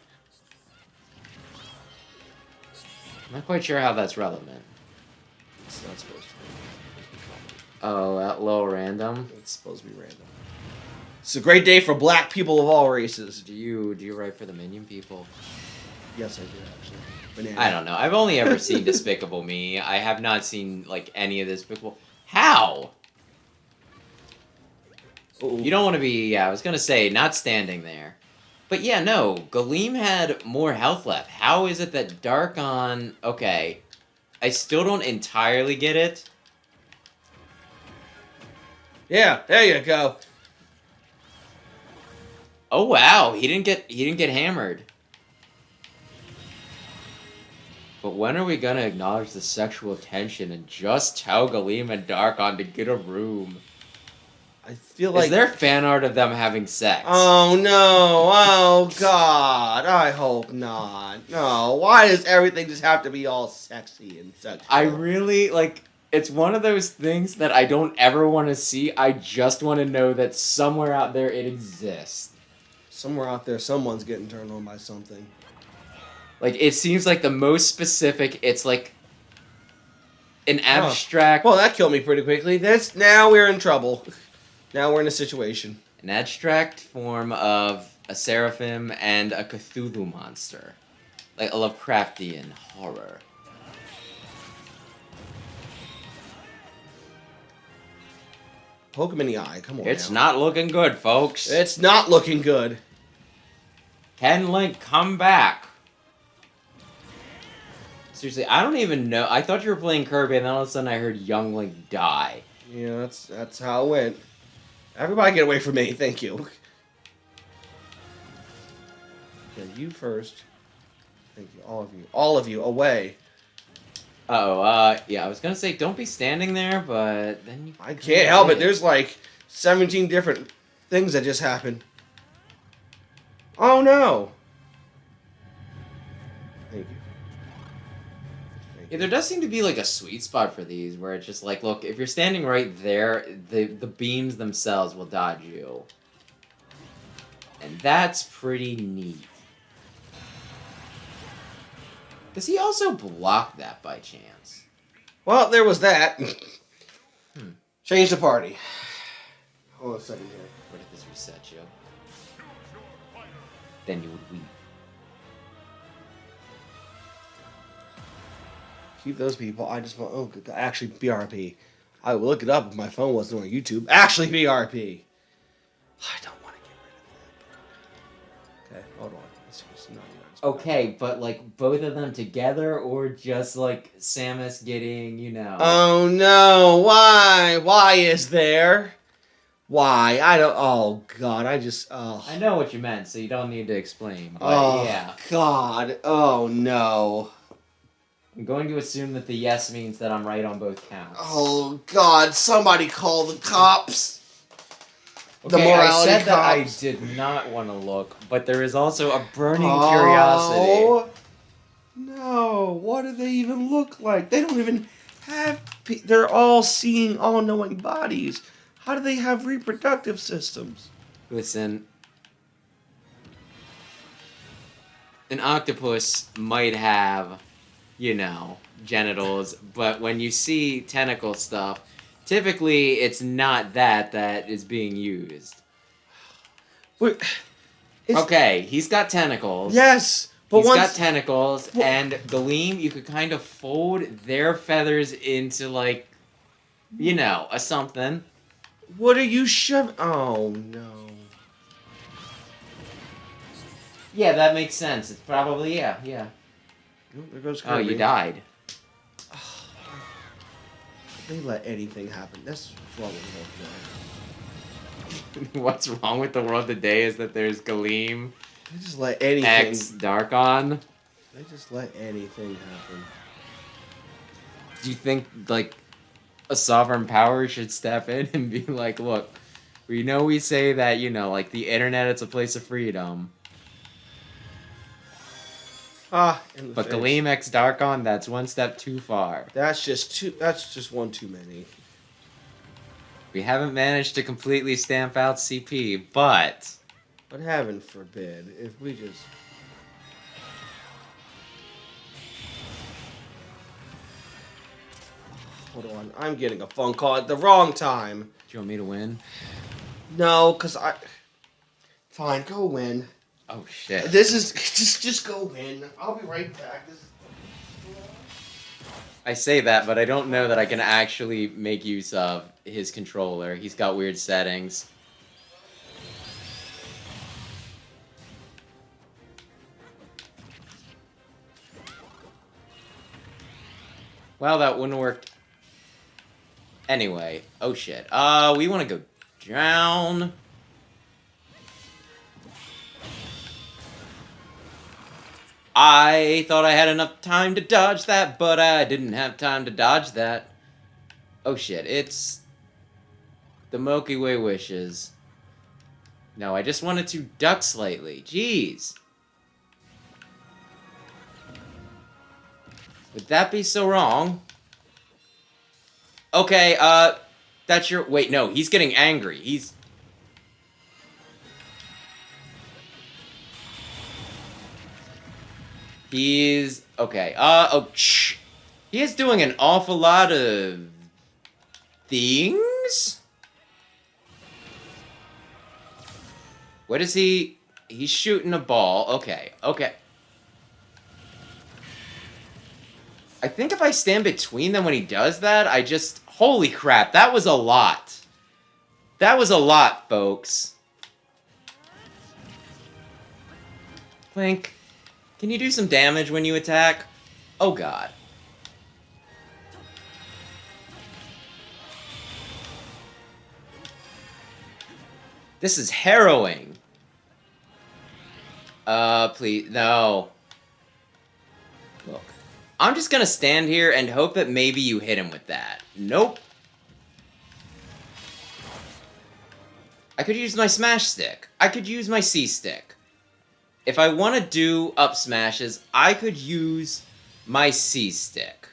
I'm not quite sure how that's relevant.
It's not supposed to be. It's supposed to be comedy.
Oh, that little random.
It's supposed to be random. It's a great day for black people of all races.
Do you write for the Minion people?
Yes, I do actually. Banana.
I don't know. I've only ever seen Despicable Me. I have not seen like any of this Despicable. How?
Uh-oh.
You don't want to be. Yeah, I was gonna say not standing there, but yeah, no. Galeem had more health left. How is it that Darkon? Okay, I still don't entirely get it.
Yeah, there you go.
Oh wow, he didn't get hammered. But when are we gonna acknowledge the sexual tension and just tell Galeem and Darkon to get a room?
I feel like...
Is there fan art of them having sex?
Oh no, oh god, I hope not. No, why does everything just have to be all sexy and sexual?
I really, like, it's one of those things that I don't ever want to see. I just want to know that somewhere out there it exists.
Somewhere out there, someone's getting turned on by something.
Like, it seems like the most specific, it's like an abstract...
Well, that killed me pretty quickly. Now we're in trouble. Now we're in a situation.
An abstract form of a seraphim and a Cthulhu monster. Like a Lovecraftian horror.
Poke him in the eye. Come on.
It's
now.
not looking good, folks.
It's not looking good.
Ken Link, come back. Seriously, I don't even know. I thought you were playing Kirby, and then all of a sudden I heard Young Link die.
Yeah, that's how it went. Everybody get away from me. Thank you. Okay, you first. Thank you. All of you. All of you, away.
Yeah, I was gonna say don't be standing there, but then you...
I can't help it. There's like 17 different things that just happened. Oh no! Thank you.
Yeah, there does seem to be like a sweet spot for these where it's just like, look, if you're standing right there, the beams themselves will dodge you. And that's pretty neat. Does he also block that by chance?
Well, there was that. Change the party. Hold on a second here.
What if this reset you? Then you would weep.
Keep those people. I just want... Oh, actually, BRP. I would look it up if my phone wasn't on YouTube. Actually, BRP. I don't want to get rid of that. Okay, hold on.
Okay, but like both of them together or just like Samus getting, you know...
Oh no, why? Why is there? Why? I don't... Oh god, I just... Oh.
I know what you meant, so you don't need to explain, but
Oh
yeah.
god, oh no.
I'm going to assume that the yes means that I'm right on both counts.
Oh god, somebody call the cops.
Okay,
The morality
I said that I
cops.
did not want to look, but there is also a burning curiosity.
No, what do they even look like? They don't even have... They're all seeing, all-knowing bodies. How do they have reproductive systems?
Listen, an octopus might have, you know, genitals, but when you see tentacle stuff, typically it's not that is being used.
Wait,
okay, he's got tentacles.
Yes, but
He's
once...
got tentacles, and Galeem, you could kind of fold their feathers into, like, you know, a something.
What are you shoving? Oh, no.
Yeah, that makes sense. It's probably, yeah.
Oh, there goes
Oh,
Kirby.
you died.
They let anything happen. That's wrong with the whole
What's wrong with the world today is that there's Galeem,
They just let anything...
X, Darkon.
They just let anything happen.
Do you think, like, a sovereign power should step in and be like, look, we say that, you know, like, the internet, it's a place of freedom.
In the
But
face.
Galeem X Darkon, that's one step too far.
That's just one too many.
We haven't managed to completely stamp out CP, but
But heaven forbid if we just. Hold on, I'm getting a phone call at the wrong time.
Do you want me to win?
No, cause I. Fine, go win.
Oh shit.
This is just go win. I'll be right back.
I say that, but I don't know that I can actually make use of his controller. He's got weird settings. Well, that wouldn't work. Anyway, oh shit. We want to go down. I thought I had enough time to dodge that, but I didn't have time to dodge that. Oh shit, it's the Milky Way wishes. No, I just wanted to duck slightly. Jeez. Would that be so wrong? Okay, that's your... Wait, no, he's getting angry. He's... Okay, oh, shh. He is doing an awful lot of... things? What is he... He's shooting a ball. Okay, okay. I think if I stand between them when he does that, I just... Holy crap, that was a lot. That was a lot, folks. Clink, can you do some damage when you attack? Oh god. This is harrowing. Please, no. Look. I'm just gonna stand here and hope that maybe you hit him with that. Nope. I could use my smash stick. I could use my C stick. If I want to do up smashes, I could use my C stick.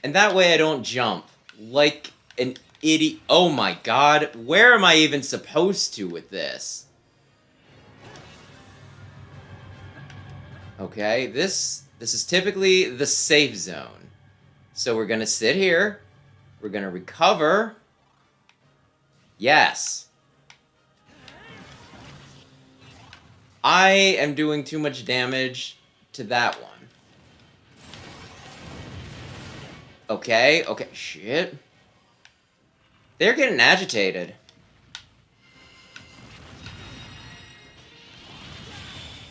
And that way I don't jump like an idiot. Oh my god, where am I even supposed to with this? Okay, this is typically the safe zone. So we're gonna sit here. We're gonna recover. Yes. I am doing too much damage to that one. Okay, okay, shit. They're getting agitated.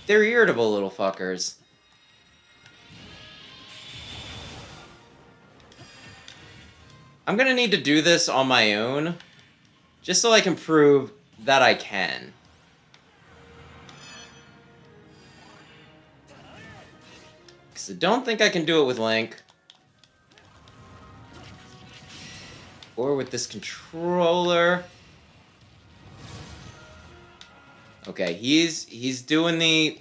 They're irritable little fuckers. I'm gonna need to do this on my own, just so I can prove that I can. Because I don't think I can do it with Link. Or with this controller. Okay, he's doing the...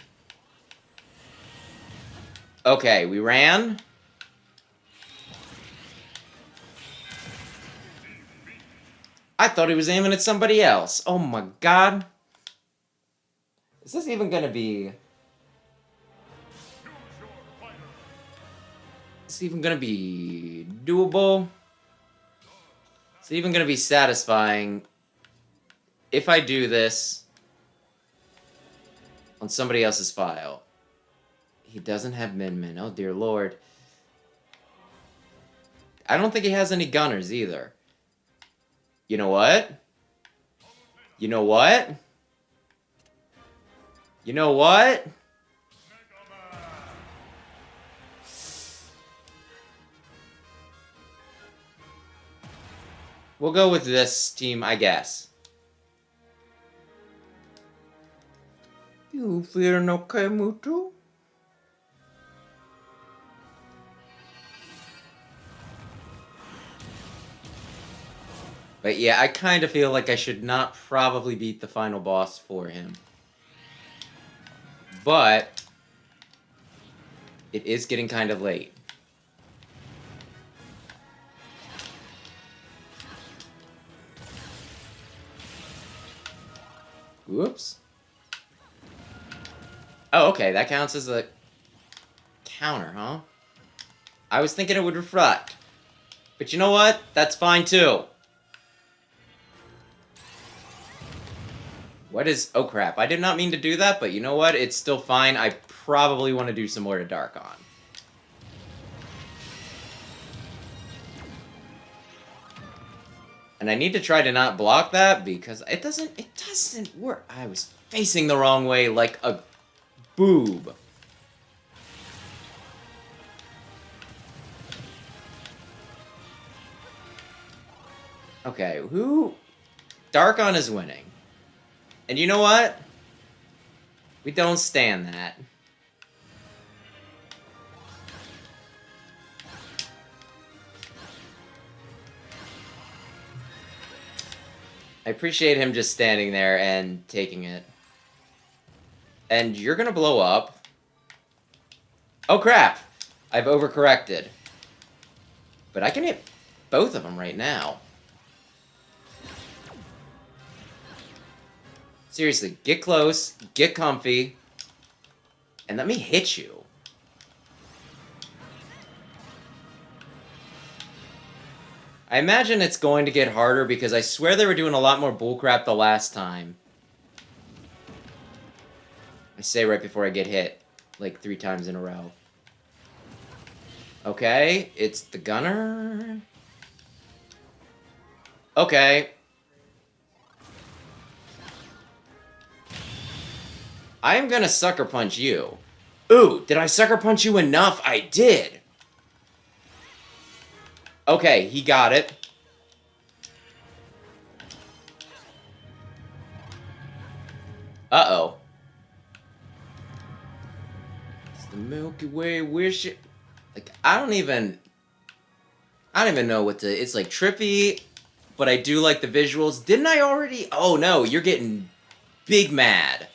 Okay, we ran. I thought he was aiming at somebody else. Oh my god. Is this even gonna be... Is it even gonna be doable? Is it even gonna be satisfying if I do this on somebody else's file? He doesn't have Min. Oh dear lord. I don't think he has any gunners either. You know what? You know what? You know what? We'll go with this team, I guess. You feeling okay, Mutu? But yeah, I kind of feel like I should not probably beat the final boss for him. But it is getting kind of late. Whoops. Oh, okay, that counts as a counter, huh? I was thinking it would reflect. But you know what? That's fine, too. What is... Oh, crap. I did not mean to do that, but you know what? It's still fine. I probably want to do some more to Darkon. And I need to try to not block that, because it doesn't work. I was facing the wrong way like a boob. Okay, who... Darkon is winning. And you know what? We don't stand that. I appreciate him just standing there and taking it. And you're gonna blow up. Oh crap! I've overcorrected. But I can hit both of them right now. Seriously, get close, get comfy, and let me hit you. I imagine it's going to get harder because I swear they were doing a lot more bullcrap the last time. I say right before I get hit, like 3 times in a row. Okay, it's the gunner. Okay. I am gonna sucker punch you. Ooh, did I sucker punch you enough? I did. Okay, he got it. Uh-oh. It's the Milky Way wish. Like, I don't even know what to... It's, like, trippy, but I do like the visuals. Didn't I already... Oh, no, you're getting big mad.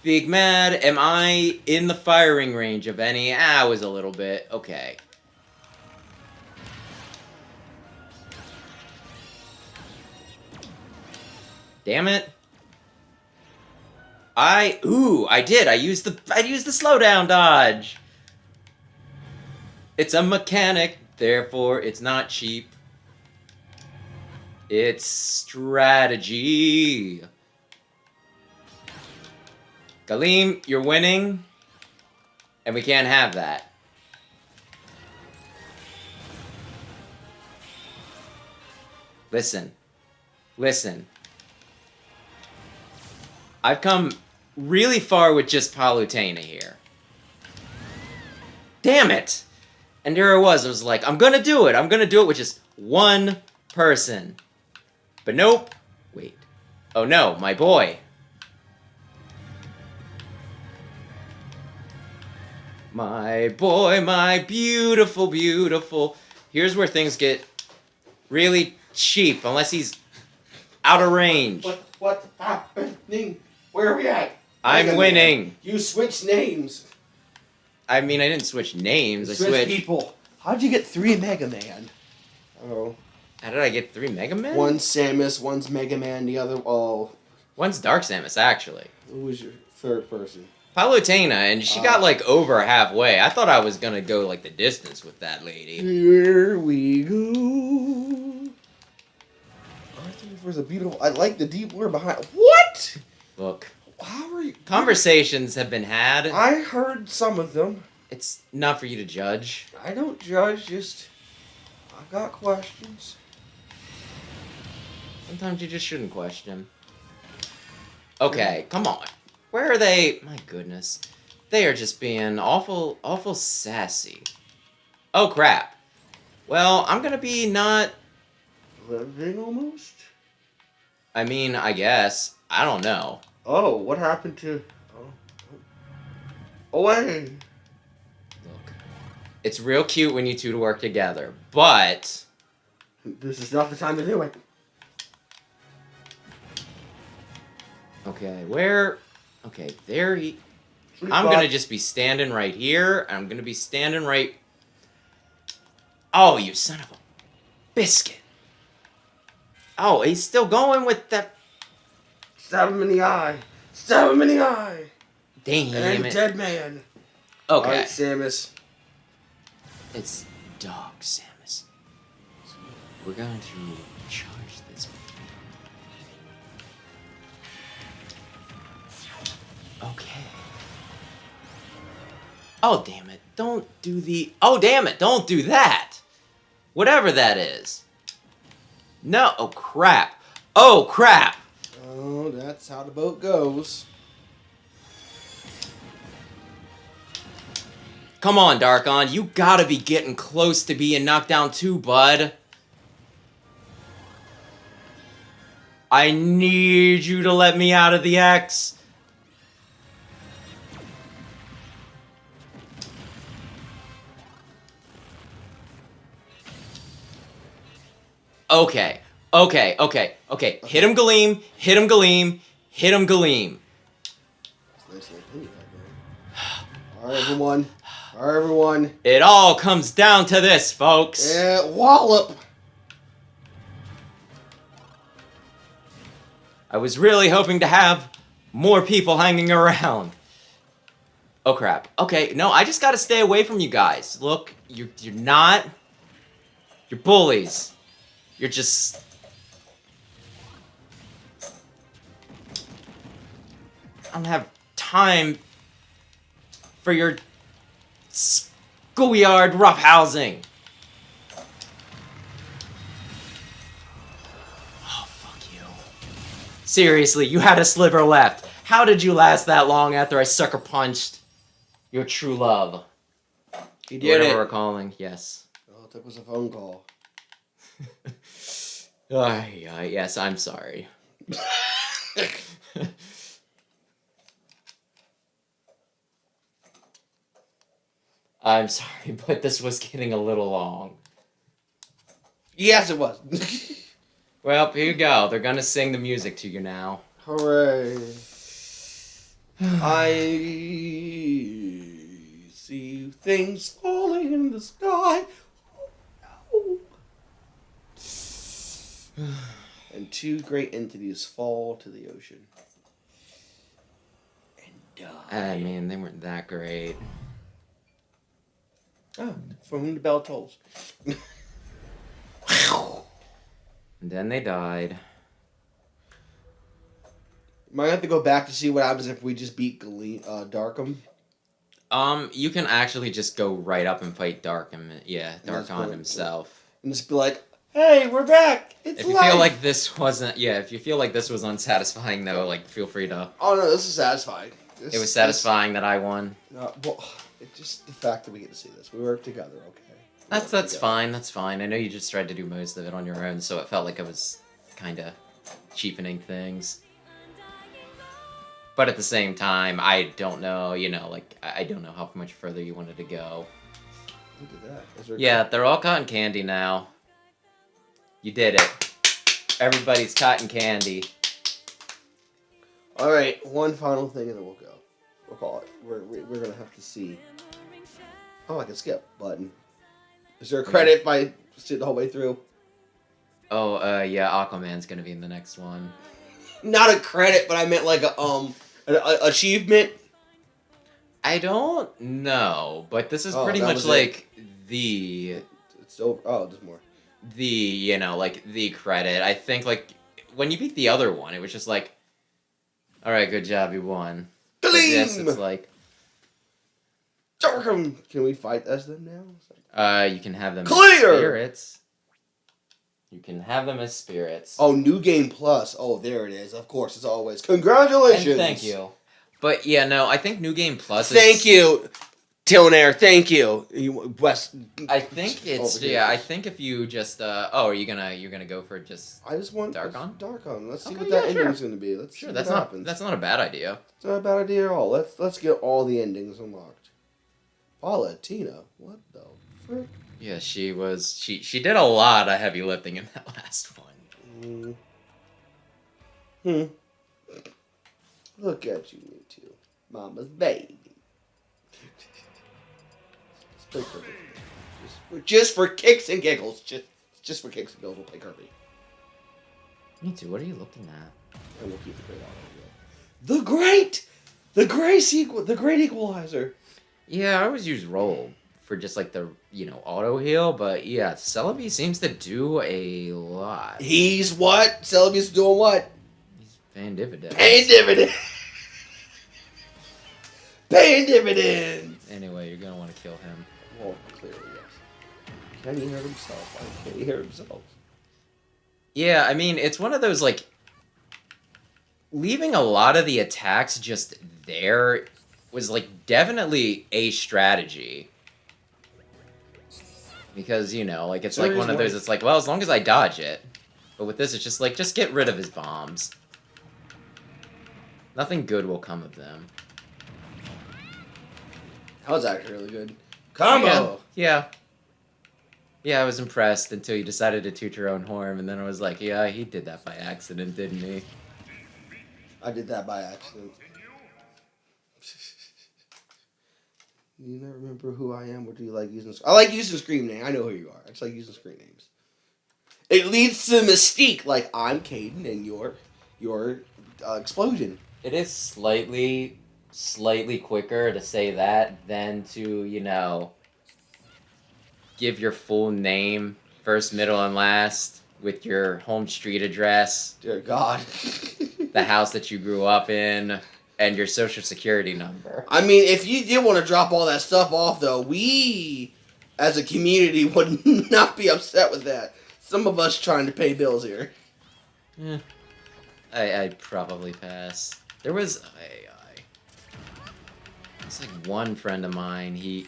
Big mad. Am I in the firing range of any? I was a little bit. Okay. Damn it. Ooh, I did. I used the slowdown dodge. It's a mechanic, therefore it's not cheap. It's strategy. Galeem, you're winning, and we can't have that. Listen. Listen. I've come really far with just Palutena here. Damn it! And there I was like, I'm gonna do it with just one person. But nope. Wait. Oh no, my boy. My boy, my beautiful, beautiful. Here's where things get really cheap, unless he's out of range.
What's happening? Where are we at?
I'm winning.
You switched names.
I mean, I didn't switch names. I
Switched
switched
people. How'd you get 3 Mega Man? Oh.
How did I get 3 Mega Men?
One's Samus, one's Mega Man, the other... Oh.
One's Dark Samus, actually.
Who was your third person?
Palutena, and she got, like, over halfway. I thought I was gonna go, like, the distance with that lady.
Here we go. Arthur's a beautiful... I like the deep lore behind... What?
Look.
How are you...
Conversations have been had.
I heard some of them.
It's not for you to judge.
I don't judge, just... I've got questions.
Sometimes you just shouldn't question. Okay, come on. Where are they? My goodness. They are just being awful, awful sassy. Oh, crap. Well, I'm gonna be not...
Living almost?
I mean, I guess. I don't know.
Oh, what happened to... Oh, wait.
Look. It's real cute when you two work together, but...
This is not the time to do it.
Okay, where... Okay, there he... I'm gonna just be standing right here. I'm gonna be standing right... Oh, you son of a biscuit. Oh, he's still going with that.
Stab him in the eye. Stab him in the eye.
Damn
And
it.
dead man.
Okay.
Alright, Samus.
It's Dog Samus. We're going to charge this. Okay. Oh, damn it. Don't do the... Oh, damn it. Don't do that. Whatever that is. No. Oh, crap. Oh, crap.
Oh, that's how the boat goes.
Come on, Darkon. You gotta be getting close to being knocked down too, bud. I need you to let me out of the X. Okay. Hit him, Galeem. Hit him, Galeem. Hit him, Galeem.
Alright, everyone. Alright, everyone.
It all comes down to this, folks.
Yeah, wallop.
I was really hoping to have more people hanging around. Oh, crap. Okay, no, I just gotta stay away from you guys. Look, you're not... You're bullies. You're just... I don't have time for your schoolyard roughhousing. Oh, fuck you. Seriously, you had a sliver left. How did you last that long after I sucker punched your true love?
You did
Whatever
it.
we're calling, yes.
Oh, that was a phone call.
Yes, I'm sorry. I'm sorry, but this was getting a little long.
Yes, it was.
Well, here you go. They're gonna sing the music to you now.
Hooray. I see things falling in the sky. Oh, no. And two great entities fall to the ocean. And die.
I mean, they weren't that great.
Oh, from whom the bell tolls.
And then they died.
Might have to go back to see what happens if we just beat Darkham.
You can actually just go right up and fight Darkham. Yeah, Darkon himself.
And just be like, hey, we're back! It's
If you
life!
feel like this wasn't, if you feel like this was unsatisfying though, like, feel free to...
Oh no, this is satisfying.
It was satisfying that I won.
Well, it's just the fact that we get to see this. We work together, okay?
That's fine, that's fine. I know you just tried to do most of it on your own, so it felt like I was kinda cheapening things. But at the same time, I don't know, I don't know how much further you wanted to go.
Look at that. Is there
Yeah, they're all cotton candy now. You did it. Everybody's cotton candy.
Alright, one final thing and then we'll go. We'll call it. We're gonna have to see. Oh, I can skip button. Is there a credit if I sit the whole way through?
Oh, yeah, Aquaman's gonna be in the next one.
Not a credit, but I meant like an achievement.
I don't know, but this is
Oh,
pretty
that
much
was
like the...
It's over. Oh, there's more.
the credit. I think, like, when you beat the other one, it was just like, alright, good job, you won. But yes, it's like...
Darkham! Can we fight as them now?
You can have them
Clear!
as spirits. You can have them as spirits.
Oh, New Game Plus. Oh, there it is. Of course, as always. Congratulations!
And thank you. But, yeah, no, I think New Game Plus
Thank you, Tilnair. Thank you. West.
I think it's, I think if you just, you're gonna go for just...
I just want
Darkon?
Darkon. Let's see
Okay,
what that
sure.
ending's gonna be. Let's
Sure,
see
that's
what
not
happens.
that's not a bad idea.
It's not a bad idea at all. Let's get all the endings unlocked. Paulatina, what the frick?
Yeah, she did a lot of heavy lifting in that last one.
Look at you, me too. Mama's baby. Let's play Kirby. Just for kicks and giggles. Just for kicks and giggles, we'll play Kirby.
Me too. What are you looking at?
And we'll keep the great auto. The great sequel, the great equalizer.
Yeah, I always use roll for just like the auto heal, but yeah, Celebi seems to do a lot.
He's what? Celebi's doing what?
He's paying dividends.
Paying dividends. Paying dividends.
Anyway, you're gonna want to kill him.
Well, clearly yes. Can he hurt himself? Why can't he hurt himself?
Yeah, I mean, it's one of those like leaving a lot of the attacks just there was like definitely a strategy. Because, like it's like one of those, it's like, well, as long as I dodge it. But with this, it's just like, just get rid of his bombs. Nothing good will come of them.
That was actually really good. Combo!
Yeah. Yeah, I was impressed until you decided to toot your own horn, and then I was like, yeah, he did that by accident, didn't he?
I did that by accident. You never remember who I am? What do you like using? I like using screen name. I know who you are. I just like using screen names. It leads to mystique, like I'm Caden and your explosion.
It is slightly quicker to say that than to, give your full name, first, middle, and last, with your home street address.
Dear God.
The house that you grew up in, and your social security number.
I mean, if you did want to drop all that stuff off, though, we, as a community, would not be upset with that. Some of us trying to pay bills here.
I'd probably pass. There was it's like one friend of mine, he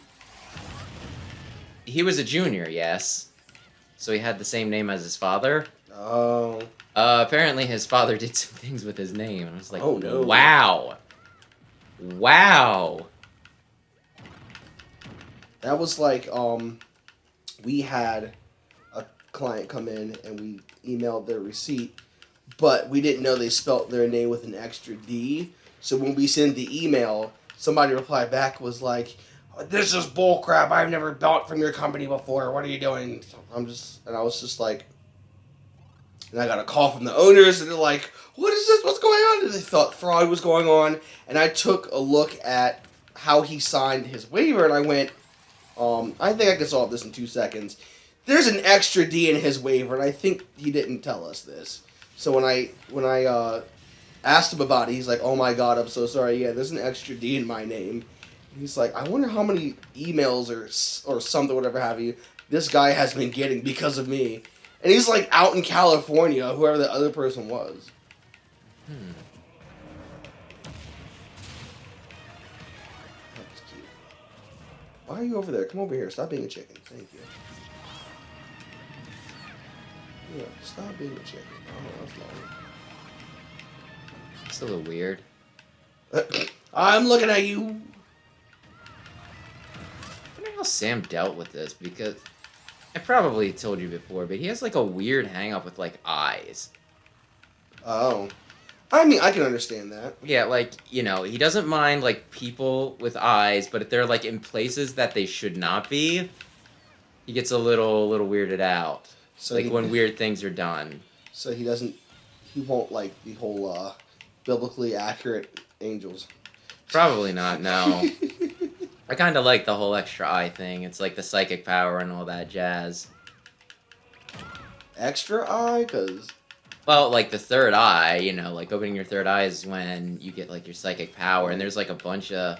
was a junior, yes. So he had the same name as his father.
Oh.
Apparently his father did some things with his name, and I was like,
oh no.
Wow.
That was like, we had a client come in and we emailed their receipt, but we didn't know they spelt their name with an extra D. So when we sent the email, somebody replied back was like, "This is bullcrap. I've never bought from your company before. What are you doing?" And I was just like, and I got a call from the owners, and they're like, "What is this? What's going on?" And they thought fraud was going on. And I took a look at how he signed his waiver, and I went, I think I can solve this in 2 seconds. There's an extra D in his waiver, and I think he didn't tell us this. So when I asked him about it, he's like, "Oh my God, I'm so sorry. Yeah, there's an extra D in my name." And he's like, "I wonder how many emails or something, whatever have you, this guy has been getting because of me." And he's like out in California, whoever the other person was. That's cute. Why are you over there? Come over here. Stop being a chicken. Thank you. Yeah, stop being a chicken. Oh, that's long.
It's a little weird.
I'm looking at you.
I wonder how Sam dealt with this, because I probably told you before, but he has like a weird hang up with like eyes.
Oh. I mean, I can understand that.
Yeah, like, he doesn't mind like people with eyes, but if they're like in places that they should not be, he gets a little weirded out. So like when weird things are done.
So he won't like the whole biblically accurate angels.
Probably not, no. I kind of like the whole extra eye thing. It's like the psychic power and all that jazz.
Extra eye? Because...
Well, like the third eye, like opening your third eye is when you get like your psychic power, and there's like a bunch of...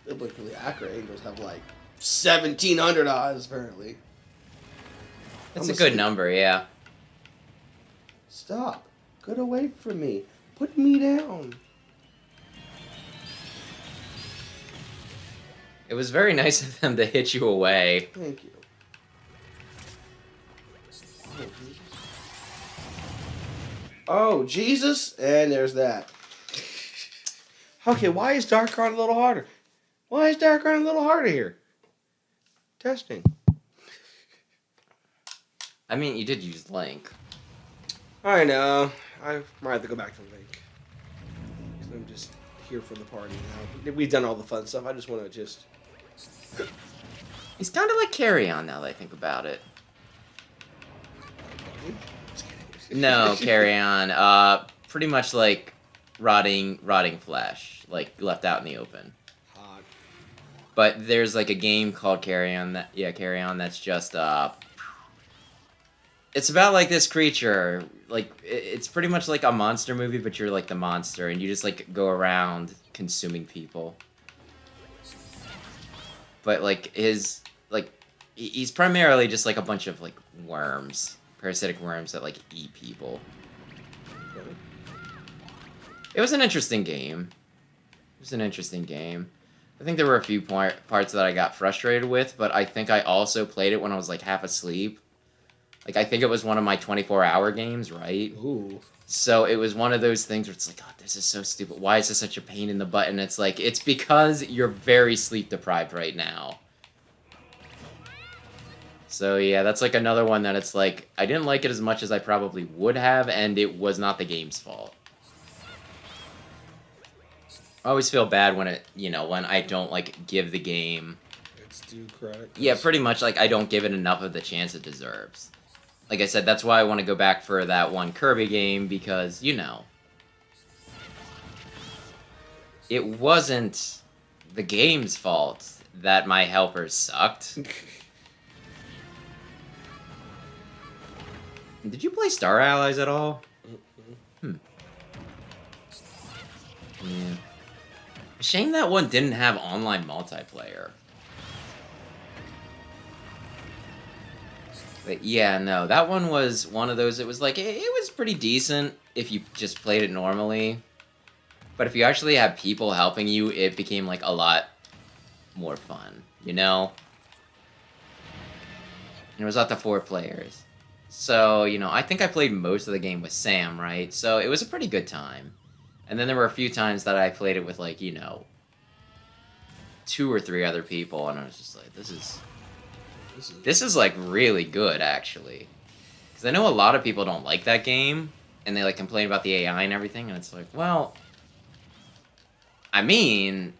Biblically accurate angels have like 1,700 eyes, apparently.
That's a good number, yeah.
Stop. Get away from me. Put me down.
It was very nice of them to hit you away.
Thank you. Oh, Jesus. And there's that. Okay, why is Darkron a little harder? Why is Darkron a little harder here? Testing.
I mean, you did use Link.
I know. I might have to go back to Link. Because I'm just here for the party now. We've done all the fun stuff. I just want to just...
He's kind of like Carry On now that I think about it. No, carry on. Pretty much like rotting flesh, like left out in the open.
Hot.
But there's like a game called Carry On Carry On that's just it's about like this creature, like it's pretty much like a monster movie, but you're like the monster and you just like go around consuming people. But like he's primarily just like a bunch of like worms, parasitic worms that like eat people. It was an interesting game. I think there were a few parts that I got frustrated with, but I think I also played it when I was like half asleep. Like I think it was one of my 24-hour games, right?
Ooh.
So it was one of those things where it's like, oh, this is so stupid. Why is this such a pain in the butt? And it's like, it's because you're very sleep deprived right now. So yeah, that's like another one that it's like, I didn't like it as much as I probably would have, and it was not the game's fault. I always feel bad when when I don't like give the game
It's due credit.
Yeah, pretty much like I don't give it enough of the chance it deserves. Like I said, that's why I want to go back for that one Kirby game because, it wasn't the game's fault that my helpers sucked. Did you play Star Allies at all? Yeah. Shame that one didn't have online multiplayer. But yeah, no, that one was one of those, it was like, it was pretty decent if you just played it normally. But if you actually have people helping you, it became like a lot more fun, And it was up to 4 players. So, I think I played most of the game with Sam, right? So it was a pretty good time. And then there were a few times that I played it with, like, 2 or 3 other people, and I was just like, this is like, really good, actually. Because I know a lot of people don't like that game, and they, like, complain about the AI and everything, and it's like, well, I mean,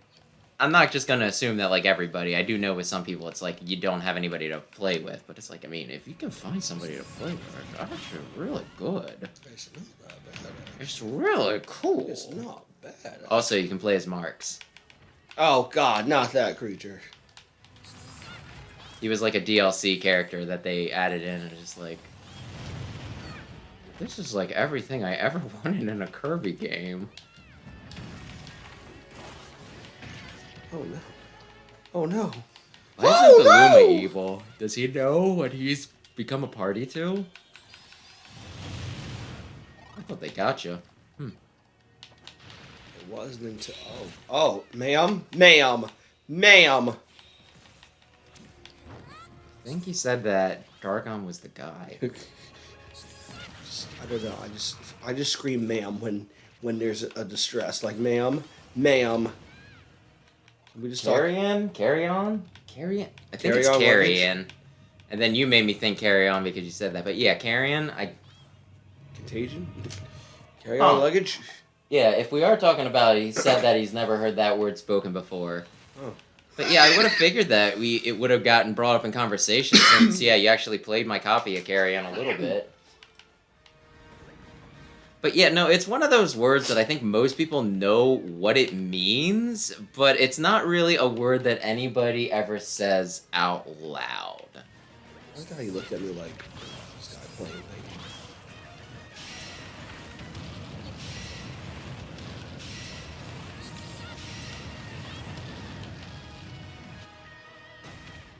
I'm not just gonna assume that, like, everybody, I do know with some people it's like, you don't have anybody to play with, but it's like, I mean, if you can find somebody to play with, it's actually really good.
It's not that bad.
It's really cool.
It's not bad.
Also, you can play as Marks.
Oh, God, not that creature.
He was like a DLC character that they added in, and it's just like, this is like everything I ever wanted in a Kirby game.
Oh, no. Oh, no.
Why isn't the Luma evil? Does he know what he's become a party to? I thought they got you.
It wasn't until... Oh, ma'am? Ma'am! Ma'am!
I think he said that Dargon was the guy.
I don't know. I just scream ma'am when there's a distress. Like, ma'am, ma'am. Can we just
Carry on? I think it's Carry In. And then you made me think Carry On because you said that. But yeah, Carry On,
Contagion? Carry on luggage?
Yeah, if we are talking about it, he said that he's never heard that word spoken before.
Oh.
But yeah, I would have figured that it would have gotten brought up in conversation since, yeah, you actually played my copy of Carry On a little bit. But yeah, no, it's one of those words that I think most people know what it means, but it's not really a word that anybody ever says out loud.
I like how you looked at me like, this guy playing like...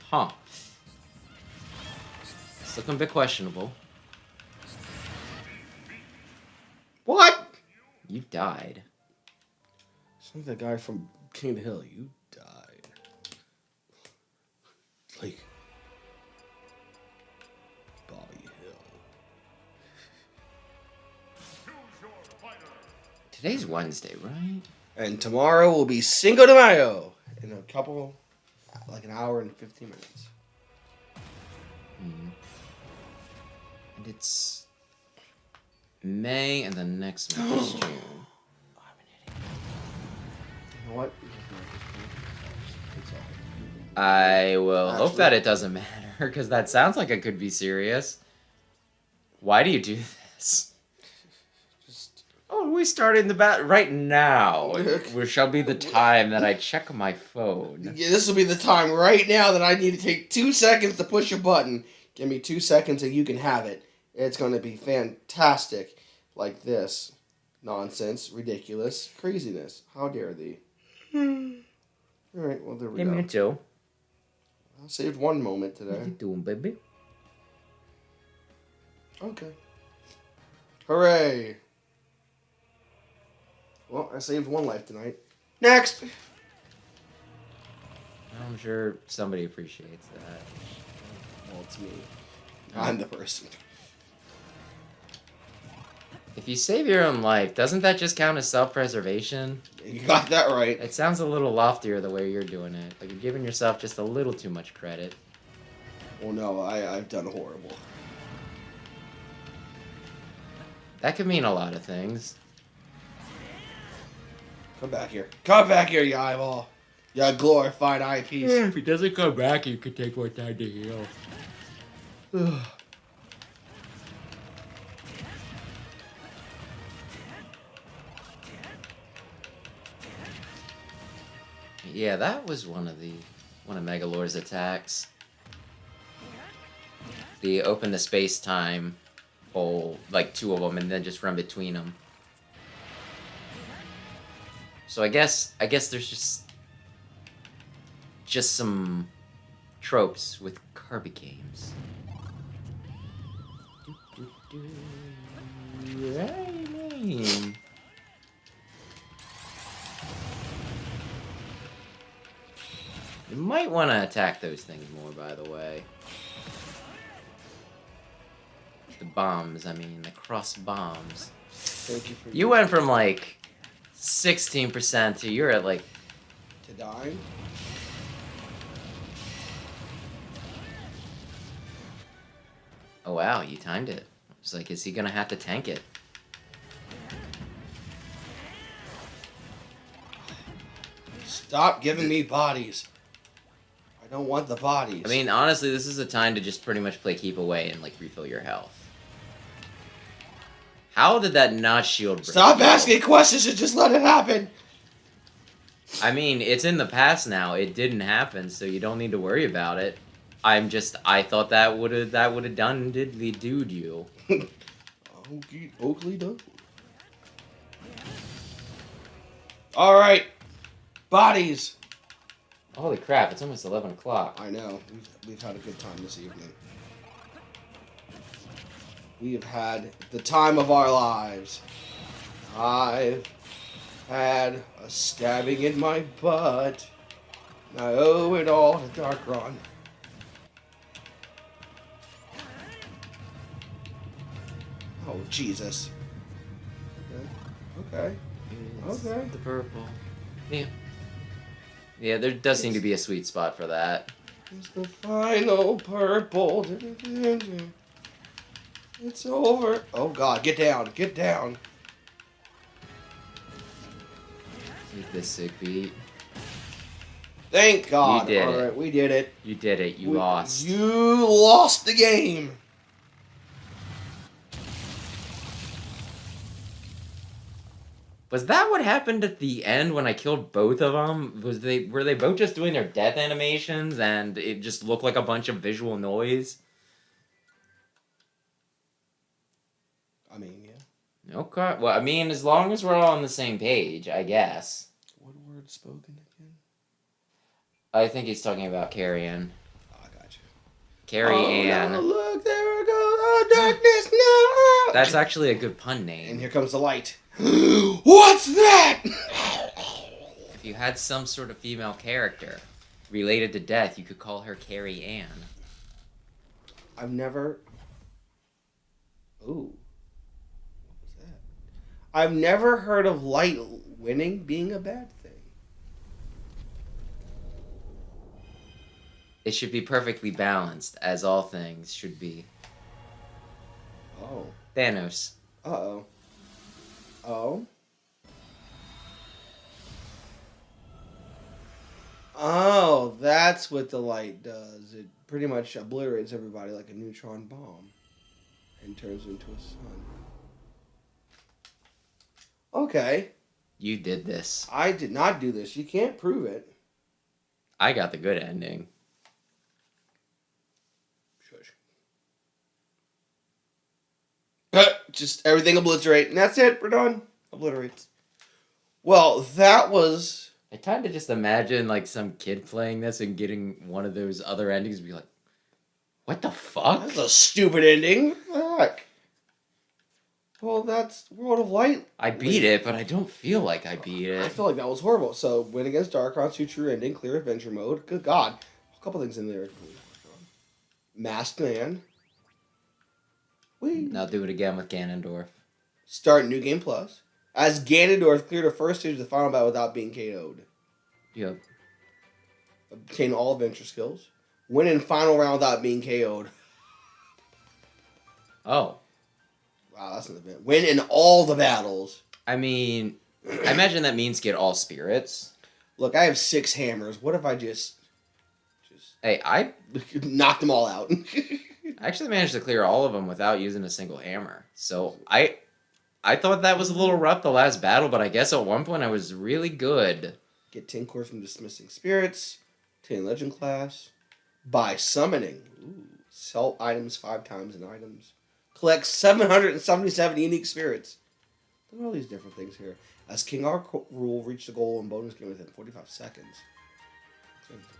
Huh. It's looking a bit questionable.
What?
You died.
It's like that guy from King of the Hill. You died. Like... Bobby Hill.
Today's Wednesday, right?
And tomorrow will be Cinco de Mayo. In a couple... Like an hour and 15 minutes.
And it's May, and the next month is June. Oh, I'm an idiot.
You know what?
I will hope that it doesn't matter, because that sounds like it could be serious. Why do you do this.
Just
Oh, we started in the bat right now. Which shall be the time that I check my phone.
yeah, this will be the time right now that I need to take 2 seconds to push a button. Give me 2 seconds and you can have it. It's going to be fantastic. Like this. Nonsense, ridiculous, craziness. How dare thee? Alright, well, there we
Hey,
go.
me too.
I saved one moment
What you
today.
doing, baby?
Okay. Hooray! Well, I saved one life tonight. Next!
I'm sure somebody appreciates that.
Well, it's me. I'm the person.
If you save your own life, doesn't that just count as self-preservation?
You got that right.
It sounds a little loftier the way you're doing it. Like you're giving yourself just a little too much credit.
Well, no, I've done horrible.
That could mean a lot of things.
Come back here. Come back here, you eyeball. You glorified eyepiece.
If he doesn't come back, you could take more time to heal. Yeah, that was one of Megalor's attacks. The open the space-time hole, like 2 of them, and then just run between them. So I guess there's just some tropes with Kirby games. I mean, you might want to attack those things more, by the way. The bombs, I mean, the cross bombs.
Thank you for
You went from like 16% to you're at like
to die.
oh wow, you timed it. I was like, is he gonna have to tank it?
Stop giving me bodies. I don't want the bodies.
I mean, honestly, this is a time to just pretty much play keep away and like refill your health. How did that not shield break?
Stop asking questions and just let it happen.
I mean, it's in the past now. It didn't happen, so you don't need to worry about it. I thought that would have done diddly dude you.
Oakley done. All right, bodies.
Holy crap! It's almost 11 o'clock.
I know. We've had a good time this evening. We have had the time of our lives. I've had a stabbing in my butt. And I owe it all to Darkron. Oh, Jesus. Okay. Okay.
The purple. Yeah. Yeah, there does seem to be a sweet spot for that.
It's the final purple. It's over. Oh, God. Get down. Get down.
Take this sick beat.
Thank God.
You did
All
it.
right, we did it.
You did it. You lost.
You lost the game.
Was that what happened at the end when I killed both of them? Were they both just doing their death animations and it just looked like a bunch of visual noise?
I mean, yeah.
Okay. Well, I mean, as long as we're all on the same page, I guess.
What word spoken again?
I think he's talking about Carrie Ann.
Oh, I got you.
Carrie Ann.
No, look, there it goes. Oh, darkness, no.
That's actually a good pun name.
And here comes the light. What's that?
If you had some sort of female character related to death, you could call her Carrie Ann.
I've never... Ooh. What was that? I've never heard of light winning being a bad thing.
It should be perfectly balanced, as all things should be.
Oh.
Thanos.
Uh-oh. Oh. Oh, that's what the light does. It pretty much obliterates everybody like a neutron bomb and turns into a sun. Okay.
You did this.
I did not do this. You can't prove it.
I got the good ending.
Shush. Just everything obliterate. And that's it. We're done. Obliterates. Well, that was...
I tried to just imagine like some kid playing this and getting one of those other endings and be like, what the fuck?
That's a stupid ending. What the heck? Well, that's World of Light.
I beat it, but I don't feel like I beat it.
I feel like that was horrible. So, win against Darkon, true ending, clear adventure mode. Good God. A couple things in there. Masked Man.
Now do it again with Ganondorf.
Start New Game Plus. As Ganondorf cleared the first stage of the final battle without being KO'd.
Yep.
Obtain all adventure skills. Win in final round without being KO'd.
Oh.
Wow, that's an event. Win in all the battles.
I mean, I imagine that means get all spirits.
Look, I have 6 hammers. What if I just
Hey, I
knocked them all out?
actually managed to clear all of them without using a single hammer. So I thought that was a little rough the last battle, but I guess at one point I was really good.
Get 10 cores from dismissing spirits. 10 legend class. By summoning. Ooh. Sell items 5 times in items. Collect 777 unique spirits. Look at all these different things here. As King Ark rule, reach the goal in bonus game within 45 seconds.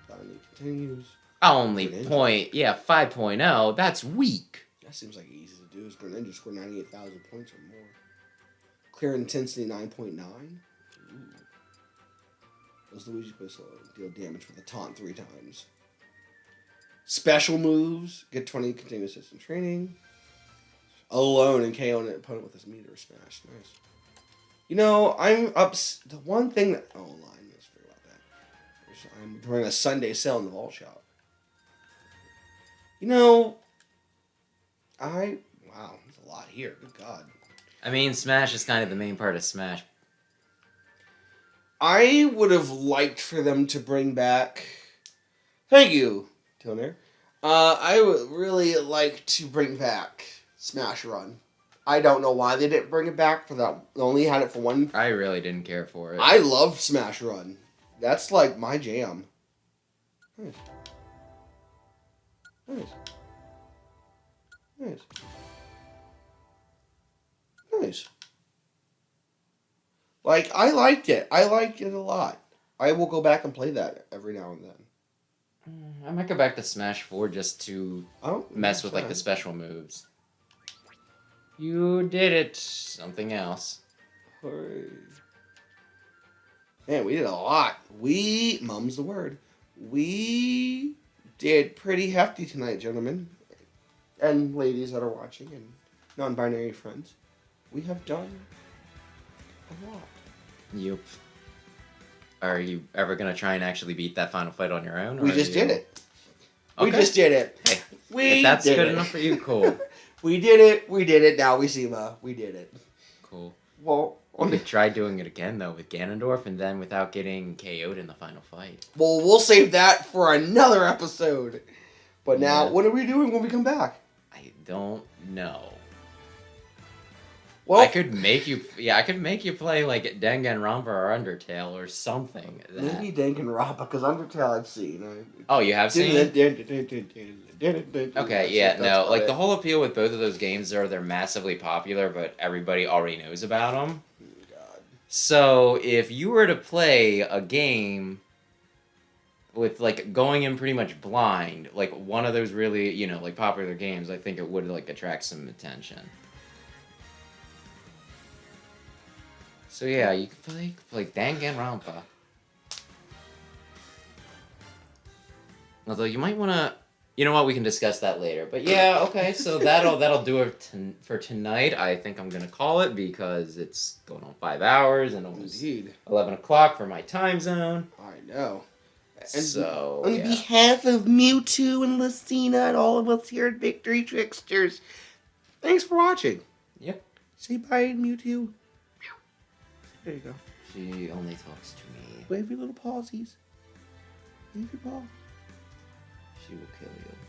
Bounty continues.
Only point, yeah, 5.0. That's weak.
That seems like easy to do. Is Greninja score 98,000 points or more. Clear intensity 9.9. Does Luigi Pistol deal damage with a taunt 3 times. Special moves. Get 20 continuous system training. Alone and KO an opponent with his meteor smash. Nice. You know, I'm up. The one thing that. Oh, line. Let's figure about that. I'm doing a Sunday sale in the Vault Shop. You know, wow, there's a lot here. Good God.
I mean, Smash is kind of the main part of Smash.
I would have liked for them to bring back. Thank you, Toner. I would really like to bring back Smash Run. I don't know why they didn't bring it back for that. They only had it for one.
I really didn't care for it.
I love Smash Run. That's like my jam. Nice. Nice. Nice. Nice. Like, I liked it. I liked it a lot. I will go back and play that every now and then.
I might go back to Smash 4 just to mess with, like, the
the
special moves. You did it. Something else.
Hooray. Man, we did a lot. Mum's the word. We did pretty hefty tonight, gentlemen. And ladies that are watching, and non-binary friends. We have done a lot.
You. Are you ever going to try and actually beat that final fight on your own? Or
We just did it.
Okay.
We just did it.
Hey,
We
if that's
did
good
it.
enough for you, cool.
We did it. We did it. Now we see we did it.
Cool.
Well,
We could try doing it again, though, with Ganondorf, and then without getting KO'd in the final fight.
we'll save that for another episode. But now,
Yeah.
what are we doing when we come back?
I don't know.
Well,
I could make you play, like, Danganronpa or Undertale or something.
maybe Danganronpa, because Undertale I've seen.
Oh, you have seen it?
Okay,
Okay, yeah, no. Like, the whole appeal with both of those games are they're massively popular, but everybody already knows about them.
God.
So, if you were to play a game with, like, going in pretty much blind, like, one of those really, like, popular games, I think it would, like, attract some attention. So, yeah, you could play Danganronpa. Although, you might want to... You know what? We can discuss that later. But yeah, okay. So that'll do it for tonight. I think I'm gonna call it because it's going on 5 hours and almost 11 o'clock for my time zone.
I know. And
So
on behalf of Mewtwo and Lucina and all of us here at Victory Tricksters, thanks for watching.
Yep.
Say bye, Mewtwo. There you go.
She only talks to me.
Wave your little pawsies. Wave your paw.
She will kill you.